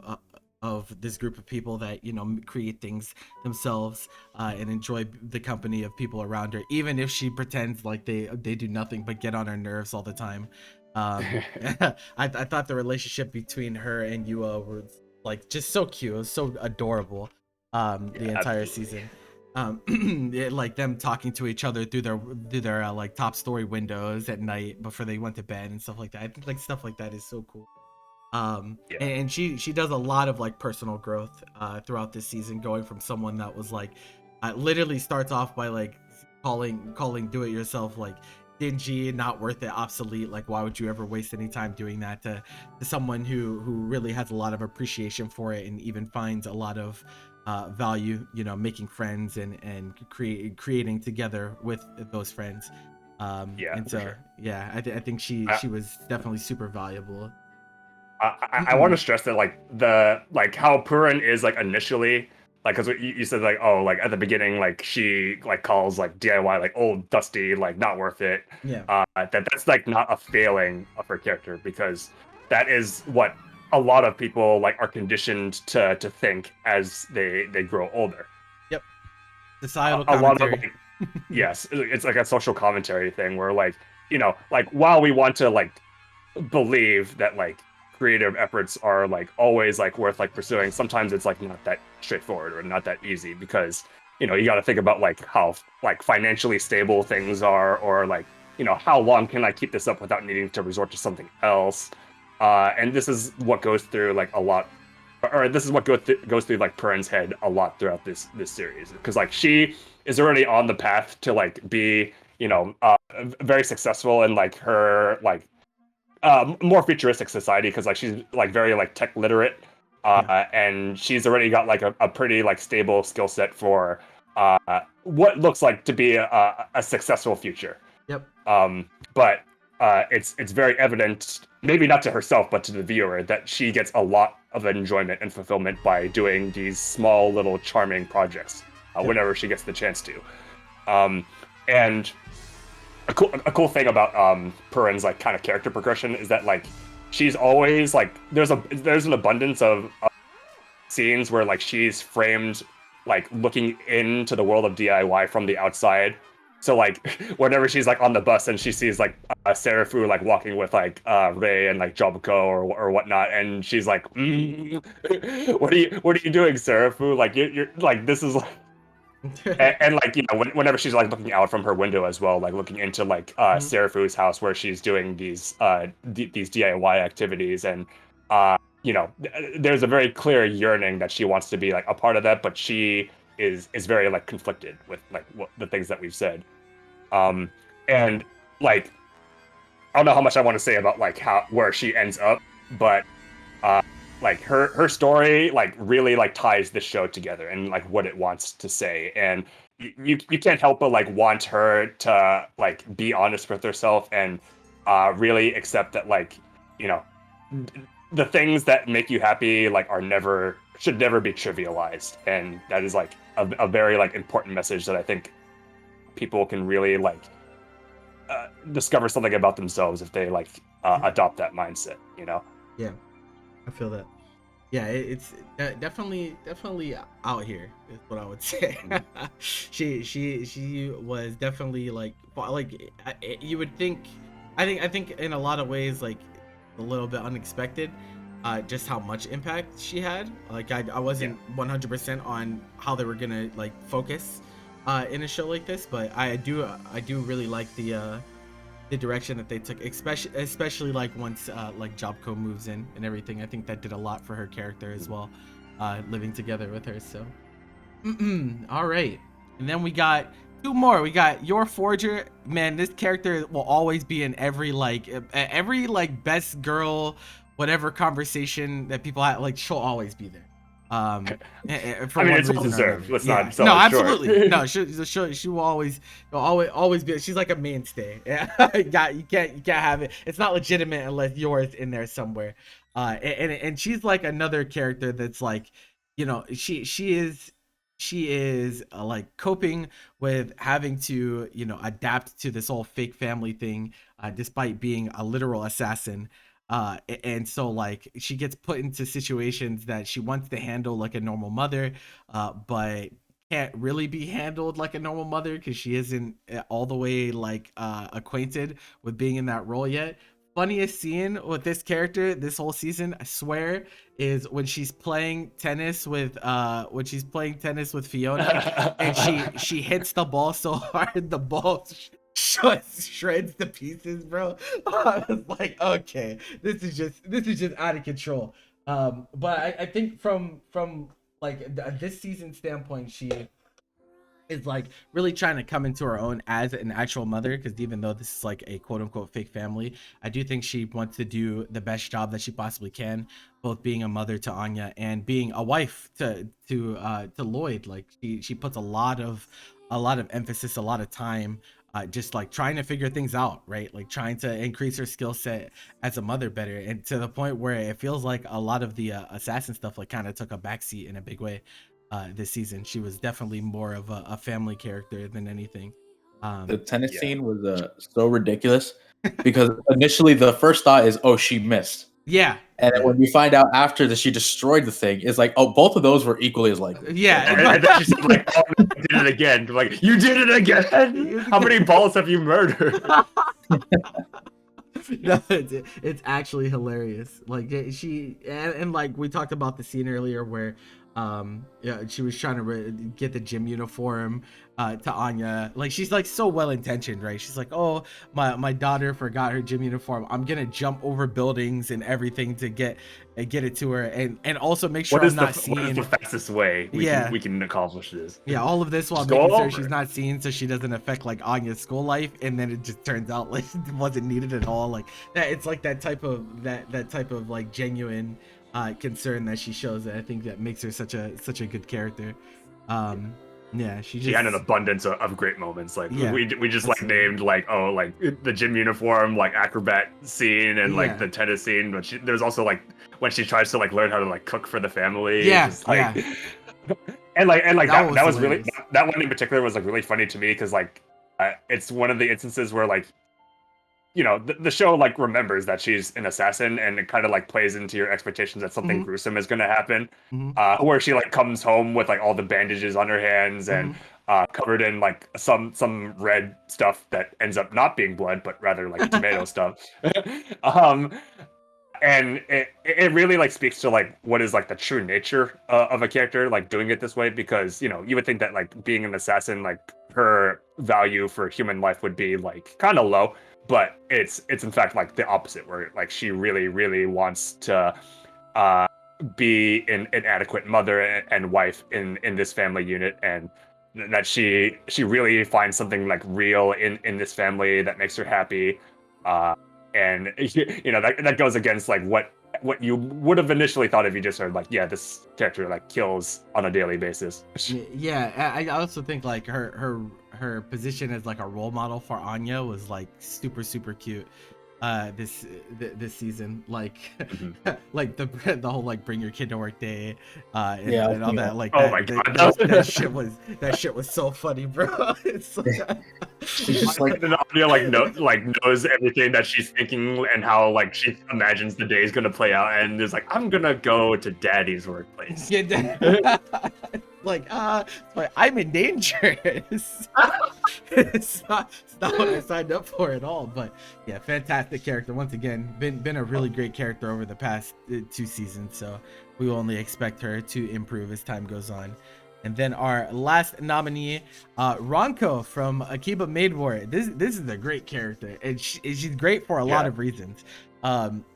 A: this group of people that, you know, create things themselves and enjoy the company of people around her, even if she pretends like they do nothing but get on her nerves all the time. I thought the relationship between her and Yua was like just so cute. It was so adorable the entire season. Like them talking to each other through their like top story windows at night before they went to bed and stuff like that. I think like stuff like that is so cool. And she does a lot of like personal growth throughout this season, going from someone that was like literally starts off by like calling Do It Yourself like dingy, not worth it, obsolete, like why would you ever waste any time doing that, to someone who really has a lot of appreciation for it, and even finds a lot of value, you know, making friends and creating together with those friends. And so
B: sure.
A: I think she was definitely super valuable.
B: I want to stress that like how Purin is like initially, like, because you said like, oh, like at the beginning, like she like calls like DIY like old, dusty, like not worth it. That's like not a failing of her character, because that is what a lot of people like are conditioned to think as they grow older.
A: Yep. Societal
B: a lot of
A: commentary.
B: yes, it's like a social commentary thing where, like, you know, like while we want to like believe that like creative efforts are like always like worth like pursuing, sometimes it's like not that straightforward or not that easy, because you know, you got to think about like how like financially stable things are, or like, you know, how long can I keep this up without needing to resort to something else. And this is what goes through like a lot, or this is what goes through like Perrin's head a lot throughout this series, because like she is already on the path to like be, you know, very successful in like her like more futuristic society, because like she's like very like tech literate, and she's already got like a pretty like stable skill set for what looks like to be a successful future.
A: Yep.
B: But it's very evident, maybe not to herself, but to the viewer, that she gets a lot of enjoyment and fulfillment by doing these small, little, charming projects whenever she gets the chance to. And a cool thing about Perrin's like kind of character progression is that like she's always like there's an abundance of scenes where like she's framed like looking into the world of DIY from the outside. So like whenever she's like on the bus and she sees like Serafu like walking with like Ray and like Jobco or whatnot, and she's like, what are you doing, Serafu? Like you're like, this is like, and like, you know, whenever she's like looking out from her window as well, like looking into like Serafu's house where she's doing these DIY activities, and you know, there's a very clear yearning that she wants to be like a part of that, but she is very like conflicted with like the things that we've said. And like, I don't know how much I want to say about like where she ends up, but like her story like really like ties the show together and like what it wants to say, and you can't help but like want her to like be honest with herself and really accept that, like, you know, the things that make you happy like should never be trivialized, and that is like a very like important message that I think people can really like discover something about themselves if they like adopt that mindset, you know.
A: Yeah, I feel that. Yeah, it's definitely out here is what I would say. she was definitely like you would think. I think in a lot of ways like a little bit unexpected, just how much impact she had. Like I wasn't 100% on how they were gonna like focus in a show like this, but I do really like the direction that they took, especially like once like Jobco moves in and everything. I think that did a lot for her character as well, living together with her. So all right, and then we got two more. We got Your Forger. Man, this character will always be in every like best girl whatever conversation that people have. Like, she'll always be there. For
B: I mean,
A: one
B: it's well
A: reason or
B: deserved.
A: another.
B: Let's
A: Yeah.
B: not sell
A: No,
B: it
A: absolutely.
B: short.
A: No, she will always be. She's like a mainstay. Yeah, you can't have it. It's not legitimate unless yours in there somewhere. And she's like another character that's like, you know, she is like coping with having to, you know, adapt to this whole fake family thing, despite being a literal assassin. And so like she gets put into situations that she wants to handle like a normal mother, but can't really be handled like a normal mother because she isn't all the way like acquainted with being in that role yet. Funniest scene with this character this whole season, I swear, is when she's playing tennis with Fiona, and she hits the ball so hard the ball shreds to pieces, bro. I was like, okay, this is just out of control. But I think from like this season standpoint, she is like really trying to come into her own as an actual mother, because even though this is like a quote unquote fake family, I do think she wants to do the best job that she possibly can, both being a mother to Anya and being a wife to Lloyd. Like she puts a lot of emphasis, a lot of time, just like trying to figure things out, right? Like trying to increase her skill set as a mother better, and to the point where it feels like a lot of the assassin stuff like kind of took a backseat in a big way. This season she was definitely more of a family character than anything.
E: The tennis scene was so ridiculous because initially the first thought is, oh, she missed.
A: Yeah.
E: And then when you find out after that she destroyed the thing, it's like, oh, both of those were equally as likely.
A: Yeah.
B: And then she's like, oh, you did it again. Like, you did it again. How many balls have you murdered?
A: No, it's actually hilarious. Like she and like we talked about the scene earlier where Yeah, she was trying to get the gym uniform to Anya. Like, she's like so well intentioned, right? She's like, oh, my daughter forgot her gym uniform. I'm gonna jump over buildings and everything to get it to her, and also make sure I'm not
B: what is
A: seen.
B: the fastest way we can accomplish this?
A: Yeah, all of this while
B: Just
A: making
B: go
A: sure
B: over
A: she's
B: it.
A: not seen, so she doesn't affect like Anya's school life, and then it just turns out like it wasn't needed at all. Like that, it's like that type of like genuine concern that she shows, that I think that makes her such a good character. Yeah,
B: She had an abundance of great moments. Like
A: Yeah,
B: we just like
A: absolutely.
B: named like the gym uniform, like acrobat scene, and like
A: Yeah.
B: the tennis scene. But there's also like when she tries to like learn how to like cook for the family.
A: Yeah,
B: Just like
A: yeah.
B: and
A: That was
B: that was really
A: hilarious.
B: that one in particular was like really funny to me because like it's one of the instances where like the show like remembers that she's an assassin, and it kind of like plays into your expectations that something
A: Mhm.
B: gruesome is going to happen.
A: Mhm.
B: Where she like comes home with like all the bandages on her hands and
A: Mhm.
B: covered in like some red stuff that ends up not being blood but rather like tomato stuff. um and it really like speaks to like what is like the true nature of a character like doing it this way, because you would think that like being an assassin, like her value for human life would be like kind of low, but it's in fact like the opposite, where like she really wants to uh be an adequate mother and wife in this family unit, and that she really finds something like real in this family that makes her happy. And that goes against like what you would have initially thought if you just heard like, yeah, this character like kills on a daily basis.
A: Yeah, I also think like her position as like a role model for Anya was like super cute this season, like
B: Mhm.
A: like the whole like bring your kid to work day
E: Yeah,
A: and all that, like
B: Oh my God,
A: that shit was so funny, bro. It's like,
D: She's just like,
B: the audio knows everything that she's thinking and how like she imagines the day is gonna play out, and is like, I'm gonna go to daddy's workplace.
A: like but I'm in danger. It's not what I signed up for at all. But yeah, fantastic character once again. Been a really great character over the past 2 seasons, so we will only expect her to improve as time goes on. And then our last nominee, Ronko from Akiba Maid War. This is a great character, and she's great for a lot of reasons.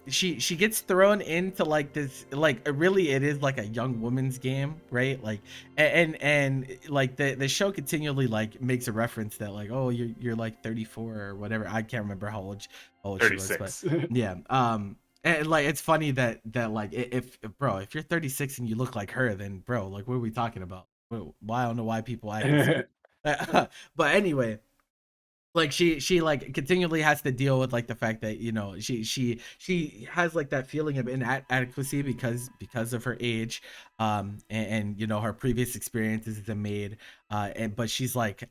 A: She gets thrown into like this, like really it is like a young woman's game, right? Like and like the show continually like makes a reference that like, oh, you're like 34 or whatever. I can't remember how old she was, but
B: 36.
A: yeah. And like it's funny that like if bro, if you're 36 and you look like her, then bro, like what are we talking about? Well, I don't know why people act this way. But anyway, like she like continually has to deal with like the fact that she has like that feeling of inadequacy because of her age, and her previous experiences as a maid, and but she's like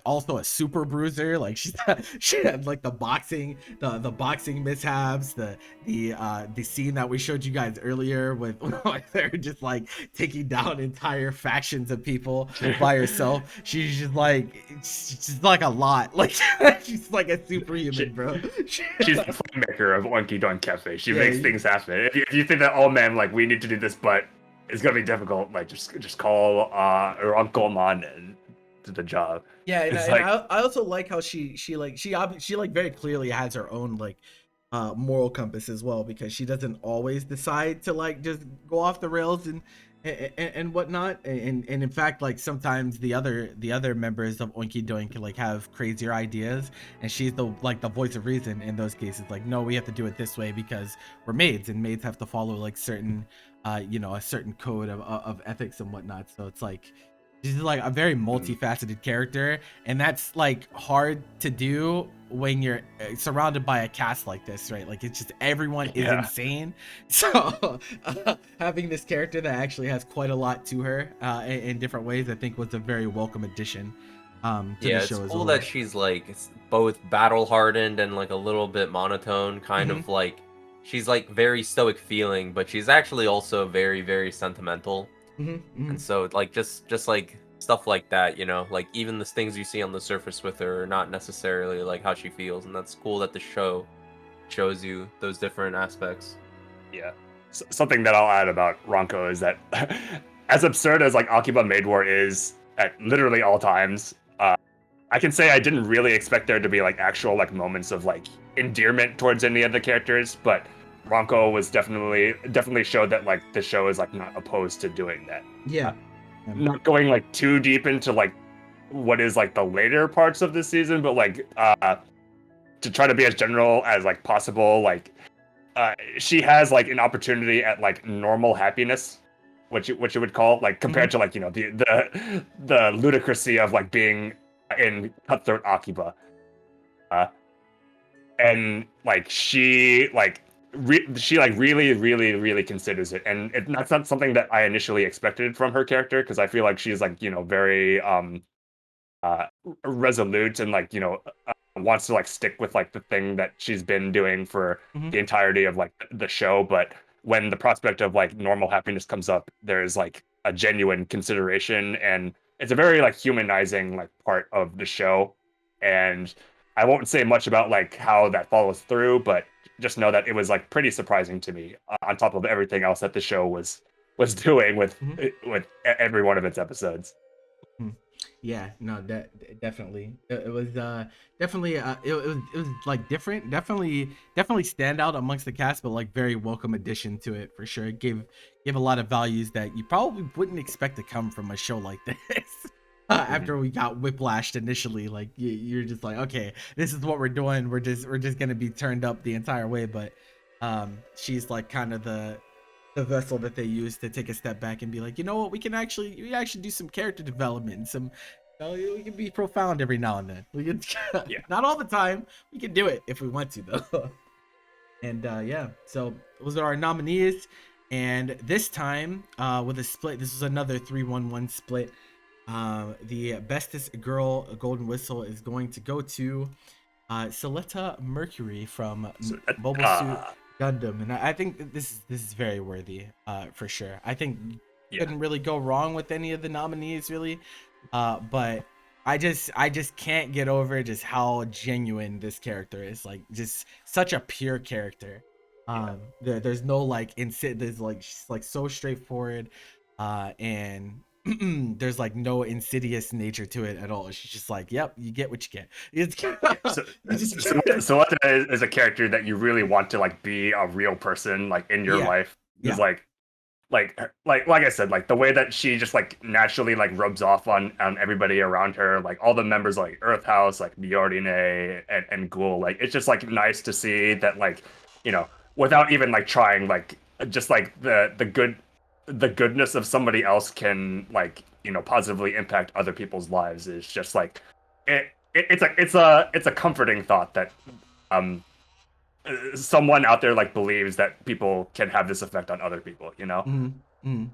A: also a super bruiser. Like she had like the boxing mishaps, the scene that we showed you guys earlier with like they're just like taking down entire factions of people by herself. She's just like a lot. Like she's like a superhuman, bro.
B: She's the playmaker of Oinky Doink Cafe. She
A: Yeah,
B: makes things happen. If you think that, oh man, like we need to do this, but it's gonna be difficult, like just call her Uncle Man and do the job.
A: Yeah, and,
B: It's
A: and
B: like,
A: I also like how she like very clearly has her own like moral compass as well, because she doesn't always decide to like just go off the rails and whatnot, and in fact like sometimes the other members of Oinky Doink like have crazier ideas, and she's the voice of reason in those cases, like, no, we have to do it this way because we're maids, and maids have to follow like certain a certain code of ethics and whatnot. So it's like she's like a very multifaceted character, and that's like hard to do when you're surrounded by a cast like this, right? Like it's just everyone is insane. So having this character that actually has quite a lot to her in different ways, I think was a very welcome addition to the show.
C: It's
A: as
C: cool
A: well.
C: that she's like both battle hardened and like a little bit monotone, kind of like she's like very stoic feeling, but she's actually also very sentimental. And so like just like stuff like that, like even the things you see on the surface with her are not necessarily like how she feels, and that's cool that the show shows you those different aspects.
B: yeah. Something that I'll add about Ronko is that as absurd as like Akiba Maid War is at literally all times, I can say I didn't really expect there to be like actual like moments of like endearment towards any of the characters, but Ronko was definitely showed that like the show is like not opposed to doing that.
A: Yeah.
B: Not going like too deep into like what is like the later parts of the season, but like to try to be as general as like possible, like she has like an opportunity at like normal happiness, what you would call like compared to like, you know, the ludicrousy of like being in Cutthroat Akiba. And like she like she like really considers it, and that's not something that I initially expected from her character, because I feel like she's like, you know, very resolute and like, you know, wants to like stick with like the thing that she's been doing for the entirety of like the show. But when the prospect of like normal happiness comes up, there's like a genuine consideration, and it's a very like humanizing like part of the show. And I won't say much about like how that follows through, but just know that it was like pretty surprising to me, on top of everything else that the show was doing with every one of its episodes.
A: Yeah, no, definitely. It was definitely it was like different. Definitely stand out amongst the cast, but like very welcome addition to it for sure. It gave a lot of values that you probably wouldn't expect to come from a show like this. After we got whiplashed initially, like you're just like, okay, this is what we're doing. We're just gonna be turned up the entire way. But she's like kind of the vessel that they use to take a step back and be like, you know what, we actually do some character development and some, you know, we can be profound every now and then. We can, not all the time. We can do it if we want to though. And yeah, so those are our nominees. And this time, with a split, this is another 3-1-1 split. The Bestest Girl Golden Whistle is going to go to Soleta Mercury from Mobile Suit Gundam, and I think this is very worthy, for sure. I think you couldn't really go wrong with any of the nominees, really. But I just can't get over just how genuine this character is. Like, just such a pure character. There's no like there's like, she's like so straightforward, and there's like no insidious nature to it at all. She's just like, yep, you get what you get.
B: Sawata is a character that you really want to like be a real person like in your life. It's like I said, like the way that she just like naturally like rubs off on everybody around her, like all the members like Earth House, like Miorine and Ghoul. Like it's just like nice to see that, like, you know, without even like trying, like just like the goodness of somebody else can, like, you know, positively impact other people's lives is just like it's a comforting thought that someone out there like believes that people can have this effect on other people, you know.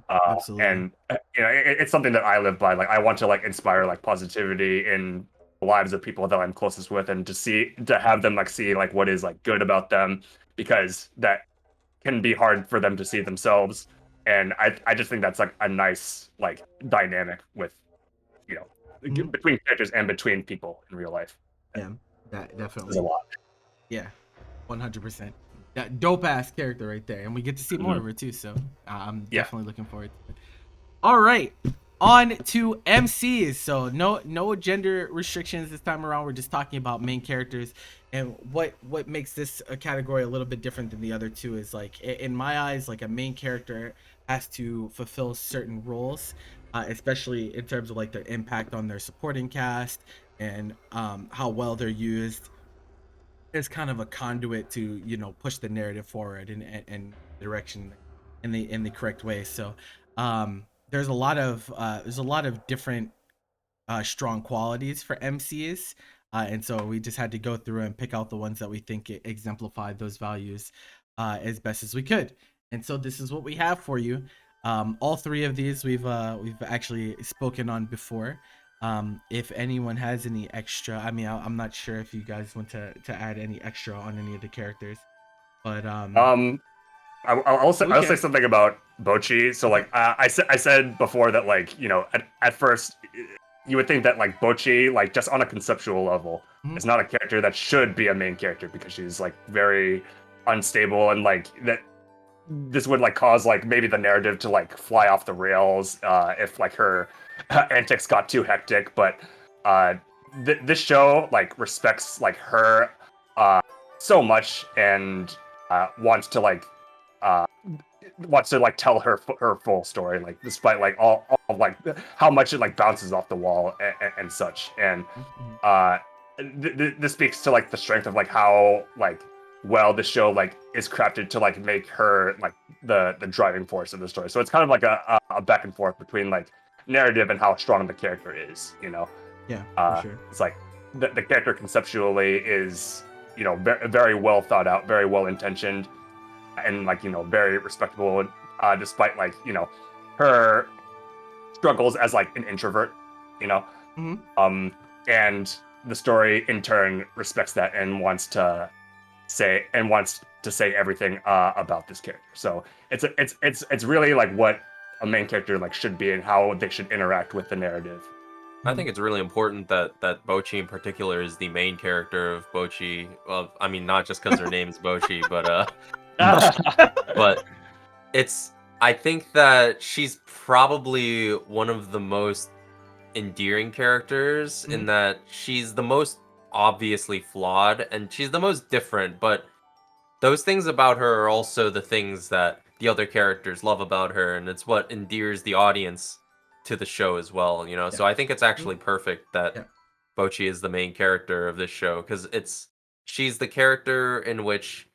A: Absolutely.
B: And you know, it's something that I live by. Like I want to like inspire like positivity in the lives of people that I'm closest with, and to have them like see like what is like good about them, because that can be hard for them to see themselves. And I just think that's like a nice like dynamic with, you know, between characters and between people in real life.
A: Yeah, that definitely.
B: There's a lot.
A: Yeah, 100%. That dope ass character right there, and we get to see more of her too. So I'm definitely looking forward to it. All right, on to MCs. So no gender restrictions this time around. We're just talking about main characters, and what makes this a category a little bit different than the other two is, like, in my eyes, like a main character has to fulfill certain roles, especially in terms of like their impact on their supporting cast and how well they're used as kind of a conduit to, you know, push the narrative forward and direction in the correct way. So there's a lot of different strong qualities for MCs, and so we just had to go through and pick out the ones that we think exemplified those values as best as we could. And so this is what we have for you. All three of these we've actually spoken on before. If anyone has any extra, I mean, I'm not sure if you guys want to add any extra on any of the characters, but
B: I'll say something about Bochi. So like I said before that, like, you know, at first you would think that like Bochi, like just on a conceptual level, is not a character that should be a main character, because she's like very unstable, and like this would like cause like maybe the narrative to like fly off the rails if like her antics got too hectic. But this show like respects like her so much and wants to like tell her full story, like despite like all like how much it like bounces off the wall and such. And this speaks to like the strength of like how like well the show like is crafted to like make her like the driving force of the story. So it's kind of like a back and forth between like narrative and how strong the character is, you know.
A: Yeah, for sure.
B: It's like the character conceptually is, you know, very well thought out, very well intentioned, and like, you know, very respectable, despite like, you know, her struggles as like an introvert, you know. And the story in turn respects that and wants to say everything about this character. So it's really like what a main character like should be and how they should interact with the narrative.
C: I think it's really important that Bochi in particular is the main character of Bochi. Well, I mean, not just because her name's Bochi, but but I think that she's probably one of the most endearing characters in that she's the most obviously flawed and she's the most different, but those things about her are also the things that the other characters love about her, and it's what endears the audience to the show as well, you know. Yeah. So I think it's actually perfect that Bochi is the main character of this show, because she's the character in which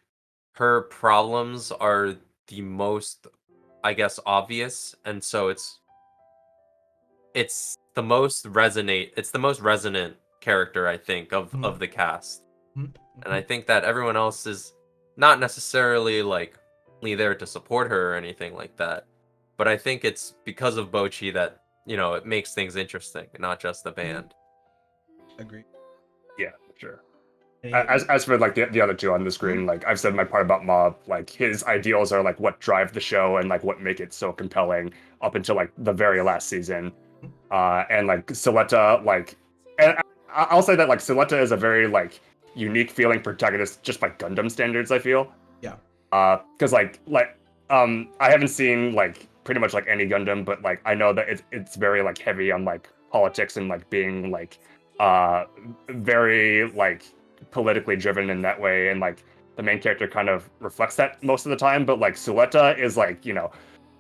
C: her problems are the most, I guess, obvious, and so it's the most resonant character, I think, of the cast. And I think that everyone else is not necessarily like there to support her or anything like that, but I think it's because of Bochi that, you know, it makes things interesting, not just the band.
A: Agree.
B: Yeah, sure. As for like the other two on the screen, like I've said my part about Mob, like his ideals are like what drive the show and like what make it so compelling up until like the very last season. And like Suletta, like, and I'll say that like Suletta is a very like unique feeling protagonist just by Gundam standards, I feel.
A: Yeah.
B: Because like I haven't seen like pretty much like any Gundam, but like I know that it's very like heavy on like politics and like being like very like politically driven in that way, and like the main character kind of reflects that most of the time. But like Suletta is like, you know,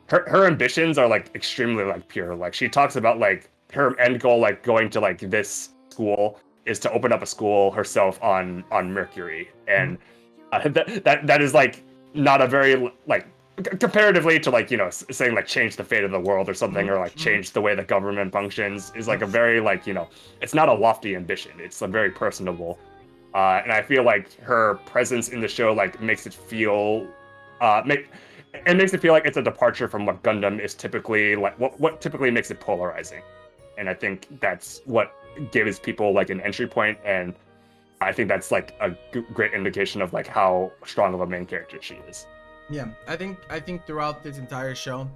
B: her ambitions are like extremely like pure. Like she talks about like her end goal, like going to like this school is to open up a school herself on Mercury, and that is like not a very like comparatively to like, you know, saying like change the fate of the world or something, or like change the way the government functions, is like a very like, you know, it's not a lofty ambition, it's a very personable, and I feel like her presence in the show like makes it feel like it's a departure from what Gundam is typically like, what typically makes it polarizing. And I think that's what gives people like an entry point, and I think that's like a great indication of like how strong of a main character she is.
A: Yeah, I think throughout this entire show,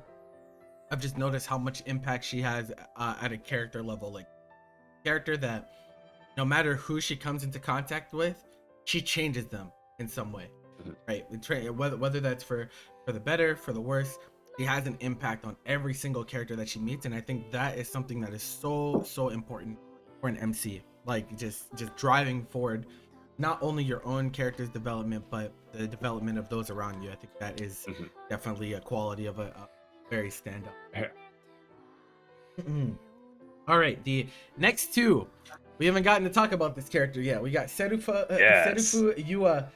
A: I've just noticed how much impact she has at a character level. Like, character that no matter who she comes into contact with, she changes them in some way, right? Whether that's for the better, for the worse, she has an impact on every single character that she meets, and I think that is something that is so important for an MC. Like just driving forward not only your own character's development, but the development of those around you. I think that is definitely a quality of a very standout. All right, the next two, we haven't gotten to talk about this character yet. We got Serufu Yua,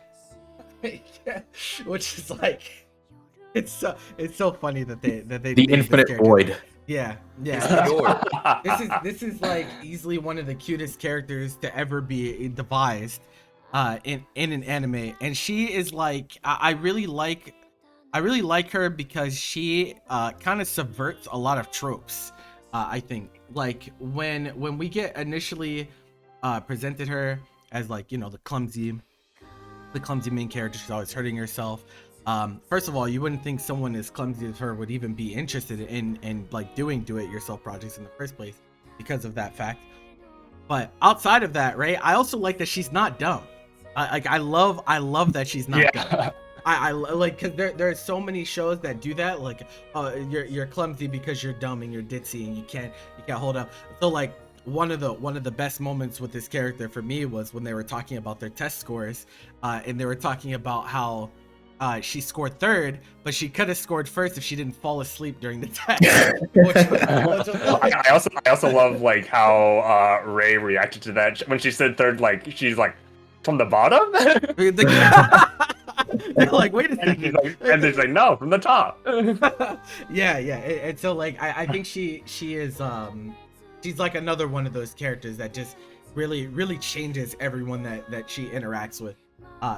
A: which is like, it's so funny that they
E: the infinite void.
A: Yeah. This is like easily one of the cutest characters to ever be devised in an anime, and she is like, I really like her because she kind of subverts a lot of tropes. I think like when we get initially presented her as like, you know, the clumsy main character, she's always hurting herself. First of all, you wouldn't think someone as clumsy as her would even be interested in like doing do-it-yourself projects in the first place because of that fact. But outside of that, right, I also like that she's not dumb. I love that she's not dumb. I like, because there are so many shows that do that, like you're clumsy because you're dumb and you're ditzy and you can't hold up. So like one of the best moments with this character for me was when they were talking about their test scores, and they were talking about how she scored third, but she could have scored first if she didn't fall asleep during the test.
B: I also love like how Ray reacted to that when she said third. Like she's like from the bottom.
A: They're like, wait a second.
B: And she's like, no, from the top.
A: yeah. And so like I think she is she's like another one of those characters that just really changes everyone that she interacts with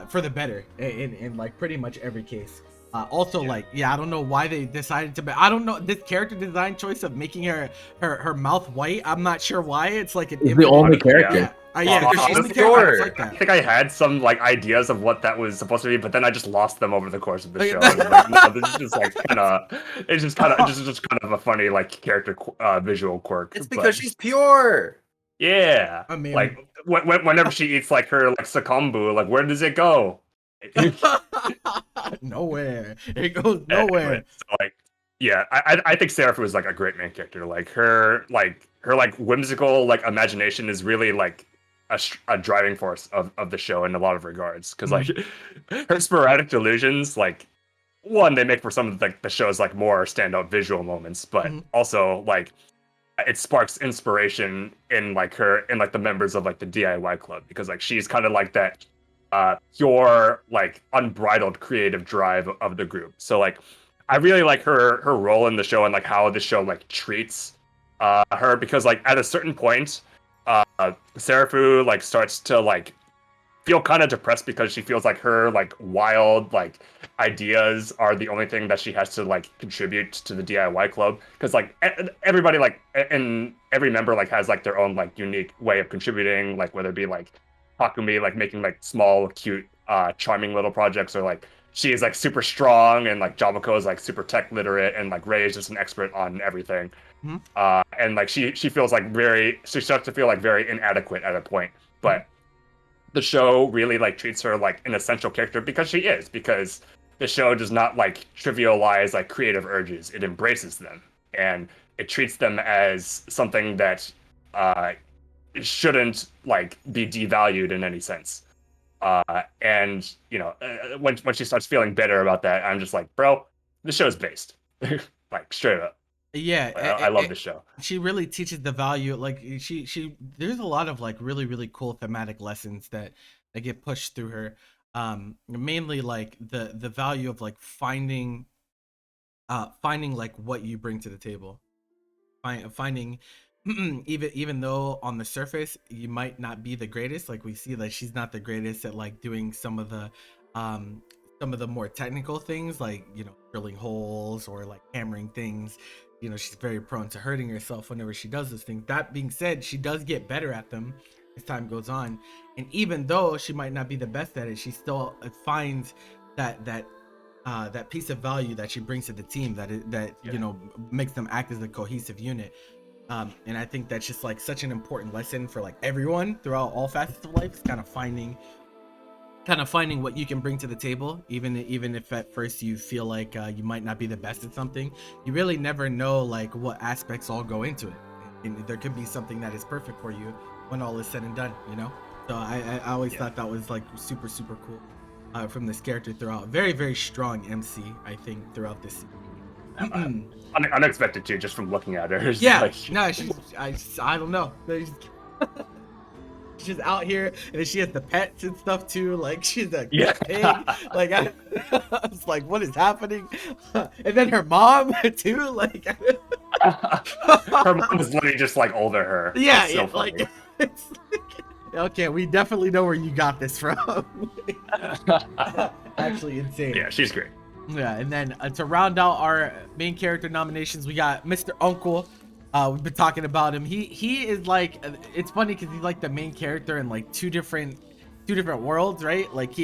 A: for the better in like pretty much every case. Also, like, I don't know why they decided to, I don't know, this character design choice of making her mouth white, I'm not sure why. It's like
E: the only character.
A: She's the character like that.
B: I think I had some like ideas of what that was supposed to be, but then I just lost them over the course of the show. Like, no, this is just like it's just kind of a funny like character visual quirk.
C: It's because she's pure.
B: Yeah,
A: I mean,
B: like whenever she eats like her like sucumbu, like where does it go?
A: Nowhere. It goes nowhere.
B: Anyway, so, like, yeah, I think Seraph was like a great main character. Like her whimsical like imagination is really like a driving force of the show in a lot of regards. Because like her sporadic delusions, like one, they make for some of like the show's like more standout visual moments, but also like it sparks inspiration in like the members of like the DIY club, because like she's kind of like that pure like unbridled creative drive of the group. So like I really like her role in the show and like how the show like treats her, because like at a certain point Seraphu like starts to like feel kind of depressed because she feels like her like wild like ideas are the only thing that she has to like contribute to the DIY club, because like everybody like and every member like has like their own like unique way of contributing, like whether it be like Takumi like making like small cute charming little projects, or like she is like super strong and like Jamako is like super tech literate and like Ray is just an expert on everything. And like she feels like she starts to feel like very inadequate at a point, but the show really like treats her like an essential character because the show does not like trivialize like creative urges. It embraces them and it treats them as something that shouldn't like be devalued in any sense. And you know, when she starts feeling bitter about that, I'm just like, bro, the show's based. Like straight up.
A: Yeah,
B: I love the show.
A: She really teaches the value. Like she there's a lot of like really cool thematic lessons that get pushed through her. Mainly like the value of like finding like what you bring to the table. Finding even though on the surface you might not be the greatest, like we see like she's not the greatest at like doing some of the more technical things, like, you know, drilling holes or like hammering things. You know, she's very prone to hurting herself whenever she does those things. That being said, she does get better at them as time goes on, and even though she might not be the best at it, she still finds that piece of value that she brings to the team that you know, makes them act as a cohesive unit. And I think that's just like such an important lesson for like everyone throughout all facets of life. It's kind of finding what you can bring to the table, even if at first you feel like you might not be the best at something. You really never know like what aspects all go into it, and there could be something that is perfect for you when all is said and done, you know. So I always thought that was like super cool from this character throughout. Very strong MC, I think, throughout this season.
B: Unexpected too, just from looking at her.
A: Yeah,
B: like...
A: no, I don't know. She's out here, and then she has the pets and stuff too. Like she's a pig. Like I was like, what is happening? And then her mom too. Like
B: her mom is literally just like older her.
A: Yeah,
B: so
A: like it's okay. We definitely know where you got this from. Actually, insane.
B: Yeah, she's great.
A: Yeah, and then to round out our main character nominations, we got Mr. Uncle. We've been talking about him. He is like, it's funny because he's like the main character in like two different worlds, right? Like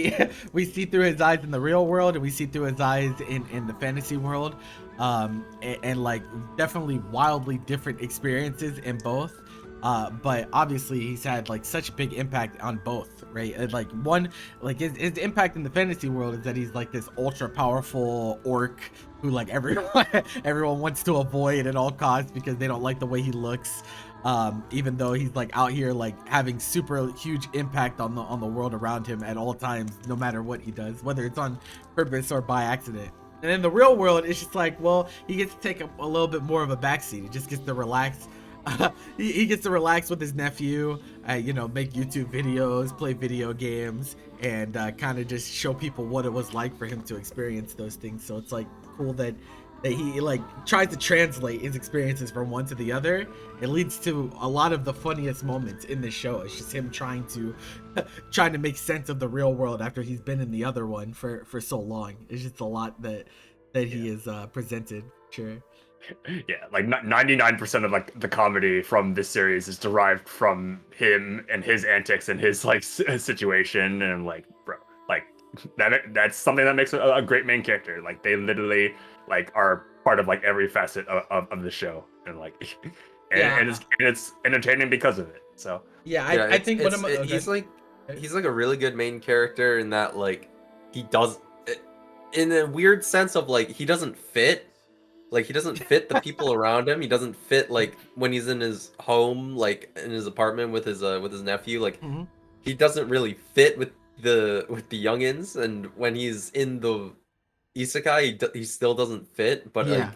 A: we see through his eyes in the real world, and we see through his eyes in the fantasy world, and like definitely wildly different experiences in both. But obviously he's had like such a big impact on both, right? And, like one, like his impact in the fantasy world is that he's like this ultra powerful orc who like everyone everyone wants to avoid at all costs because they don't like the way he looks. Even though he's like out here like having super huge impact on the world around him at all times, no matter what he does, whether it's on purpose or by accident. And in the real world, it's just like, well, he gets to take a little bit more of a backseat. He just gets to relax. He gets to relax with his nephew, you know, make YouTube videos, play video games, and kind of just show people what it was like for him to experience those things. So it's like cool that he like tries to translate his experiences from one to the other. It leads to a lot of the funniest moments in this show. It's just him trying to make sense of the real world after he's been in the other one for so long. It's just a lot that he is presented. Sure.
B: Yeah, like 99% of like the comedy from this series is derived from him and his antics and his like situation, and like, bro, like that's something that makes a great main character. Like they literally like are part of like every facet of the show, and like and it's entertaining because of it. So
A: I think
C: he's like a really good main character in that like he does in a weird sense of like he doesn't fit. Like he doesn't fit the people around him. He doesn't fit like when he's in his home, like in his apartment with his nephew. Like he doesn't really fit with the youngins. And when he's in the isekai, he still doesn't fit. But like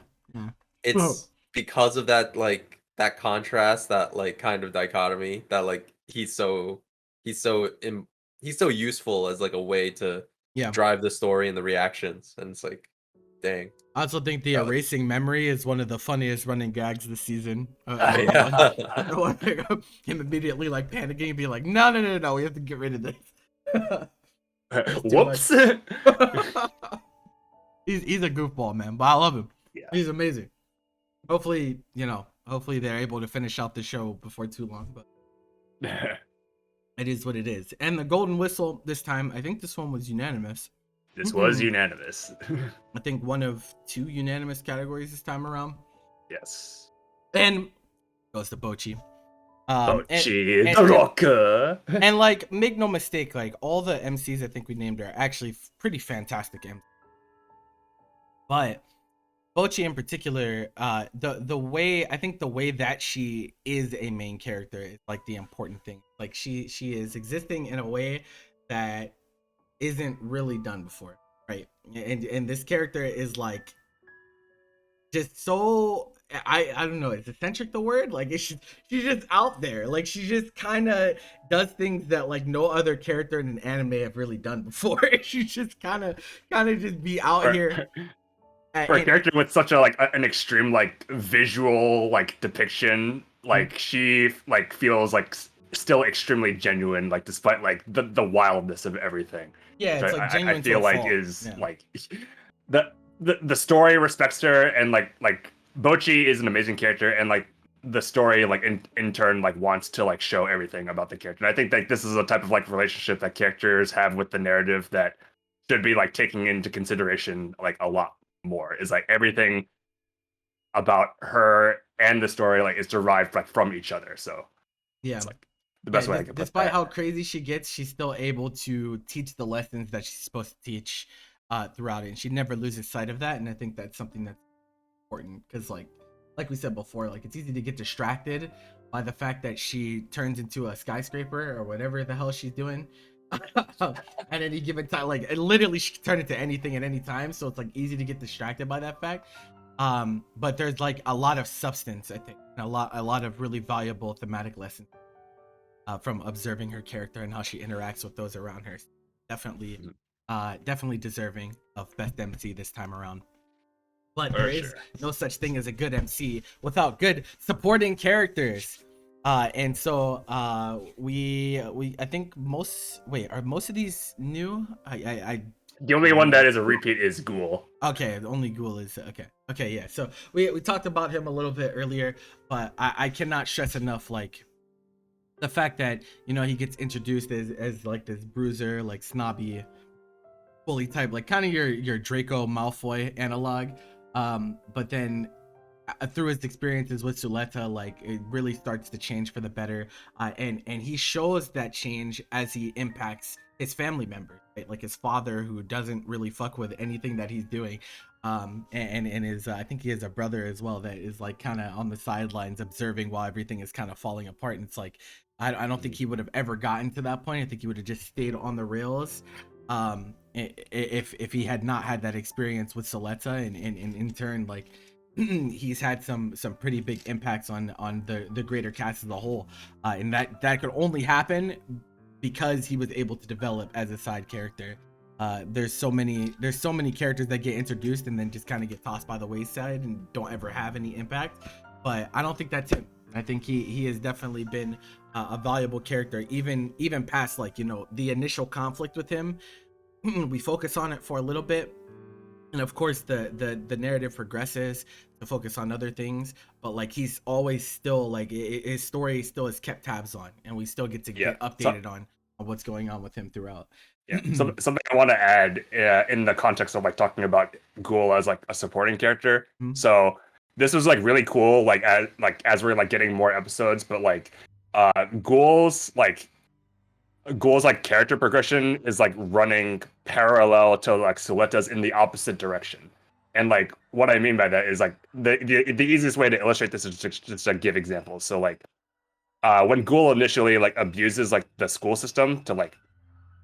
C: it's because of that like that contrast, that like kind of dichotomy that like he's so useful as like a way to drive the story and the reactions. And it's like, dang.
A: I also think the erasing memory is one of the funniest running gags this season. Him immediately like panicking and be like, no, we have to get rid of this.
B: Whoops.
A: He's a goofball, man, but I love him.
B: Yeah.
A: He's amazing. Hopefully they're able to finish out the show before too long, but it is what it is. And the golden whistle this time, I think this one was unanimous.
B: This was unanimous.
A: I think one of 2 unanimous categories this time around.
B: Yes.
A: And goes to Bocchi.
B: Bocchi, the rocker.
A: And like, make no mistake, like all the MCs I think we named are actually pretty fantastic MCs. But Bocchi in particular, the way that she is a main character is like the important thing. Like she is existing in a way that isn't really done before, right? And this character is like just so I don't know, is eccentric the word? Like she's just out there. Like she just kind of does things that like no other character in an anime have really done before. She just kind of just be out here.
B: For a character with such a like an extreme like visual like depiction, like she like feels like still extremely genuine, like despite like the wildness of everything.
A: Yeah, it's like genuine.
B: I feel like is like the story respects her, and like Bocchi is an amazing character, and like the story like in turn like wants to like show everything about the character. And I think like this is a type of like relationship that characters have with the narrative that should be like taking into consideration like a lot more. Is like everything about her and the story like is derived like from each other. So it's like the best way I can put
A: despite
B: that.
A: how crazy she gets, she's still able to teach the lessons that she's supposed to teach throughout it, and she never loses sight of that. And I think that's something that's important, because like we said before, like it's easy to get distracted by the fact that she turns into a skyscraper or whatever the hell she's doing at any given time. Like literally she can turn into anything at any time, so it's like easy to get distracted by that fact. But there's like a lot of substance, I think, and a lot of really valuable thematic lessons from observing her character and how she interacts with those around her. Definitely deserving of best MC this time around. But there is no such thing as a good MC without good supporting characters. And so we I think are most of these new?
B: The only one that is a repeat is Ghoul.
A: Okay, the only Ghoul is okay, yeah. So we talked about him a little bit earlier, but I cannot stress enough like the fact that, you know, he gets introduced as like this bruiser, like snobby bully type, like kind of your Draco Malfoy analog. But then through his experiences with Suletta, like it really starts to change for the better, and he shows that change as he impacts his family members, right? Like his father, who doesn't really fuck with anything that he's doing, and his I think he has a brother as well that is like kind of on the sidelines observing while everything is kind of falling apart. And it's like I don't think he would have ever gotten to that point. I think he would have just stayed on the rails, if he had not had that experience with Suletta, and in turn, like he's had some pretty big impacts on the greater cast as a whole, and that could only happen because he was able to develop as a side character. There's so many characters that get introduced and then just kind of get tossed by the wayside and don't ever have any impact, but I don't think that's him. I think he has definitely been a valuable character, even past, like, you know, the initial conflict with him. We focus on it for a little bit, and of course the narrative progresses to focus on other things, but like he's always still like his story still is kept tabs on, and we still get to get updated on what's going on with him throughout.
B: Something I want to add in the context of like talking about Ghoul as like a supporting character. So this was like really cool, like as we're like getting more episodes, but like Ghoul's character progression is like running parallel to like Suletta's in the opposite direction. And like what I mean by that is like the easiest way to illustrate this is just to give examples. So like when Ghoul initially like abuses like the school system to like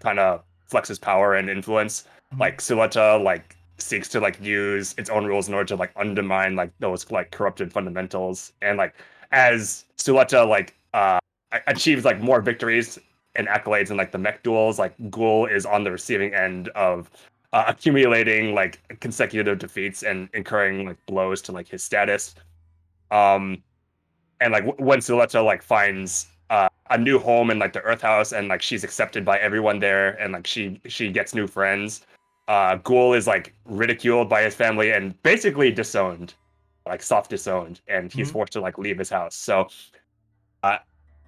B: kind of flex his power and influence, like Suletta like seeks to like use its own rules in order to like undermine like those like corrupted fundamentals. And like as Suletta like achieves like more victories and accolades in like the mech duels, like Ghoul is on the receiving end of accumulating like consecutive defeats and incurring like blows to like his status. And like when Suletta like finds a new home in like the Earth House, and like she's accepted by everyone there, and like she gets new friends, Ghoul is like ridiculed by his family and basically disowned, like soft disowned, and he's forced to like leave his house. So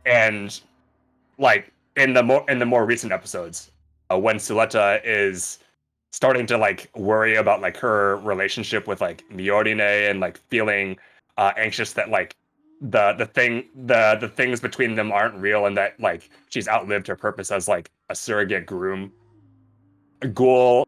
B: and like in the more recent episodes, when Suletta is starting to like worry about like her relationship with like Miorine, and like feeling anxious that like the things between them aren't real, and that like she's outlived her purpose as like a surrogate groom, Ghoul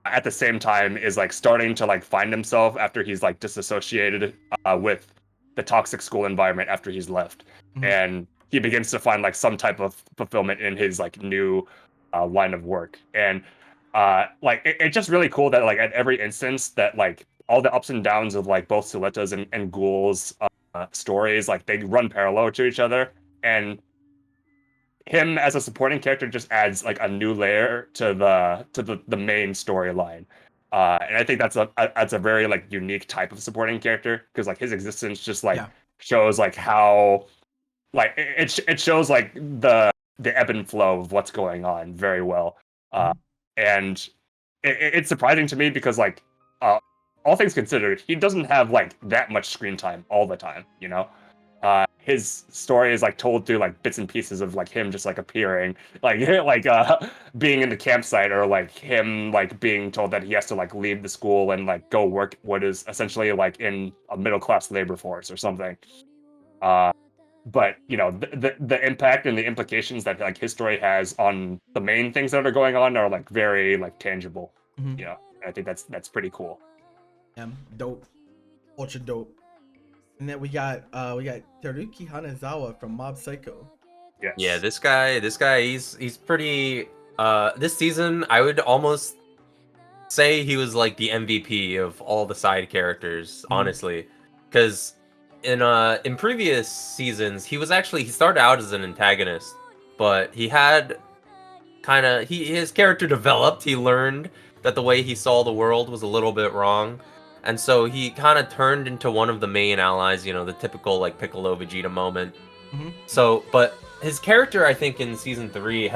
B: at the same time is like starting to like find himself after he's like disassociated with the toxic school environment after he's left. And he begins to find like some type of fulfillment in his like new line of work. And like it's just really cool that like at every instance that like all the ups and downs of like both Suletta's and Ghoul's stories, like they run parallel to each other, and him as a supporting character just adds like a new layer to the main storyline. And I think that's a very like unique type of supporting character, because like his existence just like shows like how like it shows like the ebb and flow of what's going on very well. And it's surprising to me because like all things considered, he doesn't have like that much screen time all the time, you know. His story is like told through like bits and pieces of like him just like appearing, like being in the campsite, or like him like being told that he has to like leave the school and like go work what is essentially like in a middle class labor force or something. But you know, the impact and the implications that like his story has on the main things that are going on are like very like tangible. You know, I think that's pretty cool.
A: Dope, ultra dope. And then we got Teruki Hanazawa from Mob Psycho.
B: Yes.
C: Yeah, this guy, he's pretty. This season, I would almost say he was like the MVP of all the side characters, honestly, because in previous seasons, he started out as an antagonist, but he had his character developed. He learned that the way he saw the world was a little bit wrong. And so he kind of turned into one of the main allies, you know, the typical like Piccolo Vegeta moment. So, but his character, I think, in season 3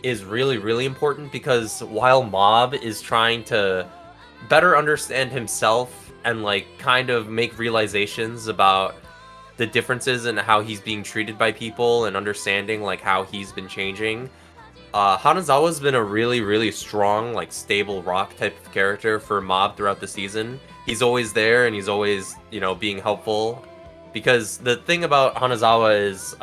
C: is really, really important, because while Mob is trying to better understand himself and like kind of make realizations about the differences in how he's being treated by people and understanding like how he's been changing, Hanazawa's been a really, really strong, like stable rock type of character for Mob throughout the season. he's always there and he's always, you know, being helpful. Because the thing about Hanazawa is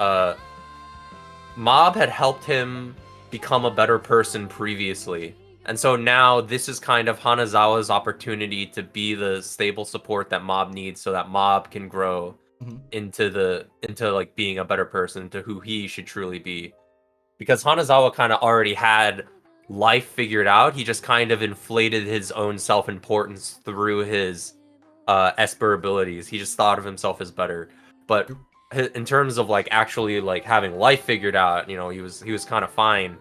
C: Mob had helped him become a better person previously. And so now this is kind of Hanazawa's opportunity to be the stable support that Mob needs so that Mob can grow into like being a better person, to who he should truly be. Because Hanazawa kind of already had life figured out. He just kind of inflated his own self-importance through his Esper abilities. He just thought of himself as better. But in terms of like actually like having life figured out, you know, he was kind of fine.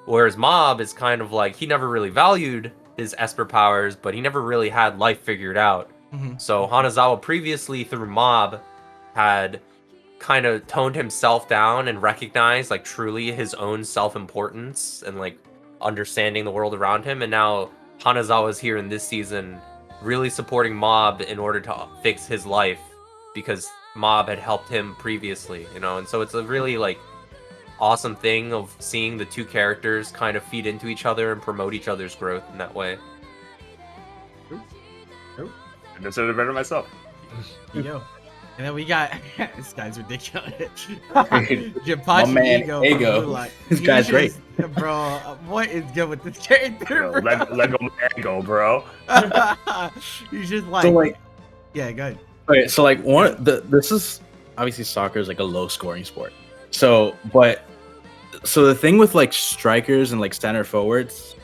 C: Whereas Mob is kind of like, he never really valued his Esper powers, but he never really had life figured out. So Hanazawa previously through Mob had kind of toned himself down and recognized like truly his own self-importance and like understanding the world around him. And now Hanazawa's here in this season really supporting Mob in order to fix his life because Mob had helped him previously, you know. And so it's a really like awesome thing of seeing the two characters kind of feed into each other and promote each other's growth in that way.
B: I consider it better myself.
A: Yo. And then we got this guy's ridiculous.
D: My
A: Japachi
D: man,
A: Ego.
D: Ego.
A: This
E: guy's great.
A: Bro, what is good with this character,
B: Yo,
A: bro?
B: Lego Mango, bro.
A: He's just like,
E: So like,
A: yeah, go ahead.
E: okay, so like this is obviously soccer is like a low scoring sport. So the thing with like strikers and like center forwards,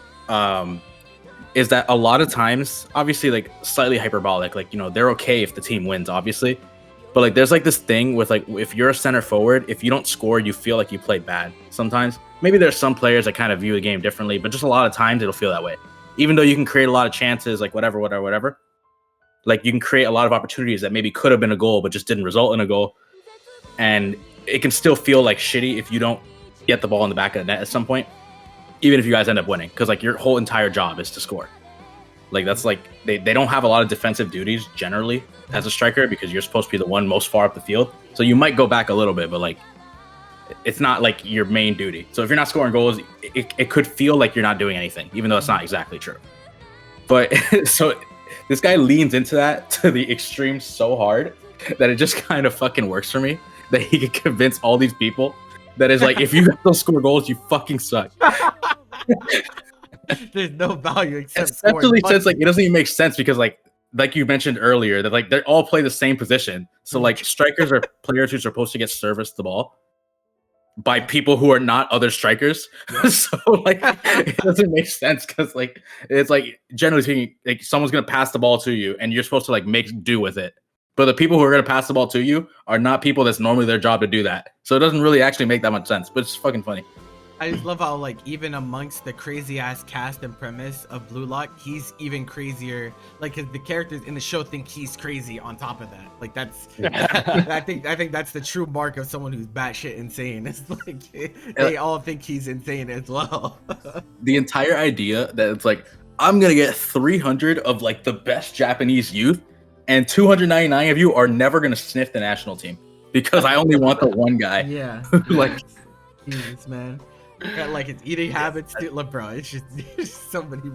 E: is that a lot of times, obviously like slightly hyperbolic, like, you know, they're okay if the team wins, obviously. But like there's like this thing with like, if you're a center forward, if you don't score, you feel like you played bad sometimes. Maybe there's some players that kind of view the game differently, but just a lot of times it'll feel that way. Even though you can create a lot of chances, like whatever. Like you can create a lot of opportunities that maybe could have been a goal, but just didn't result in a goal. And it can still feel like shitty if you don't get the ball in the back of the net at some point, even if you guys end up winning, because like your whole entire job is to score. Like that's like they don't have a lot of defensive duties generally as a striker because you're supposed to be the one most far up the field. So you might go back a little bit, but like it's not like your main duty. So if you're not scoring goals, it could feel like you're not doing anything, even though it's not exactly true. But so this guy leans into that to the extreme so hard that it just kind of fucking works for me. That he can convince all these people that is like, if you don't score goals, you fucking suck.
A: There's no value except
E: Especially
A: scoring.
E: since like it doesn't even make sense because like you mentioned earlier that like they all play the same position. So like strikers are players who are supposed to get serviced the ball by people who are not other strikers. So like it doesn't make sense because like it's like generally speaking, like someone's gonna pass the ball to you and you're supposed to like make do with it. But the people who are going to pass the ball to you are not people that's normally their job to do that. So it doesn't really actually make that much sense, but it's fucking funny.
A: I just love how like even amongst the crazy ass cast and premise of Blue Lock, he's even crazier. Like 'cause the characters in the show think he's crazy on top of that. Like that's I think that's the true mark of someone who's batshit insane. It's like they all think he's insane as well.
E: The entire idea that it's like I'm going to get 300 of like the best Japanese youth and 299 of you are never going to sniff the national team because I only want the one guy.
A: Yeah.
E: Like
A: Jesus, man. Got like his eating habits, dude. Look, bro, it's just somebody.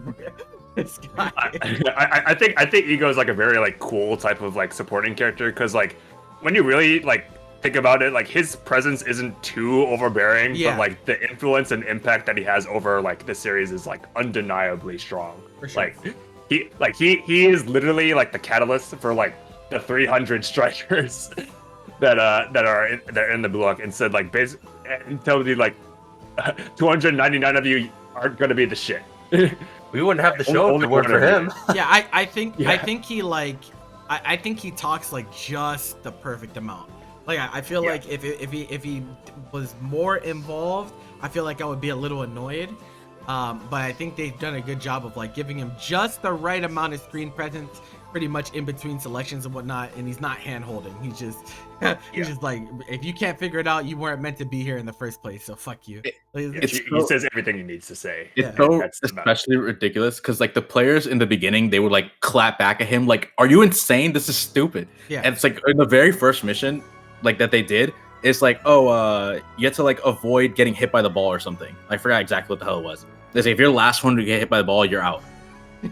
A: This guy.
B: I think Ego is like a very like cool type of like supporting character because like when you really like think about it, like his presence isn't too overbearing,
A: Yeah.
B: but like the influence and impact that he has over like the series is like undeniably strong.
A: For sure.
B: Like he is literally like the catalyst for like the 300 strikers that are in the Blue Lock. Instead, like basically, until you like 299 of you aren't gonna be the shit.
C: We wouldn't have the show if it weren't for him.
A: Yeah, I think he like I think he talks like just the perfect amount. Like I feel like if he was more involved, I feel like I would be a little annoyed. But I think they've done a good job of like giving him just the right amount of screen presence, pretty much in between selections and whatnot. And he's not hand holding. He's just just like, if you can't figure it out, you weren't meant to be here in the first place. So fuck you.
B: He says everything he needs to say.
E: It's so especially ridiculous because like the players in the beginning, they would like clap back at him like, "Are you insane? This is stupid."
A: Yeah.
E: And it's like in the very first mission, like that they did. It's like, oh, you have to like avoid getting hit by the ball or something. I forgot exactly what the hell it was. They say if you're the last one to get hit by the ball, you're out.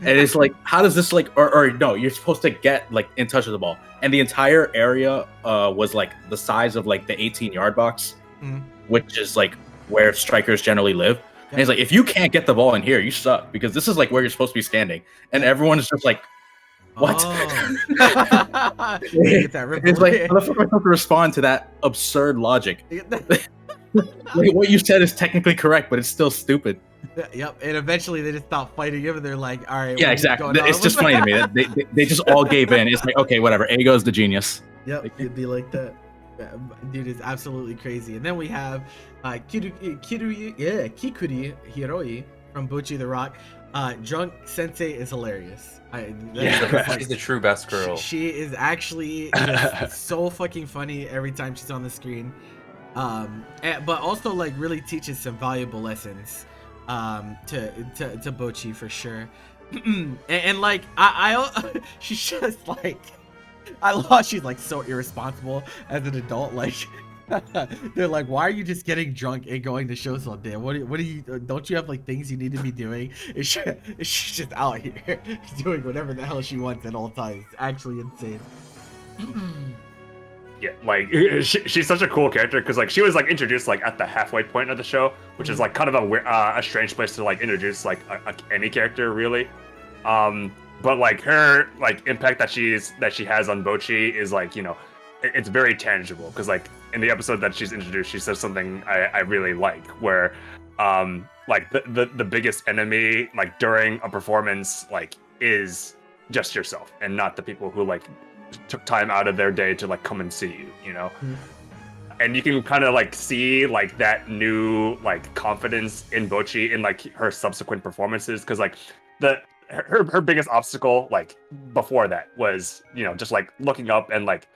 E: And it's like, how does this like, or no, you're supposed to get like in touch with the ball, and the entire area was like the size of like the 18-yard box, which is like where strikers generally live. And he's like, if you can't get the ball in here, you suck, because this is like where you're supposed to be standing, and everyone's just like, what?
A: Oh.
E: It's like, how the fuck am I supposed to respond to that absurd logic? Like, what you said is technically correct, but it's still stupid.
A: Yep, and eventually they just stop fighting him, and they're like, all right.
E: Yeah, exactly. It's just funny to me that they just all gave in. It's like, okay, whatever. A goes the genius.
A: Yep, it'd be like that. Dude, it's absolutely crazy. And then we have Kikuri Hiroi from Bocchi the Rock. Drunk Sensei is hilarious.
C: She's the true best girl.
A: She is actually just so fucking funny every time she's on the screen. But also like really teaches some valuable lessons to Bocchi for sure. and like I she's just like, I love, she's like so irresponsible as an adult. Like they're like, why are you just getting drunk and going to shows all day? What do you, don't you have like things you need to be doing? She's just out here doing whatever the hell she wants at all times. It's actually insane.
B: Yeah, like she's such a cool character because like she was like introduced like at the halfway point of the show, which is like kind of a strange place to like introduce like any character really. But like her like impact that she has on Bocchi is like, you know, it's very tangible because like in the episode that she's introduced, she says something I really like where like the biggest enemy like during a performance like is just yourself and not the people who like took time out of their day to like come and see you, you know. And you can kind of like see like that new like confidence in Bocchi in like her subsequent performances because like her biggest obstacle like before that was, you know, just like looking up and like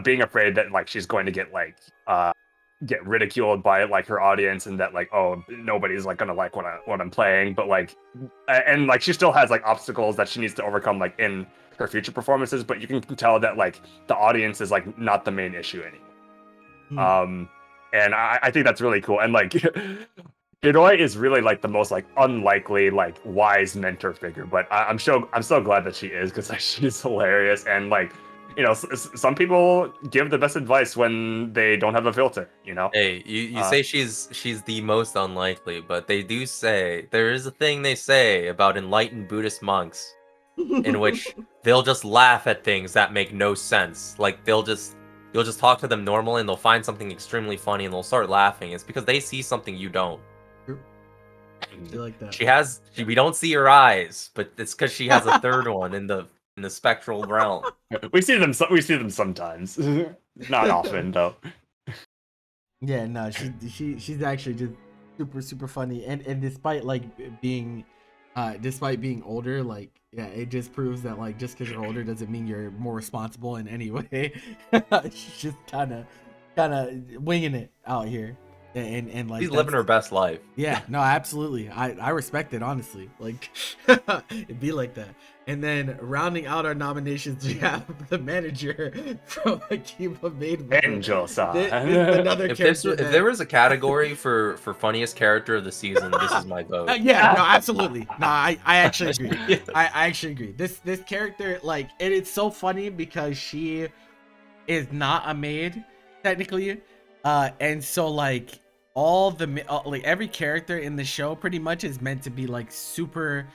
B: being afraid that like she's going to get like get ridiculed by like her audience and that like, oh, nobody's like gonna like what I'm playing, but like and like she still has like obstacles that she needs to overcome like in her future performances, but you can tell that like the audience is like not the main issue anymore. And I think that's really cool. And like Hiroi is really like the most like unlikely like wise mentor figure, but I'm so glad that she is because like she's hilarious. And like, you know, some people give the best advice when they don't have a filter, you know.
C: Hey, you say she's the most unlikely, but they do say there is a thing they say about enlightened Buddhist monks in which they'll just laugh at things that make no sense. Like you'll just talk to them normally and they'll find something extremely funny and they'll start laughing. It's because they see something you don't.
A: Like that.
C: We don't see her eyes, but it's because she has a third one in the spectral realm.
B: We see them sometimes. Not often though.
A: Yeah, no, she's actually just super funny, and despite like being older, like yeah, it just proves that like just because you're older doesn't mean you're more responsible in any way. She's just kind of winging it out here. And like
C: she's living her best life.
A: Yeah, no, absolutely. I respect it, honestly. Like it'd be like that. And then rounding out our nominations, we have the manager from Akiba Made
B: Angel-san.
A: Another character.
C: If there was a category for funniest character of the season, this is my vote.
A: Yeah, no, absolutely. No, I actually agree. Yeah. I actually agree. This character, like, it's so funny because she is not a maid technically. And so like all the like every character in the show pretty much is meant to be like super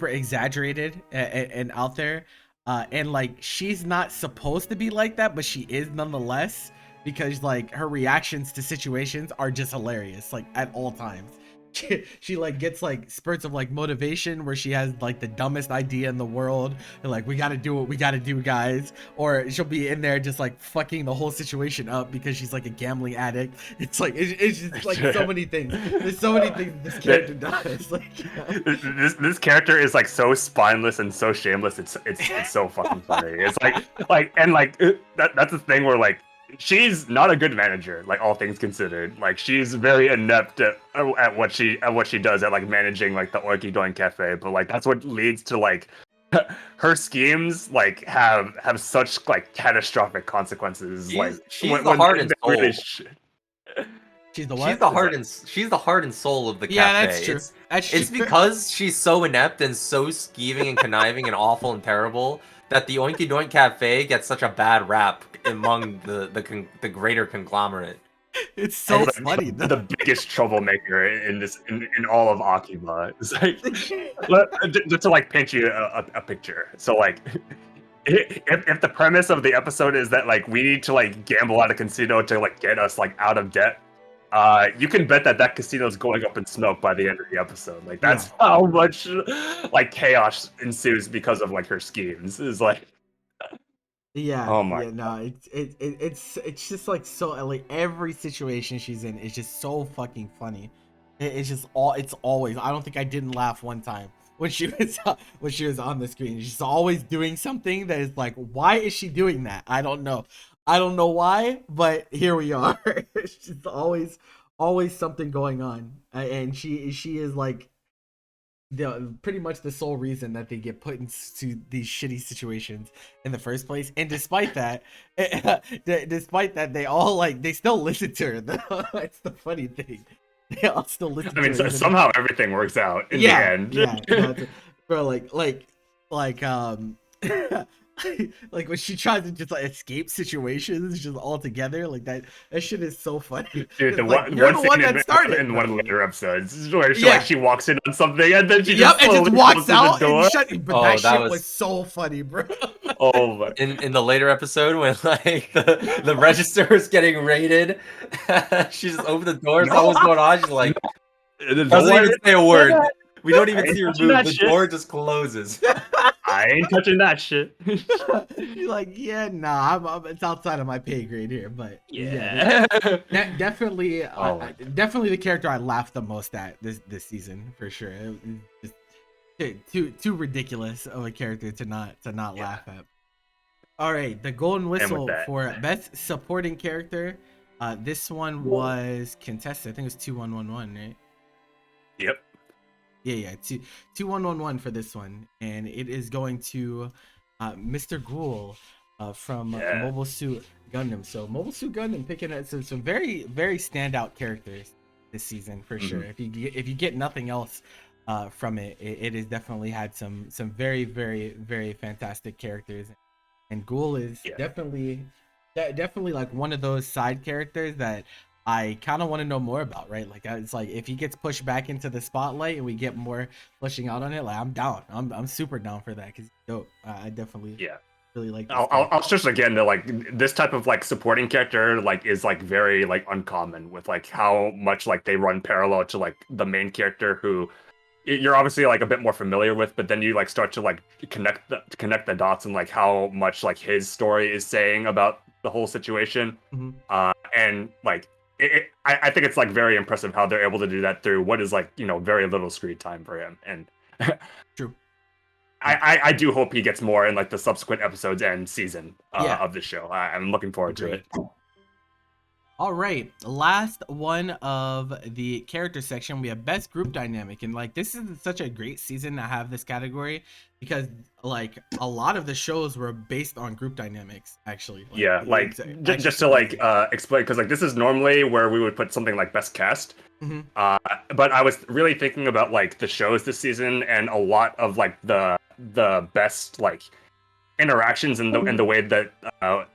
A: exaggerated and out there, and like she's not supposed to be like that, but she is nonetheless, because like her reactions to situations are just hilarious like at all times. She like gets like spurts of like motivation where she has like the dumbest idea in the world and like, we gotta do what we gotta do, guys. Or she'll be in there just like fucking the whole situation up because she's like a gambling addict. It's like it's just like so many things. There's so many things this character does. Like
B: this character is like so spineless and so shameless. It's so fucking funny. It's like that's the thing where like she's not a good manager, like all things considered. Like she's very inept at what she does at like managing like the Oiki Doin Cafe, but like that's what leads to like her schemes like have such like catastrophic consequences. She's
C: the heart and soul.
A: She's the what?
C: She's the heart and soul of the cafe.
A: Yeah, that's true.
C: It's because she's so inept and so scheming and conniving and awful and terrible that the Oinky Doink Cafe gets such a bad rap among the greater conglomerate.
A: It's so
B: And
A: funny.
B: The biggest troublemaker in all of Akiba. It's like, just to like paint you a picture. So like, if the premise of the episode is that like we need to like gamble at a casino to like get us like out of debt, you can bet that casino is going up in smoke by the end of the episode. Like that's how much like chaos ensues because of like her schemes. Is like.
A: Yeah.
B: Oh my.
A: Yeah. No. It's just like so like every situation she's in is just so fucking funny. It's just it's always. I don't think I didn't laugh one time when she was on the screen. She's always doing something that is like, why is she doing that? I don't know. I don't know why, but here we are. It's just always something going on, and she is like pretty much the sole reason that they get put into these shitty situations in the first place. And despite that, they all like they still listen to her. That's the funny thing. They all still listen.
B: I mean,
A: to her,
B: somehow everything works out in the end.
A: Yeah, no, bro. Like like when she tries to just like escape situations just all together, like that shit is so funny.
B: Dude,
A: you're the one that started
B: in one of the later episodes where she walks in on something and then she
A: and just walks out
B: the door.
A: But that shit was so funny, bro.
B: Oh my.
C: In the later episode when like the register is getting raided, she just opened the door, saw what's going on, she's like doesn't even say a word. We don't even see her move. The door just closes.
B: I ain't touching that shit.
A: You're like, yeah, nah, it's outside of my pay grade here, but definitely, definitely the character I laughed the most at this season for sure. It was just too ridiculous of a character to not laugh at. All right, the golden whistle for best supporting character. This one was contested. I think it was 2-1-1-1, right?
B: Yep.
A: Yeah, 2-1-1-1 for this one, and it is going to Mr. Ghoul from Mobile Suit Gundam. So Mobile Suit Gundam picking up some very very standout characters this season for sure. If you get nothing else from it, it has definitely had some very very very fantastic characters, and Ghoul is definitely like one of those side characters that I kind of want to know more about, right? Like it's like if he gets pushed back into the spotlight and we get more fleshing out on it, like I'm down. I'm super down for that because dope. I definitely really like.
B: I'll stress again that like this type of like supporting character like is like very like uncommon with like how much like they run parallel to like the main character who you're obviously like a bit more familiar with, but then you like start to like connect the dots and like how much like his story is saying about the whole situation, and like. I think it's like very impressive how they're able to do that through what is like very little screen time for him, and
A: true.
B: I do hope he gets more in like the subsequent episodes and season of the show. I'm looking forward to it.
A: All right, last one of the character section, we have best group dynamic, and like this is such a great season to have this category because like a lot of the shows were based on group dynamics actually.
B: Just to like explain, because like this is normally where we would put something like best cast, but I was really thinking about like the shows this season, and a lot of like the best like interactions and the way that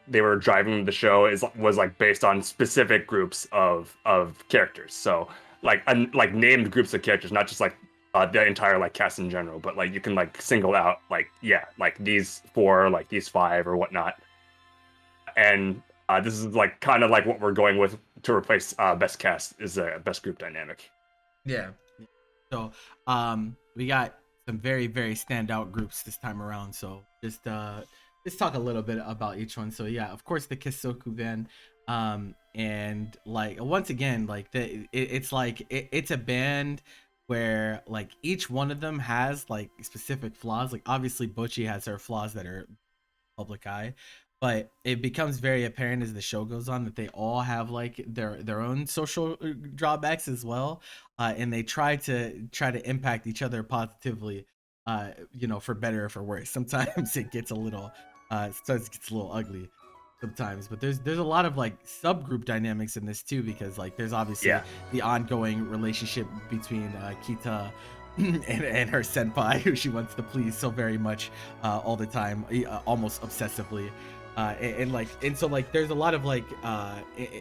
B: they were driving the show was like based on specific groups of characters. So like named groups of characters, not just like the entire like cast in general, but like you can like single out like these 4, like these 5 or whatnot. And this is like kind of like what we're going with to replace best cast is a best group dynamic.
A: Yeah. So we got some very very standout groups this time around, so just talk a little bit about each one. So yeah, of course the Kisoku band, and like once again like it's a band where like each one of them has like specific flaws. Like obviously Bochi has her flaws that are public eye, but it becomes very apparent as the show goes on that they all have like their own social drawbacks as well, and they try to impact each other positively, for better or for worse. Sometimes it gets a little ugly, sometimes, but there's a lot of like subgroup dynamics in this too, because like there's obviously
B: Yeah.
A: the ongoing relationship between Kita and her senpai, who she wants to please so very much all the time, almost obsessively. And so like there's a lot of like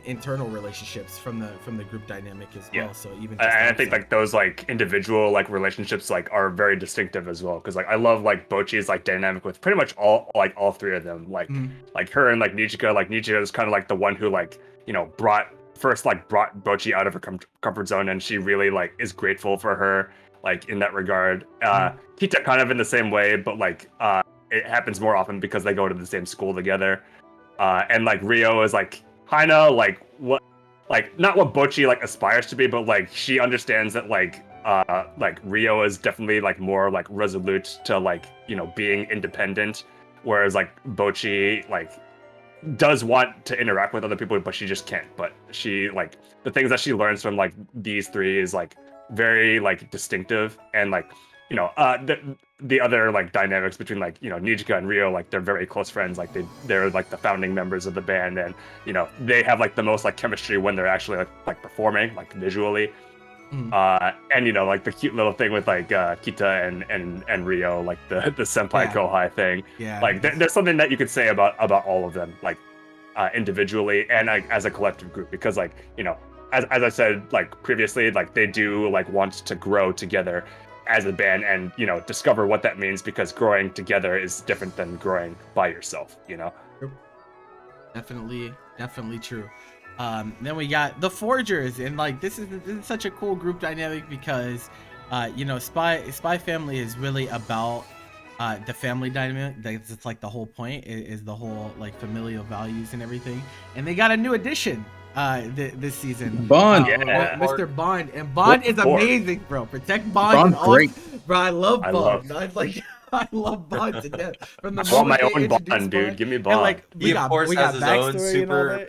A: internal relationships from the group dynamic as well.
B: Yeah.
A: So even
B: And I think like those like individual like relationships like are very distinctive as well, because like I love like Bochi's like dynamic with pretty much all three of them, like like her and like Nichika. Like Nichika is kind of like the one who like, you know, brought Bochi out of her comfort zone, and she really like is grateful for her like in that regard. Kita kind of in the same way, but like it happens more often because they go to the same school together. And like Rio is like kind of like what, like not what Bochi like aspires to be, but like she understands that like Rio is definitely like more like resolute to like, you know, being independent, whereas like Bochi like does want to interact with other people, but she just can't. But she like the things that she learns from like these three is like very like distinctive, and like, you know, the other like dynamics between like, you know, Nijika and Rio, like they're very close friends, like they're like the founding members of the band, and you know they have like the most like chemistry when they're actually like performing like visually. And you know, like the cute little thing with like Kita and Rio, like the senpai kohai thing.
A: Yeah,
B: like there's something that you could say about all of them, like individually and like as a collective group, because like, you know, as I said like previously, like they do like want to grow together as a band, and you know, discover what that means, because growing together is different than growing by yourself, you know.
A: Definitely true. Then we got the Forgers, and like this is such a cool group dynamic, because you know, Spy Family is really about the family dynamic. That's like the whole point, is the whole like familial values and everything. And they got a new addition this season,
E: Bond.
A: Mr. Bond, and Bond is amazing, bro. Protect Bond.
E: Bond's great,
A: bro. I love Bond. I love Bond to death. From the
B: I want my
A: moment
B: own Bond, dude. Give me Bond.
A: And like
C: He of course has his own super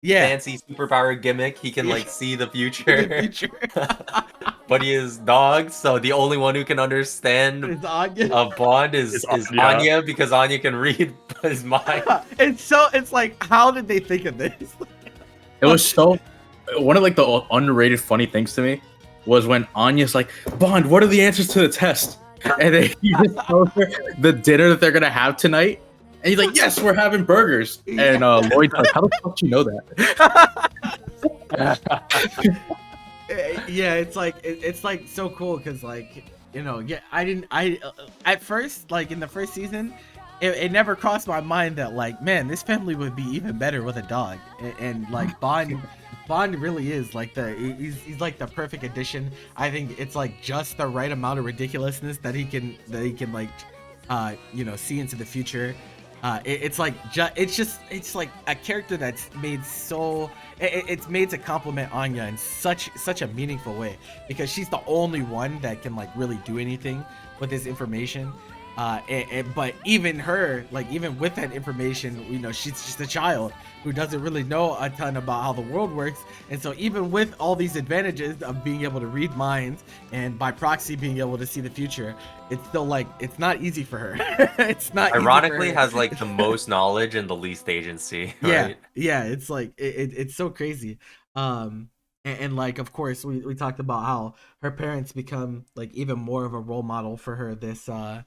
C: fancy superpower gimmick. He can like see the future. But he is dogs, so the only one who can understand Bond is Anya, because Anya can read his mind.
A: It's like, how did they think of this?
E: It was so, one of like the underrated funny things to me was when Anya's like, Bond, what are the answers to the test? And then he just tells her the dinner that they're gonna have tonight. And he's like, yes, we're having burgers. And Lloyd's like, how the fuck do you know that?
A: Yeah, it's like so cool, because like, you know, yeah, I at first, like in the first season, it never crossed my mind that like, man, this family would be even better with a dog. And like Bond really is like he's like the perfect addition. I think it's like just the right amount of ridiculousness that he can like you know, see into the future. It's like it's like a character that's made so it's made to complement Anya in such a meaningful way, because she's the only one that can like really do anything with this information. But even her, like even with that information, you know, she's just a child who doesn't really know a ton about how the world works. And so even with all these advantages of being able to read minds and by proxy being able to see the future, it's still like, it's not easy for her. It's not
C: ironically
A: easy for her.
C: Has like the most knowledge and the least agency.
A: Right? Yeah, it's like it's so crazy. And like, of course, we talked about how her parents become like even more of a role model for her this time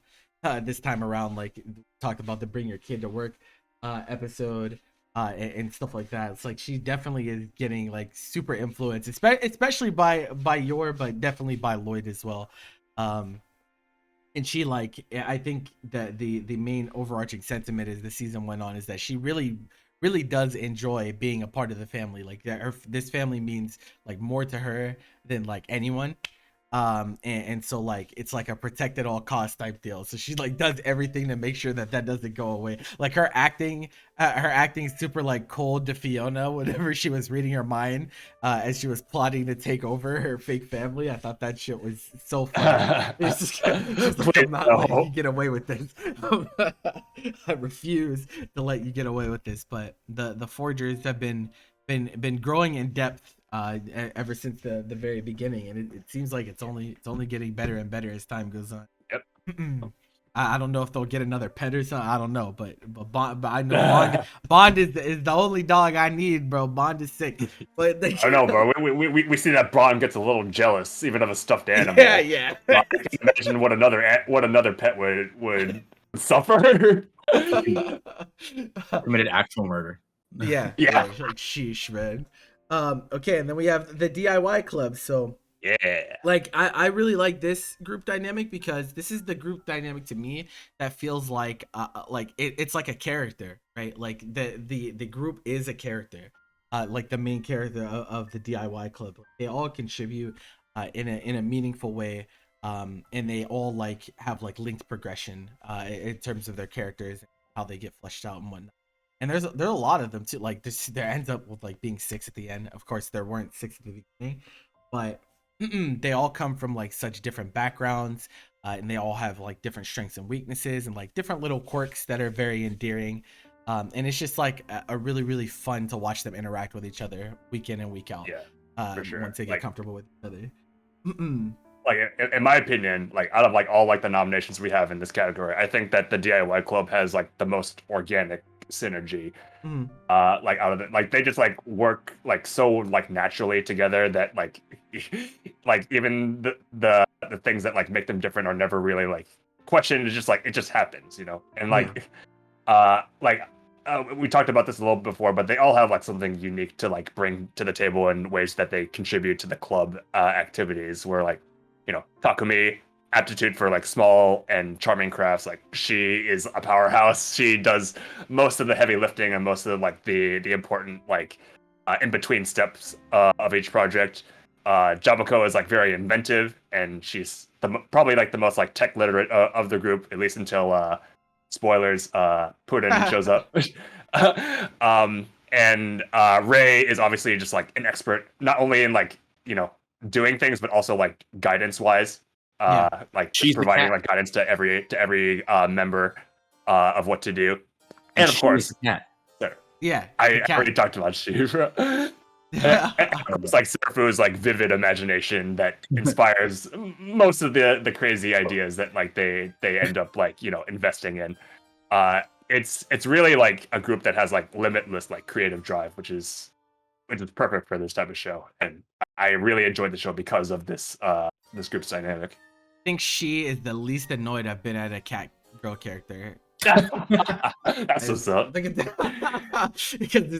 A: around. Like, talked about the bring your kid to work episode and stuff like that. It's like she definitely is getting like super influenced, especially by Yor, but definitely by Lloyd as well. And she, like, I think that the main overarching sentiment as the season went on is that she really does enjoy being a part of the family. Like, that this family means like more to her than like anyone. And so like it's like a protect at all cost type deal. So she like does everything to make sure that doesn't go away. Like her acting super like cold to Fiona whenever she was reading her mind as she was plotting to take over her fake family. I thought that shit was so funny. It's just like, I'm not letting you get away with this. I refuse to let you get away with this. But the Forgers have been growing in depth ever since the very beginning, and it seems like it's only getting better and better as time goes on.
B: Yep.
A: I don't know if they'll get another pet or something. I don't know, but I know Bond is the only dog I need, bro. Bond is sick. But
B: I know, bro. We see that Bond gets a little jealous even of a stuffed animal.
A: yeah.
B: I can imagine what another pet would suffer.
E: Committed actual murder.
A: Yeah. Like sheesh, man. Okay, and then we have the DIY club. So
B: Yeah.
A: like I really like this group dynamic because this is the group dynamic to me that feels like it's like a character, right? Like the group is a character, like the main character of the DIY club. They all contribute in a meaningful way, and they all like have like linked progression in terms of their characters, how they get fleshed out and whatnot. And there's a lot of them too. Like there ends up with like being 6 at the end. Of course, there weren't 6 at the beginning, but they all come from like such different backgrounds, and they all have like different strengths and weaknesses and like different little quirks that are very endearing, and it's just like a really really fun to watch them interact with each other week in and week out.
B: For sure.
A: Once they get comfortable with each other.
B: Like in my opinion, like out of like all like the nominations we have in this category, I think that the DIY club has like the most organic synergy. Like out of it, like they just like work like so like naturally together that like like even the things that like make them different are never really like questioned. It's just like it just happens, you know. And like we talked about this a little before, but they all have like something unique to like bring to the table in ways that they contribute to the club activities. Where like, you know, Takumi, aptitude for like small and charming crafts, like she is a powerhouse. She does most of the heavy lifting and most of the, like the important like in between steps of each project. Jabako is like very inventive, and she's probably like the most like tech literate of the group, at least until spoilers, Putin shows up. And Ray is obviously just like an expert, not only in like, you know, doing things, but also like guidance wise. Like
E: She's
B: providing like guidance to every member of what to do. And of course,
A: Yeah,
B: I already talked about Steve. It's like Surfu's like vivid imagination that inspires most of the crazy ideas that like they end up like, you know, investing in. It's really like a group that has like limitless like creative drive, which is perfect for this type of show. And I really enjoyed the show because of this this group's dynamic.
A: I think she is the least annoyed I've been at a cat girl character.
B: That's what's up.
A: Because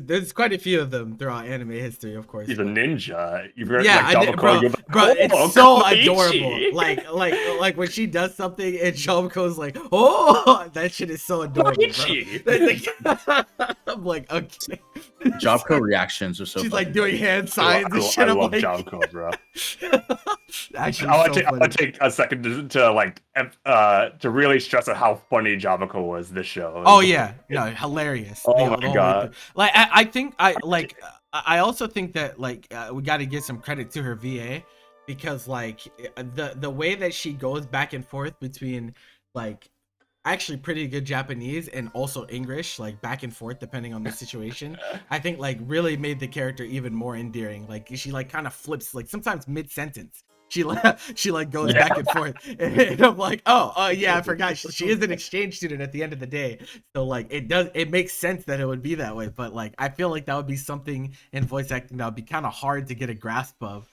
A: there's quite a few of them throughout anime history, of course.
B: He's a ninja. You've heard,
A: yeah,
B: like,
A: I did, bro.
B: Like,
A: bro,
B: oh,
A: it's so
B: Koichi.
A: adorable. Like when she does something and Jabako's like, oh, that shit is so adorable, bro. I'm like, okay.
E: Jobco reactions are so.
A: She's like doing hand signs and shit.
B: I
A: I'm
B: love
A: like,
B: Jabako, bro.
A: Actually,
B: I want to take a second to really stress out how funny Jabako was this show.
A: Oh yeah, no, hilarious.
B: Oh my god!
A: Like I think I also think that like we got to give some credit to her VA, because like the way that she goes back and forth between like actually pretty good Japanese and also English, like back and forth depending on the situation, I think like really made the character even more endearing. Like she like kind of flips like sometimes mid sentence. She like goes back and forth, and I'm like, oh yeah, I forgot she is an exchange student at the end of the day. So like it makes sense that it would be that way, but like I feel like that would be something in voice acting that would be kind of hard to get a grasp of.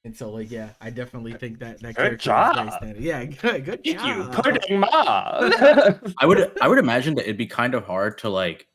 A: And so like yeah, I definitely think that
B: good job.
A: Yeah, good job.
B: You pudding ma.
E: I would imagine that it'd be kind of hard to like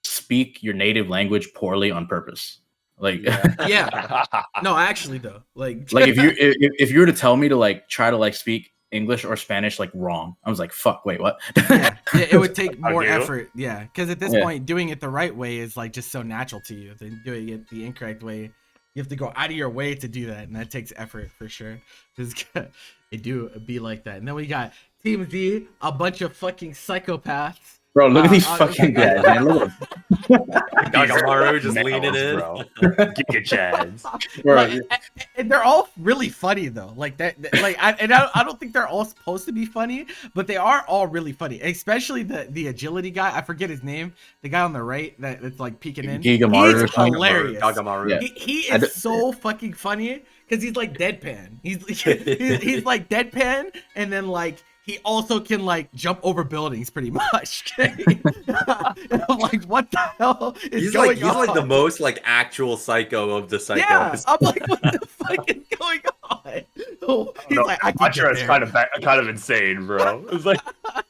E: speak your native language poorly on purpose. Like
A: yeah. No, actually though, like
E: if you were to tell me to like try to like speak English or Spanish like wrong, I was like, fuck, wait, what?
A: Yeah, it would take more effort. Yeah, because at this point, doing it the right way is like just so natural to you. Then doing it the incorrect way, you have to go out of your way to do that, and that takes effort for sure. It do be like that. And then we got Team Z, a bunch of fucking psychopaths.
E: Bro, look at these fucking guys, man. Look at
C: Gagamaru just leaning in.
B: Bro. Giga Chads.
A: And they're all really funny though. Like that, like I don't think they're all supposed to be funny, but they are all really funny. Especially the agility guy. I forget his name. The guy on the right that's like peeking in.
E: Gagamaru.
A: He's hilarious.
C: Gagamaru.
E: Yeah.
A: He is so fucking funny because he's like deadpan. He's like deadpan, and then like he also can like jump over buildings pretty much. And I'm like, what the hell is
C: He's
A: going
C: like
A: on?
C: the most like actual psycho of the psychos.
A: Yeah, I'm like, what the fuck is going on? Oh, he's like, I can
B: Achira
A: get
B: is
A: there.
B: kind of insane, bro. It's like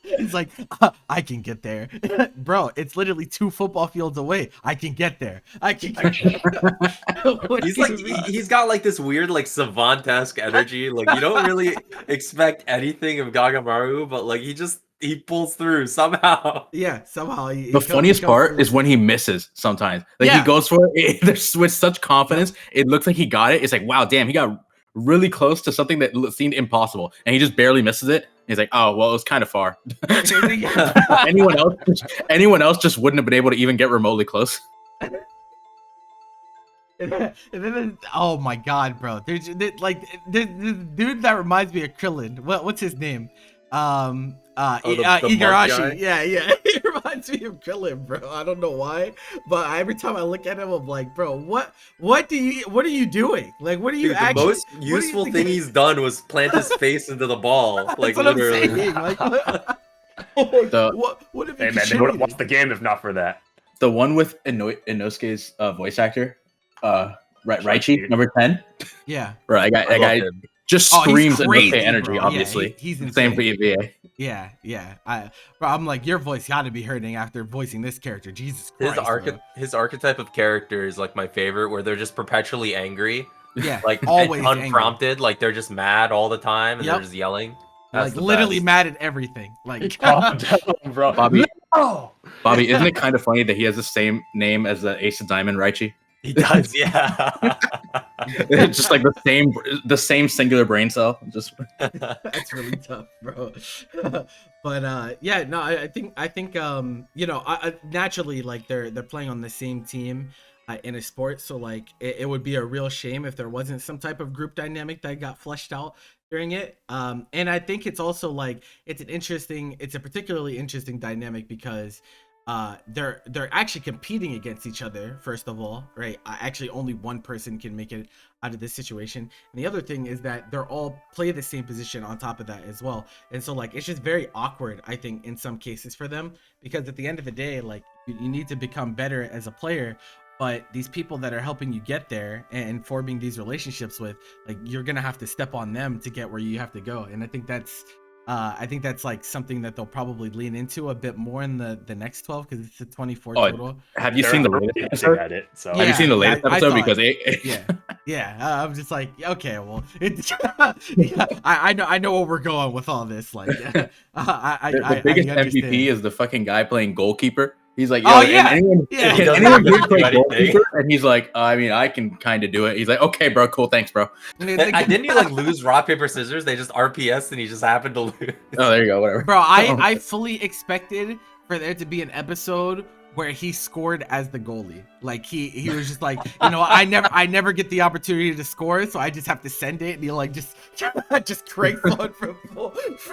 A: He's like, I can get there, bro. It's literally 2 football fields away. I can get there. I can get there. What
C: He's
A: do
C: like
A: you mean?
C: he's got like this weird like savant-esque energy. Like you don't really expect anything of Gagamaru, but like he pulls through somehow.
A: Yeah, somehow
E: The funniest part is when he misses sometimes. Like he
A: Yeah.
E: goes for it with such confidence. It looks like he got it. It's like, wow, damn, he got really close to something that seemed impossible. And he just barely misses it. He's like, oh, well, it was kind of far. anyone else just wouldn't have been able to even get remotely close.
A: And then, oh my god, bro! There's like this dude that reminds me of Krillin. What's his name?
C: The monk
A: Igarashi.
C: guy?
A: Yeah. He reminds me of Krillin, bro. I don't know why, but every time I look at him, I'm like, bro, what are you doing? Like, what are you
C: Dude,
A: actually?
C: the most useful thing he's done was plant his face into the ball. Like
A: That's what
C: literally.
A: I'm saying. Like, what if
B: hey
A: you
B: man,
A: could
B: they
A: show
B: would have
A: me
B: lost the game if not for that.
E: The one with Inosuke's voice actor, Raichi, number 10.
A: Yeah.
E: Right, that guy
C: him.
E: just
A: Oh, he's
E: screams
A: crazy,
E: Inosuke energy,
A: bro. Yeah,
E: obviously.
A: he's
E: Same for
A: insane.
E: EVA.
A: Yeah. Bro, I'm like, your voice got to be hurting after voicing this character. Jesus Christ.
C: His archetype of character is like my favorite, where they're just perpetually angry,
A: Yeah,
C: like
A: always
C: unprompted, like they're just mad all the time and
A: Yep.
C: they're just yelling. That's
A: like
C: the
A: literally
C: best.
A: mad at everything. Like,
B: Calm down, bro.
E: Bobby,
B: No!
E: Bobby, isn't it kind of funny that he has the same name as the Ace of Diamond Raichi?
C: He does, yeah.
E: It's just like the same singular brain cell. Just
A: that's really tough, bro. But yeah, no, I think naturally, like they're playing on the same team in a sport, so like it would be a real shame if there wasn't some type of group dynamic that got fleshed out during it. And I think it's also like it's a particularly interesting dynamic because they're actually competing against each other, first of all, right? Actually only one person can make it out of this situation, and the other thing is that they're all play the same position on top of that as well. And so like it's just very awkward, I think, in some cases for them, because at the end of the day, like you need to become better as a player, but these people that are helping you get there and forming these relationships with, like, you're gonna have to step on them to get where you have to go. And I think that's like something that they'll probably lean into a bit more in the next 12, because it's a 24 total.
E: have you
B: They're
E: seen the
B: already
E: latest
B: hinting
E: episode?
B: at it, so.
E: Have you seen the latest
A: I
E: episode?
A: thought-
E: Because
A: I'm just like, okay, well, I know where we're going with all this. Like,
E: the biggest MVP is the fucking guy playing goalkeeper. He's like,
A: Oh,
E: yo,
A: yeah.
E: anyone,
A: Yeah.
E: can
C: He
E: anyone
C: doesn't
E: here play
C: do anything.
E: goalkeeper? And he's like, I mean, I can kind of do it. He's like, okay, bro, cool, thanks, bro.
C: Didn't he like lose rock paper scissors? They just RPS and he just happened to lose.
E: Oh, there you go, whatever.
A: Bro, I fully expected for there to be an episode where he scored as the goalie. Like he was just like, I never get the opportunity to score, so I just have to send it, and he like just cranks on from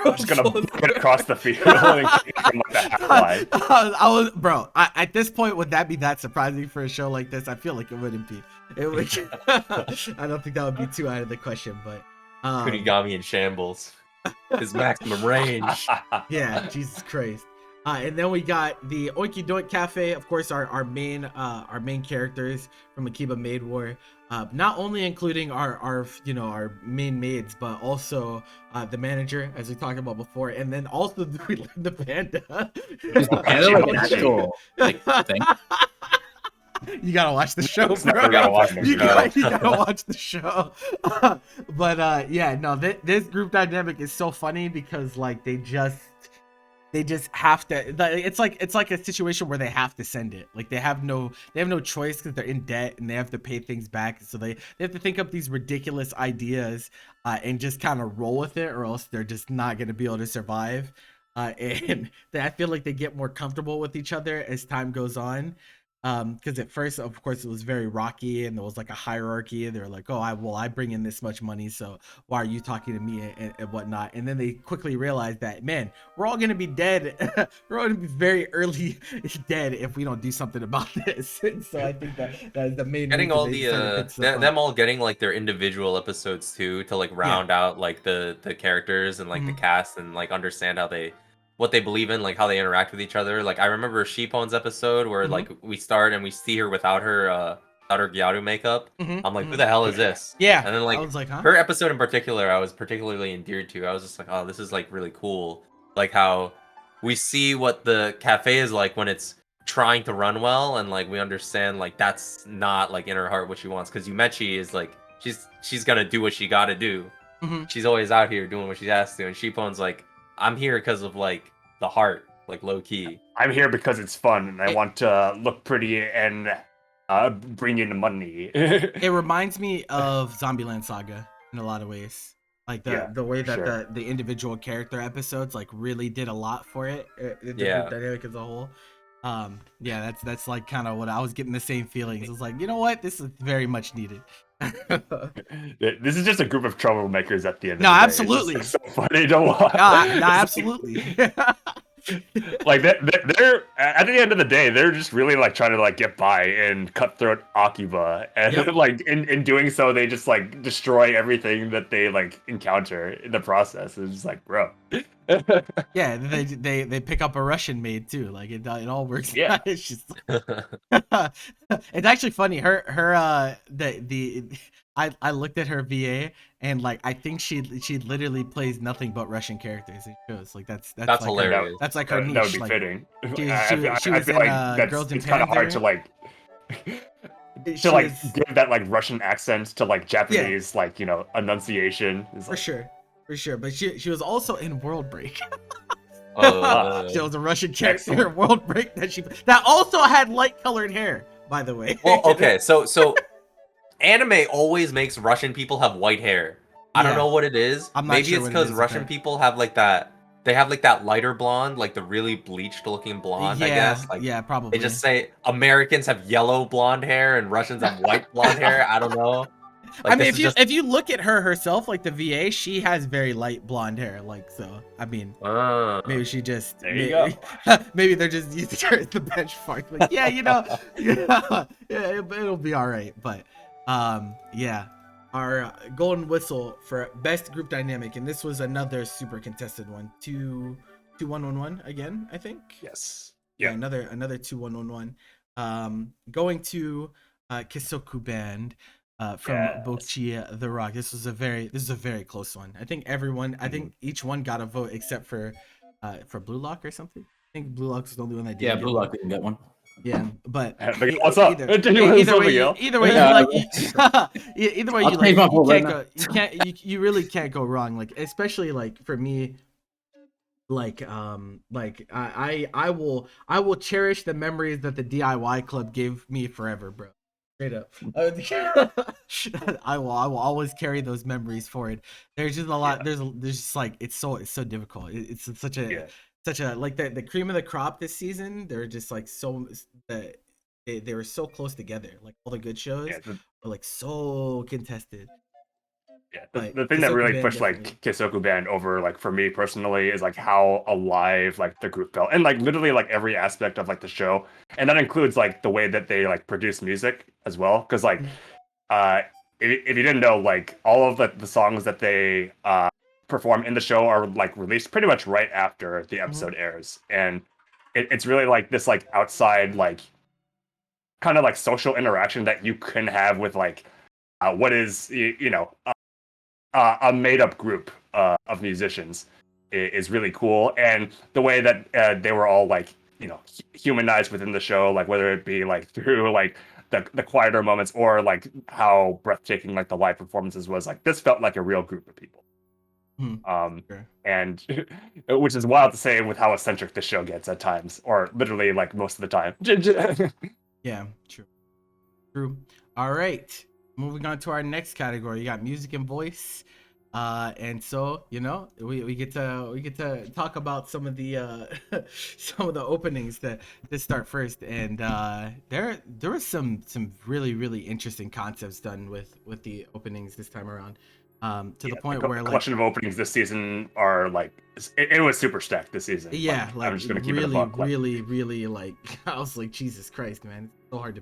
B: I'm just gonna get across the field and kick from like the half line.
A: I was, bro. At this point, would that be that surprising for a show like this? I feel like it wouldn't be. It would. I don't think that would be too out of the question, but
C: Kunigami in shambles. His maximum range.
A: yeah, Jesus Christ. And then we got the Oinky Doink Cafe, of course, our main characters from Akiba Maid War. Not only including our main maids, but also the manager, as we talked about before, and then also the panda.
E: Is the panda like an actual thing?
A: You gotta watch the show, bro.
B: You gotta watch the
A: You
B: show.
A: gotta watch the show. But yeah, no, this group dynamic is so funny because like they just have to. It's like a situation where they have to send it. Like they have no choice because they're in debt and they have to pay things back. So they have to think up these ridiculous ideas and just kind of roll with it, or else they're just not gonna be able to survive. And I feel like they get more comfortable with each other as time goes on. Because at first, of course, it was very rocky, and there was like a hierarchy. They were like, "Oh, I bring in this much money, so why are you talking to me and whatnot?" And then they quickly realized that, man, we're all gonna be dead. We're all gonna be very early dead if we don't do something about this. And so I think that's the main
C: Getting
A: reason
C: all
A: they
C: the
A: decided to pick stuff
C: them
A: up.
C: all getting like their individual episodes too, to like round out like the characters and like the cast, and like understand how they what they believe in, like how they interact with each other. Like I remember Sheepon's episode where like we start and we see her without her Gyaru makeup. I'm like, who the hell is this?
A: Yeah,
C: And then
A: I
C: like
A: was like, huh?
C: her episode in particular, I was particularly endeared to. I was just like, oh, this is like really cool. Like how we see what the cafe is like when it's trying to run well, and like we understand like that's not like in her heart what she wants, because Yumechi is like she's gonna do what she gotta do. She's always out here doing what she has to, and Shippon's like, I'm here because of like the heart, like low key.
B: I'm here because it's fun and I want to look pretty and bring in the money.
A: It reminds me of Zombieland Saga in a lot of ways. Like the way that the individual character episodes like really did a lot for it. The group dynamic as a whole. Yeah, that's like kind of what I was getting the same feelings. It was like, you know what, this is very much needed.
B: This is just a group of troublemakers at the end.
A: No,
B: of the
A: absolutely.
B: Day. It's just, so funny to watch.
A: No, absolutely.
B: Like they're at the end of the day, they're just really like trying to like get by and cutthroat Akiba, and like in doing so, they just like destroy everything that they like encounter in the process. It's just like, bro.
A: Yeah, they pick up a Russian maid too. Like it all works.
B: Yeah,
A: it's just it's actually funny. I looked at her VA, and like I think she literally plays nothing but Russian characters in shows. Like that's like
C: hilarious.
A: That's like her niche.
B: That would be
A: like,
B: fitting.
A: She was
B: feel
A: in
B: like that's
A: Girls in
B: it's kind of hard to like give that like Russian accent to like Japanese like enunciation. It's,
A: for sure. But she was also in World Break. She was a Russian character in World Break that also had light colored hair, by the way.
C: Well, okay, so anime always makes Russian people have white hair. I don't know what it is. Maybe it's because Russian people have like that. They have like that lighter blonde, like the really bleached looking blonde. I guess. Like,
A: yeah, probably.
C: They just say Americans have yellow blonde hair and Russians have white blonde hair. I don't know. Like,
A: I mean, if you look at her herself, like the VA, she has very light blonde hair. Like, so I mean, maybe she just maybe they're just using her as the benchmark. Like, yeah, it'll be all right. But yeah, our golden whistle for best group dynamic, and this was another super contested one. 2-1-1-1 again, I think.
B: Yes.
A: Yeah, another 2-1-1-1. Going to Kisoku Band. From Bokchi the Rock. This is a very close one. I think each one got a vote except for Blue Lock or something. I think Blue Lock was the only one that did.
E: Yeah, Blue Lock didn't get one.
A: Yeah, but
B: what's up?
A: Either way, you really can't go wrong. Like, especially like for me, like I will cherish the memories that the DIY club gave me forever, bro. Straight up. I will always carry those memories forward. There's just a lot. There's just like it's so difficult. It's such a like the cream of the crop this season. They're just like they were so close together. Like all the good shows were like so contested.
B: Yeah, the thing that really pushed like Kisoku Band over, like for me personally, is like how alive like the group felt, and like literally like every aspect of like the show, and that includes like the way that they like produce music as well. Because like, if you didn't know, like all of the songs that they perform in the show are like released pretty much right after the episode airs, and it's really like this like outside like kind of like social interaction that you can have with like what is a made-up group of musicians is really cool, and the way that they were all like humanized within the show, like whether it be like through like the quieter moments or like how breathtaking like the live performances was, like this felt like a real group of people. And which is wild to say with how eccentric the show gets at times, or literally like most of the time.
A: Yeah, true. All right. Moving on to our next category, you got music and voice. And so we get to talk about some of the some of the openings that start first, and there was some really interesting concepts done with the openings this time around, to the point where
B: the
A: like
B: collection of openings this season are like it was super stacked this season.
A: yeah, like
B: I'm just gonna keep it a
A: really
B: buck. Like,
A: really like I was like, Jesus Christ, man, it's so hard to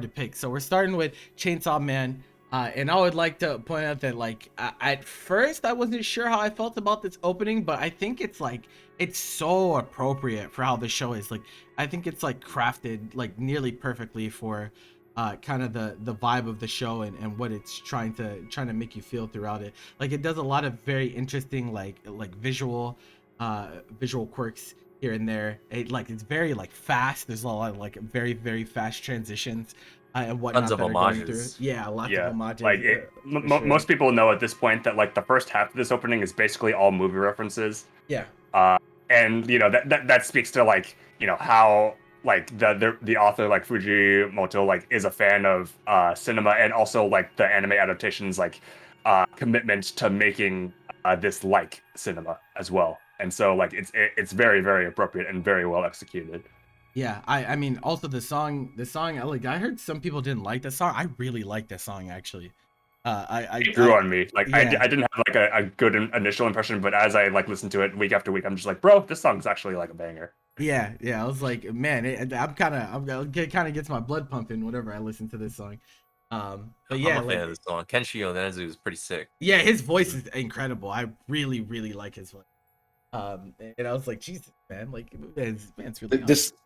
A: pick. So we're starting with Chainsaw Man. And I would like to point out that like at first I wasn't sure how I felt about this opening, but I think it's so appropriate for how the show is. Like I think it's like crafted like nearly perfectly for kind of the vibe of the show and what it's trying to make you feel throughout it. Like it does a lot of very interesting like visual quirks here and there. It's very like fast. There's a lot of like very fast transitions. And whatnot
C: Tons of
A: that are going
C: homages.
A: through. Yeah, lots of homages.
B: like most people know at this point that like the first half of this opening is basically all movie references.
A: Yeah.
B: And that speaks to like how like the author like Fujimoto like is a fan of cinema, and also like the anime adaptations like commitment to making this like cinema as well. And so like it's very appropriate and very well executed.
A: Yeah, I mean also the song like I heard some people didn't like the song. I really like the song actually.
B: It grew on me. Like
A: yeah.
B: I didn't have like a good initial impression, but as I like listened to it week after week, I'm just like, bro, this song's actually like a banger.
A: Yeah, I was like, man, it kind of gets my blood pumping whenever I listen to this song. But yeah,
C: I'm a fan of this song. Kenshi Yonezu is pretty sick.
A: Yeah, his voice is incredible. I really like his voice. And I was like, Jesus, man, like man's really
E: This
A: awesome.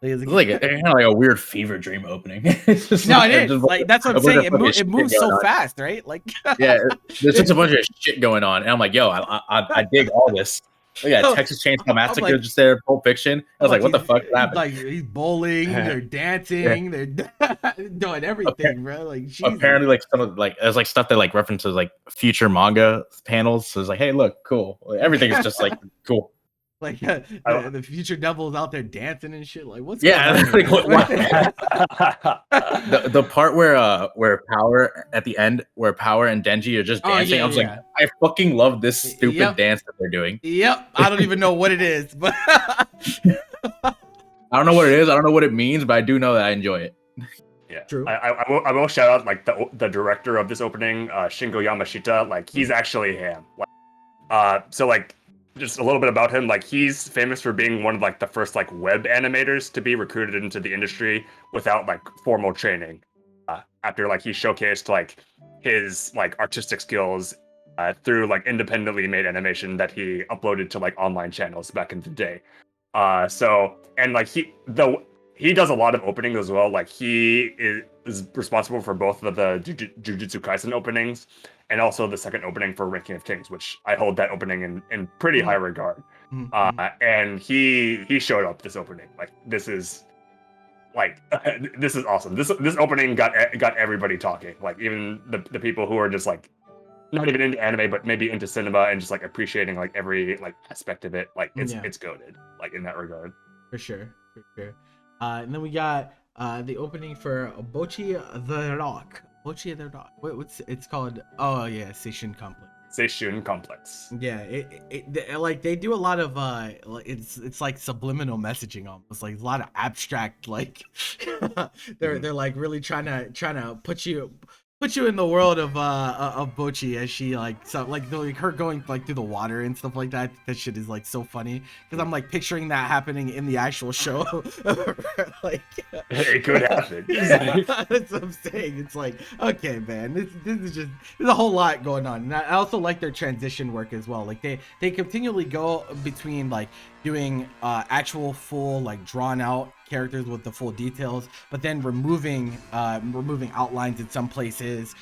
E: it's like kind of like a weird fever dream opening. It's just
A: No,
E: like,
A: it is. Like that's what I'm saying. It moves so
E: on.
A: fast, right? Like
E: Yeah, there's just a bunch of shit going on, and I'm like, yo, I dig all this. Oh, yeah, Texas Chainsaw Massacre
A: like,
E: just there, Pulp Fiction. I was like, what the fuck happened?
A: Like he's bowling, they're dancing, they're doing everything, bro. Like Jesus.
E: Apparently, like some of there's like stuff that like references like future manga panels. So it's like, hey, look, cool. Like, everything is just like cool.
A: Like the future devil is out there dancing and shit. Like what's
E: yeah,
A: going on
E: like, the part where Power at the end, where Power and Denji are just dancing. I was like, I fucking love this stupid dance that they're doing.
A: Yep, I don't even know what it is, but
E: I don't know what it is. I don't know what it means, but I do know that I enjoy it.
B: Yeah,
A: true.
B: I will shout out like the director of this opening, Shingo Yamashita. Like he's actually him. So like. Just a little bit about him. Like he's famous for being one of like the first like web animators to be recruited into the industry without like formal training. After like he showcased like his like artistic skills through like independently made animation that he uploaded to like online channels back in the day. So and like he does a lot of openings as well. Like he is responsible for both of the Jujutsu Kaisen openings and also the second opening for Ranking of Kings, which I hold that opening in pretty high regard. And he showed up this opening. Like this is awesome. This opening got everybody talking. Like even the people who are just like not even into anime, but maybe into cinema and just like appreciating like every like aspect of it. Like it's goated. Like in that regard.
A: For sure. And then we got the opening for Bochi the Rock. Bochi the Rock. What's it's called? Oh yeah, Seishun Complex.
B: Seishun Complex.
A: Yeah, like they do a lot of it's like subliminal messaging almost, like a lot of abstract like they're like really trying to put you in the world of Bochi as she like her going like through the water and stuff like that. That shit is like so funny because I'm like picturing that happening in the actual show. Like
B: it could happen.
A: Yeah, that's what I'm saying. It's like, okay, man, there's a whole lot going on. And I also like their transition work as well. Like they continually go between like doing actual full like drawn out characters with the full details, but then removing outlines in some places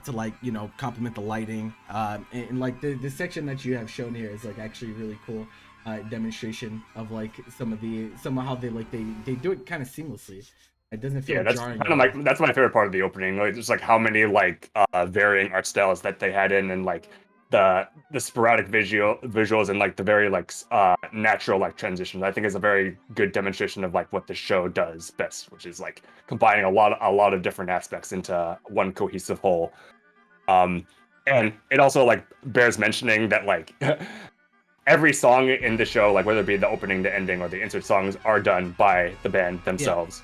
A: to like complement the lighting, and like the section that you have shown here is like actually really cool demonstration of like some of how they do it kind of seamlessly. It doesn't feel jarring.
B: That's my favorite part of the opening. Like just like how many like varying art styles that they had in, and like the sporadic visuals and like the very like natural like transitions. I think is a very good demonstration of like what the show does best, which is like combining a lot of different aspects into one cohesive whole. And it also like bears mentioning that like every song in the show, like whether it be the opening, the ending, or the insert songs, are done by the band themselves.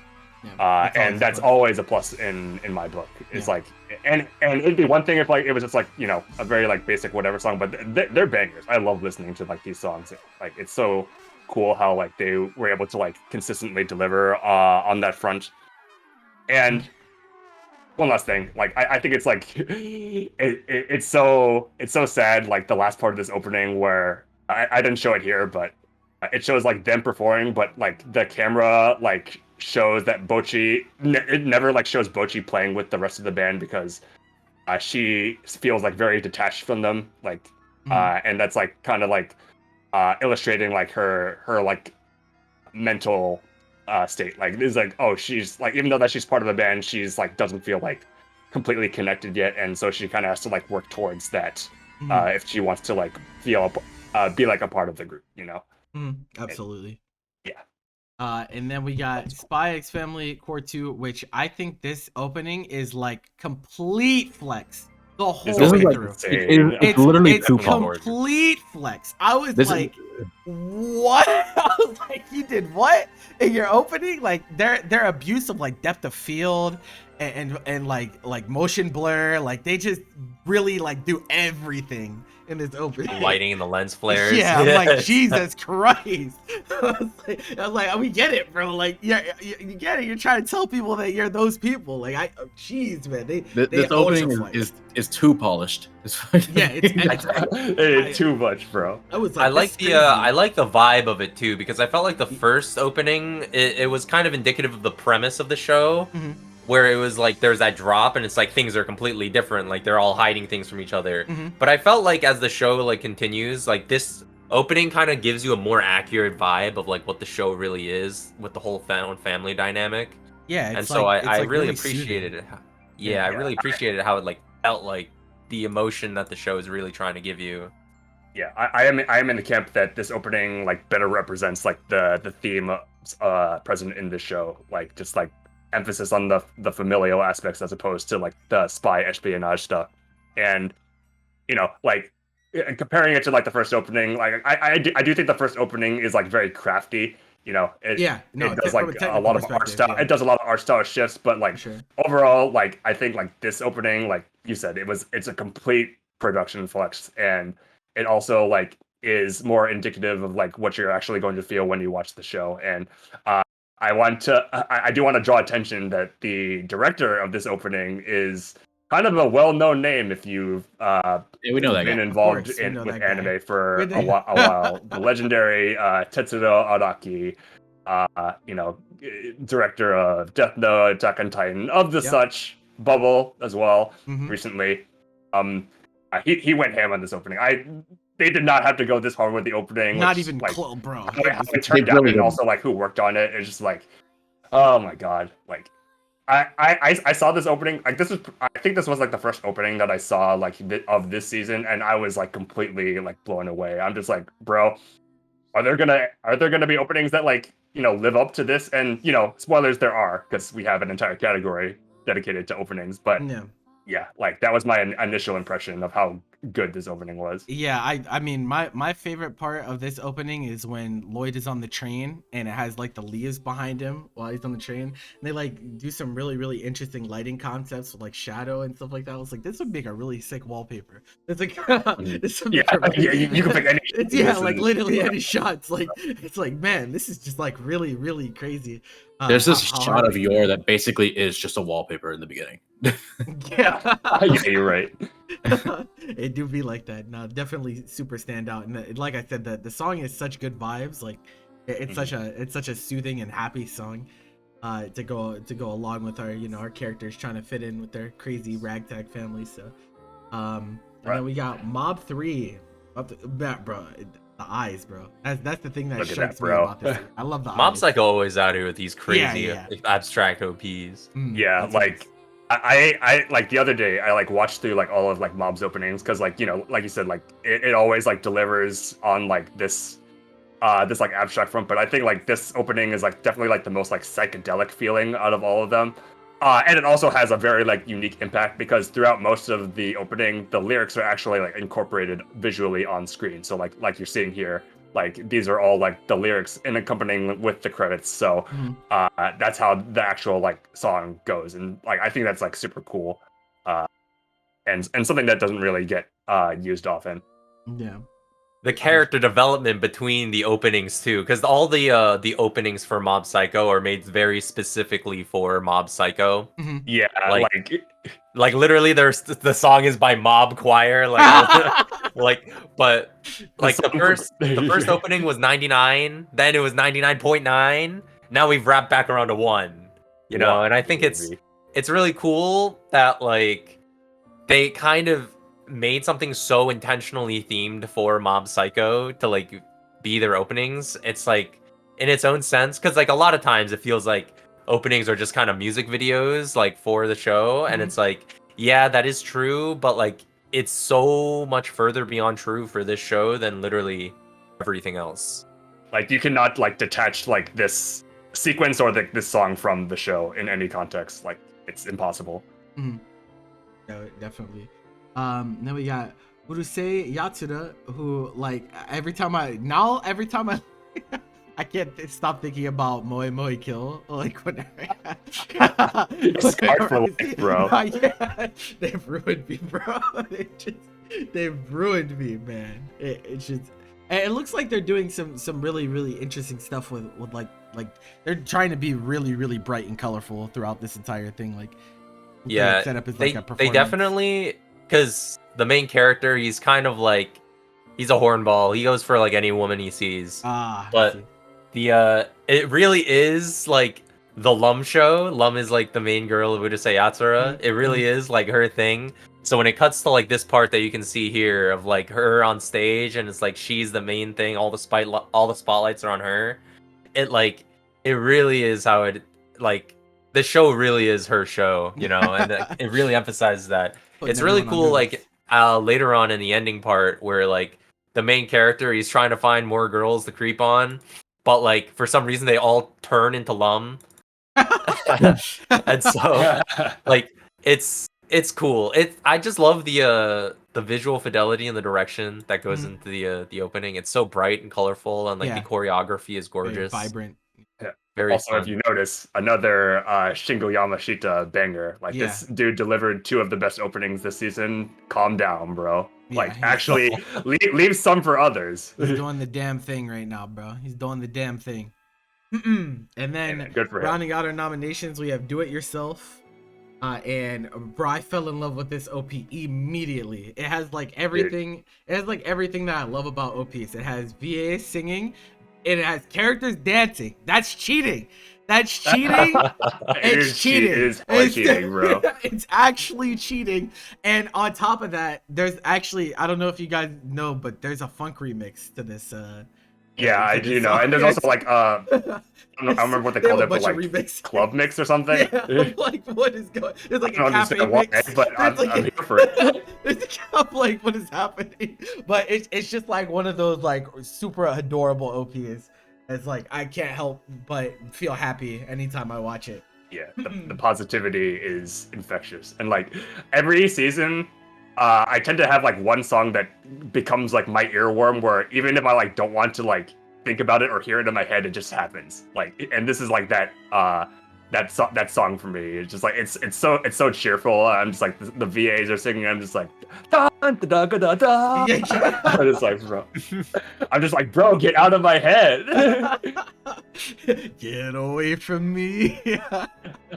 B: And that's always a plus in my book. It's like, and it'd be one thing if like it was just like, you know, a very like basic whatever song, but they're bangers. I love listening to like these songs. Like it's so cool how like they were able to like consistently deliver on that front. And one last thing, like I think it's like it's so sad, like the last part of this opening where I didn't show it here, but it shows like them performing, but like the camera like shows that Bochi it never like shows Bochi playing with the rest of the band because she feels like very detached from them, like and that's like kind of like illustrating like her like mental state. Like it's like, oh, she's like, even though that she's part of the band, she's like doesn't feel like completely connected yet, and so she kind of has to like work towards that if she wants to like feel be like a part of the group, you know.
A: Absolutely.
B: Yeah.
A: And then we got Spy X Family Core 2, which I think this opening is like complete flex the whole way through.
E: It's literally
A: it's complete flex. I was like, what? I was like, you did what in your opening? Like their abuse of like depth of field and like motion blur, like they just really like do everything in this opening.
C: Lighting and the lens flares.
A: Yeah, I'm like, Jesus Christ. I was like, we get it, bro. Like, yeah, you get it. You're trying to tell people that you're those people. Like, jeez, man.
E: This opening is too polished.
A: Yeah,
B: it's too much, bro.
A: I was like,
C: I like the vibe of it too, because I felt like the first opening it was kind of indicative of the premise of the show. Where it was like there's that drop and it's like things are completely different, like they're all hiding things from each other. But I felt like as the show like continues, like this opening kind of gives you a more accurate vibe of like what the show really is with the whole family dynamic.
A: Yeah,
C: and so I
A: like
C: really appreciated it. I really appreciated how it like felt like the emotion that the show is really trying to give you.
B: Yeah, I am in the camp that this opening like better represents like the theme present in this show, like just like emphasis on the familial aspects as opposed to like the spy espionage stuff. And you know, like comparing it to like the first opening, like I do think the first opening is like very crafty, you know. It does like a lot of art style. It does a lot of art style shifts, but like overall, like I think like this opening, like you said, it's a complete production flex, and it also like is more indicative of like what you're actually going to feel when you watch the show. And I do want to draw attention that the director of this opening is kind of a well-known name if you've
E: we know that
B: been
E: guy.
B: involved with anime for a while. The legendary Tetsuro Araki, you know, director of Death Note, Attack on Titan, of the such Bubble as well. Recently, he went ham on this opening. They did not have to go this hard with the opening.
A: Not even
B: like,
A: close, bro.
B: How it turned out, and also like who worked on it. It's just like, oh my god. Like, I saw this opening. Like I think this was like the first opening that I saw like of this season, and I was like completely like blown away. I'm just like, bro, are there gonna be openings that like, you know, live up to this? And you know, spoilers, there are, because we have an entire category dedicated to openings. But yeah, like that was my initial impression of how good this opening was.
A: Yeah, I mean my favorite part of this opening is when Lloyd is on the train and it has like the leaves behind him while he's on the train. And they like do some really interesting lighting concepts with like shadow and stuff like that. I was like, this would make a really sick wallpaper. It's like this would
B: you can pick any
A: like literally any shots. Like it's like, man, this is just like really crazy.
E: There's this shot of Yor that basically is just a wallpaper in the beginning.
B: Yeah, you're right.
A: It do be like that. No, definitely super stand out. And like I said, the song is such good vibes. Like it's such a soothing and happy song to go along with our, you know, our characters trying to fit in with their crazy ragtag family. So and then we got Mob 3 bro. The eyes, bro. That's the thing that strikes me about this. I love the
C: Mob's
A: eyes.
C: like always out here with these crazy abstract OPs.
B: Yeah, like I like the other day I like watched through like all of like Mob's openings, because like, you know, like you said, like it always like delivers on like this like abstract front, but I think like this opening is like definitely like the most like psychedelic feeling out of all of them. And it also has a very like unique impact because throughout most of the opening, the lyrics are actually like incorporated visually on screen. So like you're seeing here, like these are all like the lyrics and accompanying with the credits. So that's how the actual like song goes, and like I think that's like super cool, and something that doesn't really get used often.
A: Yeah.
C: The character development between the openings too, because all the openings for Mob Psycho are made very specifically for Mob Psycho.
B: Yeah,
C: like literally, there's the song is by Mob Choir, like but like the first opening was 99, then it was 99.9. Now we've wrapped back around to 1, you know, and I think it's really cool that like they kind of made something so intentionally themed for Mob Psycho to like be their openings. It's like in its own sense, because like a lot of times it feels like openings are just kind of music videos like for the show, and it's like, yeah, that is true, but like it's so much further beyond true for this show than literally everything else.
B: Like you cannot like detach like this sequence or this song from the show in any context. Like it's impossible.
A: No, definitely. Then we got Urusei Yatsura, who like every time I I can't stop thinking about Moe Moe Kill. Like whenever
B: It's hard for life, bro.
A: Yeah, they've ruined me, bro. They've ruined me, man. It's just, and it looks like they're doing some really interesting stuff with like they're trying to be really bright and colorful throughout this entire thing. Like
C: yeah,
A: set up as
C: they
A: like a performance.
C: they definitely, because the main character, he's kind of like, he's a hornball. He goes for like any woman he sees. But it really is like the Lum show. Lum is like the main girl of Urusei Yatsura. It really is like her thing. So when it cuts to like this part that you can see here of like her on stage, and it's like she's the main thing, all the spotlights are on her. It really is how it like, the show really is her show, you know, and it really emphasizes that. It's really cool, like later on in the ending part where like the main character, he's trying to find more girls to creep on, but like for some reason they all turn into Lum. And so like it's cool. I just love the visual fidelity and the direction that goes into the opening. It's so bright and colorful, and like the choreography is gorgeous.
A: Very vibrant.
C: Very
B: also,
C: fun.
B: if you notice, another Shingo Yamashita banger. Like this dude delivered 2 of the best openings this season. Calm down, bro. Like actually, leave some for others.
A: He's doing the damn thing right now, bro. He's doing the damn thing. And then
B: good for him.
A: Rounding out our nominations, we have Do It Yourself. And bro, I fell in love with this OP immediately. It has like everything. It has like everything that I love about OPs. It has VA singing. It has characters dancing. That's cheating. That's cheating. It's cheating.
B: It is cheating, bro.
A: It's actually cheating. And on top of that, there's actually, I don't know if you guys know, but there's a funk remix to this.
B: Yeah, I do know. And there's also like I don't remember what they called it, but like club mix or something.
A: Yeah, like what is going? There's like
B: I don't
A: a cafe
B: understand why,
A: mix.
B: but I'm here for it.
A: I'm like, what is happening? But it's just like one of those like super adorable OPs. It's like I can't help but feel happy anytime I watch it.
B: Yeah, the positivity is infectious, and like every season, I tend to have like one song that becomes like my earworm, where even if I like don't want to like think about it or hear it in my head, it just happens. Like, and this is like that song for me. It's just like it's so cheerful. I'm just like the VAs are singing. I'm just like da da da da da. I'm just like, bro. I'm just like, bro, get out of my head.
A: Get away from me.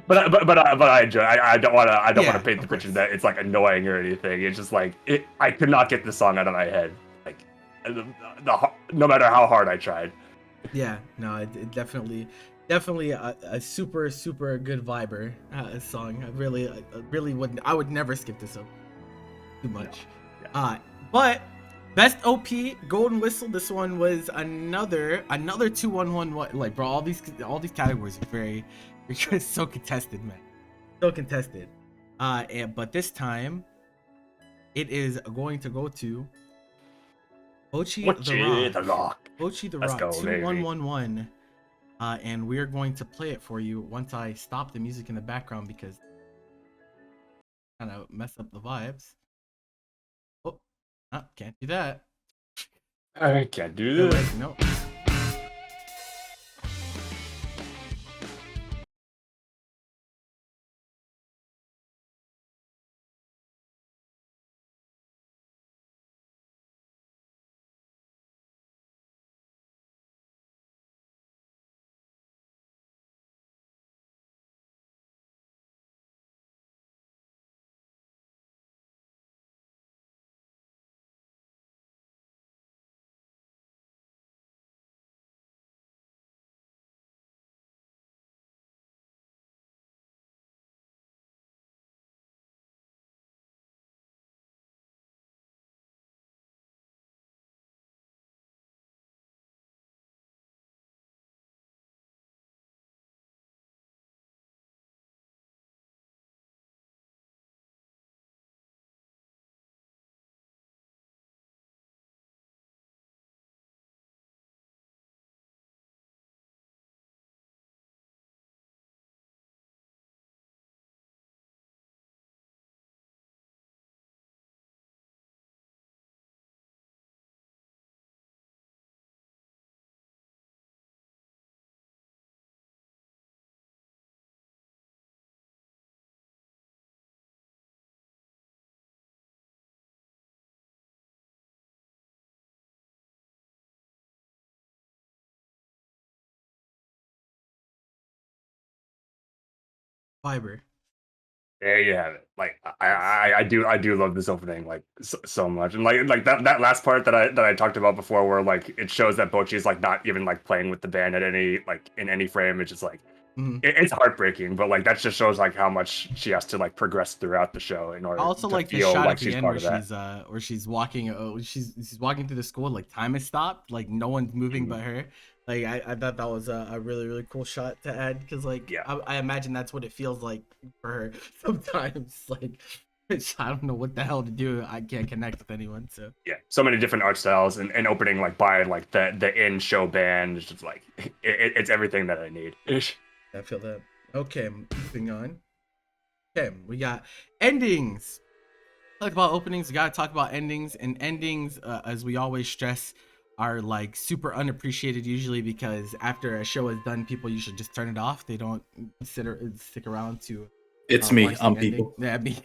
B: but I enjoy. I don't want to paint the picture that it's like annoying or anything. It's just like I could not get the song out of my head. Like no matter how hard I tried.
A: Yeah, no, it definitely a super good viber song. I would never skip this up too much. Yeah. But best OP Golden Whistle, this one was another 2-1-1. Like, bro, all these categories are very so contested, man. So contested. But this time it is going to go to Ochi the Rock. Ochi the Rock. 2-1-1-1. and we're going to play it for you once I stop the music in the background because kind of mess up the vibes. Oh, can't do that.
B: I can't do this.
A: No. Fiber.
B: There you have it. Like I do love this opening like so much, and like that last part that I talked about before, where like it shows that Bocchi is like not even like playing with the band at any like in any frame. It's just like it's heartbreaking, but like that just shows like how much she has to like progress throughout the show in order
A: I also
B: to
A: like the
B: feel
A: shot
B: like
A: at the
B: she's
A: end
B: part
A: where
B: of that.
A: she's walking she's walking through the school, like time has stopped, like no one's moving but her. Like I thought that was a really really cool shot to add, because like I imagine that's what it feels like for her sometimes. Like I don't know what the hell to do. I can't connect with anyone. So
B: Yeah, so many different art styles, and opening like by like the in show band is just like it's everything that I need.
A: I feel that. Okay, moving on. Okay, we got endings. Talk about openings, we gotta talk about endings. And endings, as we always stress, are like super unappreciated usually, because after a show is done, people usually just turn it off. They don't stick around to
E: It's me.
A: watch the
E: I'm
A: ending.
E: people.
A: Yeah, it'd be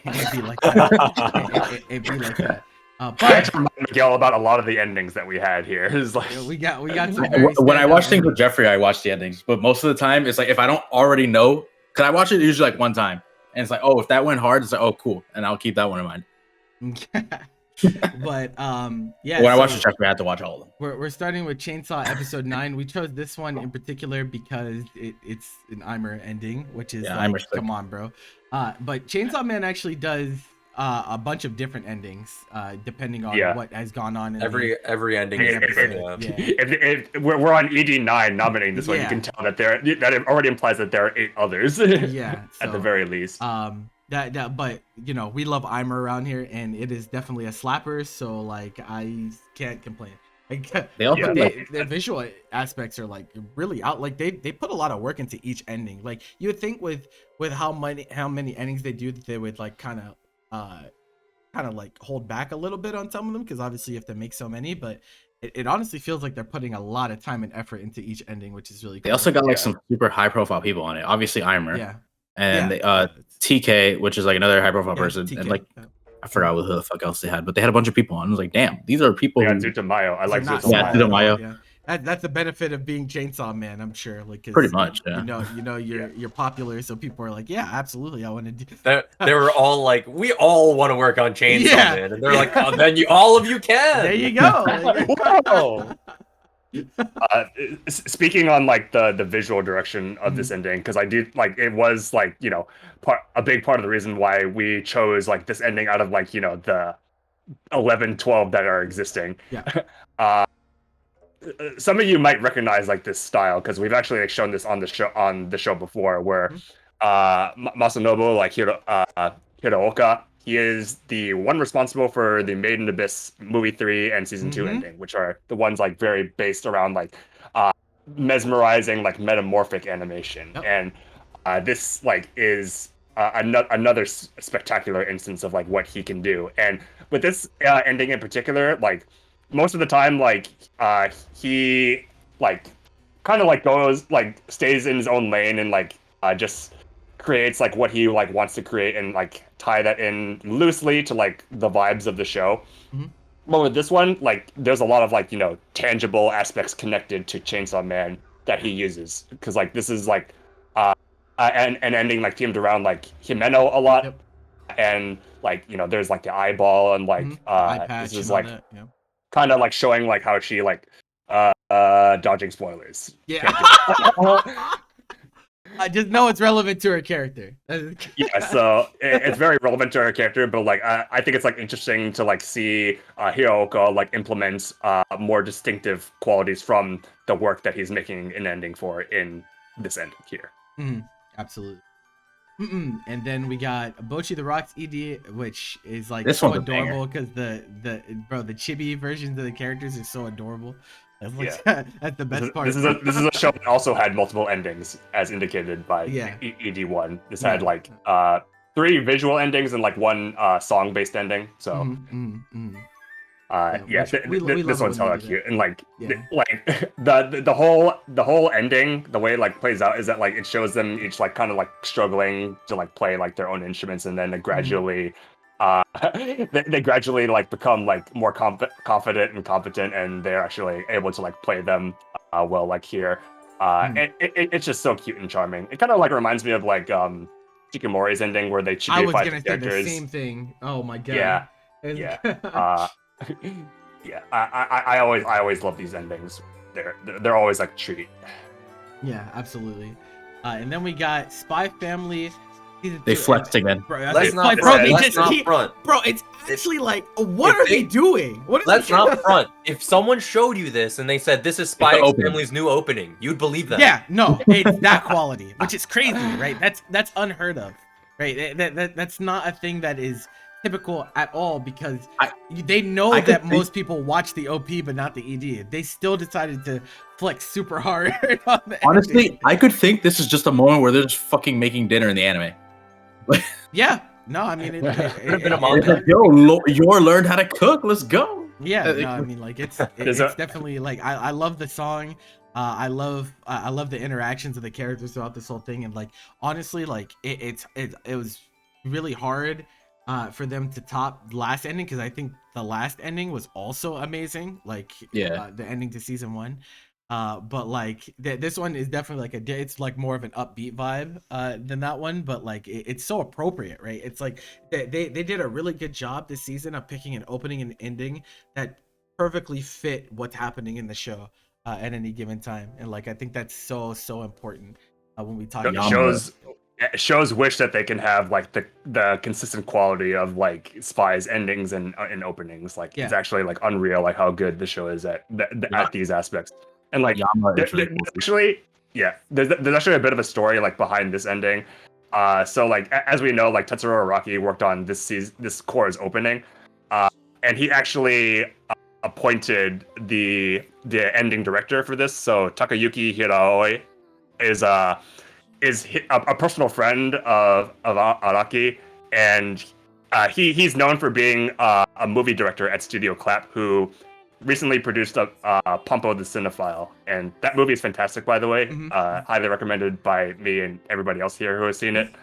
A: like that. It'd be like that.
B: I
A: But
B: had to remind Miguel about a lot of the endings that we had here. It's like
A: we got some very
E: When I watch
A: standout
E: things with
A: endings.
E: Jeffrey, I watch the endings. But most of the time, it's like if I don't already know, because I watch it usually like one time, and it's like, oh, if that went hard, it's like, oh, cool, and I'll keep that one in mind.
A: But yeah,
E: When I watch the Jeffrey, I have to watch all of them.
A: We're starting with Chainsaw episode 9. We chose this one in particular because it's an Eimer ending, which is like, come on, bro. But Chainsaw Man actually does a bunch of different endings depending on what has gone on in
C: every ending is
A: episode.
B: If we're on ED9 nominating this one, you can tell that that already implies that there are 8 others.
A: Yeah, so,
B: at the very least.
A: But you know, we love Eimer around here, and it is definitely a slapper. So like, I can't complain. Like, their visual aspects are like really out. Like they put a lot of work into each ending. Like you would think with how many endings they do, that they would like kind of like hold back a little bit on some of them, because obviously you have to make so many. But it honestly feels like they're putting a lot of time and effort into each ending, which is really cool.
E: They also got like some super high profile people on it. Obviously Eimer.
A: Yeah.
E: And TK, which is like another high profile person, TK. And like I forgot who the fuck else they had, but they had a bunch of people on. I was like, damn, these are people.
B: Yeah, Zutomayo. I like Zutomayo.
E: Yeah, Zutomayo.
A: Yeah. That's the benefit of being Chainsaw Man, I'm sure. Like,
E: pretty much, yeah.
A: You know, you're popular, so people are like, yeah, absolutely, I want to do.
C: They were all like, we all want to work on Chainsaw Man, and they're like, oh, then all of you can.
A: There you go.
B: Speaking on like the visual direction of this ending, because I do like it was like, you know, a big part of the reason why we chose like this ending out of like, you know, the 11, 12 that are existing.
A: Yeah.
B: Some of you might recognize like this style, because we've actually like shown this on the show before, where Masanobu, like Hiraoka, he is the one responsible for the Made in Abyss movie 3 and season 2 ending, which are the ones like very based around like mesmerizing like metamorphic animation.
A: Yep.
B: And this like is another spectacular instance of like what he can do. And with this ending in particular, like most of the time, like he like kind of like goes like stays in his own lane and like just creates like what he like wants to create and like tie that in loosely to like the vibes of the show. But with this one, like there's a lot of like, you know, tangible aspects connected to Chainsaw Man that he uses, because like this is like an ending like themed around like Himeno a lot.
A: Yep.
B: And like, you know, there's like the eyeball and like
A: eye patch
B: this is
A: and all
B: like
A: that, yeah.
B: kind of like showing like how she like dodging spoilers.
A: Yeah. I just know it's relevant to her character.
B: Yeah, so it's very relevant to her character, but like I think it's like interesting to like see Hiraoka like implement more distinctive qualities from the work that he's making an ending for in this ending here.
A: Absolutely. And then we got Bochi the Rocks ED, which is like
E: This
A: so
E: one's a
A: adorable because the chibi versions of the characters are so adorable. That's like,
B: Yeah.
A: that's the best part.
B: This is a show that also had multiple endings, as indicated by
A: Yeah.
B: ED1. This
A: Yeah.
B: had like 3 visual endings and like 1 song-based ending. So
A: Yeah, we love
B: this
A: it
B: one's
A: when they
B: hella
A: do
B: cute, and like
A: Yeah.
B: like the whole ending, the way it like plays out is that like it shows them each like kind of like struggling to like play like their own instruments, and then it gradually they gradually like become like more confident and competent, and they're actually able to like play them well, like here. It's just so cute and charming. It kind of like reminds me of like Shikamori's ending, where they
A: I was
B: chibified
A: gonna
B: the
A: say
B: characters.
A: the same thing. Oh my god.
B: Yeah. Yeah. I always love these endings. They're always like a treat.
A: Yeah, absolutely. And then we got Spy Family.
E: They flexed again.
A: Bro,
C: Let's not
A: bro,
C: front.
A: they
C: Let's
A: just
C: not
A: keep,
C: front.
A: bro, it's actually like, what
C: if
A: are they
C: they-
A: doing? What is
C: Let's not front. If someone showed you this and they said this is Spy
E: It's the
C: X
E: opening.
C: Family's new opening, you'd believe that.
A: Yeah, no, it's that quality, which is crazy, right? That's unheard of, right? That's not a thing that is typical at all, because they know
E: I could
A: that
E: think-
A: most people watch the OP but not the ED. They still decided to flex super hard on the
E: Honestly,
A: ending.
E: I could think this is just a moment where they're just fucking making dinner in the anime.
A: Yeah, no, I mean,
C: Could've been a
E: It's
C: manga.
E: like, yo, Yor learned how to cook. Let's go.
A: Yeah, no, I mean, like it's
B: There's a-
A: definitely like I love the song. I love the interactions of the characters throughout this whole thing, and like honestly, like it was really hard for them to top the last ending, because I think the last ending was also amazing. Like
E: Yeah.
A: the ending to season 1. But like this one is definitely like it's like more of an upbeat vibe than that one, but like it's so appropriate, right? It's like they did a really good job this season of picking an opening and ending that perfectly fit what's happening in the show at any given time, and like I think that's so important when we talk about
B: Shows wish that they can have like the consistent quality of like Spy's endings and openings. Like it's
A: Yeah.
B: actually like unreal, like how good the show is at these aspects. And like
E: Yama is really
B: there's
E: cool.
B: actually, yeah, there's actually a bit of a story like behind this ending. So like as we know, like Tetsuro Araki worked on this core's opening, and he actually appointed the ending director for this. So Takayuki Hiraoi is a personal friend of Araki, and he's known for being a movie director at Studio Clap, who recently produced Pumpo the Cinephile, and that movie is fantastic, by the way. Highly recommended by me and everybody else here who has seen it.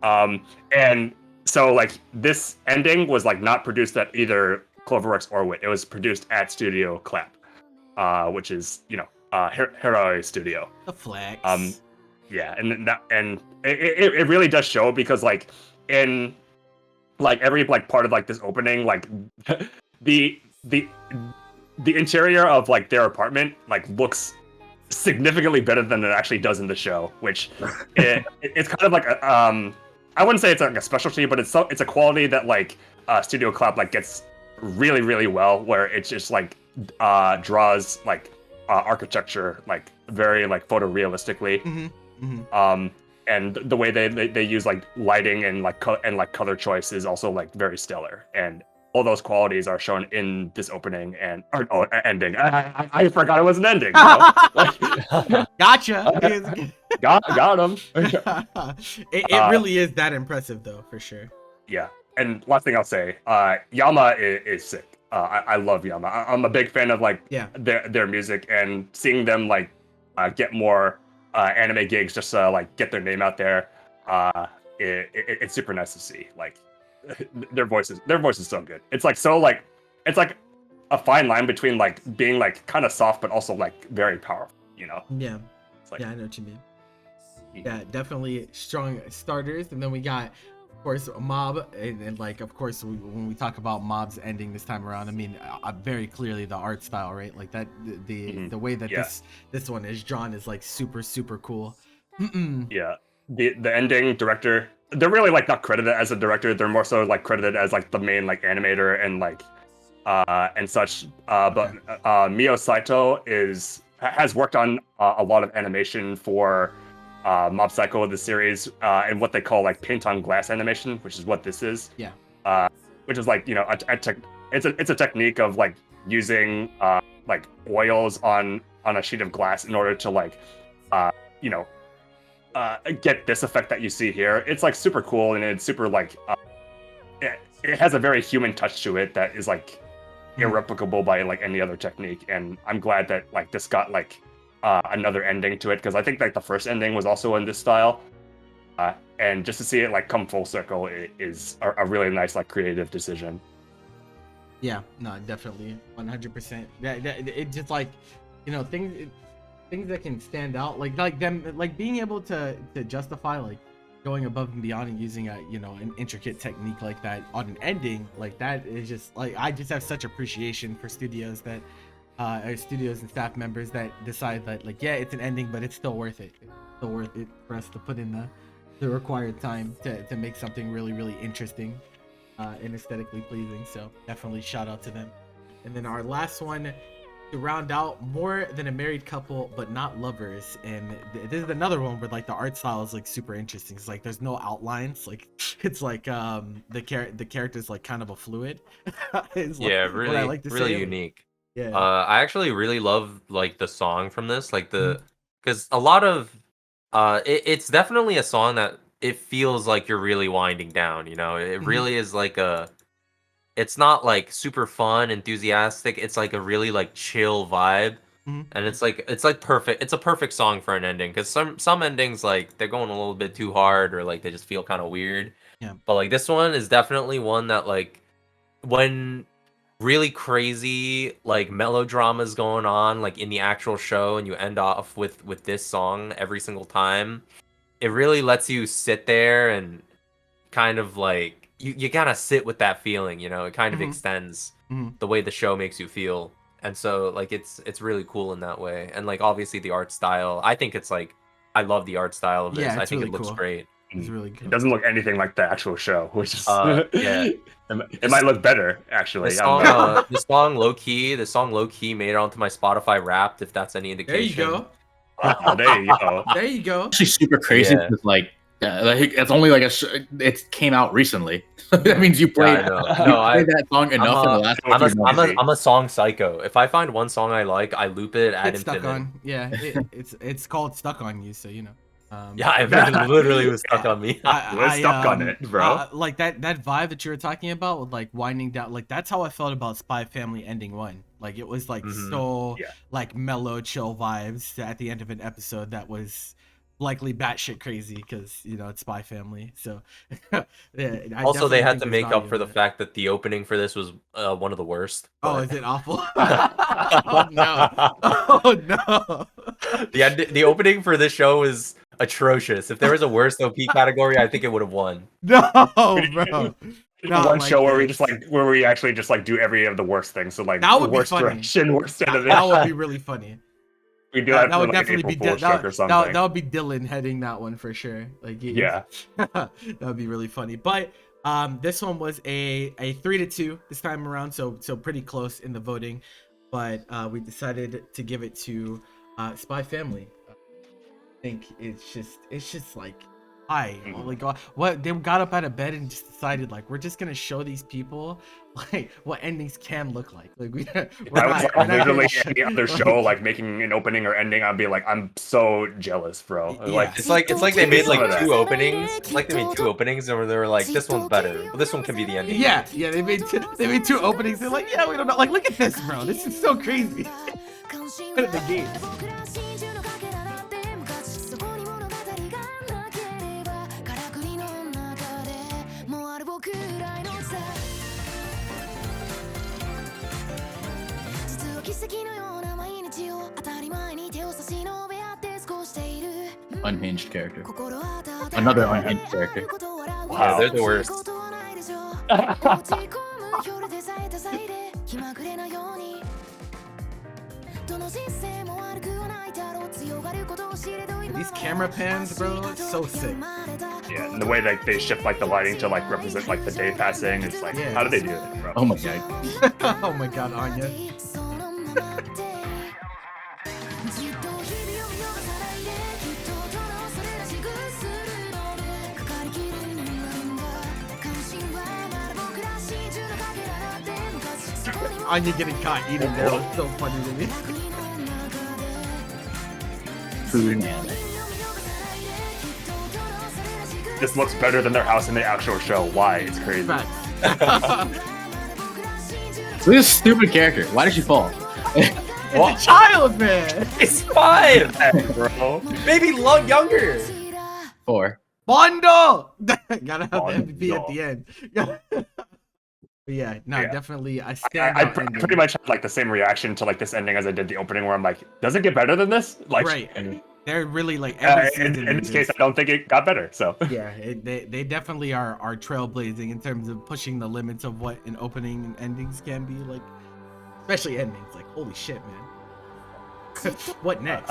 B: And so like this ending was like not produced at either Cloverworks or WIT. It was produced at Studio Clap, which is, you know, Hiroi Studio.
A: the flex.
B: Yeah, and it really does show, because like in like every like part of like this opening, like the interior of like their apartment like looks significantly better than it actually does in the show, which it's kind of like I wouldn't say it's like a specialty, but it's a quality that like Studio Clap like gets really well, where it's just like draws like architecture like very like photorealistically. And the way they use like lighting and like color choice is also like very stellar, and all those qualities are shown in this opening and ending. I forgot it was an ending. Bro.
A: Gotcha.
B: got him.
A: It really is that impressive though, for sure.
B: Yeah, and last thing I'll say, Yama is sick. I love Yama. I'm a big fan of like their music, and seeing them like get more anime gigs just to like get their name out there. It's super nice to see. Like their voice is so good. It's like it's like a fine line between like being like kind of soft but also like very powerful. You know?
A: Yeah.
B: It's like,
A: yeah, I know what you mean. Yeah, definitely strong starters, and then we got, of course, Mob, and like, of course, when we talk about Mob's ending this time around, I mean, very clearly the art style, right? Like that, the way that this one is drawn is like super cool.
B: Yeah, the ending director, they're really like not credited as a director. They're more so like credited as like the main like animator and like and such. But Mio Saito has worked on a lot of animation for Mob Psycho, the series, and what they call like paint on glass animation, which is what this is.
A: Yeah.
B: Which is like, you know, it's a technique of like using like oils on a sheet of glass in order to like you know get this effect that you see here. It's like super cool, and it's super like it has a very human touch to it that is like irreplicable by like any other technique. And I'm glad that like this got like another ending to it, because I think like the first ending was also in this style, and just to see it like come full circle is a really nice like creative decision.
A: Yeah, no, definitely 100%. It just like, you know, things that can stand out, like them, like being able to justify like going above and beyond and using a, you know, an intricate technique like that on an ending like that is just like, I just have such appreciation for studios that studios and staff members that decide that like, yeah, it's an ending, but it's still worth it. It's still worth it for us to put in the required time to make something really interesting and aesthetically pleasing. So definitely shout out to them. And then our last one to round out, More Than a Married Couple but Not Lovers, and this is another one where like the art style is like super interesting. It's like there's no outlines, like it's like the character's like kind of a fluid. It's
C: yeah,
A: like,
C: really,
A: I like to
C: really
A: say.
C: unique.
A: Yeah.
C: I actually really love like the song from this, like because a lot of it's definitely a song that it feels like you're really winding down. You know, it really is like it's not like super fun, enthusiastic. It's like a really like chill vibe, and it's like perfect. It's a perfect song for an ending, because some endings like they're going a little bit too hard, or like they just feel kind of weird.
A: Yeah.
C: But like this one is definitely one that like when really crazy like melodramas going on like in the actual show, and you end off with this song every single time, it really lets you sit there and kind of like you gotta sit with that feeling, you know. It kind of extends the way the show makes you feel, and so like it's really cool in that way. And like obviously the art style, I think it's like, I love the art style of this.
A: Yeah,
C: I think
A: really
C: it looks
A: cool.
C: great.
A: It's really cool.
B: It doesn't look anything like the actual show, which is
C: yeah.
B: it might look better actually.
C: The song low key made it onto my Spotify Wrapped, if that's any indication.
A: There you go.
B: There you go.
A: There you go.
E: Actually, super crazy.
C: Yeah.
E: Because, like it's only like it came out recently. That means you played, played that song enough in the last.
C: I'm a song psycho. If I find one song I like, I loop it ad
A: It's stuck
C: infinitum.
A: on. Yeah, it's called Stuck on You, so you know.
C: Yeah, it literally was stuck on me.
B: We're stuck on it, bro.
A: Like that vibe that you were talking about with like winding down, like that's how I felt about Spy Family ending 1. Like it was like so like mellow, chill vibes at the end of an episode that was likely batshit crazy, because you know it's Spy Family. So yeah,
C: also they had to make up for the fact that the opening for this was one of the worst.
A: Oh, is it awful? Oh no! Oh no!
C: The opening for this show is atrocious. If there was a worst OP category, I think it would have won.
A: No, bro.
B: One show where we actually just like do every of the worst things. So like
A: that would
B: worst
A: be funny.
B: direction, worst end of it.
A: That would be really funny.
B: We do that
A: would
B: for, like,
A: definitely
B: April
A: be
B: Fool's joke or something.
A: that would be Dylan heading that one for sure. Like
B: yeah,
A: that would be really funny. But this one was a 3-2 this time around, so pretty close in the voting. But we decided to give it to Spy Family. I think it's just like Why? Like, what? They got up out of bed and just decided, like, we're just gonna show these people, like, what endings can look like. Like,
B: If I was like literally any other show, like making an opening or ending, I'd be like, I'm so jealous, bro.
A: Yeah.
B: Like,
C: It's like they made like
B: Some of
C: two openings. It's like they made two openings, and they were like, this one's better, but this one can be the ending.
A: Yeah, they made two openings. They're like, yeah, we don't know. Like, look at this, bro. This is so crazy. Look at the game.
E: Unhinged character. Another unhinged character.
C: Yeah,
B: wow.
C: they're the worst.
A: These camera pans, bro, it's so sick.
B: Yeah, and the way like they shift like the lighting to like represent like the day passing, it's like,
A: Yeah.
B: how did they do it, bro?
E: Oh my god.
A: Oh my god, Anya. Anya getting caught eating there was so funny to me.
E: Food and anime.
B: This looks better than their house in the actual show. Why? It's crazy.
A: Facts.
E: So this stupid character. Why did she fall?
A: It's a child, man.
C: It's 5,
B: Bro.
C: maybe younger.
E: 4.
A: Bondo. Gotta have the MVP at
B: Bondo.
A: the end. But yeah, no,
B: Yeah.
A: definitely. I
B: I
A: stand out. ending.
B: pretty much had like the same reaction to like this ending as I did the opening, where I'm like, does it get better than this? Like,
A: Right. They're really like every season.
B: in this case, I don't think it got better. So
A: Yeah, they definitely are trailblazing in terms of pushing the limits of what an opening and endings can be like, especially endings. Like, holy shit, man. What next?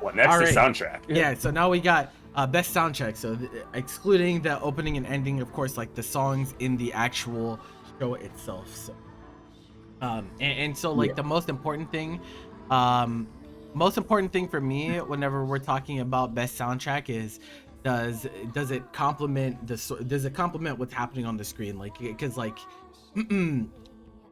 B: what next
A: All
B: is
A: right.
B: soundtrack.
A: Yeah, so now we got best soundtrack. So excluding the opening and ending, of course, like the songs in the actual show itself. So, and so like
E: Yeah.
A: the most important thing for me whenever we're talking about best soundtrack is does it complement what's happening on the screen? Like, because like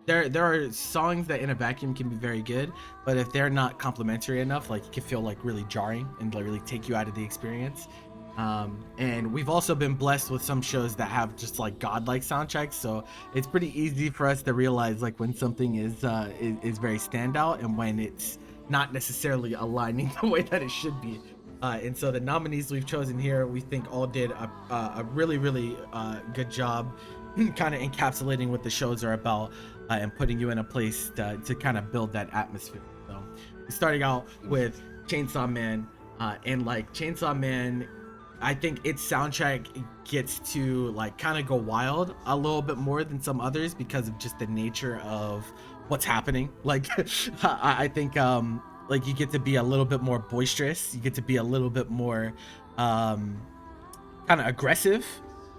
A: there are songs that in a vacuum can be very good, but if they're not complimentary enough, like it can feel like really jarring and like really take you out of the experience. And we've also been blessed with some shows that have just like godlike soundtracks, so it's pretty easy for us to realize like when something is very standout and when it's not necessarily aligning the way that it should be. And so the nominees we've chosen here, we think all did a really good job kind of encapsulating what the shows are about and putting you in a place to kind of build that atmosphere. So starting out with Chainsaw Man, and like Chainsaw Man, I think its soundtrack gets to like kind of go wild a little bit more than some others because of just the nature of what's happening. Like I think like you get to be a little bit more boisterous, you get to be a little bit more kind of aggressive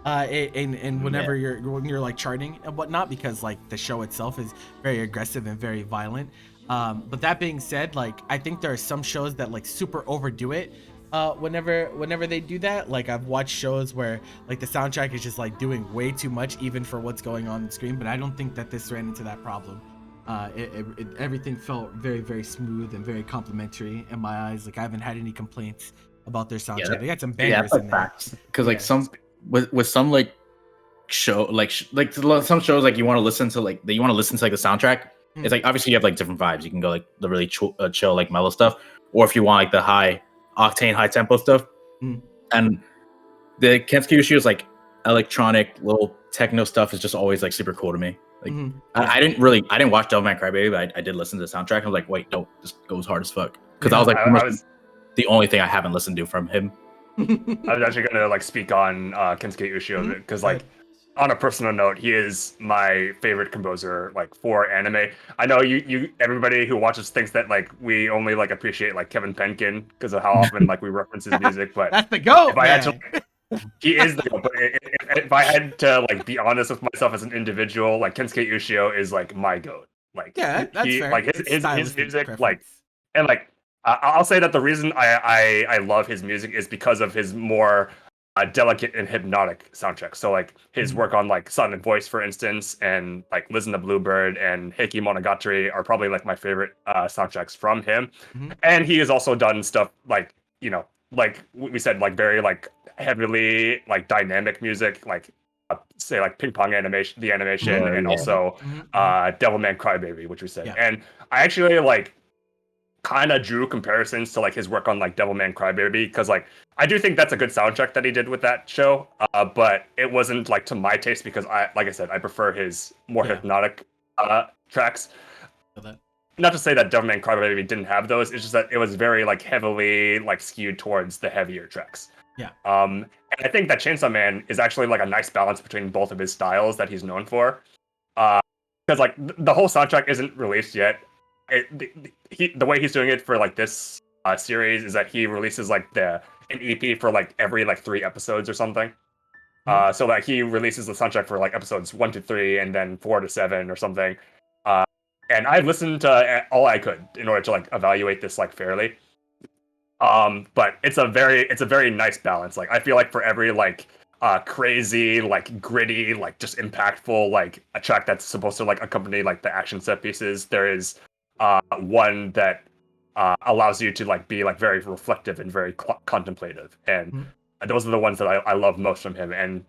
A: and whenever you're like charting and whatnot, because like the show itself is very aggressive and very violent. But that being said, like I think there are some shows that like super overdo it whenever they do that. Like I've watched shows where like the soundtrack is just like doing way too much even for what's going on the screen, but I don't think that this ran into that problem. Everything felt very smooth and very complimentary in my eyes. Like I haven't had any complaints about their soundtrack.
E: Yeah,
A: they got some
E: Yeah,
A: bangers
E: that's
A: in
E: like
A: there.
E: facts. Because like
A: Yeah.
E: some with some like show like some shows like you want to listen to like the soundtrack. It's like obviously you have like different vibes. You can go like the really chill like mellow stuff, or if you want like the high octane, high tempo stuff. And the Kensuke Yoshida's like electronic little techno stuff is just always like super cool to me. Like I didn't watch Devilman Crybaby, but I did listen to the soundtrack. I was like, wait, no, this goes hard as fuck. Because I was like,
B: I was
E: the only thing I haven't listened to from him.
B: I was actually gonna like speak on Kensuke Ushio because like on a personal note, he is my favorite composer like for anime. I know you everybody who watches thinks that like we only like appreciate like Kevin Penkin because of how often like we reference his music, but
A: That's the goat,
B: if I had
A: man.
B: to, he is the goat. But if I had to like be honest with myself as an individual, like Kensuke Ushio is like my goat. Like
A: Yeah, that's
B: he,
A: fair.
B: like
A: It's
B: his
A: stylistic
B: music
A: preference.
B: like and like I'll say that the reason I love his music is because of his more delicate and hypnotic soundtrack. So like his work on like Silent Voice, for instance, and like Listen to Bluebird and Heiki Monogatari are probably like my favorite soundtracks from him. And he has also done stuff like, you know, like we said, like very like heavily like dynamic music, like say like Ping Pong animation, the animation, and also Devilman Crybaby, which we said. And I actually like kind of drew comparisons to like his work on like Devilman Crybaby, because like I do think that's a good soundtrack that he did with that show, but it wasn't like to my taste, because like I said, I prefer his more hypnotic tracks. Not to say that Devilman Crybaby didn't have those, it's just that it was very like heavily like skewed towards the heavier tracks. And I think that Chainsaw Man is actually like a nice balance between both of his styles that he's known for, because like the whole soundtrack isn't released yet. The way he's doing it for like this series is that he releases like an EP for like every like 3 episodes or something. So like he releases the soundtrack for like episodes 1 to 3 and then 4 to 7 or something. And I listened to all I could in order to like evaluate this like fairly. But it's a very nice balance. Like I feel like for every like crazy, like gritty, like just impactful, like a track that's supposed to like accompany like the action set pieces, there is one that allows you to like be like very reflective and very contemplative, and those are the ones that I love most from him. And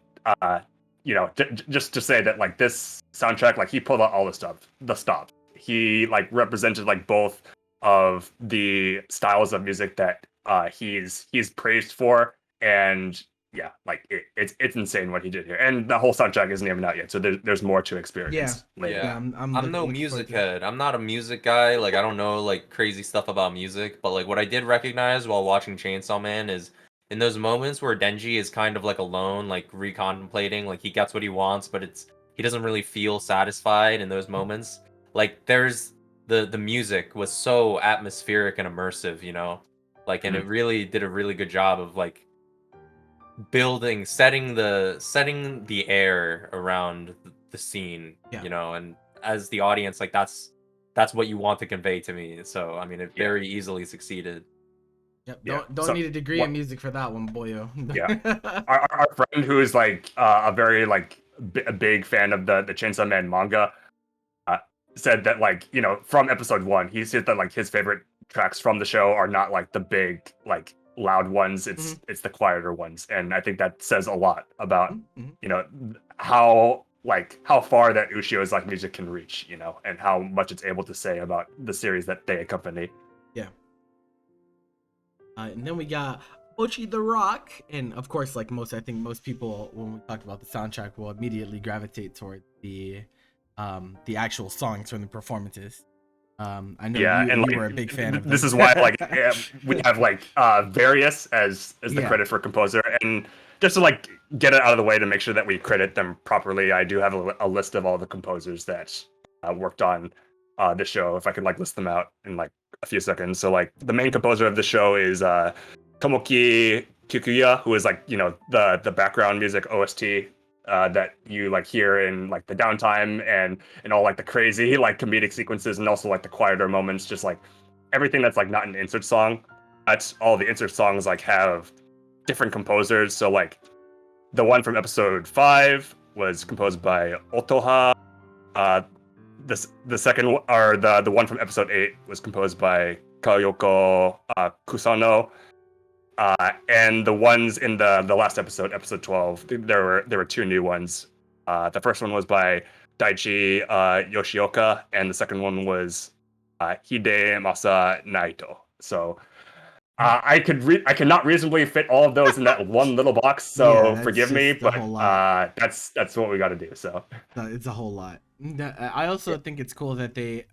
B: you know, just to say that like this soundtrack, like he pulled out all the stops. He like represented like both of the styles of music that he's praised for, and yeah, like it's insane what he did here, and the whole soundtrack isn't even out yet, so there's more to experience later.
C: Yeah, I'm no music head. I'm not a music guy. Like I don't know like crazy stuff about music, but like what I did recognize while watching Chainsaw Man is in those moments where Denji is kind of like alone, like recontemplating, like he gets what he wants, but he doesn't really feel satisfied in those moments. Like there's the music was so atmospheric and immersive, you know, like, and it really did a really good job of like setting the air around the scene, you know, and as the audience, like that's what you want to convey to me. So I mean, it very easily succeeded.
A: Don't need a degree in music for that one, boyo.
B: Our friend who is like a very like a big fan of the Chainsaw Man manga said that, like, you know, from episode 1, he said that like his favorite tracks from the show are not like the big like loud ones, it's the quieter ones, and I think that says a lot about you know how far that Ushio's like music can reach, you know, and how much it's able to say about the series that they accompany.
A: And then we got Ochi the Rock, and of course, like I think most people when we talk about the soundtrack will immediately gravitate toward the actual songs from the performances. I know you were a big fan of them.
B: This is why like we have like Various as the credit for composer, and just to like get it out of the way to make sure that we credit them properly, I do have a list of all the composers that worked on this show, if I could like list them out in like a few seconds. So like the main composer of the show is Tomoki Kikuya, who is like, you know, the background music OST that you like hear in like the downtime and all like the crazy like comedic sequences, and also like the quieter moments, just like everything that's like not an insert song. That's all the insert songs like have different composers. So like the one from episode 5 was composed by Otoha. The second, or the one from episode 8 was composed by Kayoko Kusano. And the ones in the last episode 12, there were 2 new ones. The first one was by Daichi Yoshioka, and the second one was Hidemasa Naito. So I cannot reasonably fit all of those in that one little box, so forgive me, but that's what we got to do. So
A: it's a whole lot. I also think it's cool that they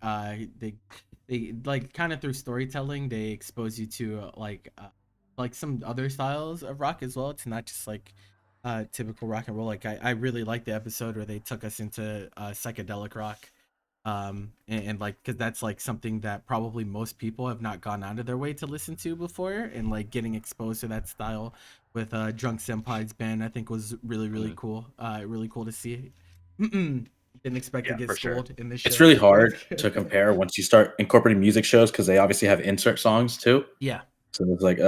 A: like kind of through storytelling they expose you to like some other styles of rock as well. It's not just like typical rock and roll. Like I really like the episode where they took us into psychedelic rock, and like, because that's like something that probably most people have not gone out of their way to listen to before, and like getting exposed to that style with Drunk Senpai's band I think was really cool. Really cool to see. Didn't expect to get
B: for sure.
A: schooled in this show.
E: It's really hard to compare once you start incorporating music shows because they obviously have insert songs too.
A: Yeah.
E: So it's like,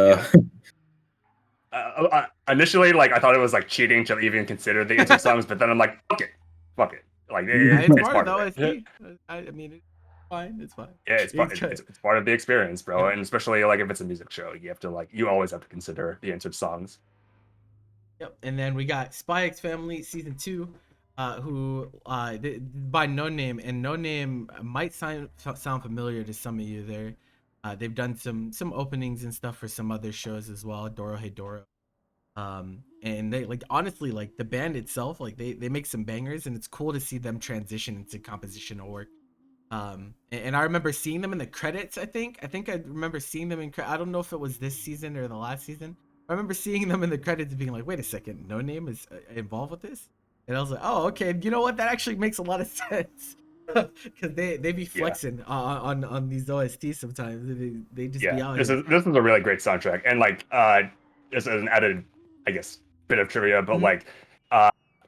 B: Initially, like I thought it was like cheating to even consider the insert songs, but then I'm like, fuck it. Like
A: It's
B: it's
A: part of the
B: it.
A: OST. I mean, it's fine. It's fine.
B: Yeah, it's part of the experience, bro. And especially like if it's a music show, you have to you always have to consider the insert songs.
A: Yep. And then we got Spy X Family season 2, who by No Name, and No Name might sound familiar to some of you there. They've done some openings and stuff for some other shows as well. Doro Hey Doro. And they like honestly like the band itself, like they make some bangers, and it's cool to see them transition into compositional work. And I remember seeing them in the credits. I think I remember seeing them I don't know if it was this season or the last season. I remember seeing them in the credits and being like, wait a second, No Name is involved with this? And I was like, oh, okay, you know what? That actually makes a lot of sense. Because they be flexing on these OSTs sometimes. They just be out
B: this
A: here.
B: is a really great soundtrack. And like just as an added, I guess, bit of trivia, but like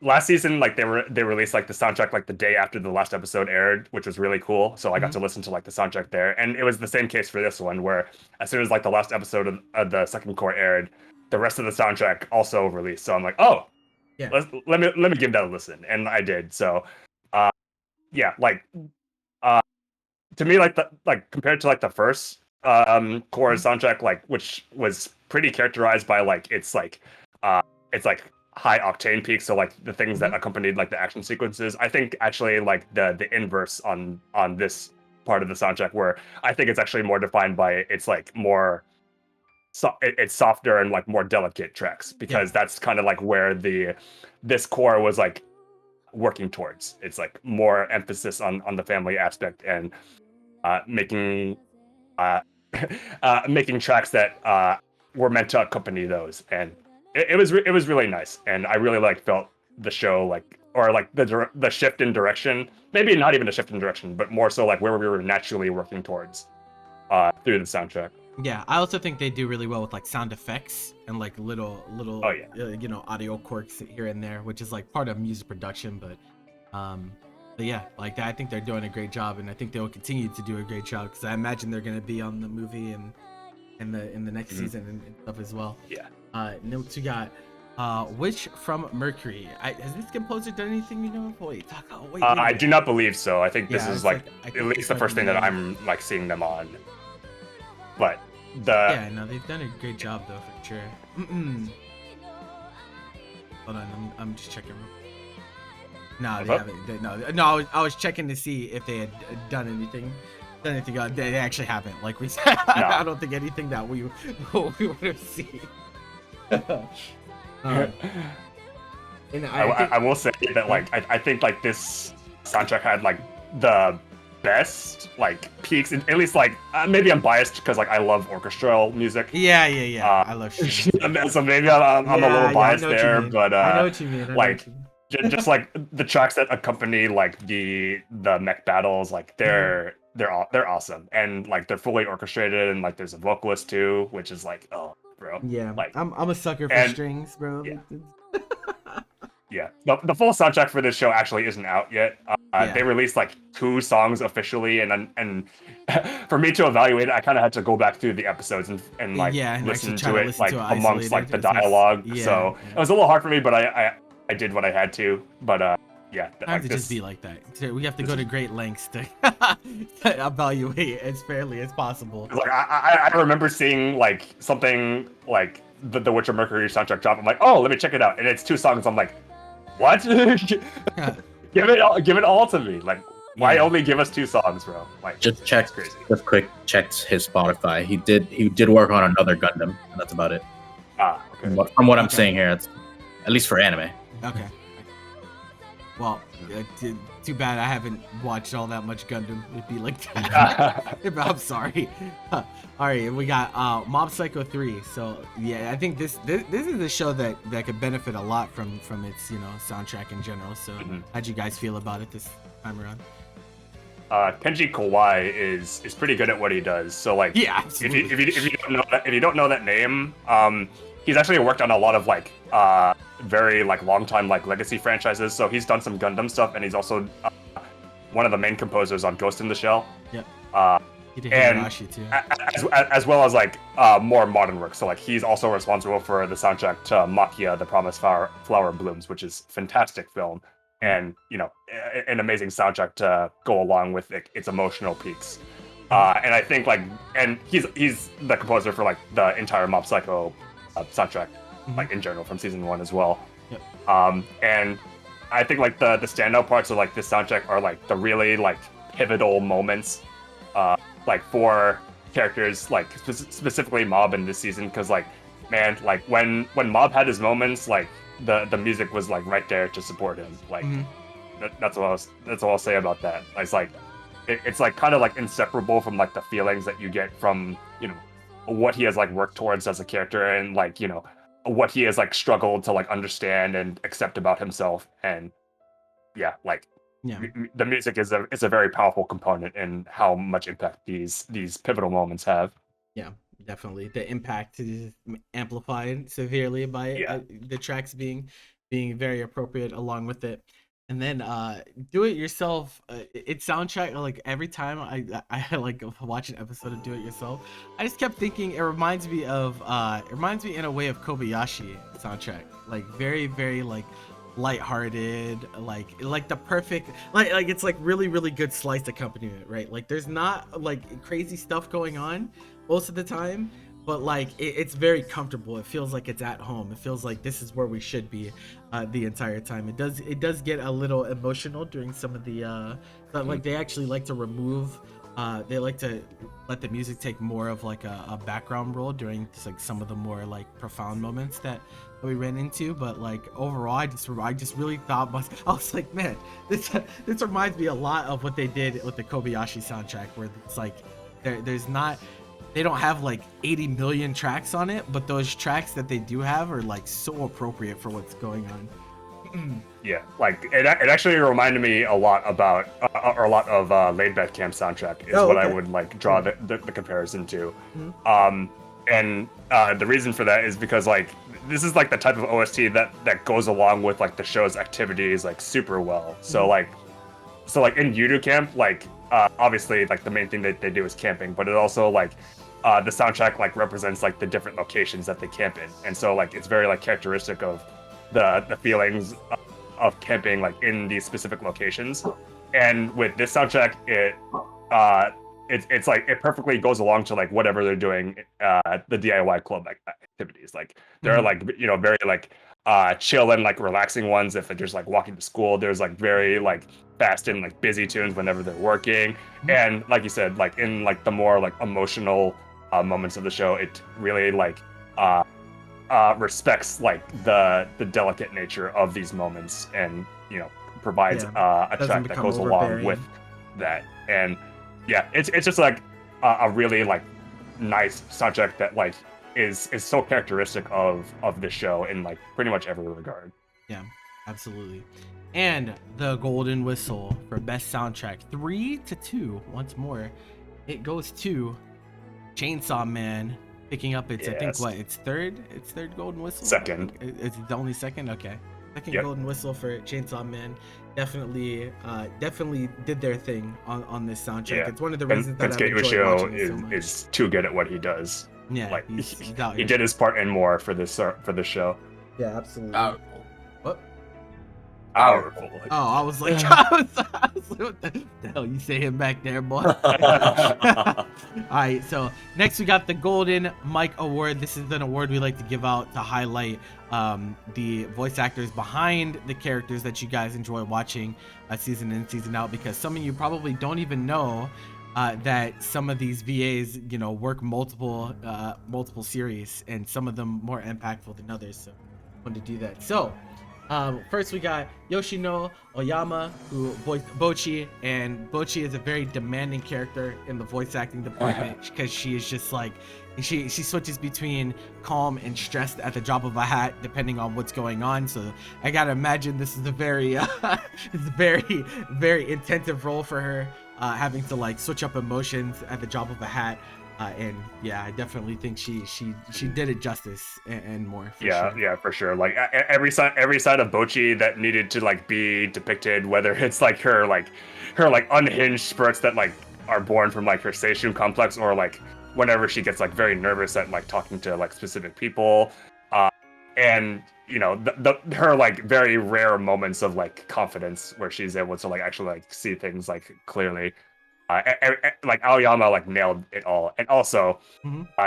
B: last season, like they released like the soundtrack like the day after the last episode aired, which was really cool. So I got to listen to like the soundtrack there, and it was the same case for this one, where as soon as like the last episode of the second core aired, the rest of the soundtrack also released. So I'm like, oh, yeah, let me give that a listen, and I did. So, yeah, like, to me, like compared to like the first core soundtrack, like which was pretty characterized by like it's like high octane peaks, so like the things that accompanied like the action sequences. I think actually like the inverse on this part of the soundtrack, where I think it's actually more defined by it's like more it's softer and like more delicate tracks, because that's kind of like where this core was like working towards. It's like more emphasis on the family aspect, and making making tracks that were meant to accompany those, and it was really nice, and I really like felt the show like, or like the shift in direction, maybe not even a shift in direction, but more so like where we were naturally working towards through the soundtrack.
A: Yeah, I also think they do really well with like sound effects and like little you know, audio quirks here and there, which is like part of music production. But yeah, like I think they're doing a great job, and I think they will continue to do a great job, because I imagine they're going to be on the movie and in the next season and stuff as well.
B: Yeah.
A: Next we got Witch from Mercury. Has this composer done anything you know of? Wait.
B: I do not believe so. I think this is like at least the first thing that I'm like seeing them on. But
A: they've done a great job though, for sure. Hold on, I'm just checking. No, they haven't. No, I was checking to see if they had done anything. They actually haven't. Like we said, I don't think anything that we would have seen. And
B: I will say that like I think like this soundtrack had like the best like peaks, at least like maybe I'm biased because like I love orchestral music.
A: Yeah. I love shit.
B: So maybe I'm a little biased there, but
A: I know what you mean.
B: Like just like the tracks that accompany like the mech battles, like they're awesome, and like they're fully orchestrated, and like there's a vocalist too, which is like, oh bro.
A: Yeah,
B: like
A: I'm a sucker for strings, bro.
B: Yeah. Yeah, the full soundtrack for this show actually isn't out yet. They released like 2 songs officially, and for me to evaluate it, I kind of had to go back through the episodes and like listen to it like amongst like the dialogue. So it was a little hard for me, but I did what I had to. But yeah,
A: I have to just be like that. So we have to go to great lengths to evaluate as fairly as possible.
B: Like I remember seeing like something like the Witcher Mercury soundtrack drop. I'm like, oh, let me check it out, and it's 2 songs. I'm like, what? give it all to me. Like, why only give us 2 songs, bro? Like,
E: just check.
B: Crazy.
E: Just quick checked his Spotify. He did work on another Gundam, and that's about it.
B: Okay.
E: From what I'm saying here, it's at least for anime.
A: Okay. Well, too bad I haven't watched all that much Gundam. It'd be like that. I'm sorry. All right, we got Mob Psycho 3. So yeah, I think this is a show that could benefit a lot from its soundtrack in general. So how'd you guys feel about it this time around?
B: Kenji Kawai is pretty good at what he does. So like,
A: yeah, absolutely.
B: If you don't know that name, he's actually worked on a lot of like very like long time like legacy franchises. So he's done some Gundam stuff, and he's also one of the main composers on Ghost in the Shell.
A: Yep. He did
B: And
A: Higurashi too.
B: as well as like more modern work. So like he's also responsible for the soundtrack to Makia, The Promised Flower Blooms, which is a fantastic film, and you know, an amazing soundtrack to go along with its emotional peaks. And I think like, and he's the composer for like the entire Mob Psycho soundtrack, like in general from season 1 as well.
A: Yep.
B: And I think like the standout parts of like this soundtrack are like the really like pivotal moments, like for characters like specifically Mob in this season, because like man, like when Mob had his moments, like the music was like right there to support him. Like that's all I'll say about that. It's like it's like kind of like inseparable from like the feelings that you get from, you know, what he has like worked towards as a character, and like, you know, what he has like struggled to like understand and accept about himself. And yeah, like the music is a very powerful component in how much impact these pivotal moments have.
A: Yeah, definitely. The impact is amplified severely by the tracks being very appropriate along with it. And then Do It Yourself, its soundtrack, like every time I like watch an episode of Do It Yourself, I just kept thinking it reminds me in a way of Kobayashi soundtrack. Like very, very like lighthearted, like the perfect like it's like really, really good sliced accompaniment, right? Like there's not like crazy stuff going on most of the time, but like it's very comfortable. It feels like it's at home. It feels like this is where we should be the entire time. It does get a little emotional during some of the like they actually like to remove they like to let the music take more of like a background role during just, like some of the more like profound moments that we ran into. But like overall, I just really thought I was like, man, this reminds me a lot of what they did with the Kobayashi soundtrack, where it's like they don't have like 80 million tracks on it, but those tracks that they do have are like so appropriate for what's going on.
B: Yeah, like it actually reminded me a lot about or a lot of Laid Back Camp soundtrack is what I would like draw the comparison to. And the reason for that is because like this is like the type of OST that goes along with like the show's activities like super well. So like in Yudu Camp, like obviously like the main thing that they do is camping, but it also like the soundtrack like represents like the different locations that they camp in, and so like it's very like characteristic of the feelings of camping like in these specific locations. And with this soundtrack, it's like it perfectly goes along to like whatever they're doing the DIY club activities. Like there are like, you know, very like chill and like relaxing ones if they're just like walking to school. There's like very like fast and like busy tunes whenever they're working. And like you said, like in like the more like emotional moments of the show, it really like respects like the delicate nature of these moments, and you know, provides a track that goes along with that. And yeah, it's just like a really like nice soundtrack that like is so characteristic of the show in like pretty much every regard.
A: Yeah, absolutely. And the Golden Whistle for best soundtrack, 3-2. Once more, it goes to Chainsaw Man, picking up its I think its third Golden Whistle.
B: Second.
A: It's the only second. Okay, second Golden Whistle for Chainsaw Man. Definitely did their thing on this soundtrack.
B: Yeah.
A: It's one of the reasons that
B: Kensuke Ushio is too good at what he does.
A: Yeah,
B: like
A: he's
B: he did his part and more for this show.
A: Yeah, absolutely. What?
B: Powerful.
A: Oh, I was like, what the hell you say him back there, boy? All right, so next we got the Golden Mic Award. This is an award we like to give out to highlight the voice actors behind the characters that you guys enjoy watching season in, season out, because some of you probably don't even know that some of these VAs, you know, work multiple series, and some of them more impactful than others. So I wanted to do that. So first we got Yoshino Oyama, who voiced Bochi, and Bochi is a very demanding character in the voice acting department, because she is just like, she switches between calm and stressed at the drop of a hat depending on what's going on. So I gotta imagine this is a very it's a very intensive role for her, having to like switch up emotions at the drop of a hat. And yeah, I definitely think she did it justice and more. For
B: Yeah,
A: sure.
B: yeah, for sure. Like every side of Bochi that needed to like be depicted, whether it's like her like unhinged spurts that like are born from like her Seishun complex, or like whenever she gets like very nervous at like talking to like specific people, uh, and you know her like very rare moments of like confidence where she's able to like actually like see things like clearly. Like Aoyama like nailed it all, and also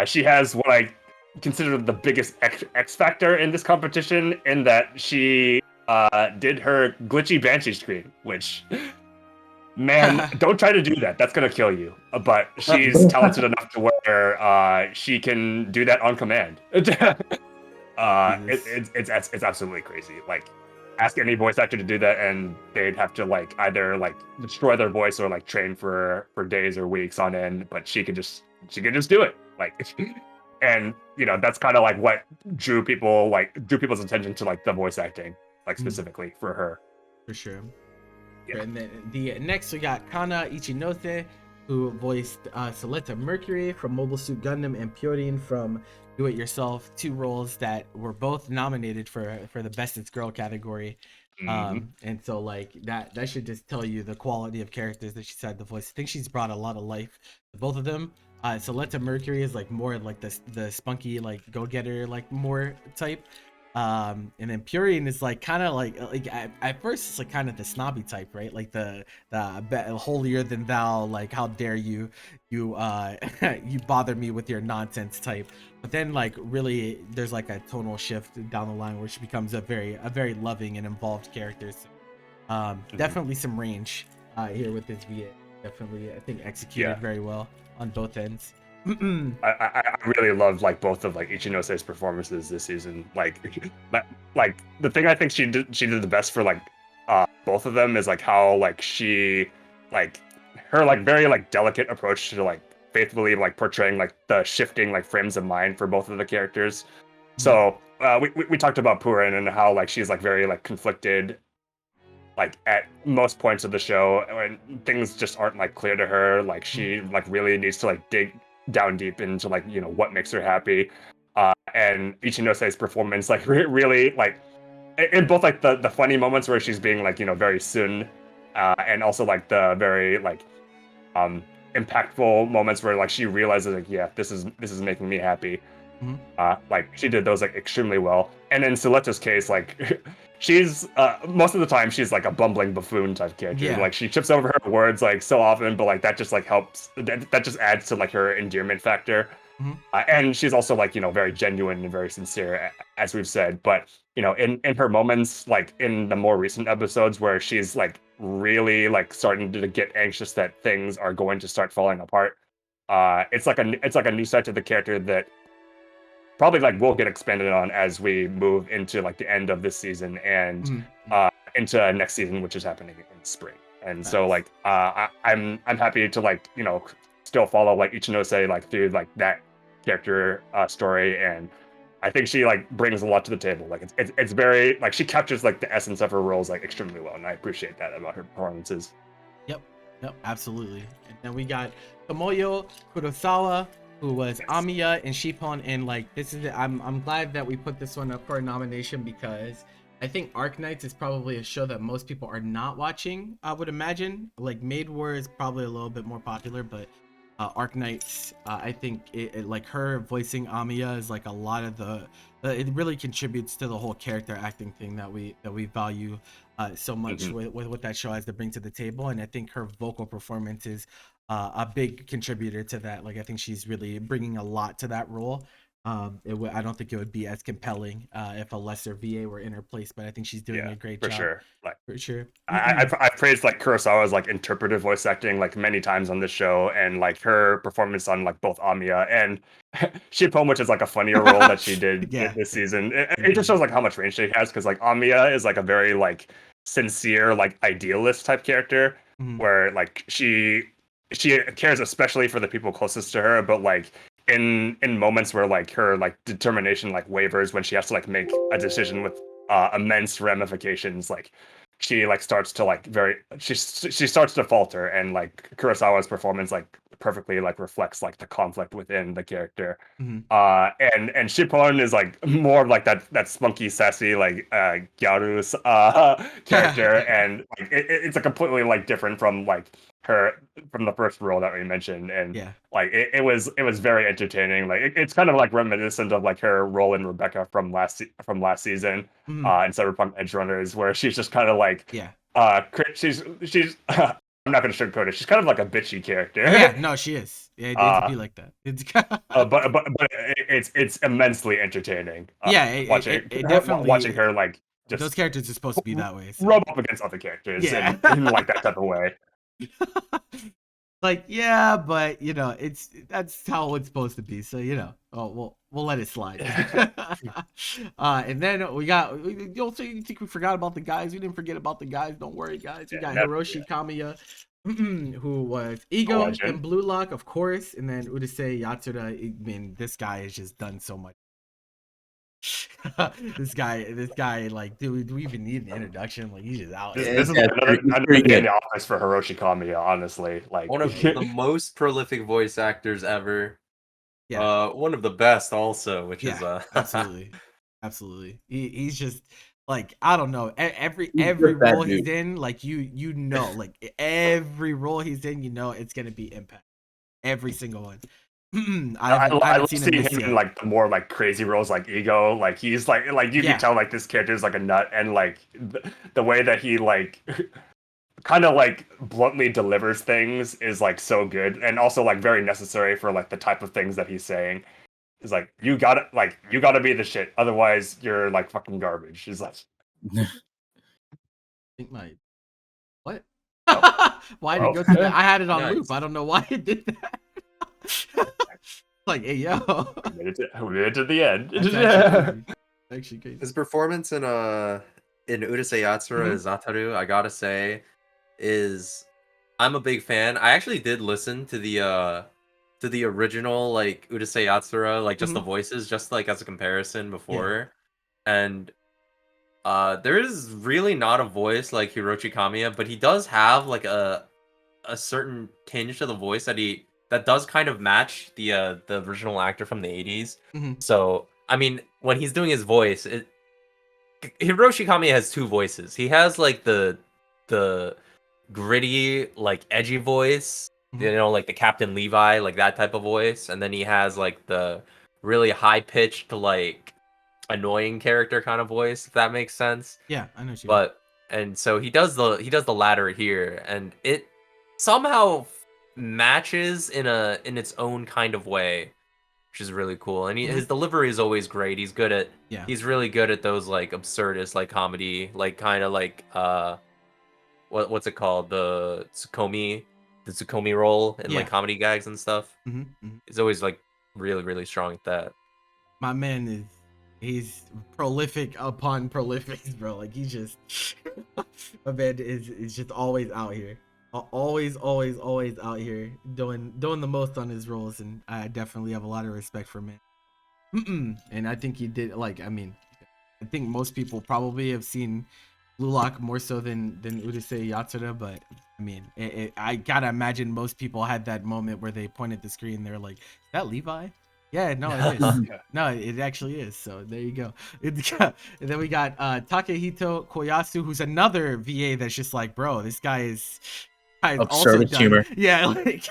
B: she has what I consider the biggest X factor in this competition, in that she did her glitchy Banshee screen, which, man, don't try to do that. That's gonna kill you. But she's talented enough to where she can do that on command. It's absolutely crazy. Like, ask any voice actor to do that, and they'd have to like either like destroy their voice or like train for days or weeks on end. But she could just do it. Like, and you know that's kind of like what drew people's attention to like the voice acting, like specifically for her.
A: For sure.
B: Yeah.
A: And then the next we got Kana Ichinose, who voiced Soleta Mercury from Mobile Suit Gundam and Pyorin from Do It Yourself, 2 roles that were both nominated for the Bestest Girl category. And so like that should just tell you the quality of characters that she's had the voice. I think she's brought a lot of life to both of them. Soleta Mercury is like more like the spunky like go-getter like more type. And then Purian is like kind of like at first it's like kind of the snobby type, right? Like the holier than thou, like how dare you you bother me with your nonsense type. But then like really there's like a tonal shift down the line where she becomes a very loving and involved character. So, definitely some range here with this VA. Definitely, I think executed very well on both ends.
B: I really loved like both of like Ichinose's performances this season. Like the thing I think she did the best for like both of them is like how like she like her like very like delicate approach to like faithfully like portraying like the shifting like frames of mind for both of the characters. So we talked about Purin and how like she's like very like conflicted like at most points of the show, and things just aren't like clear to her. Like she like really needs to like dig down deep into like, you know, what makes her happy. And Ichinose's performance like really like in both like the funny moments where she's being like, you know, very soon, and also like the very like impactful moments where like she realizes like, yeah, this is making me happy. Like she did those like extremely well. And in Soleta's case, like she's most of the time she's like a bumbling buffoon type character. Like she trips over her words like so often, but like that just like helps. That just adds to like her endearment factor. And she's also like, you know, very genuine and very sincere, as we've said. But you know, in her moments, like in the more recent episodes where she's like really like starting to get anxious that things are going to start falling apart, it's like a new side to the character that probably like will get expanded on as we move into like the end of this season and into next season, which is happening in spring. And so like I'm happy to like, you know, still follow like Ichinose like through like that character story, and I think she like brings a lot to the table. Like it's very like she captures like the essence of her roles like extremely well, and I appreciate that about her performances.
A: Yep, absolutely. And then we got Tomoyo Kurosawa, who was Amiya and Shippon, and like this is I'm glad that we put this one up for a nomination, because I think Arknights is probably a show that most people are not watching, I would imagine. Like Maid War is probably a little bit more popular, but Arknights, I think it like her voicing Amiya is like a lot of the it really contributes to the whole character acting thing that we value so much with what that show has to bring to the table. And I think her vocal performance is a big contributor to that. Like I think she's really bringing a lot to that role. I don't think it would be as compelling if a lesser VA were in her place, but I think she's doing a great job.
B: Sure. Like,
A: for sure.
B: I've praised like Kurosawa's like interpretive voice acting like many times on this show, and like her performance on like both Amiya and Shippon, which is like a funnier role that she did this season. It just shows like how much range she has, because like Amiya is like a very like sincere like idealist type character, where like she cares especially for the people closest to her, but like in moments where like her like determination like wavers when she has to like make a decision with immense ramifications, like she like starts to like she starts to falter, and like Kurosawa's performance like perfectly like reflects like the conflict within the character.
A: Mhm.
B: And Shippon is like more of like that spunky, sassy like Gyaru's character, and like it's a completely like different from like her from the first role that we mentioned, and
A: Yeah.
B: like it was very entertaining. Like it's kind of like reminiscent of like her role in Rebecca from last season
A: Mhm.
B: in Cyberpunk Edge Runners, where she's just kind of like
A: Yeah.
B: she's I'm not gonna sugarcoat it. She's kind of like a bitchy character.
A: Yeah, no, she is. It'd be like that. It's
B: but it's immensely entertaining.
A: yeah,
B: Watching
A: it definitely
B: watching her like
A: those
B: just
A: characters are supposed to be that way. So.
B: rub up against other characters
A: Yeah.
B: in like that type of way.
A: Like, yeah, but you know, that's how it's supposed to be. So you know, we'll let it slide. And then we got. You'll think we forgot about the guys? We didn't forget about the guys. Don't worry, guys. We got Hiroshi Kamiya, who was Ego and Blue Lock, of course, and then Urusei Yatsura. I mean, this guy has just done so much. this guy, like, dude, do we even need an introduction? Like, he's just out.
B: This is another day in the office for Hiroshi Kamiya, honestly. Like
C: one of the most prolific voice actors ever.
A: Yeah.
C: One of the best also, which is
A: absolutely. He's just like, I don't know, every role he's in, like you know, like every role he's in, you know, it's gonna be impact. Every single one. I
B: love seeing him in like the more like crazy roles like Ego. Like he's like you can tell like this character is like a nut, and like the way that he like kind of like bluntly delivers things is like so good, and also like very necessary for like the type of things that he's saying. It's like you gotta be the shit, otherwise you're like fucking garbage. He's like,
A: I think my what? Why did it go to that? I had it on loop. I don't know why it did that. Like, hey, yo.
B: We made it to the end.
A: Actually,
C: his performance in Urusei Yatsura as Zataru, I gotta say, is I'm a big fan. I actually did listen to the original like Urusei Yatsura, like just the voices, just like as a comparison before, and there is really not a voice like Hiroshi Kamiya, but he does have like a certain tinge to the voice that does kind of match the original actor from the 80s. So I mean, when he's doing his voice, Hiroshi Kamiya has two voices. He has like the gritty, like edgy voice, you know, like the Captain Levi, like that type of voice, and then he has like the really high pitched, like annoying character kind of voice, if that makes sense.
A: Yeah, I know what you
C: mean. And so he does the latter here, and it somehow matches in its own kind of way, which is really cool. And his delivery is always great. He's really good at those like absurdist like comedy, like kind of like what's it called, the Tsukomi role in like comedy gags and stuff. He's always like really strong at that.
A: My man he's prolific upon prolific, bro. Like he's just my man is just always out here. Always out here doing the most on his roles, and I definitely have a lot of respect for him. And I think he did, like, I mean, I think most people probably have seen Blue Lock more so than Urusei Yatsura, but I mean, I gotta imagine most people had that moment where they point at the screen, they're like, "Is that Levi?" Yeah, no, it is. No, it actually is. So there you go. And then we got Takehito Koyasu, who's another VA that's just like, bro, this guy is
E: absurd humor.
A: Yeah, like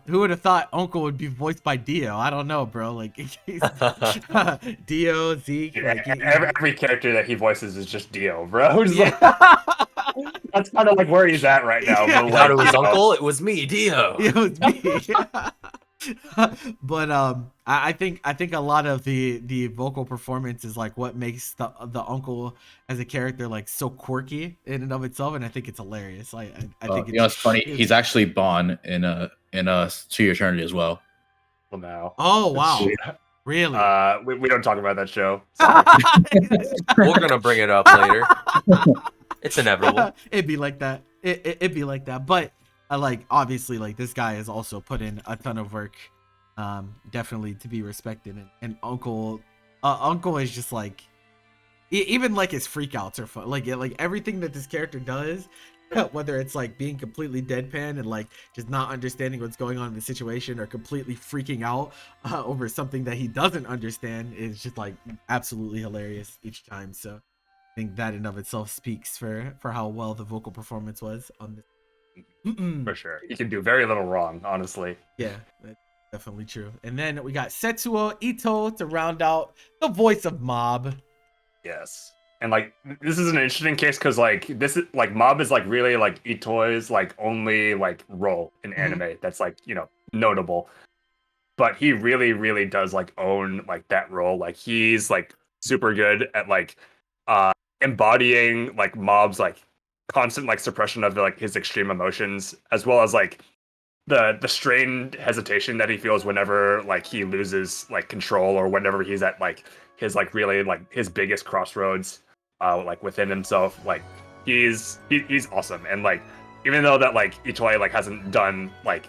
A: who would have thought Uncle would be voiced by Dio? I don't know, bro. Like Dio, Zeke.
B: Yeah,
A: like
B: every character that he voices is just Dio, bro. Like, that's kind of like where he's at right now.
C: Yeah. But, like, it was Uncle. It was me, Dio.
A: It was me. But I think a lot of the vocal performance is like what makes the Uncle as a character like so quirky in and of itself, and I think it's hilarious. I think
E: it's funny. He's actually Bon in To Your Eternity as well.
B: Well, now.
A: Oh wow, really?
B: We don't talk about that show.
C: We're gonna bring it up later. It's inevitable.
A: It'd be like that. It'd be like that, but. Like obviously like this guy has also put in a ton of work, definitely to be respected, and Uncle is just like even like his freakouts are fun. Like everything that this character does, whether it's like being completely deadpan and like just not understanding what's going on in the situation, or completely freaking out over something that he doesn't understand, is just like absolutely hilarious each time. So I think that in of itself speaks for how well the vocal performance was on this.
B: For sure. He can do very little wrong, honestly.
A: Yeah, that's definitely true. And then we got Setsuo Ito to round out the voice of Mob.
B: Yes. And like this is an interesting case because like this is like Mob is like really like Ito's like only like role in anime that's like, you know, notable. But he really, really does like own like that role. Like he's like super good at like embodying like Mob's like constant like suppression of like his extreme emotions, as well as like the strained hesitation that he feels whenever like he loses like control, or whenever he's at like his like really like his biggest crossroads like within himself. Like he's awesome. And like even though that like Itoi like hasn't done like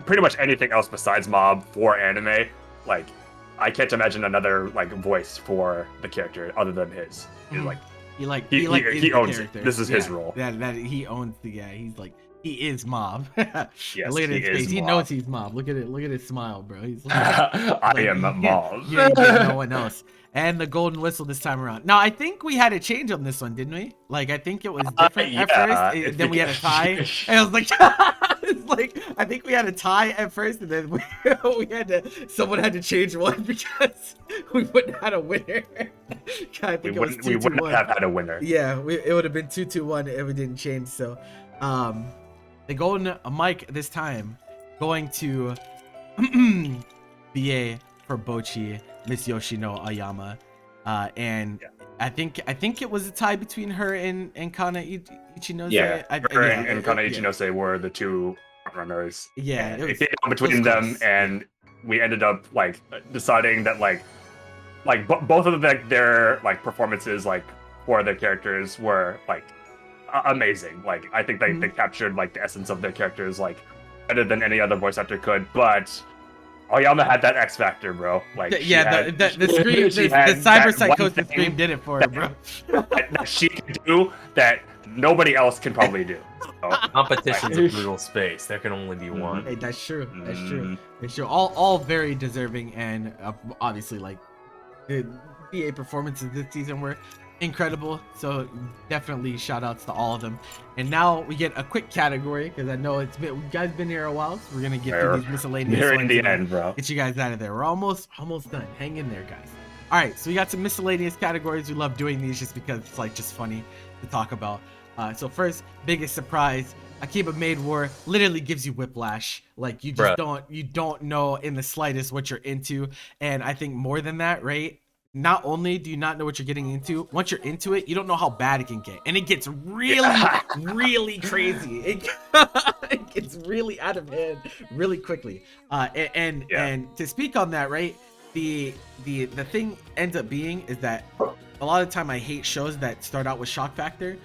B: pretty much anything else besides Mob for anime, like I can't imagine another like voice for the character other than his. Like he owns it. This is his role.
A: That he owns the guy. He's like, he is Mob.
B: Yes,
A: look at his face. He
B: Mob.
A: knows he's Mob. Look at it. Look at his smile, bro. He's like,
B: I am Mob.
A: You ain't getting no one else. And the golden whistle this time around. Now I think we had a change on this one, didn't we? Like I think it was different at first. Then we had a tie. And I was like, it's like I think we had a tie at first, and then we had to. Someone had to change one because we wouldn't have had a winner. I think
B: we wouldn't have had a winner.
A: Yeah, it would have been 2-2-1 if we didn't change. So, the golden mic this time going to BA for Bochi, Miss Yoshino Ayama, and I think it was a tie between her and Kana Ichinose.
B: Yeah, her and Kana Ichinose were the two runners.
A: Yeah,
B: it came down between them, and we ended up like deciding that like both of their like performances like for their characters were like amazing. Like I think they captured like the essence of their characters like better than any other voice actor could. But Oyama had that X factor, bro. Like
A: the scream, the cyber psychosis scream did it for her, bro.
B: that she can do that nobody else can probably do. So,
C: Competition's a brutal space. There can only be one.
A: Hey, that's true. That's true. That's true. All very deserving, and obviously like the BA performances this season were incredible. So definitely shout outs to all of them. And now we get a quick category because I know you guys been here a while, so we're gonna get through these miscellaneous
B: We're
A: ones
B: in the end, bro.
A: Get you guys out of there. We're almost done. Hang in there, guys. All right, so we got some miscellaneous categories. We love doing these just because it's like just funny to talk about. So first, biggest surprise, Akiba Maid War literally gives you whiplash. Like you just don't know in the slightest what you're into. And I think more than that, right? Not only do you not know what you're getting into, once you're into it, you don't know how bad it can get. And it gets really, really crazy. It gets really out of hand really quickly. And to speak on that, right? The thing ends up being is that a lot of the time I hate shows that start out with shock factor.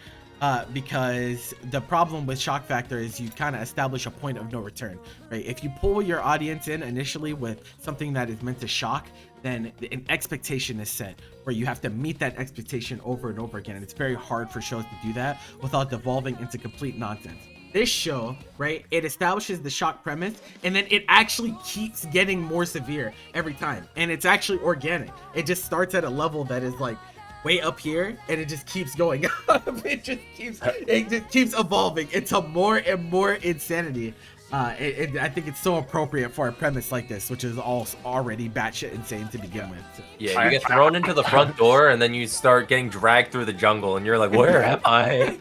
A: Because the problem with shock factor is you kind of establish a point of no return, right? If you pull your audience in initially with something that is meant to shock, then an expectation is set where you have to meet that expectation over and over again. And it's very hard for shows to do that without devolving into complete nonsense. This show, right, it establishes the shock premise and then it actually keeps getting more severe every time. And it's actually organic. It just starts at a level that is like way up here and it just keeps going up. It just keeps evolving into more and more insanity. I think it's so appropriate for a premise like this, which is all already batshit insane to begin with. So.
C: Yeah, you get thrown into the front door and then you start getting dragged through the jungle and you're like, where am I?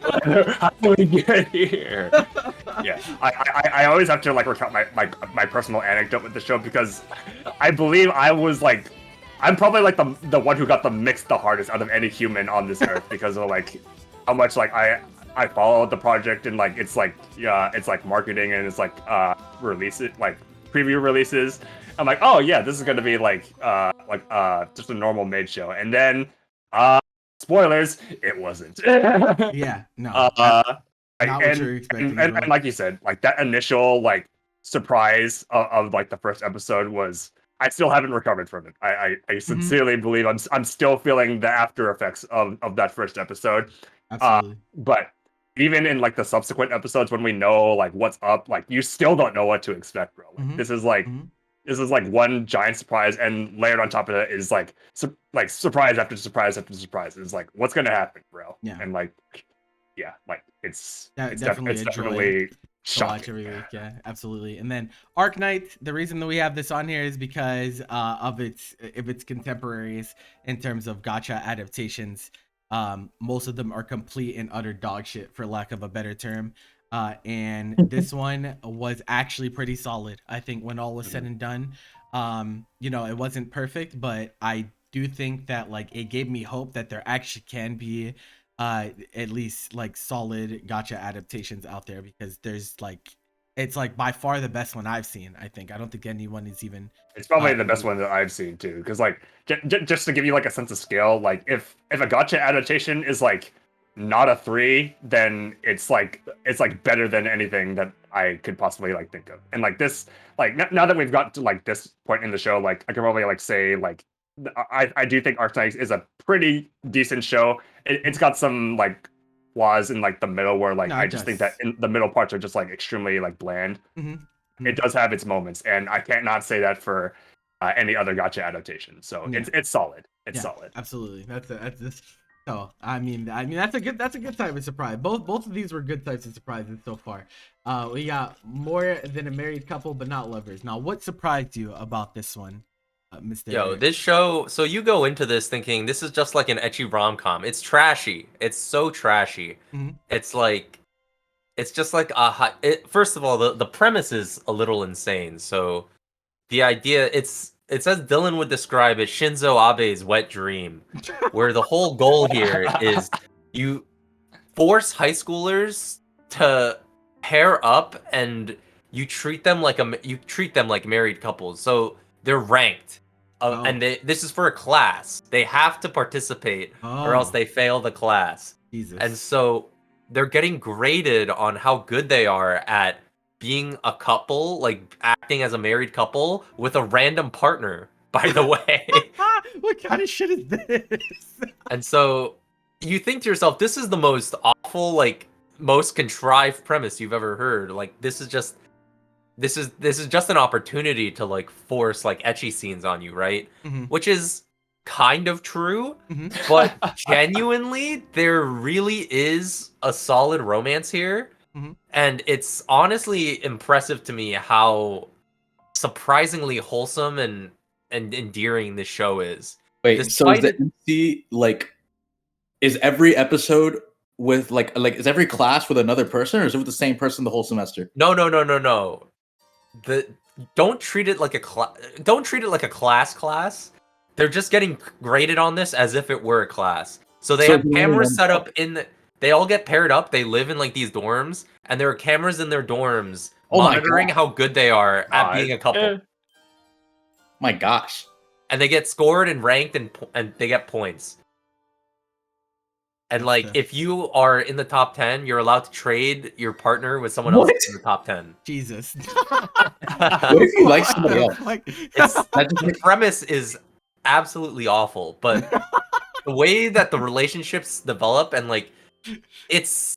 B: How do we get here? Yeah, I always have to like recount my personal anecdote with the show because I believe I'm probably like the one who got the mix the hardest out of any human on this earth because of like how much like I followed the project and like it's like marketing and it's like preview releases. I'm like, oh yeah, this is gonna be like just a normal maid show, and then spoilers, it wasn't.
A: Yeah, no. Not what you're expecting.
B: And like you said, like that initial like surprise of like the first episode was I still haven't recovered from it. I sincerely believe I'm still feeling the after effects of that first episode.
A: Absolutely.
B: But even in like the subsequent episodes when we know like what's up, like you still don't know what to expect, bro. Like, this is like one giant surprise, and layered on top of it is like surprise after surprise after surprise. It's like what's gonna happen, bro?
A: Yeah.
B: And like yeah, like it's
A: Definitely a joy
B: definitely
A: to
B: shocking.
A: watch every week. Yeah, absolutely. And then Arknight, the reason that we have this on here is because of its contemporaries in terms of gacha adaptations. Most of them are complete and utter dog shit, for lack of a better term. And this one was actually pretty solid, I think, when all was said and done. You know, it wasn't perfect, but I do think that like it gave me hope that there actually can be at least like solid gacha adaptations out there, because there's like it's like by far the best one I've seen. I think I don't think anyone is even.
B: It's probably the best one that I've seen too, because like just to give you like a sense of scale, like if a gacha adaptation is like not a 3, then it's like better than anything that I could possibly like think of. And like this, like now that we've got to like this point in the show, like I can probably like say like I do think Archetypes is a pretty decent show. It's got some like flaws in like the middle where like I just think that in the middle parts are just like extremely like bland. It does have its moments, and I can't not say that for any other gacha adaptation. So it's solid. It's solid.
A: Absolutely. That's so I mean that's a good type of surprise. Both of these were good types of surprises so far. We got more than a married couple but not lovers. Now, what surprised you about this one, Mr.
C: Yo, this show, so you go into this thinking this is just like an ecchi rom-com. It's trashy. It's so trashy. It's like, it's just like first of all, the premise is a little insane. So the idea, it says Dylan would describe it Shinzo Abe's wet dream, where the whole goal here is you force high schoolers to pair up, and you treat them like married couples. So they're ranked, and this is for a class. They have to participate, or else they fail the class.
A: Jesus.
C: And so they're getting graded on how good they are at being a couple, like acting as a married couple with a random partner, by the way.
A: What kind of shit is this?
C: And so you think to yourself, this is the most awful, like most contrived premise you've ever heard. Like this is just an opportunity to like force like ecchi scenes on you, right? Which is kind of true, but genuinely there really is a solid romance here. And it's honestly impressive to me how surprisingly wholesome and endearing this show is.
E: Wait, so is the MC like, is every episode with like is every class with another person, or is it with the same person the whole semester?
C: No. Don't treat it like a class. They're just getting graded on this as if it were a class. So they have cameras set up they all get paired up. They live in like these dorms, and there are cameras in their dorms monitoring how good they are at being a couple.
E: My gosh.
C: And they get scored and ranked, and they get points. And like, if you are in the top 10, you're allowed to trade your partner with someone else in the top 10.
A: Jesus.
E: What if you like somebody else?
C: The premise is absolutely awful, but the way that the relationships develop, and like, it's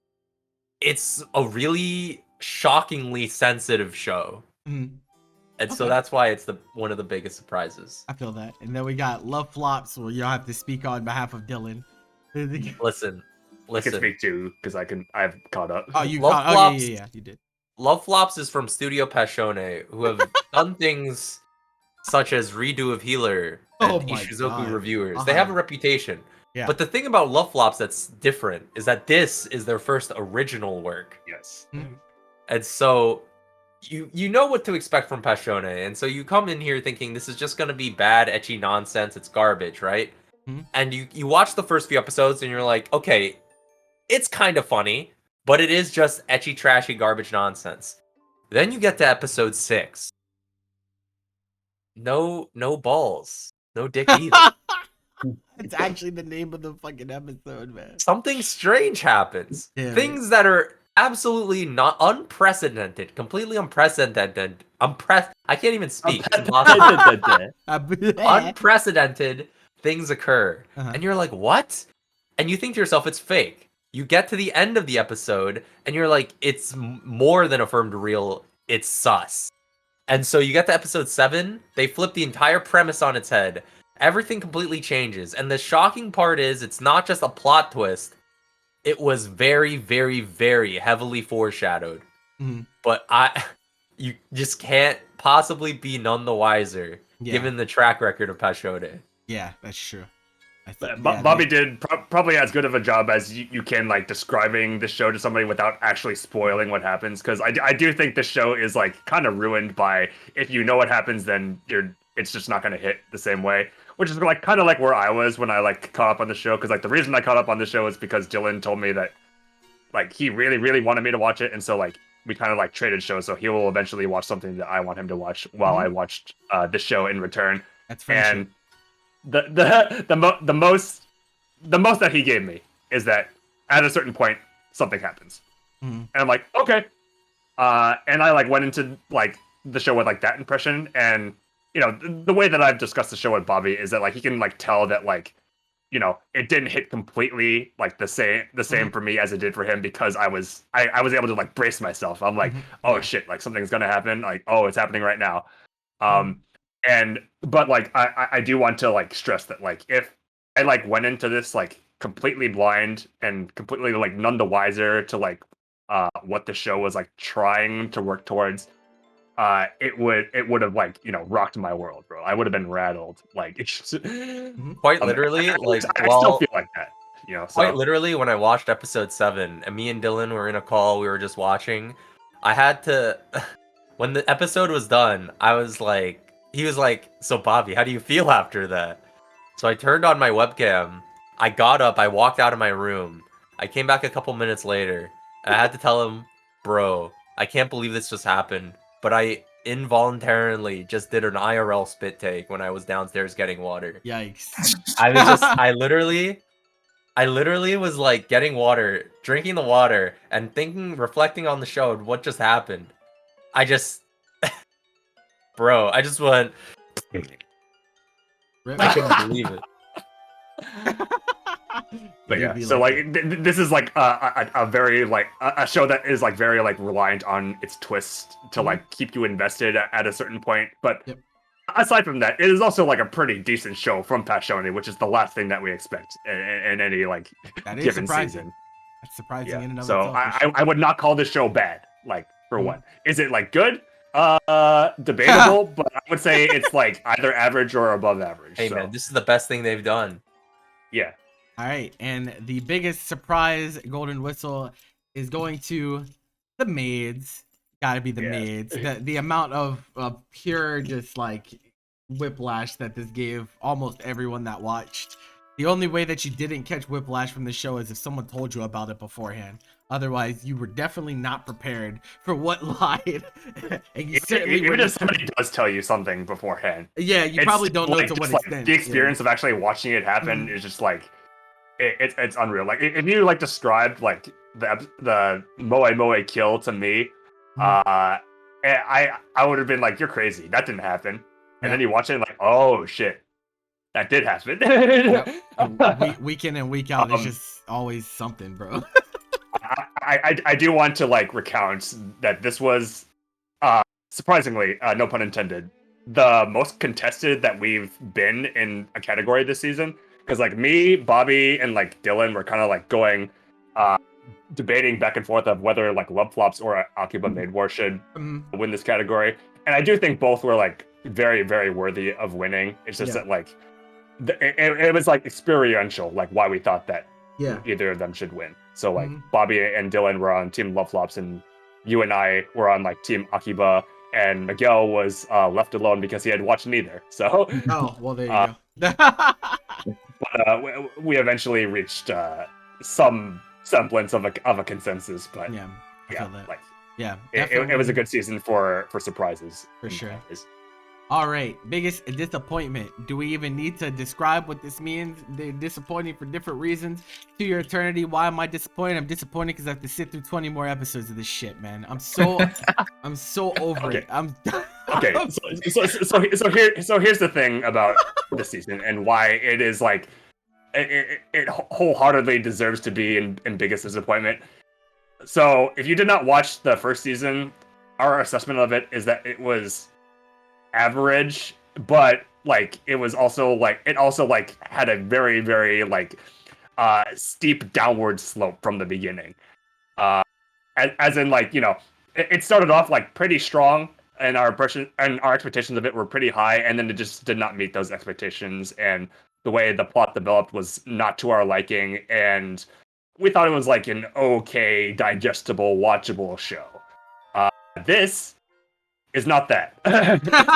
C: a really shockingly sensitive show. And so that's why it's one of the biggest surprises.
A: I feel that. And then we got Love Flops, where you'll have to speak on behalf of Dylan.
C: Listen.
B: I can speak too, because I've caught up.
A: Oh, you
C: Love
A: caught
C: Flops,
A: yeah, you did.
C: Love Flops is from Studio Passione, who have done things such as Redo of Healer and Ishizoku Reviewers. They have a reputation.
A: Yeah.
C: But the thing about Love Flops that's different is that this is their first original work.
B: Yes.
C: And so you know what to expect from Passione, and so you come in here thinking this is just going to be bad, ecchi nonsense, it's garbage, right? And you watch the first few episodes, and you're like, okay, it's kind of funny, but it is just ecchi, trashy, garbage nonsense. Then you get to episode 6. No balls. No dick either.
A: It's actually the name of the fucking episode, man.
C: Something strange happens.
A: Yeah,
C: Things that are absolutely not unprecedented, completely unprecedented. I can't even speak. It's impossible. Unprecedented things occur, and you're like, what? And you think to yourself, it's fake. You get to the end of the episode, and you're like, it's more than affirmed real. It's sus. And so you get to episode 7, they flip the entire premise on its head. Everything completely changes. And the shocking part is, it's not just a plot twist. It was very, very, very heavily foreshadowed. But you just can't possibly be none the wiser, given the track record of Pashode.
A: Yeah, that's true.
B: Bobby did probably as good of a job as you can, like, describing the show to somebody without actually spoiling what happens. Because I do think the show is, like, kind of ruined by, if you know what happens, then it's just not going to hit the same way. Which is, like, kind of like where I was when I, like, caught up on the show. Because, like, the reason I caught up on the show is because Dylan told me that, like, he really, really wanted me to watch it. And so, like, we kind of, like, traded shows. So he will eventually watch something that I want him to watch while I watched the show in return.
A: That's friendship.
B: And the most that he gave me is that at a certain point something happens, and I'm like, okay, and I, like, went into, like, the show with, like, that impression. And you know, the way that I've discussed the show with Bobby is that, like, he can, like, tell that, like, you know, it didn't hit completely, like, the same for me as it did for him, because I was able to, like, brace myself. I'm like, oh shit, like, something's gonna happen, like, oh, it's happening right now. But like, I do want to, like, stress that, like, if I, like, went into this, like, completely blind and completely, like, none the wiser to, like, what the show was, like, trying to work towards, it would have, like, you know, rocked my world, bro. I would have been rattled, like, it's
C: Quite literally, like,
B: I still feel like that, you know. So.
C: Quite literally, when I watched episode 7, and me and Dylan were in a call, we were just watching, I had to, when the episode was done, I was like, he was like, so Bobby, how do you feel after that? So I turned on my webcam, I got up, I walked out of my room, I came back a couple minutes later, and I had to tell him, bro, I can't believe this just happened, but I involuntarily just did an IRL spit take when I was downstairs getting water.
A: Yikes.
C: I literally was, like, getting water, drinking the water, and reflecting on the show and what just happened. Bro, I just went. I couldn't believe it.
B: But yeah, so, like, this is, like, a very, like, a show that is, like, very, like, reliant on its twist to, like, keep you invested at a certain point. But aside from that, it is also, like, a pretty decent show from Pashone, which is the last thing that we expect in any, like, given season.
A: That's surprising in and of
B: so
A: itself.
B: I would not call this show bad. Like, for what? Is it, like, good? Debatable, but I would say it's, like, either average or above average.
C: Hey, man, this is the best thing they've done.
B: Yeah.
A: All right, and the biggest surprise golden whistle is going to the maids. Gotta be the maids. The amount of pure, just, like, whiplash that this gave almost everyone that watched. The only way that you didn't catch whiplash from the show is if someone told you about it beforehand. Otherwise, you were definitely not prepared for what lied. And you certainly
B: even if somebody does tell you something beforehand.
A: Yeah, you probably don't know, like, to what extent.
B: Like, the experience of actually watching it happen is just, like, it's unreal. Like, if you, like, described, like, the Moe kill to me, I would have been like, you're crazy. That didn't happen. And then you watch it and, like, oh shit, that did happen.
A: Week in and week out, it's just always something, bro.
B: I do want to, like, recount that this was, surprisingly, no pun intended, the most contested that we've been in a category this season. Because, like, me, Bobby, and, like, Dylan were kind of, like, going, debating back and forth of whether, like, Love Flops or Akiba Maid War should win this category. And I do think both were, like, very, very worthy of winning. It's just that, like, it was, like, experiential, like, why we thought that either of them should win. So, like, Bobby and Dylan were on Team Love Flops, and you and I were on, like, Team Akiba, and Miguel was left alone because he had watched neither. So,
A: oh, well, there you go.
B: But we eventually reached some semblance of a consensus. But it was a good season for surprises.
A: For sure. All right, biggest disappointment. Do we even need to describe what this means? They're disappointing for different reasons. To Your Eternity, why am I disappointed? I'm disappointed because I have to sit through 20 more episodes of this shit, man. I'm so over it. I'm
B: Okay, so here's the thing about this season and why it is like it wholeheartedly deserves to be in biggest disappointment. So if you did not watch the first season, our assessment of it is that it was average, but like it also had a very, very like steep downward slope from the beginning. As in, like, it started off like pretty strong, and our expectations of it were pretty high, and then it just did not meet those expectations, and the way the plot developed was not to our liking, and we thought it was like an okay, digestible, watchable show. This is not that.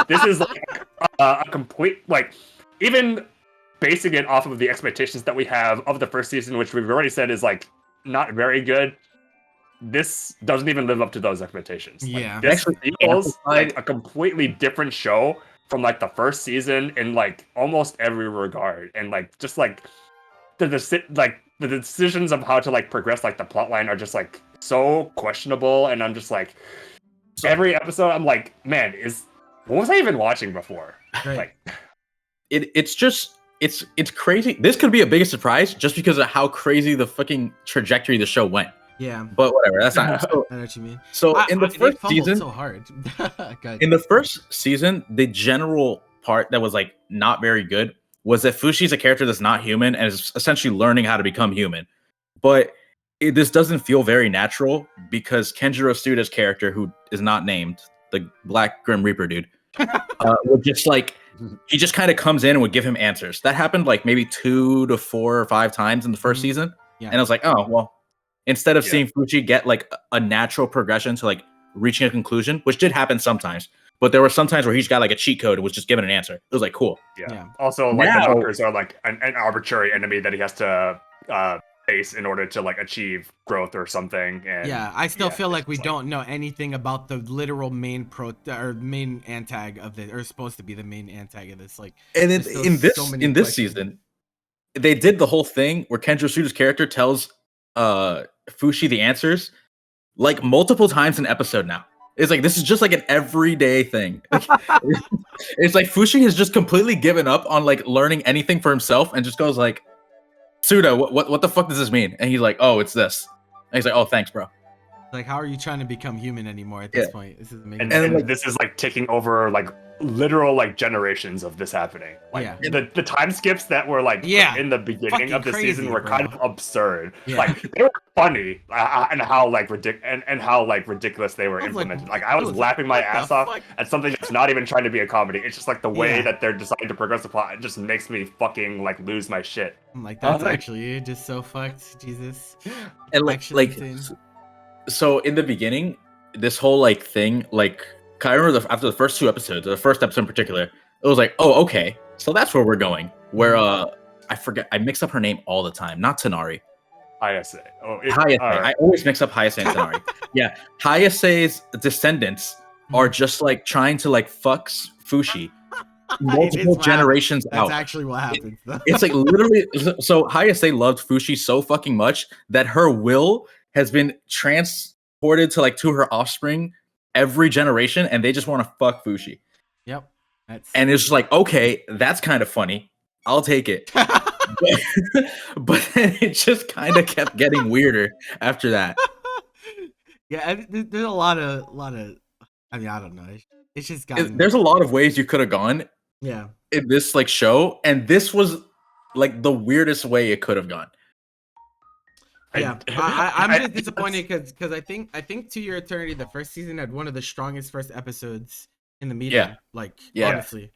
B: This is like a complete, like, even basing it off of the expectations that we have of the first season, which we've already said is like not very good. This doesn't even live up to those expectations.
A: Yeah.
B: Like, this feels like a completely different show from like the first season in like almost every regard, and like just like the decisions of how to like progress like the plot line are just like so questionable, and I'm just like every episode I'm like, man, what was I even watching before?
A: Right.
B: Like
E: it's crazy. This could be a biggest surprise just because of how crazy the fucking trajectory the show went.
A: Yeah.
E: But whatever, that's not. So,
A: I know what you mean.
E: So in the first season,
A: so hard.
E: in the first season, the general part that was like not very good was that Fushi's a character that's not human and is essentially learning how to become human. But this doesn't feel very natural because Kenjiro Tsuda's character, who is not named, the Black Grim Reaper dude, would just like he just kind of comes in and would give him answers. That happened like maybe 2 to 4 or 5 times in the first season, and I was like, oh well. Instead of seeing Fushi get like a natural progression to like reaching a conclusion, which did happen sometimes, but there were some times where he just got like a cheat code and was just given an answer. It was like cool.
B: Yeah. Also, like the knockers are like an arbitrary enemy that he has to face in order to like achieve growth or something. And
A: yeah, I still feel like we don't know anything about the literal main main antag of this, or supposed to be the main antag of this. Like,
E: and in this season, they did the whole thing where Kenjiro Tsuda's character tells Fushi the answers like multiple times an episode now. It's like this is just like an everyday thing. It's like Fushi has just completely given up on like learning anything for himself and just goes like, Tsuda, what the fuck does this mean? And he's like, oh, it's this. And he's like, oh, thanks, bro.
A: Like, how are you trying to become human anymore at this point? This is amazing.
B: And like, this is like taking over like literal like generations of this and the time skips that were like in the beginning of the season were kind of absurd. Like they were funny and how like ridiculous they were implemented. Like I was laughing my ass off at something that's not even trying to be a comedy. It's just like the way that they're deciding to progress the plot. It just makes me fucking like lose my shit.
A: I'm like, that's actually just so fucked. Jesus.
E: And like so in the beginning, this whole like thing, like I remember after the first 2 episodes, the first episode in particular, it was like, oh, okay, so that's where we're going. Where I forget, I mix up her name all the time. Not Tanari.
B: Hayase.
E: Hayase. I always mix up Hayase and Tanari. Yeah, Hayase's descendants are just like trying to like fuck Fushi multiple generations out.
A: That's actually what happens.
E: It's like literally. So Hayase loved Fushi so fucking much that her will has been transported to like to her offspring every generation, and they just want to fuck Fushi.
A: Yep.
E: And it's just like, okay, that's kind of funny. I'll take it. but then it just kind of kept getting weirder after that.
A: Yeah, there's a lot of. I mean, I don't know. It's just gotten.
E: There's a lot of ways you could have gone.
A: Yeah.
E: In this like show, and this was like the weirdest way it could have gone.
A: Yeah, I'm just disappointed because I think To Your Eternity, the first season, had one of the strongest first episodes in the media. Honestly,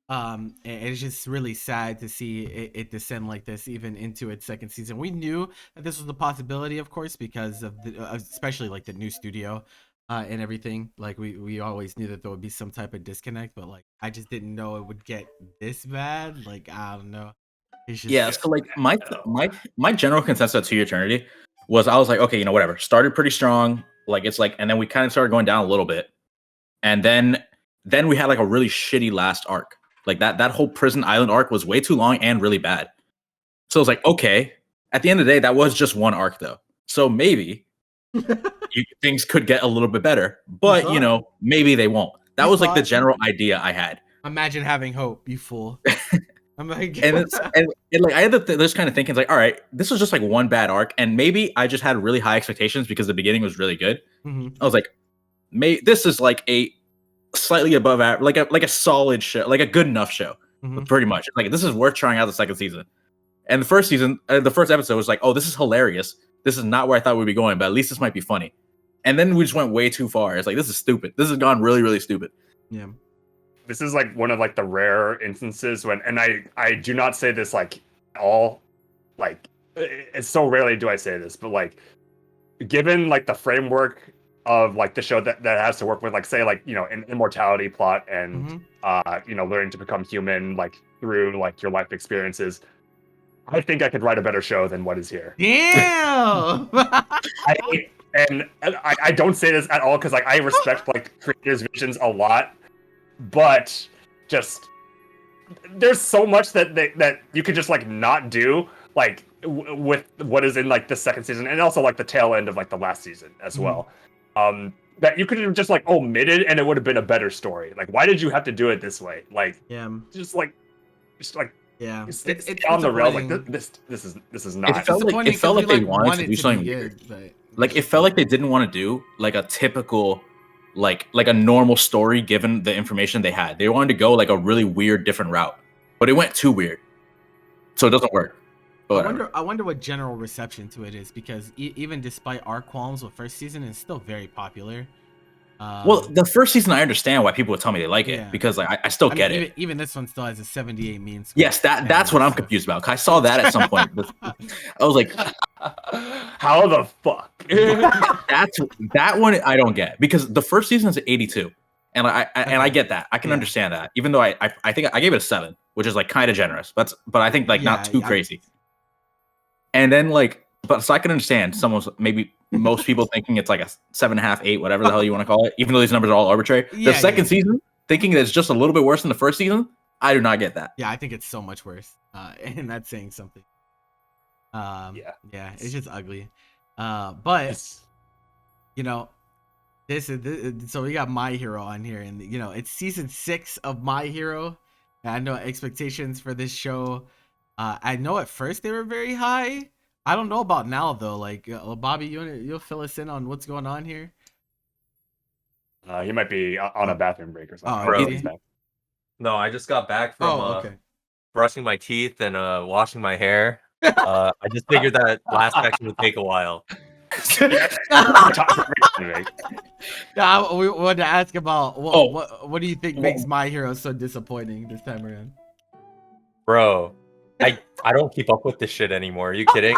A: and it's just really sad to see it descend like this even into its second season. We knew that this was a possibility, of course, because of especially like the new studio and everything. Like we always knew that there would be some type of disconnect, but like I just didn't know it would get this bad. Like I don't know.
E: So like my general consensus to Eternity was I was like, okay, whatever. Started pretty strong, like it's like, and then we kind of started going down a little bit, and then then we had like a really shitty last arc. Like that whole prison island arc was way too long and really bad. So it's like, okay, at the end of the day, that was just one arc though. So maybe things could get a little bit better, but you know, maybe they won't. That was like the general idea I had.
A: Imagine having hope, you fool. I'm like,
E: and like I had this kind of thinking, like, all right, this was just like one bad arc, and maybe I just had really high expectations because the beginning was really good. I was like, this is like a slightly above average, like a solid show, like a good enough show, pretty much. Like this is worth trying out the second season. And the first season, the first episode was like, oh, this is hilarious. This is not where I thought we'd be going, but at least this might be funny. And then we just went way too far. It's like, this is stupid. This has gone really, really stupid.
A: Yeah.
B: This is like one of like the rare instances when, and I do not say this like all, like it's so rarely do I say this, but like given like the framework of like the show that has to work with, like say like, you know, an immortality plot and you know, learning to become human like through like your life experiences, I think I could write a better show than what is here.
A: Damn.
B: I don't say this at all because like I respect like creators' visions a lot, but just there's so much that you could just like not do like with what is in like the second season and also like the tail end of like the last season as well. That you could have just like omitted and it would have been a better story. Like, why did you have to do it this way? Like, just like.
A: Yeah,
B: it's on the rails. Like this is not.
E: It felt like they wanted to do something weird. Like it felt like they didn't want to do like a typical, like a normal story given the information they had. They wanted to go like a really weird, different route, but it went too weird, so it doesn't work.
A: I wonder what general reception to it is because even despite our qualms with first season, it's still very popular.
E: Well, the first season, I understand why people would tell me they like it because like I still get it.
A: Even this one still has a 78 mean score.
E: Yes, that's what I'm confused about. I saw that at some point. I was like,
B: how the fuck?
E: that one I don't get because the first season is 82, and I get that. I can understand that, even though I think I gave it a 7, which is like kind of generous. But I think like not too crazy. And then like, but so I can understand most people thinking it's like a 7.5, 8, whatever the hell you want to call it, even though these numbers are all arbitrary. The second season, thinking that it's just a little bit worse than the first season, I do not get that.
A: Yeah, I think it's so much worse. And that's saying something. Yeah, it's just ugly. But you know, this so we got My Hero on here, and you know, it's season 6 of My Hero. And I know expectations for this show. I know at first they were very high. I don't know about now though. Like, Bobby, you'll fill us in on what's going on here.
B: He might be on a bathroom break or something.
C: No, I just got back from brushing my teeth and washing my hair. I just figured that last section would take a while.
A: Yeah, we wanted to ask about what do you think makes My Hero so disappointing this time around?
C: Bro, I don't keep up with this shit anymore. Are you kidding?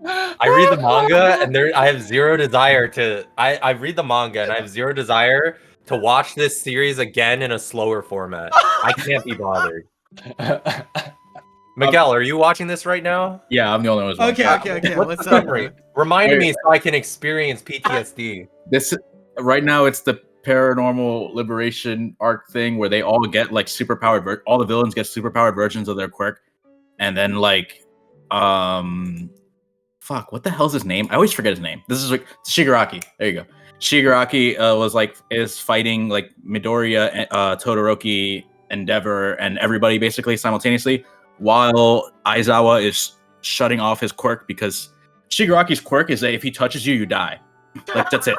C: I read the manga and I have zero desire to I read the manga and I have zero desire to watch this series again in a slower format. I can't be bothered. Miguel, are you watching this right now?
E: Yeah, I'm the only one who's watching.
A: Okay. What's up?
C: Remind me so I can experience PTSD.
E: This right now it's the paranormal liberation arc thing where they all get like superpowered all the villains get superpowered versions of their quirk, and then like fuck, what the hell's his name? I always forget his name. This is like Shigaraki. There you go. Shigaraki is fighting like Midoriya, Todoroki, Endeavor, and everybody basically simultaneously, while Aizawa is shutting off his quirk because Shigaraki's quirk is that if he touches you, you die. Like that's it.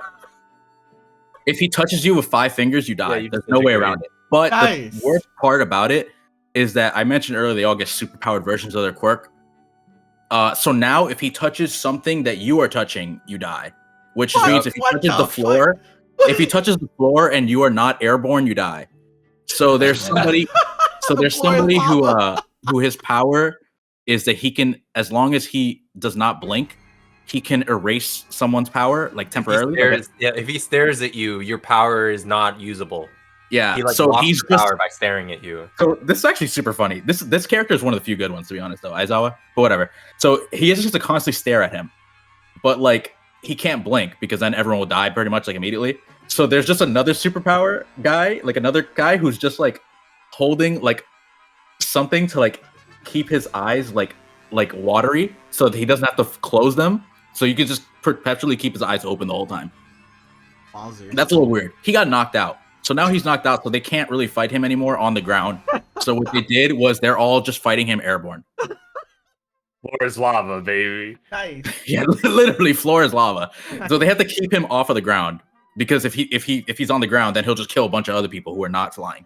E: If he touches you with 5 fingers, you die. There's no way around it. But the worst part about it is that I mentioned earlier they all get superpowered versions of their quirk. So now if he touches something that you are touching, you die. Which means if he touches the floor, if he touches the floor and you are not airborne, you die. So there's somebody who his power is that he can, as long as he does not blink, he can erase someone's power like temporarily.
C: If he stares at you, your power is not usable.
E: Yeah,
C: he, like,
E: so he's just
C: power by staring at you.
E: So this is actually super funny. This character is one of the few good ones, to be honest, though. Aizawa, but whatever. So he is just to constantly stare at him, but like he can't blink because then everyone will die pretty much like immediately. So there's just another superpower guy, like another guy who's just like holding like something to like keep his eyes like watery, so that he doesn't have to close them. So you can just perpetually keep his eyes open the whole time.
A: Wowzers.
E: That's a little weird. He got knocked out. So now he's knocked out, so they can't really fight him anymore on the ground. So what they did was they're all just fighting him airborne.
B: Floor is lava, baby.
A: Nice.
E: Yeah, literally floor is lava. So they have to keep him off of the ground because if he's on the ground, then he'll just kill a bunch of other people who are not flying.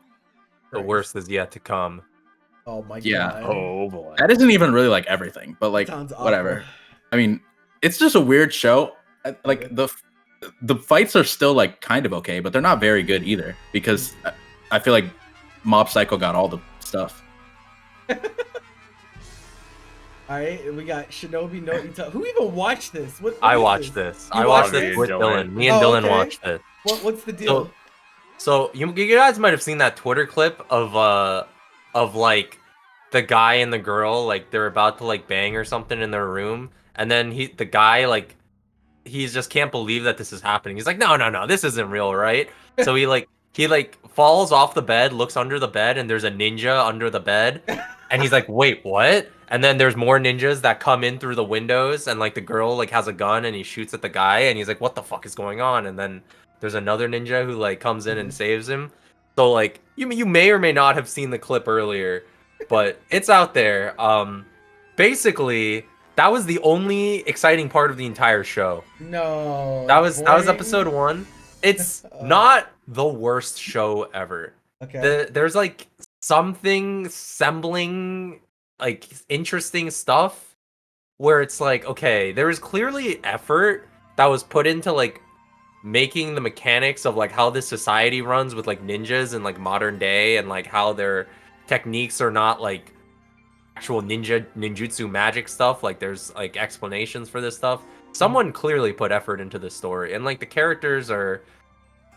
C: The worst is yet to come.
A: Oh my
E: Yeah.
A: god.
B: Oh boy.
E: That isn't even really like everything, but like
A: Sounds awful.
E: whatever. I mean, it's just a weird show. Like the fights are still like kind of okay, but they're not very good either because I feel like Mob Psycho got all the stuff.
A: All right, we got Shinobi no Ita. Who even watched this? What
C: I
A: is
C: watched this.
A: You
C: I watched
A: watched
C: this
A: this?
C: with
B: Dylan.
C: Dylan. Me and
A: Oh,
C: Dylan
A: okay.
C: watched it.
A: What's the deal?
C: So you guys might have seen that Twitter clip of like the guy and the girl, like they're about to like bang or something in their room, and then the guy like he just can't believe that this is happening. He's like, no, this isn't real, right? So he falls off the bed, looks under the bed, and there's a ninja under the bed, and he's like, wait, what? And then there's more ninjas that come in through the windows, and like the girl like has a gun and he shoots at the guy, and he's like, what the fuck is going on? And then there's another ninja who like comes in and saves him. So like you may or may not have seen the clip earlier, but it's out there. Basically, that was the only exciting part of the entire show.
A: No.
C: That was
A: boring?
C: episode 1. It's not the worst show ever.
A: Okay.
C: There's like something resembling like interesting stuff where it's like, okay, there is clearly effort that was put into like making the mechanics of like how this society runs with like ninjas and like modern day, and like how their techniques are not like actual ninjutsu magic stuff. Like there's like explanations for this stuff. Someone clearly put effort into the story, and like the characters are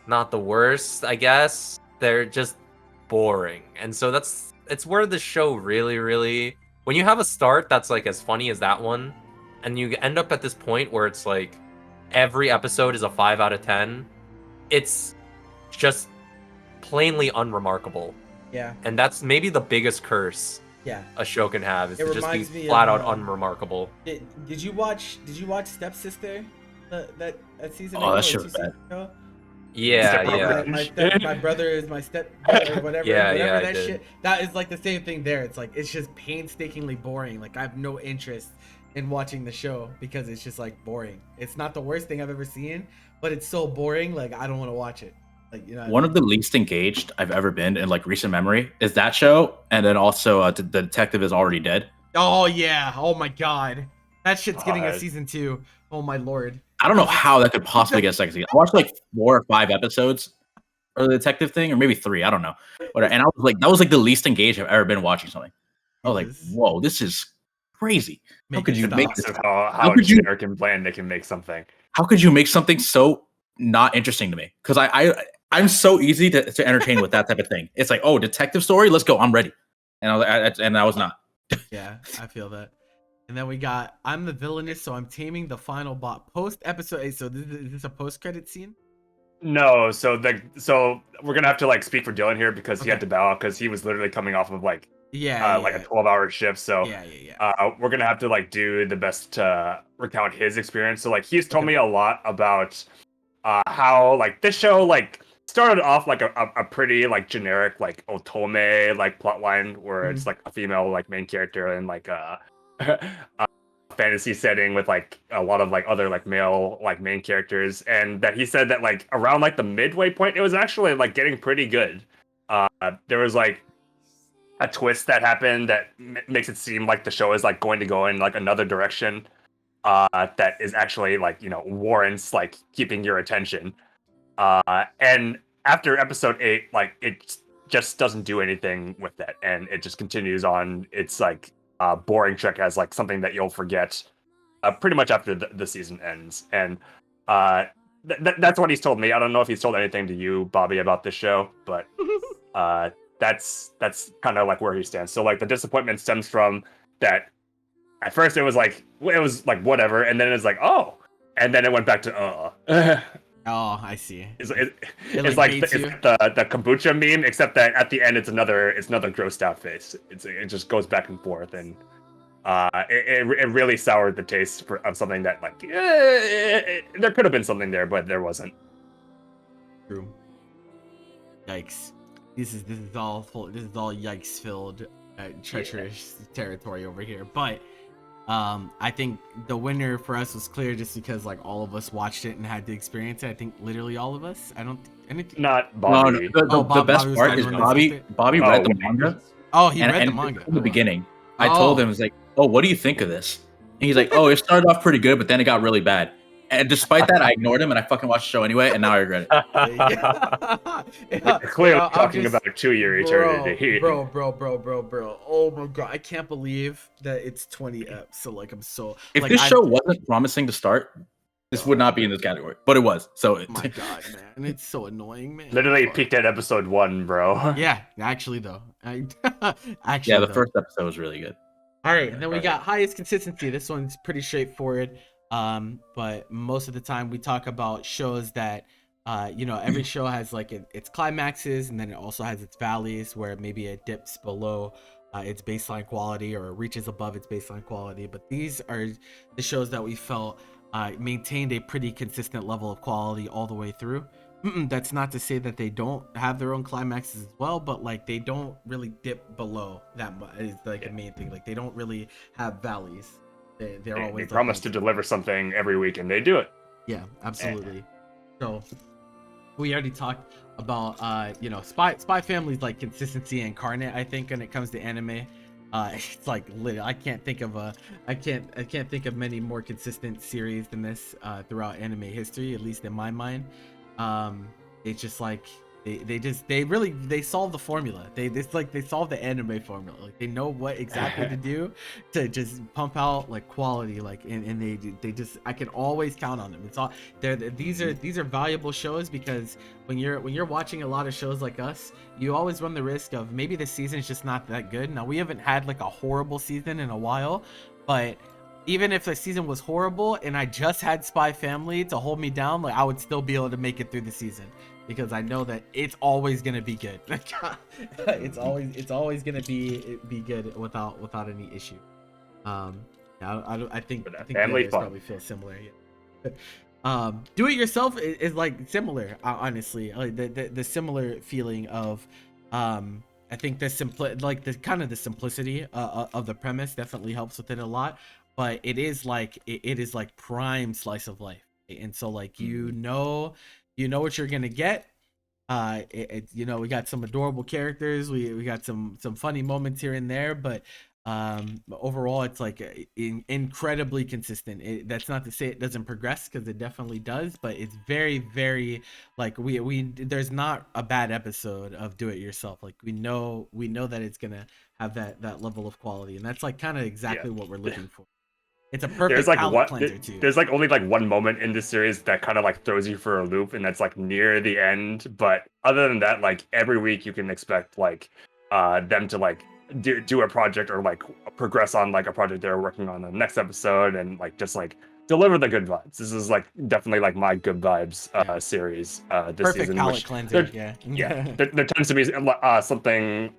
C: not the worst, I guess. They're just boring. And so it's where the show really, when you have a start that's like as funny as that one, and you end up at this point where it's like every episode is a 5 out of 10, it's just plainly unremarkable.
A: Yeah.
C: And that's maybe the biggest curse
A: Yeah.
C: a show can have, is
A: It
C: to just
A: reminds
C: be
A: me
C: flat
A: of,
C: out unremarkable.
A: Did you watch Stepsister? That season?
E: Oh, that
A: or
E: shit
A: two
E: was bad.
A: seasons ago?
C: Yeah,
B: Step
C: yeah.
A: My brother is my step or whatever.
C: Yeah,
A: whatever
C: yeah, I
A: that
C: did.
A: shit. That is like the same thing there. It's like it's just painstakingly boring. Like I have no interest in watching the show because it's just like boring. It's not the worst thing I've ever seen, but it's so boring. Like I don't want to watch it. Like you know.
E: One of the least engaged I've ever been in like recent memory is that show, and then also the Detective Is Already Dead.
A: Oh yeah. Oh my god. That shit's getting a
B: God.
A: season 2. Oh my lord.
E: I don't know how that could possibly get a second season. I watched like 4 or 5 episodes of the detective thing, or maybe 3. I don't know. And I was like, that was like the least engaged I've ever been watching something. I was like,
A: Jesus.
E: whoa, this is crazy. How
A: Make
E: could
A: it
E: you
A: stop.
E: make this?
B: How
E: could you-
B: generic and bland they can make something.
E: How could you make something so not interesting to me? Because I'm so easy to entertain with that type of thing. It's like, oh, detective story, let's go, I'm ready. And I was not.
A: Yeah, I feel that. And then we got I'm the villainess, so I'm taming the final bot. Post episode 8. So is this a post credit scene?
B: No, so we're gonna have to like speak for Dylan here because he had
A: Okay.
B: to bow out because he was literally coming off of like
A: Yeah.
B: like a 12-hour shift. So
A: Yeah.
B: we're gonna have to like do the best to recount his experience. So like he's told me a lot about how like this show like started off like a pretty like generic like otome like plotline where it's like a female like main character and like a fantasy setting with like a lot of like other like male like main characters, and that he said that like around like the midway point it was actually like getting pretty good. There was like a twist that happened that makes it seem like the show is like going to go in like another direction that is actually like, you know, warrants like keeping your attention. And after episode 8, like it just doesn't do anything with that, and it just continues on. It's like boring trick as like something that you'll forget pretty much after the season ends. And that's what he's told me. I don't know if he's told anything to you, Bobby, about this show, but that's kind of like where he stands. So like the disappointment stems from that. At first it was like whatever, and then it's like, oh, and then it went back to
A: Oh, I see.
B: It's
A: It
B: like
A: baits you.
B: the kombucha meme, except that at the end it's another grossed out face. It just goes back and forth, and it really soured the taste of something that like there could have been something there, but there wasn't.
A: True. Yikes. This is all yikes filled, treacherous territory over here. But I think the winner for us was clear just because like all of us watched it and had to experience it. I think literally all of us. I don't think
B: Not
E: No,
B: Bobby.
E: the best
A: Bobby was
E: part
A: the
E: is
A: only one that skipped it?
E: Bobby
B: Oh,
E: read the
B: wait.
E: manga.
A: Oh, he read the
E: and
A: manga
E: from the beginning. I
A: Oh.
E: told him, I was like, "Oh, what do you think of this?" And he's like, "Oh, it started off pretty good, but then it got really bad." And despite that, I ignored him and I fucking watched the show anyway, and now I regret it.
A: Yeah.
B: Clearly
A: I'm
B: talking
A: just-
B: about a 2-year eternity.
A: Bro. Oh my god, I can't believe that it's 20 eps. So like, I'm so.
E: If
A: like,
E: this show wasn't promising to start, this would not be in this category, but it was. So
A: Oh my god, man, it's so annoying, man.
B: Literally
A: Fuck.
B: peaked at episode 1, bro.
A: Yeah, actually though, actually
E: yeah, the
A: though.
E: first episode was really good.
A: All right, and then we
B: Right.
A: got highest consistency. This one's pretty straightforward. But most of the time we talk about shows that, every show has like its climaxes, and then it also has its valleys where maybe it dips below its baseline quality or reaches above its baseline quality. But these are the shows that we felt maintained a pretty consistent level of quality all the way through. That's not to say that they don't have their own climaxes as well, but like they don't really dip below that much is like the main thing. Like they don't really have valleys. They're always
B: They
A: like,
B: promise to deliver something every week, and they do it.
A: Yeah, absolutely. So we already talked about Spy Family's like consistency incarnate. I think when it comes to anime, it's like I can't think of many more consistent series than this throughout anime history, at least in my mind. It's just like they solve the formula. They solve the anime formula. Like they know what exactly to do to just pump out like quality. Like and they just I can always count on them. It's all these are valuable shows because when you're watching a lot of shows like us, you always run the risk of maybe the season's just not that good. Now we haven't had like a horrible season in a while, but even if the season was horrible and I just had Spy Family to hold me down, like I would still be able to make it through the season because I know that it's always gonna be good. it's always gonna be good without any issue. I think
B: family
A: the others
B: fun.
A: probably feel similar. Yeah. Do it yourself is like similar. Honestly, like the similar feeling of I think the simplicity of the premise definitely helps with it a lot. But it is like prime slice of life, and so like you know what you're gonna get. We got some adorable characters, we got some funny moments here and there, but overall it's like incredibly consistent. That's not to say it doesn't progress, because it definitely does, but it's very, very like we there's not a bad episode of Do It Yourself. Like we know that it's gonna have that level of quality, and that's like kind of exactly what we're looking for. It's a perfect palate cleanser too.
B: There's like only like one moment in this series that kind of like throws you for a loop, and that's like near the end. But other than that, like every week you can expect like them to like do a project or like progress on like a project they're working on the next episode, and like just like deliver the good vibes. This is like definitely like my good vibes series this
A: Perfect
B: season.
A: palate cleanser.
B: There tends to be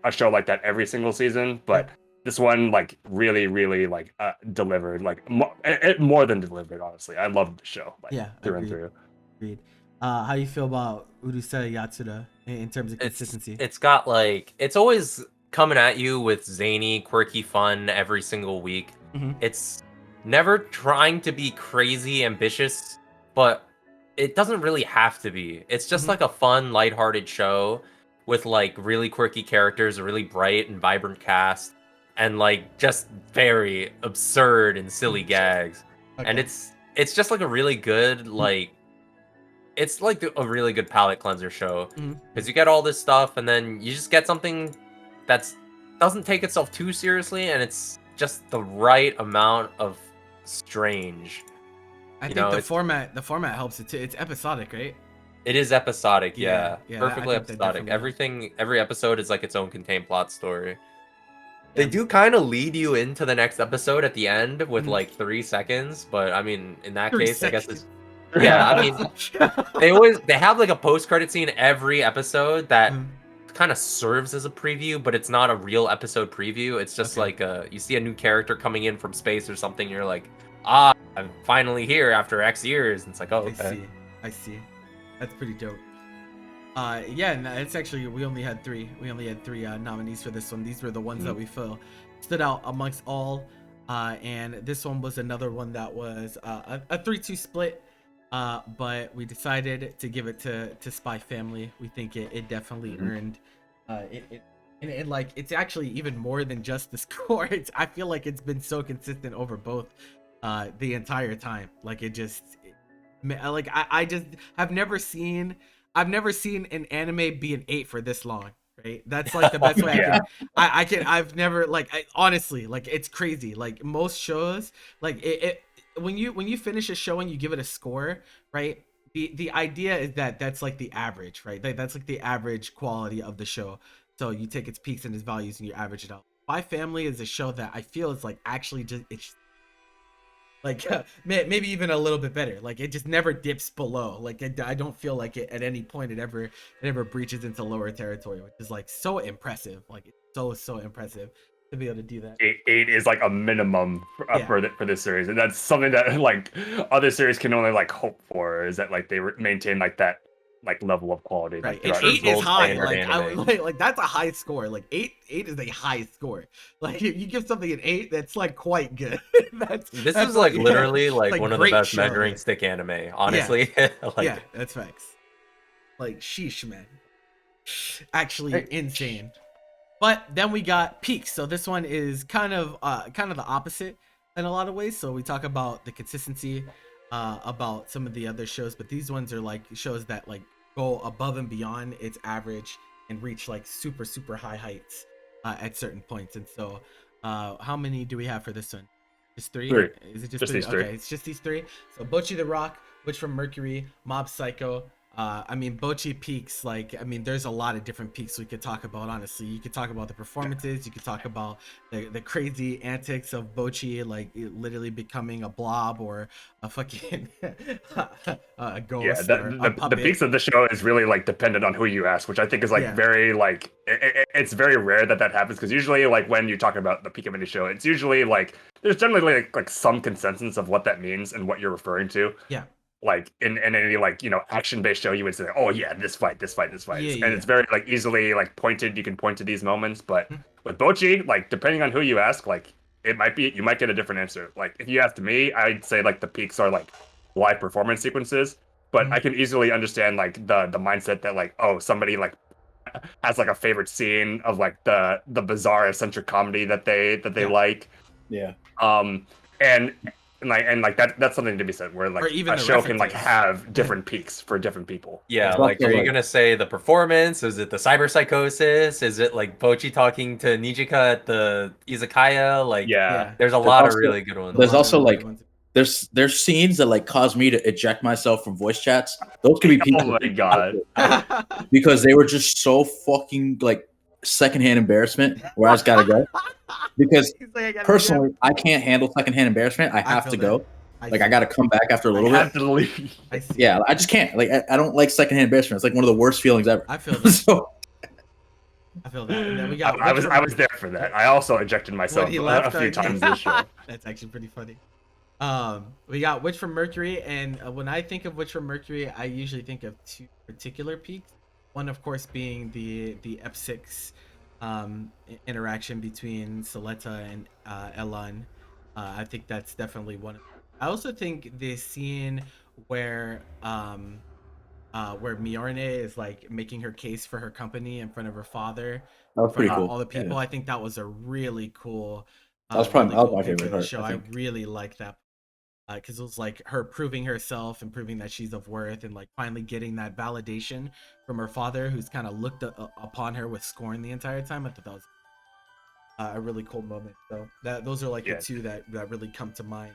B: a show like that every single season, but this one like really like delivered, like more than delivered. Honestly, I loved the show like through and through.
A: Agreed. How you feel about Urusei Yatsura in terms of consistency?
C: It's got like it's always coming at you with zany, quirky fun every single week. It's never trying to be crazy ambitious, but it doesn't really have to be. It's just like a fun, lighthearted show with like really quirky characters, a really bright and vibrant cast, and like just very absurd and silly gags. And it's just like a really good it's like a really good palate cleanser show, because you get all this stuff and then you just get something that's doesn't take itself too seriously, and it's just the right amount of strange.
A: I think the format helps it too. It's episodic, right?
C: It is episodic, yeah.
A: I
C: Perfectly
A: think that
C: episodic.
A: definitely
C: Every episode is like its own contained plot story. They do kind of lead you into the next episode at the end with like 3 seconds, but I mean, in that case, I guess it's Yeah, I mean, they have like a post-credit scene every episode that kind of serves as a preview, but it's not a real episode preview. It's just like you see a new character coming in from space or something. You're like, ah, I'm finally here after X years. And it's like, oh, okay.
A: I see. That's pretty dope. Yeah, and it's actually we only had three nominees for this one. These were the ones that we feel stood out amongst all. And this one was another one that was a 3-2 split. But we decided to give it to Spy Family. We think it definitely earned and like it's actually even more than just the score. I feel like it's been so consistent over both the entire time. Like I just have never seen an anime be an 8 for this long. Right, that's like the best way I've never honestly, like it's crazy. Like most shows, like it when you finish a show and you give it a score, right, the idea is that that's like the average, right? That's like the average quality of the show. So you take its peaks and its values and you average it out. My Family is a show that I feel is like actually just it's like maybe even a little bit better. Like it just never dips below. Like I don't feel like it at any point it ever breaches into lower territory, which is like so impressive. Like it's so impressive to be able to do that.
B: 8 is like a minimum for this series, and that's something that like other series can only like hope for, is that like they maintain like that like level of quality.
A: Right,
B: like,
A: 8 is high. Like that's a high score. Like 8 is a high score. Like if you give something an 8, that's like quite good.
C: This is like literally like one of the best measuring stick anime, honestly.
A: Yeah, that's facts. Like sheesh, man. Actually insane. But then we got peaks. So this one is kind of the opposite in a lot of ways. So we talk about the consistency about some of the other shows, but these ones are like shows that like go above and beyond its average and reach like super high heights at certain points. And so how many do we have for this one? Just three? Is it just three?
B: These three.
A: Okay, it's just these three. So Bocchi the Rock, Witch from Mercury, Mob Psycho. I mean, Bocchi peaks, like, I mean, there's a lot of different peaks we could talk about, honestly. You could talk about the performances, you could talk about the crazy antics of Bocchi, like literally becoming a blob or a fucking a ghost.
B: The peaks of the show is really like dependent on who you ask, which I think is like very like it's very rare that happens, because usually like when you talk about the peak of any show, it's usually like there's generally like some consensus of what that means and what you're referring to.
A: Yeah.
B: Like in any like, you know, action-based show, you would say, oh yeah, this fight, and it's very like easily like pointed. You can point to these moments, but with Bocchi, like depending on who you ask, like you might get a different answer. Like if you asked me, I'd say like the peaks are like live performance sequences, but I can easily understand like the mindset that like, oh, somebody like has like a favorite scene of like the bizarre eccentric comedy that they like.
E: Yeah.
B: And that's something to be said, where like
A: even
B: a show can like have different peaks for different people.
C: Yeah, like are you gonna say the performance? Is it the cyber psychosis? Is it like Bocchi talking to Nijika at the izakaya? Like there's a lot of really good ones.
E: There's also like there's scenes that like cause me to eject myself from voice chats. Those could be people.
B: Oh my god.
E: Because they were just so fucking like secondhand embarrassment where I just gotta go. Because personally, I can't handle secondhand embarrassment. I have to go. I gotta come back after a little bit.
B: I have to leave.
E: Yeah, I just can't. Like, I don't like secondhand embarrassment. It's like one of the worst feelings ever.
A: I feel that.
E: So,
A: I feel that. And then we got.
B: I was there for that. I also ejected myself a few times this show.
A: That's actually pretty funny. We got Witch from Mercury, and when I think of Witch from Mercury, I usually think of two particular peaks. One, of course, being the Ep6 interaction between Soleta and Elan. I think that's definitely one. I also think the scene where Miorne is like making her case for her company in front of her father,
E: that was pretty cool.
A: All the people. I think that was a really cool.
E: That was probably my favorite part.
A: Show. I really like that. Because it was like her proving herself and proving that she's of worth, and like finally getting that validation from her father, who's kind of looked upon her with scorn the entire time. I thought that was a really cool moment. So those are like the two that really come to mind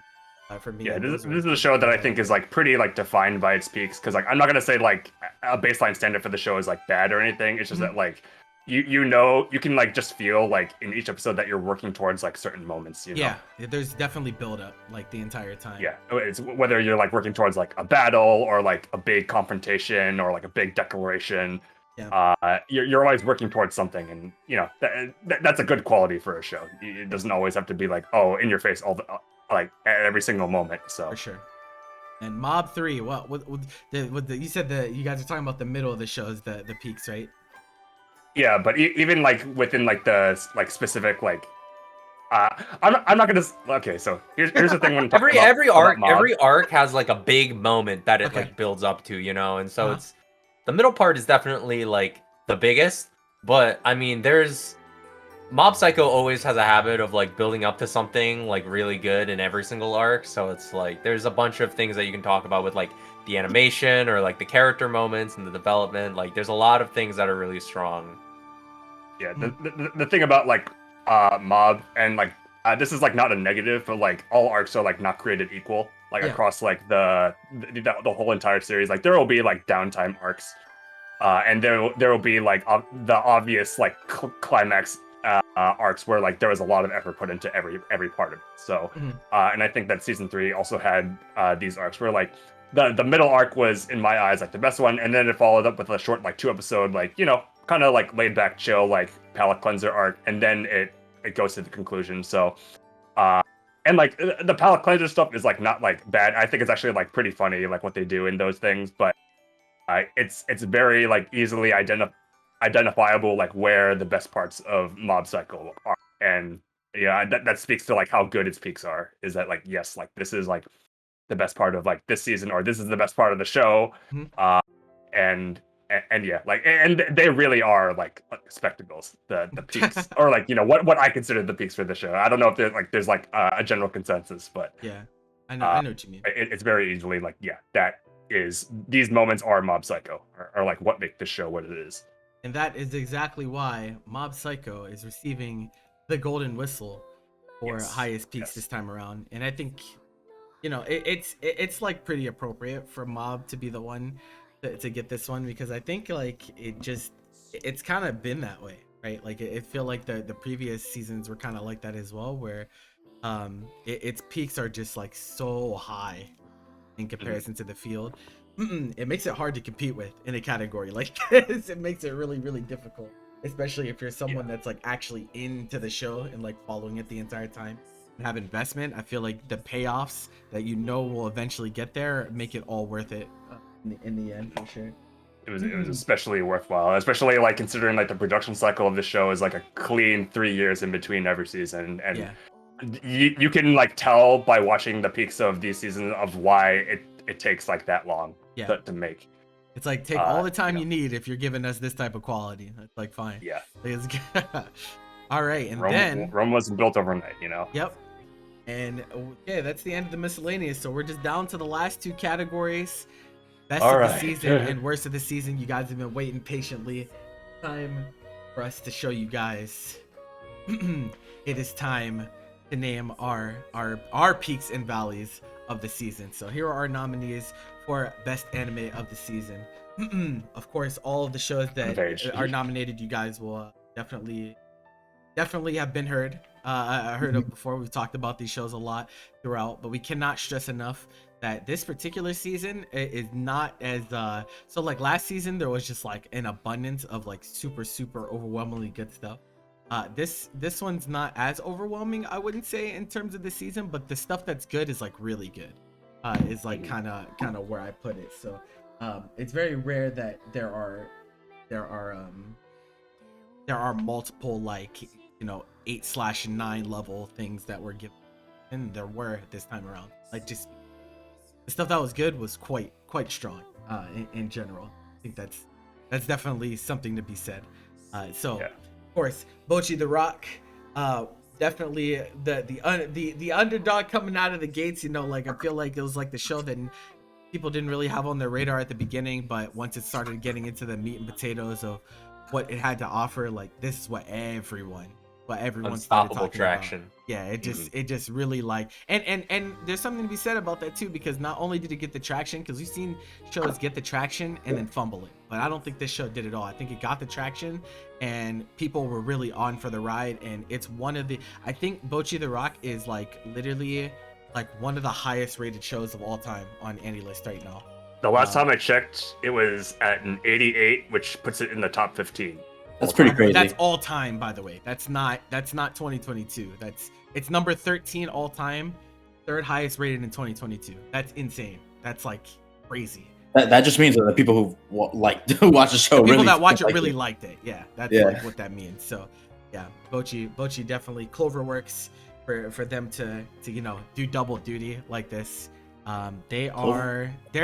A: for me.
B: Yeah, this is a show that I think is like pretty like defined by its peaks, because like I'm not gonna say like a baseline standard for the show is like bad or anything. It's just that like you can like just feel like in each episode that you're working towards like certain moments.
A: Yeah, there's definitely build up like the entire time.
B: Yeah, it's whether you're like working towards like a battle or like a big confrontation or like a big declaration.
A: Yeah.
B: You're always working towards something, and that's a good quality for a show. It doesn't always have to be like, oh, in your face all the like at every single moment. So
A: For sure. And Mob 3, what you said that you guys are talking about the middle of the shows, the peaks, right?
B: yeah, but even like within like the like specific like I'm not gonna. Okay, so here's the thing when talking
C: every
B: about Mob.
C: arc has like a big moment that it
A: Okay.
C: like builds up to, and so
A: Uh-huh.
C: it's the middle part is definitely like the biggest, but I mean there's Mob Psycho always has a habit of like building up to something like really good in every single arc, so it's like there's a bunch of things that you can talk about with like the animation or like the character moments and the development. Like there's a lot of things that are really strong.
B: Yeah, the thing about like Mob and like this is like not a negative, but like all arcs are like not created equal. Like
A: Yeah.
B: across like the whole entire series, like there will be like downtime arcs, and there will be like the obvious like climax arcs where like there was a lot of effort put into every part of it. So, and I think that season 3 also had these arcs where like the middle arc was in my eyes like the best one, and then it followed up with a short like 2-episode like kind of like laid back chill like palate cleanser arc, and then it goes to the conclusion. So and like the palate cleanser stuff is like not like bad. I think it's actually like pretty funny like what they do in those things, but it's very like easily identifiable like where the best parts of Mob Psycho are. And yeah, that speaks to like how good its peaks are, is that like yes, like this is like the best part of like this season, or this is the best part of the show. And yeah, like, and they really are like spectacles, the peaks, or like what I consider the peaks for the show. I don't know if there's like a general consensus, but
A: Yeah, I know what you mean.
B: it's very easily like these moments are Mob Psycho, are like what make this show what it is.
A: And that is exactly why Mob Psycho is receiving the golden whistle for highest peaks this time around. And I think it's like pretty appropriate for Mob to be the one to get this one, because I think like it's kind of been that way, right? Like it feel like the previous seasons were kind of like that as well, where its peaks are just like so high in comparison to the field. It makes it hard to compete with in a category like this. It makes it really, really difficult, especially if you're someone that's like actually into the show and like following it the entire time and have investment. I feel like the payoffs that will eventually get there make it all worth it in the end, for sure.
B: It was especially worthwhile, especially like considering like the production cycle of the show is like a clean 3 years in between every season, and you can like tell by watching the peaks of these seasons of why it takes like that long to make.
A: It's like take all the time you need if you're giving us this type of quality. It's like fine.
B: Yeah.
A: All right, and then
B: Rome wasn't built overnight,
A: Yep. And okay, that's the end of the miscellaneous. So we're just down to the last 2 categories. Best of the season and worst of the season. You guys have been waiting patiently. Time for us to show you guys. It is time to name our peaks and valleys of the season. So here are our nominees for best anime of the season. Of course, all of the shows that are nominated, you guys will definitely have been heard. Heard of before. We've talked about these shows a lot throughout, but we cannot stress enough that this particular season is not as so like last season there was just like an abundance of like super overwhelmingly good stuff. This one's not as overwhelming, I wouldn't say, in terms of the season, but the stuff that's good is like really good. Is like kind of where I put it. So it's very rare that there are multiple like 8/9 level things that were given, and there were this time around. Like just the stuff that was good was quite strong in general. I think that's definitely something to be said. Of course, Bocchi the Rock, definitely the underdog coming out of the gates. Like I feel like it was like the show that people didn't really have on their radar at the beginning, but once it started getting into the meat and potatoes of what it had to offer, like this is what everyone what everyone started
C: Unstoppable
A: talking
C: traction.
A: about. Yeah, it just really like, and there's something to be said about that too, because not only did it get the traction, because we've seen shows get the traction and then fumble it, but I don't think this show did it all. I think it got the traction and people were really on for the ride, and it's one of the, I think Bocchi the Rock is like literally like one of the highest rated shows of all time on AniList right now.
B: The last time I checked, it was at an 88, which puts it in the top 15.
E: That's pretty crazy.
A: That's all time, by the way. That's not 2022. It's number 13 all time, third highest rated in 2022. That's insane. That's like crazy.
E: That just means that the people who watch the show,
A: People
E: really
A: that watch it
E: like
A: really liked it. Yeah, that's like what that means. So yeah, Bocchi definitely, Cloverworks for them to do double duty like this. They're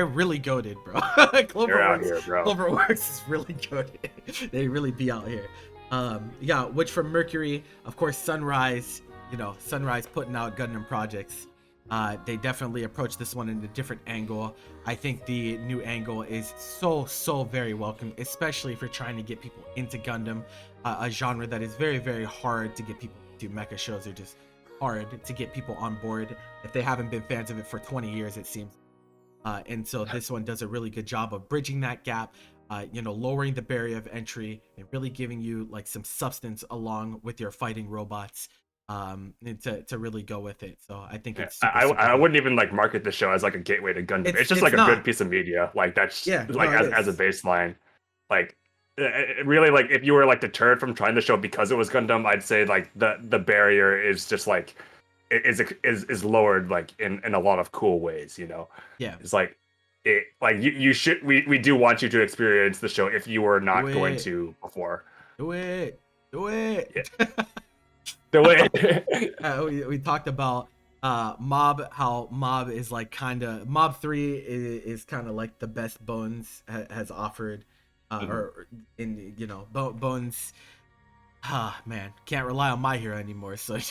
A: really goated, bro. Cloverworks is really goated. They really be out here. Yeah, which from Mercury, of course, Sunrise putting out Gundam projects. They definitely approach this one in a different angle. I think the new angle is so very welcome, especially if you're trying to get people into Gundam, a genre that is very, very hard to get people to. Mecha shows are just hard to get people on board if they haven't been fans of it for 20 years, it seems. And so this one does a really good job of bridging that gap, lowering the barrier of entry and really giving you like some substance along with your fighting robots, and to really go with it. So I think it's
B: I wouldn't even like market the show as like a gateway to Gundam. It's just like a good piece of media. Like that's as a baseline. Like really, like if you were like deterred from trying the show because it was Gundam, I'd say like the barrier is just like is lowered like in a lot of cool ways.
A: Yeah,
B: it's like it like you should we do want you to experience the show if you were not going to before.
A: Do it.
B: Yeah. Do it.
A: We talked about Mob, how Mob is like Mob 3 is kind of like the best Bones has offered, or in Bones. Man, can't rely on My Hero anymore. So
B: at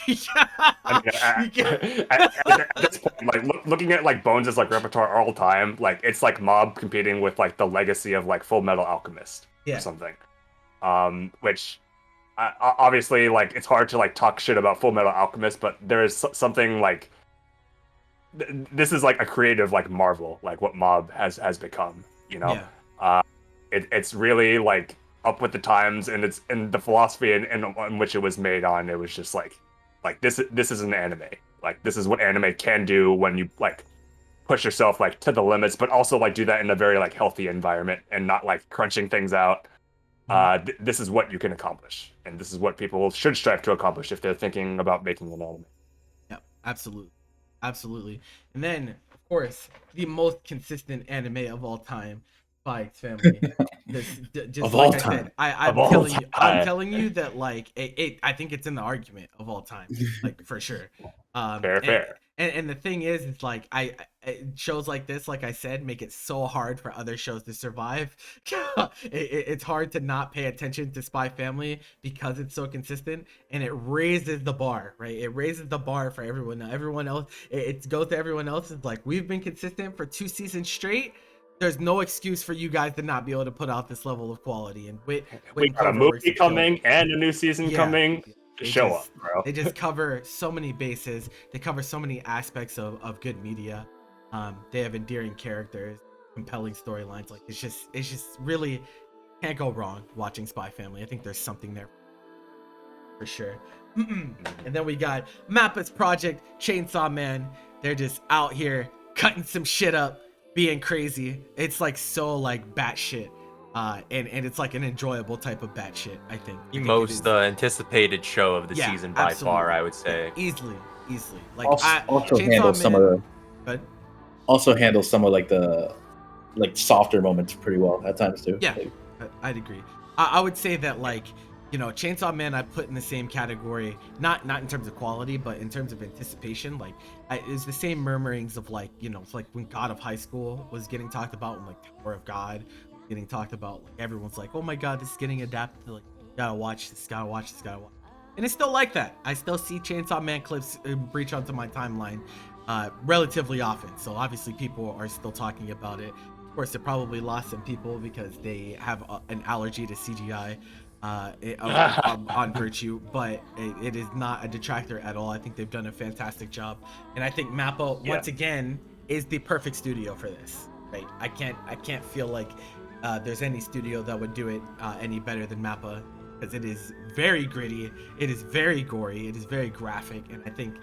B: this point, like looking at like Bones' like repertoire all time, like it's like Mob competing with like the legacy of like Full Metal Alchemist or something. Which obviously like it's hard to like talk shit about Full Metal Alchemist, but there is something like this is like a creative like marvel, like what Mob has become. It's really like up with the times, and it's in the philosophy in which it was made on. It was just like this is an anime. Like this is what anime can do when you like push yourself like to the limits, but also like do that in a very like healthy environment and not like crunching things out. This is what you can accomplish, and this is what people should strive to accomplish if they're thinking about making an anime.
A: Yeah, absolutely. And then of course the most consistent anime of all time, Spy X Family. Just
E: of
A: like
E: all
A: I
E: time.
A: said, I'm telling you that like I think it's in the argument of all time, like for sure.
B: Fair.
A: And the thing is, it's like shows like this, like I said, make it so hard for other shows to survive. It's hard to not pay attention to Spy Family because it's so consistent, and it raises the bar, right? It raises the bar for everyone. Now, everyone else, it goes to everyone else. It's like, we've been consistent for 2 seasons straight. There's no excuse for you guys to not be able to put out this level of quality. And we
B: got a movie coming and a new season coming. Show up, bro.
A: They just cover so many bases. They cover so many aspects of good media. They have endearing characters, compelling storylines. Like it's just really can't go wrong watching Spy Family. I think there's something there for sure. And then we got Mappa's project, Chainsaw Man. They're just out here cutting some shit up, being crazy. It's like so like batshit. And it's like an enjoyable type of batshit, I think.
C: The most anticipated show of the season by far, I would say.
A: Easily. Like
E: also handles some of like the like softer moments pretty well at times too.
A: Yeah, I'd agree. I would say that like, Chainsaw Man I put in the same category, not in terms of quality, but in terms of anticipation. Like it's the same murmurings of like, it's like when God of High School was getting talked about, when like Tower of God getting talked about, like everyone's like, oh my god, this is getting adapted, like gotta watch this. And it's still like that. I still see Chainsaw Man clips breach onto my timeline relatively often, so obviously people are still talking about it. Of course, it probably lost some people because they have an allergy to CGI, on Virtue, but it is not a detractor at all. I think they've done a fantastic job, and I think Mappa once again is the perfect studio for this. Right? I can't feel like there's any studio that would do it any better than Mappa, because it is very gritty, it is very gory, it is very graphic, and I think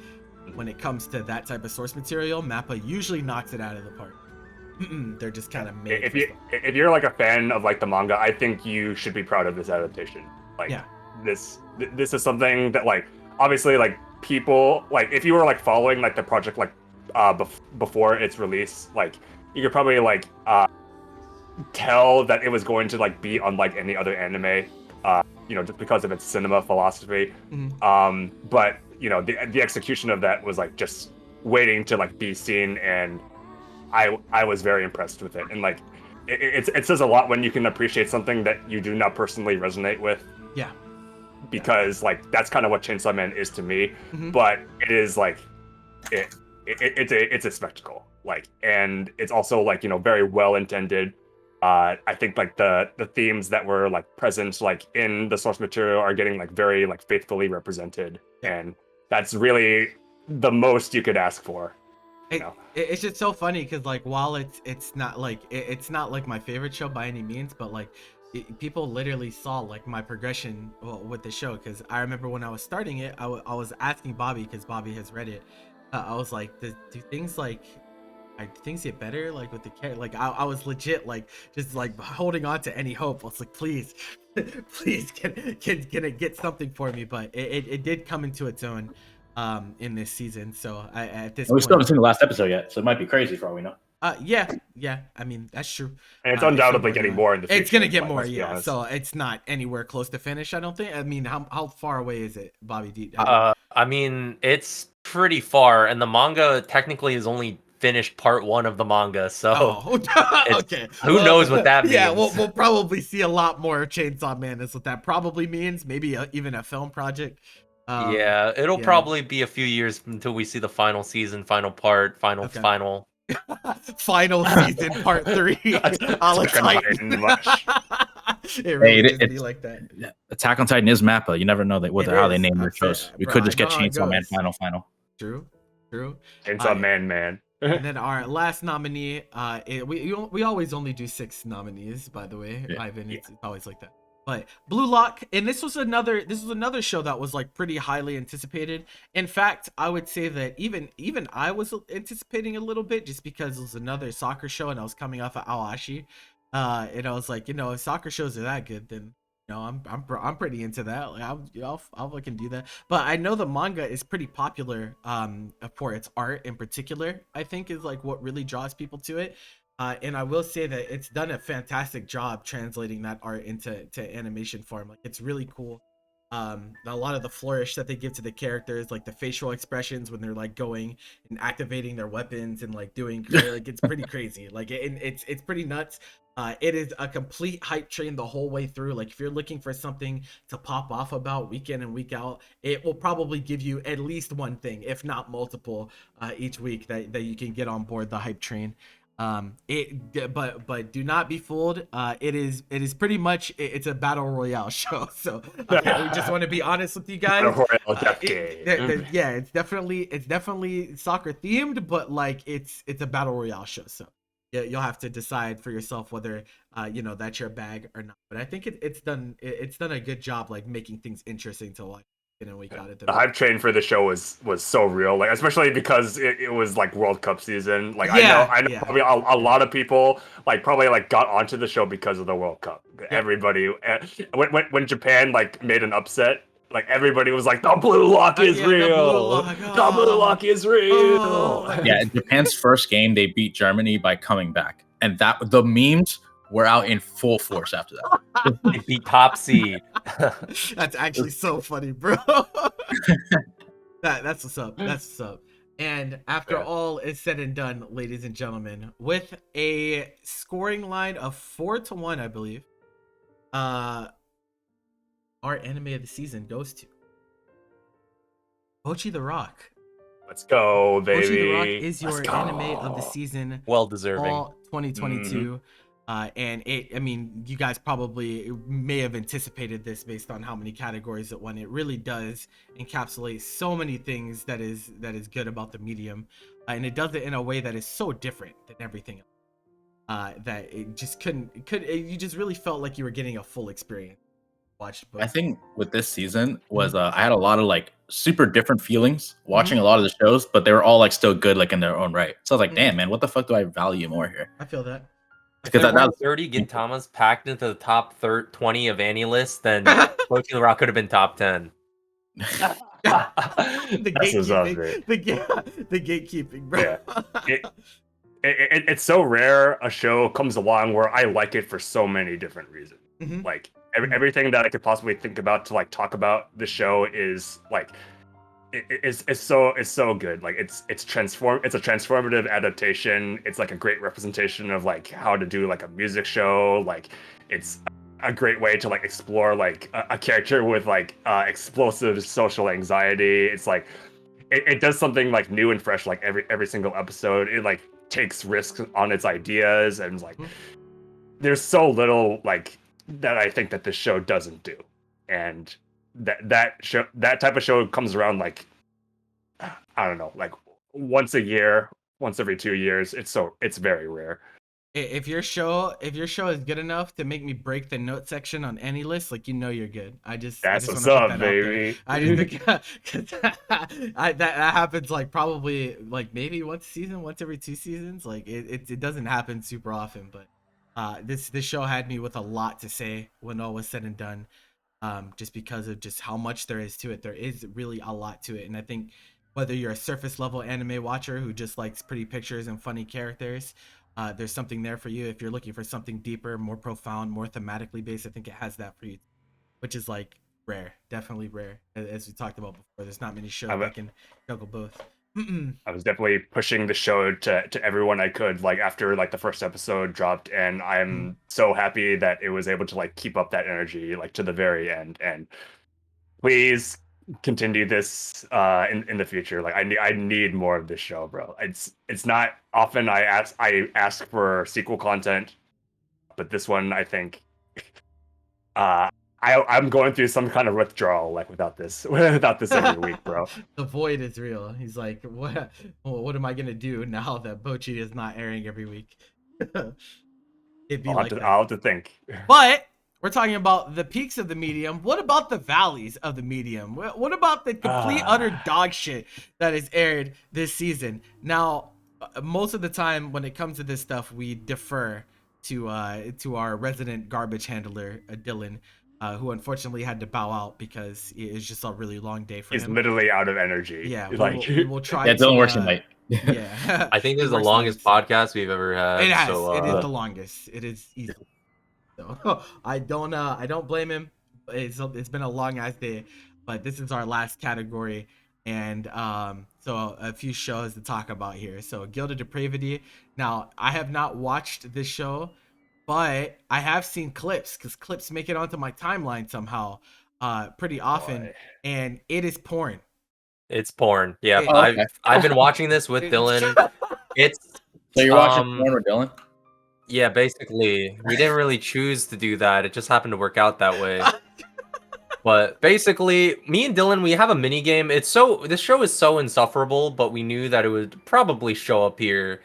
A: when it comes to that type of source material, Mappa usually knocks it out of the park. They're just kind of made.
B: If you're like a fan of like the manga, I think you should be proud of this adaptation. Like this is something that like obviously like people like if you were like following like the project like before its release, like you could probably like tell that it was going to like be unlike any other anime, you know, just because of its cinema philosophy. But you know the execution of that was like just waiting to like be seen, and I was very impressed with it, and like it says a lot when you can appreciate something that you do not personally resonate with.
A: Yeah.
B: Because like that's kind of what Chainsaw Man is to me, but it is like it's a spectacle, like, and it's also like, you know, very well intended. I think like the themes that were like present like in the source material are getting like very like faithfully represented, and that's really the most you could ask for.
A: It's just so funny because like while it's not like it's not like my favorite show by any means, but like people literally saw like my progression with the show, because I remember when I was starting it, I was asking Bobby, because Bobby has read it. I was like, do things get better like with the character? Like I was legit like just like holding on to any hope. I was like, please can it get something for me? But it did come into its own in this season. So at this point,
E: we still haven't seen the last episode yet, so it might be crazy for all we know.
A: Yeah. I mean, that's true.
B: And it's undoubtedly getting more in the future.
A: It's gonna get more, yeah. So it's not anywhere close to finish, I don't think. I mean, how far away is it, Bobby?
C: I mean, it's pretty far, and the manga technically is only finished part 1 of the manga, so
A: okay.
C: Who knows what that means?
A: Yeah, we'll probably see a lot more Chainsaw Man. Is what that probably means. Maybe even a film project.
C: Yeah, it'll probably be a few years until we see the final season, final part, final.
A: Final season, part 3. I'll Titan. It really be like that.
E: Attack on Titan is Mappa. You never know how they name their shows. We could just get Chainsaw Man final.
A: True.
B: Chainsaw Man.
A: And then our last nominee, we always only do 6 nominees, by the way, Ivan. It's always like that. But Blue Lock, and this was another show that was like pretty highly anticipated. In fact, I would say that even I was anticipating a little bit, just because it was another soccer show, and I was coming off of Awashi, and I was like, you know, if soccer shows are that good, then you know I'm pretty into that. Like I can do that. But I know the manga is pretty popular for its art in particular. I think is like what really draws people to it. And I will say that it's done a fantastic job translating that art into animation form. Like it's really cool. A lot of the flourish that they give to the characters, like the facial expressions when they're like going and activating their weapons and like doing like it's pretty crazy. Like it's pretty nuts. It is a complete hype train the whole way through. Like if you're looking for something to pop off about week in and week out, it will probably give you at least one thing, if not multiple, each week that you can get on board the hype train. But do not be fooled. It is pretty much it's a battle royale show. So we just want to be honest with you guys. It's definitely soccer themed, but like it's a battle royale show. So yeah, you'll have to decide for yourself whether that's your bag or not. But I think it's done a good job like making things interesting to watch. We got it.
B: The hype train for the show was so real, like especially because it was like World Cup season. Like I know probably a lot of people like probably like got onto the show because of the World Cup. Everybody when Japan like made an upset, like everybody was like, the blue lock is real. The blue lock is real.
E: Yeah, in Japan's first game they beat Germany by coming back, and that the memes were out in full force after that.
C: They beat top seed.
A: That's actually so funny, bro. That's what's up. And after all is said and done, ladies and gentlemen, with a scoring line of 4-1, I believe, our anime of the season goes to Pochi the Rock.
B: Let's go, baby.
A: Pochi the Rock is your anime of the season.
C: Well deserving.
A: Fall 2022. And I mean, you guys probably may have anticipated this based on how many categories it won. It really does encapsulate so many things that is good about the medium, and it does it in a way that is so different than everything else. That it just you just really felt like you were getting a full experience. Watched both.
E: I think with this season was I had a lot of like super different feelings watching a lot of the shows, but they were all like still good like in their own right. So I was like, damn man, what the fuck do I value more here?
A: I feel that.
C: Because there were 30 Gintamas packed into the top 20 of any list, then Poaching the Rock could have been top 10.
A: The gatekeeping, the gatekeeping, bro.
B: Yeah. It's so rare a show comes along where I like it for so many different reasons. Like everything that I could possibly think about to like talk about the show is like it's so good. Like it's a transformative adaptation. It's like a great representation of like how to do like a music show. Like it's a great way to like explore like a character with like explosive social anxiety. It's like it does something like new and fresh like every single episode. It like takes risks on its ideas, and like there's so little like that I think that this show doesn't do. And that type of show comes around like I don't know, like once a year, once every 2 years. It's very rare.
A: If your show is good enough to make me break the note section on any list, like you're good.
B: That's what's up, baby.
A: I just think that happens like probably like maybe once a season, once every 2 seasons. Like it doesn't happen super often, but this show had me with a lot to say when all was said and done. Just because of just how much there is to it. There is really a lot to it, and I think whether you're a surface level anime watcher who just likes pretty pictures and funny characters, there's something there for you. If you're looking for something deeper, more profound, more thematically based, I think it has that for you, which is like rare, definitely rare. As we talked about before, there's not many shows that can juggle both.
B: I was definitely pushing the show to everyone I could, like after like the first episode dropped, and I'm so happy that it was able to like keep up that energy like to the very end. And please continue this in the future. Like I need more of this show, bro. It's not often I ask for sequel content, but this one I think I'm going through some kind of withdrawal like without this every week, bro.
A: The void is real. He's like, what am I gonna do now that Bochi is not airing every week?
B: I'll have to think.
A: But we're talking about the peaks of the medium. What about the valleys of the medium? What about the complete utter dog shit that is aired this season? Now, most of the time when it comes to this stuff, we defer to our resident garbage handler, Dylan, who unfortunately had to bow out because it was just a really long day for him.
B: He's literally out of energy.
A: Yeah,
B: like
A: we'll try.
E: Yeah, Dylan works tonight.
A: Yeah,
C: I think this is the longest podcast we've ever had.
A: It has.
C: So,
A: it is the longest. It is easy. So I don't blame him. It's been a long ass day, but this is our last category, and so a few shows to talk about here. So Guild of Depravity. Now I have not watched this show, but I have seen clips because clips make it onto my timeline somehow pretty often, and it is porn.
C: It's porn. Yeah, I've been watching this with Dylan. It's
E: so you're watching porn with Dylan?
C: Yeah, basically, we didn't really choose to do that. It just happened to work out that way. But basically, me and Dylan, we have a mini game. This show is so insufferable, but we knew that it would probably show up here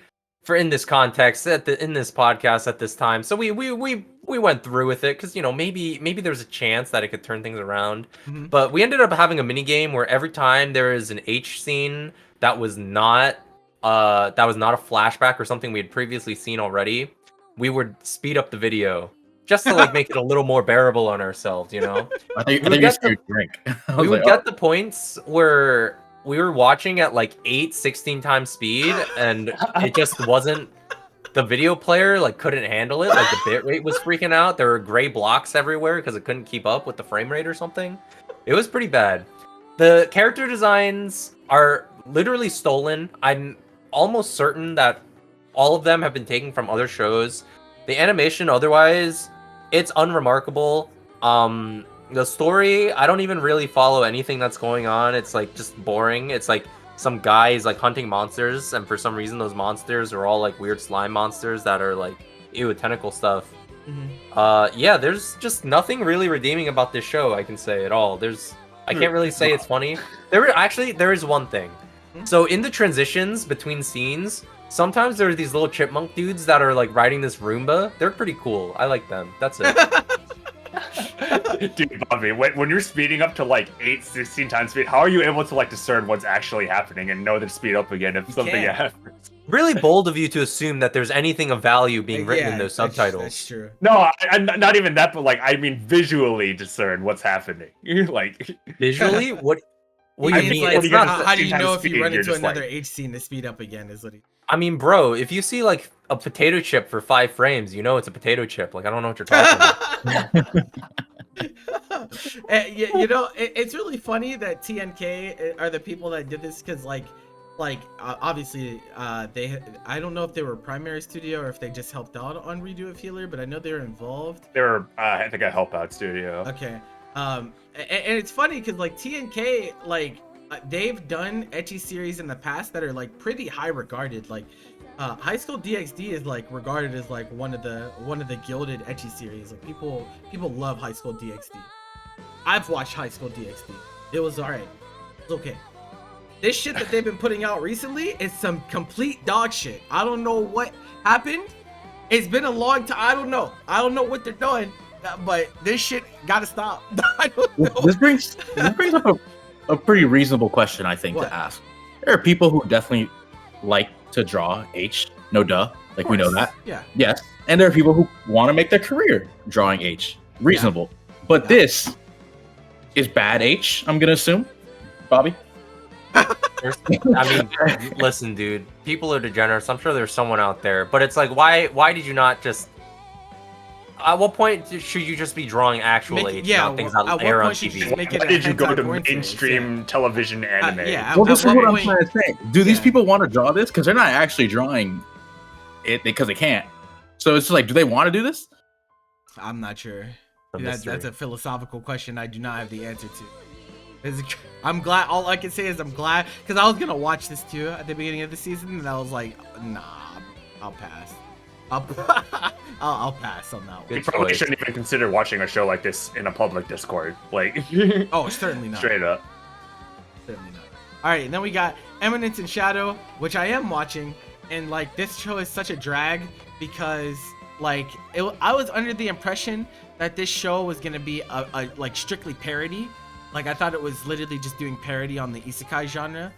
C: in this context in this podcast at this time. So we went through with it because maybe there's a chance that it could turn things around. But we ended up having a mini game where every time there is an H scene that was not a flashback or something we had previously seen already, we would speed up the video just to like make it a little more bearable on ourselves, I
E: think you just drink.
C: We would get the points where we were watching at like 16 times speed, and it just wasn't. The video player like couldn't handle it. Like the bit rate was freaking out. There were gray blocks everywhere because it couldn't keep up with the frame rate or something. It was pretty bad. The character designs are literally stolen. I'm almost certain that all of them have been taken from other shows. The animation, otherwise, it's unremarkable. The story, I don't even really follow anything that's going on. It's like just boring. It's like some guy is like hunting monsters, and for some reason those monsters are all like weird slime monsters that are like ew, tentacle stuff.
A: Mhm.
C: Yeah, there's just nothing really redeeming about this show, I can say at all. I can't really say it's funny. There is one thing. So in the transitions between scenes, sometimes there are these little chipmunk dudes that are like riding this Roomba. They're pretty cool. I like them. That's it.
B: Dude, Bobby, when you're speeding up to like 16 times speed, how are you able to like discern what's actually happening and know to speed up again if something
A: can't.
B: happens?
C: Really bold of you to assume that there's anything of value being written in those subtitles.
A: That's true.
B: No, not even that, but like I mean visually discern what's happening. like
C: Visually, what
A: He
C: you
A: means,
C: mean?
A: like,
C: It's not.
A: how do you
B: 16
A: know
B: times
A: if you
B: speed,
A: run
B: you're
A: into
B: just
A: another
B: like-
A: H scene to speed up again? Is what he.
C: I mean, bro, if you see like a potato chip for 5 frames, you know it's a potato chip. Like I don't know what you're talking about.
A: You know, it's really funny that TNK are the people that did this because, like, obviously, I don't know if they were primary studio or if they just helped out on Redo It Healer, but I know they were involved.
B: They were, I think, a help out studio.
A: Okay, and it's funny because like TNK, like they've done ecchi series in the past that are like pretty high regarded. Like, High School DxD is like regarded as like one of the gilded ecchi series. Like people love High School DxD. I've watched High School DxD. It was alright. It's okay. This shit that they've been putting out recently is some complete dog shit. I don't know what happened. It's been a long time. I don't know what they're doing, but this shit gotta stop. I don't know.
E: This brings up a pretty reasonable question, I think,
A: What?
E: to ask. There are people who definitely like to draw H. No duh. Like, we know that.
A: Yeah.
E: Yes. And there are people who want to make their career drawing H. Reasonable. But this is bad H, I'm going to assume. Bobby?
C: I mean, listen, dude. People are degenerates. I'm sure there's someone out there, but it's like, why did you not just? At what point should you just be drawing actual H, not things that air on TV?
B: Why did you go to mainstream television anime?
E: Well, this is what I'm trying to say. Do these
A: Yeah.
E: people want to draw this? Because they're not actually drawing it because they can't. So it's just like, do they want to do this?
A: I'm not sure.
C: A
A: That's
C: mystery.
A: a philosophical question I do not have the answer to. I'm glad. All I can say is I'm glad because I was gonna watch this too at the beginning of the season, and I was like, nah, I'll pass. I'll pass on that one.
B: You
C: Good
B: probably
C: choice.
B: shouldn't even consider watching a show like this in a public Discord. Like,
A: Oh, certainly not.
B: straight up.
A: Certainly not. All right, and then we got Eminence in Shadow, which I am watching, and like this show is such a drag because like I was under the impression that this show was gonna be a like strictly parody. Like I thought it was literally just doing parody on the isekai genre,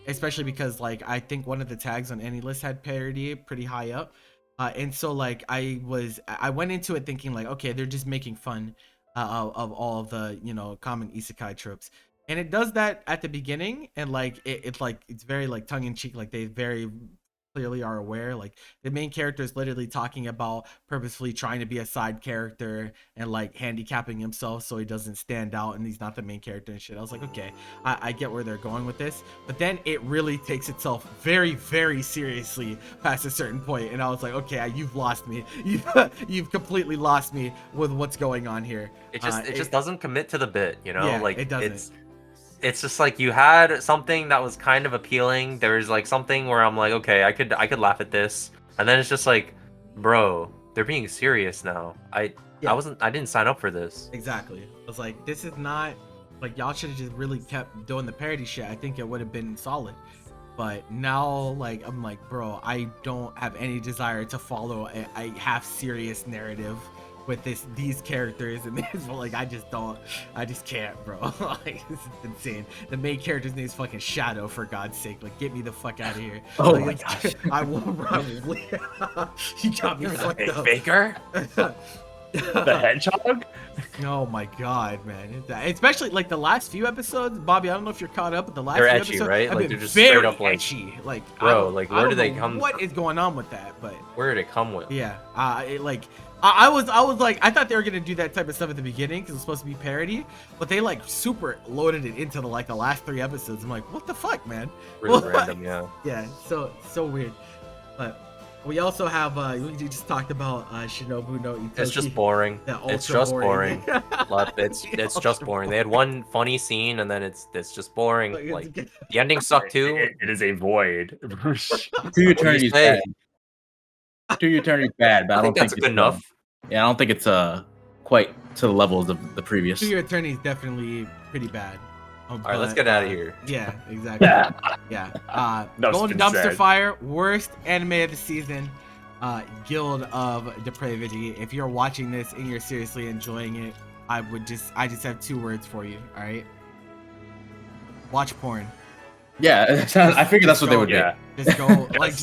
A: especially because like I think one of the tags on any list had parody pretty high up, and so like I went into it thinking like, okay, they're just making fun of all of the common isekai tropes, and it does that at the beginning, and like it's very like tongue in cheek, like they very clearly are aware, like the main character is literally talking about purposefully trying to be a side character and like handicapping himself so he doesn't stand out and he's not the main character and shit. I was like, okay, I get where they're going with this, but then it really takes itself very, very seriously past a certain point, and I was like, okay, you've lost me. You've completely lost me with what's going on here.
C: It just doesn't commit to the bit,
A: Yeah,
C: like
A: it doesn't.
C: It's just like you had something that was kind of appealing. There's like something where I'm like, okay, I could laugh at this, and then it's just like, bro, they're being serious now. I didn't sign up for this.
A: Exactly. I was like, this is not like, y'all should have just really kept doing the parody shit. I think it would have been solid. But now, like, I'm like, bro, I don't have any desire to follow a half serious narrative with these characters and this. Like, I just can't, bro. Like, this is insane. The main character's name is fucking Shadow, for God's sake. Like, get me the fuck out of here.
E: Oh
A: like,
E: my gosh.
A: I will probably. You got me fucked up.
C: Baker?
B: The hedgehog?
A: Oh my god, man! Especially like the last few episodes, Bobby. I don't know if you're caught up, but the last
C: They're
A: few
C: ecchi,
A: episodes
C: right?
A: have
C: Like,
A: been
C: they're just
A: very
C: straight up, like,
A: ecchi. Like,
C: bro,
A: I
C: like,
A: don't
C: where do they
A: know
C: come
A: What
C: from?
A: is going on with that? But
C: Where did it come with?
A: yeah, I was like, I thought they were gonna do that type of stuff at the beginning because it was supposed to be parody, but they like super loaded it into the last 3 episodes. I'm like, what the fuck, man?
C: Really
A: What?
C: random, yeah.
A: Yeah, so weird. But we also have we just talked about Shinobu no Itoki.
C: It's just boring.
A: The
C: It's
A: ultra
C: just boring. It's just
A: ultra
C: boring. They had one funny scene, and then it's just boring.
A: Like,
C: Like
A: it's-
C: the ending sucked too.
B: It is a void.
E: To Eternity's
C: say?
E: End. To Your Eternity is bad, but
C: I
E: I don't
C: think that's
E: think
C: good
E: it's
C: enough.
E: yeah, I don't think it's quite to the levels of the previous.
A: To Your Eternity is definitely pretty bad.
C: All right, let's get out of here.
A: Yeah, exactly. Yeah.
B: Enough
A: Golden
B: been
A: Dumpster
B: said.
A: Fire, worst anime of the season. Guild of Depravity. If you're watching this and you're seriously enjoying it, I just have 2 words for you. All right. Watch porn.
E: Yeah, I figured that's what they would do.
B: Yeah.
A: Just go like,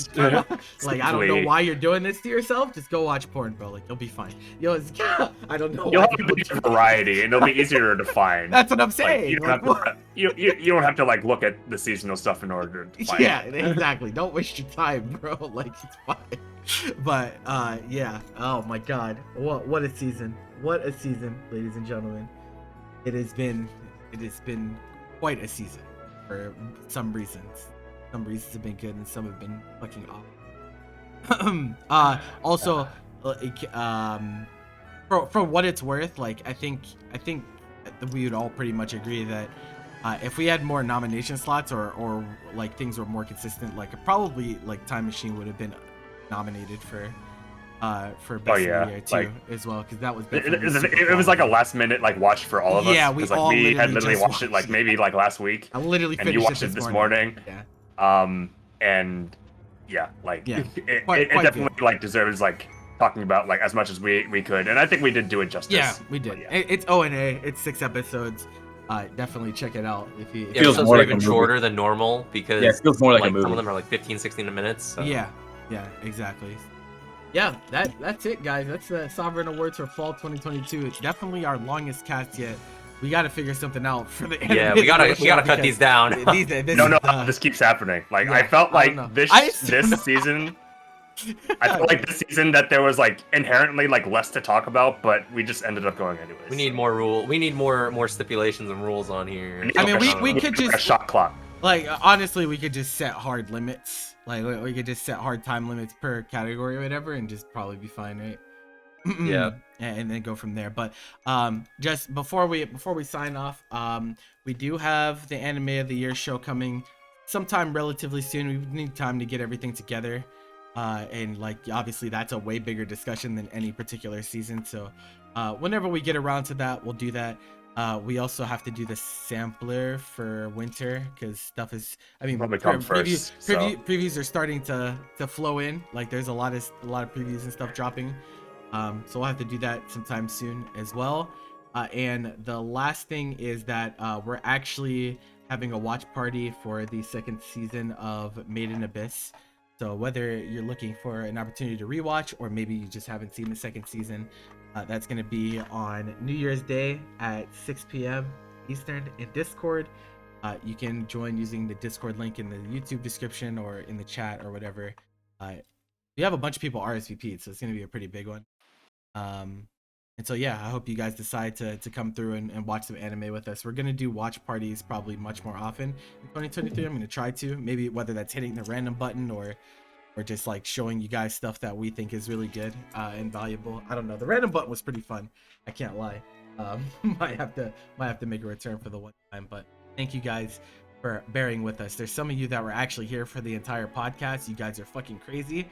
A: like I don't know
B: Simply-
A: why you're doing this to yourself. Just go watch porn, bro. Like you'll be fine. Yo, I don't know.
B: You'll
A: why
B: have
A: people
B: a
A: do-
B: variety, and it'll be easier to find.
A: That's what I'm
B: Like,
A: saying.
B: you, don't
A: Like,
B: have
A: what?
B: to, you don't have to like look at the seasonal stuff in order to find
A: Yeah,
B: it.
A: exactly. Don't waste your time, bro. Like it's fine. But yeah. Oh my God. What a season. What a season, ladies and gentlemen. It has been quite a season for some reasons. Some reasons have been good and some have been fucking awful. Also, for what it's worth, like I think that we would all pretty much agree that if we had more nomination slots or like things were more consistent, like probably like Time Machine would have been nominated for best of the year too,
B: like,
A: as well, because that was
B: It was like a last minute like watch for all of us.
A: Yeah, we
B: 'cause, like,
A: all
B: we had
A: literally
B: literally
A: just
B: watched it like
A: watched
B: maybe like last week,
A: I literally
B: and
A: finished
B: you watched it this morning.
A: Yeah.
B: And yeah, like
A: Yeah,
B: it
A: quite
B: definitely
A: good.
B: like deserves like talking about like as much as we could, and I think we did do it justice.
A: Yeah, we did.
B: But, yeah.
A: It's O&A. It's 6 episodes. Definitely check it out if you.
C: Yeah,
E: Feels
C: episodes
E: more
C: are
E: like a
C: even
E: movie.
C: shorter than normal because
E: Yeah, it feels more like a
C: some
E: movie.
C: of them are like 15, 16 minutes. So.
A: Yeah, exactly. Yeah, that's it, guys. That's the Sovereign Awards for Fall 2022. It's definitely our longest cast yet. We got to figure something out for the
C: Yeah, we gotta cut these down.
B: No, this keeps happening. Like
A: Yeah,
B: I felt
A: I don't
B: like
A: know.
B: this
A: I still know.
B: season. I felt like this season that there was like inherently like less to talk about, but we just ended up going anyways.
C: We need more rule. We need more stipulations and rules on here.
A: I mean, we
B: need
A: could
B: a
A: just
B: shot clock.
A: like honestly, we could just set hard limits. Like we could just set hard time limits per category or whatever, and just probably be fine, right?
C: Yeah.
A: And then go from there. But just before we sign off, we do have the Anime of the Year show coming sometime relatively soon. We need time to get everything together. And like obviously that's a way bigger discussion than any particular season. So whenever we get around to that, we'll do that. We also have to do the sampler for winter because stuff is. I mean,
B: Probably come first,
A: previews are starting to flow in. Like there's a lot of previews and stuff dropping. So we'll have to do that sometime soon as well. And the last thing is that we're actually having a watch party for the 2nd season of Made in Abyss. So whether you're looking for an opportunity to rewatch or maybe you just haven't seen the 2nd season, that's going to be on New Year's Day at 6 p.m. Eastern in Discord. You can join using the Discord link in the YouTube description or in the chat or whatever. We have a bunch of people RSVP'd, so it's going to be a pretty big one. And so yeah, I hope you guys decide to come through and watch some anime with us. We're gonna do watch parties probably much more often in 2023. I'm gonna try to, maybe whether that's hitting the random button or just like showing you guys stuff that we think is really good and valuable. I don't know. The random button was pretty fun. I can't lie. Might have to make a return for the one time, but thank you guys for bearing with us. There's some of you that were actually here for the entire podcast. You guys are fucking crazy.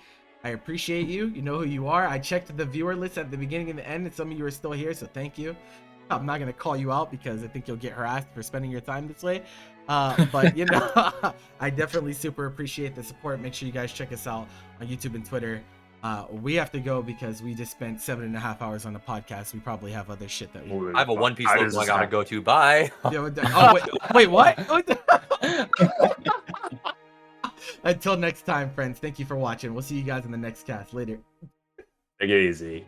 A: I appreciate you. You know who you are. I checked the viewer list at the beginning and the end, and some of you are still here, so thank you. I'm not going to call you out because I think you'll get harassed for spending your time this way. But, you know, I definitely super appreciate the support. Make sure you guys check us out on YouTube and Twitter. We have to go because we just spent 7.5 hours on the podcast. We probably have other shit that we...
C: I have a One Piece logo I gotta go to. Bye.
A: Oh, wait, what? Until next time, friends, thank you for watching. We'll see you guys in the next cast. Later.
B: Take it easy.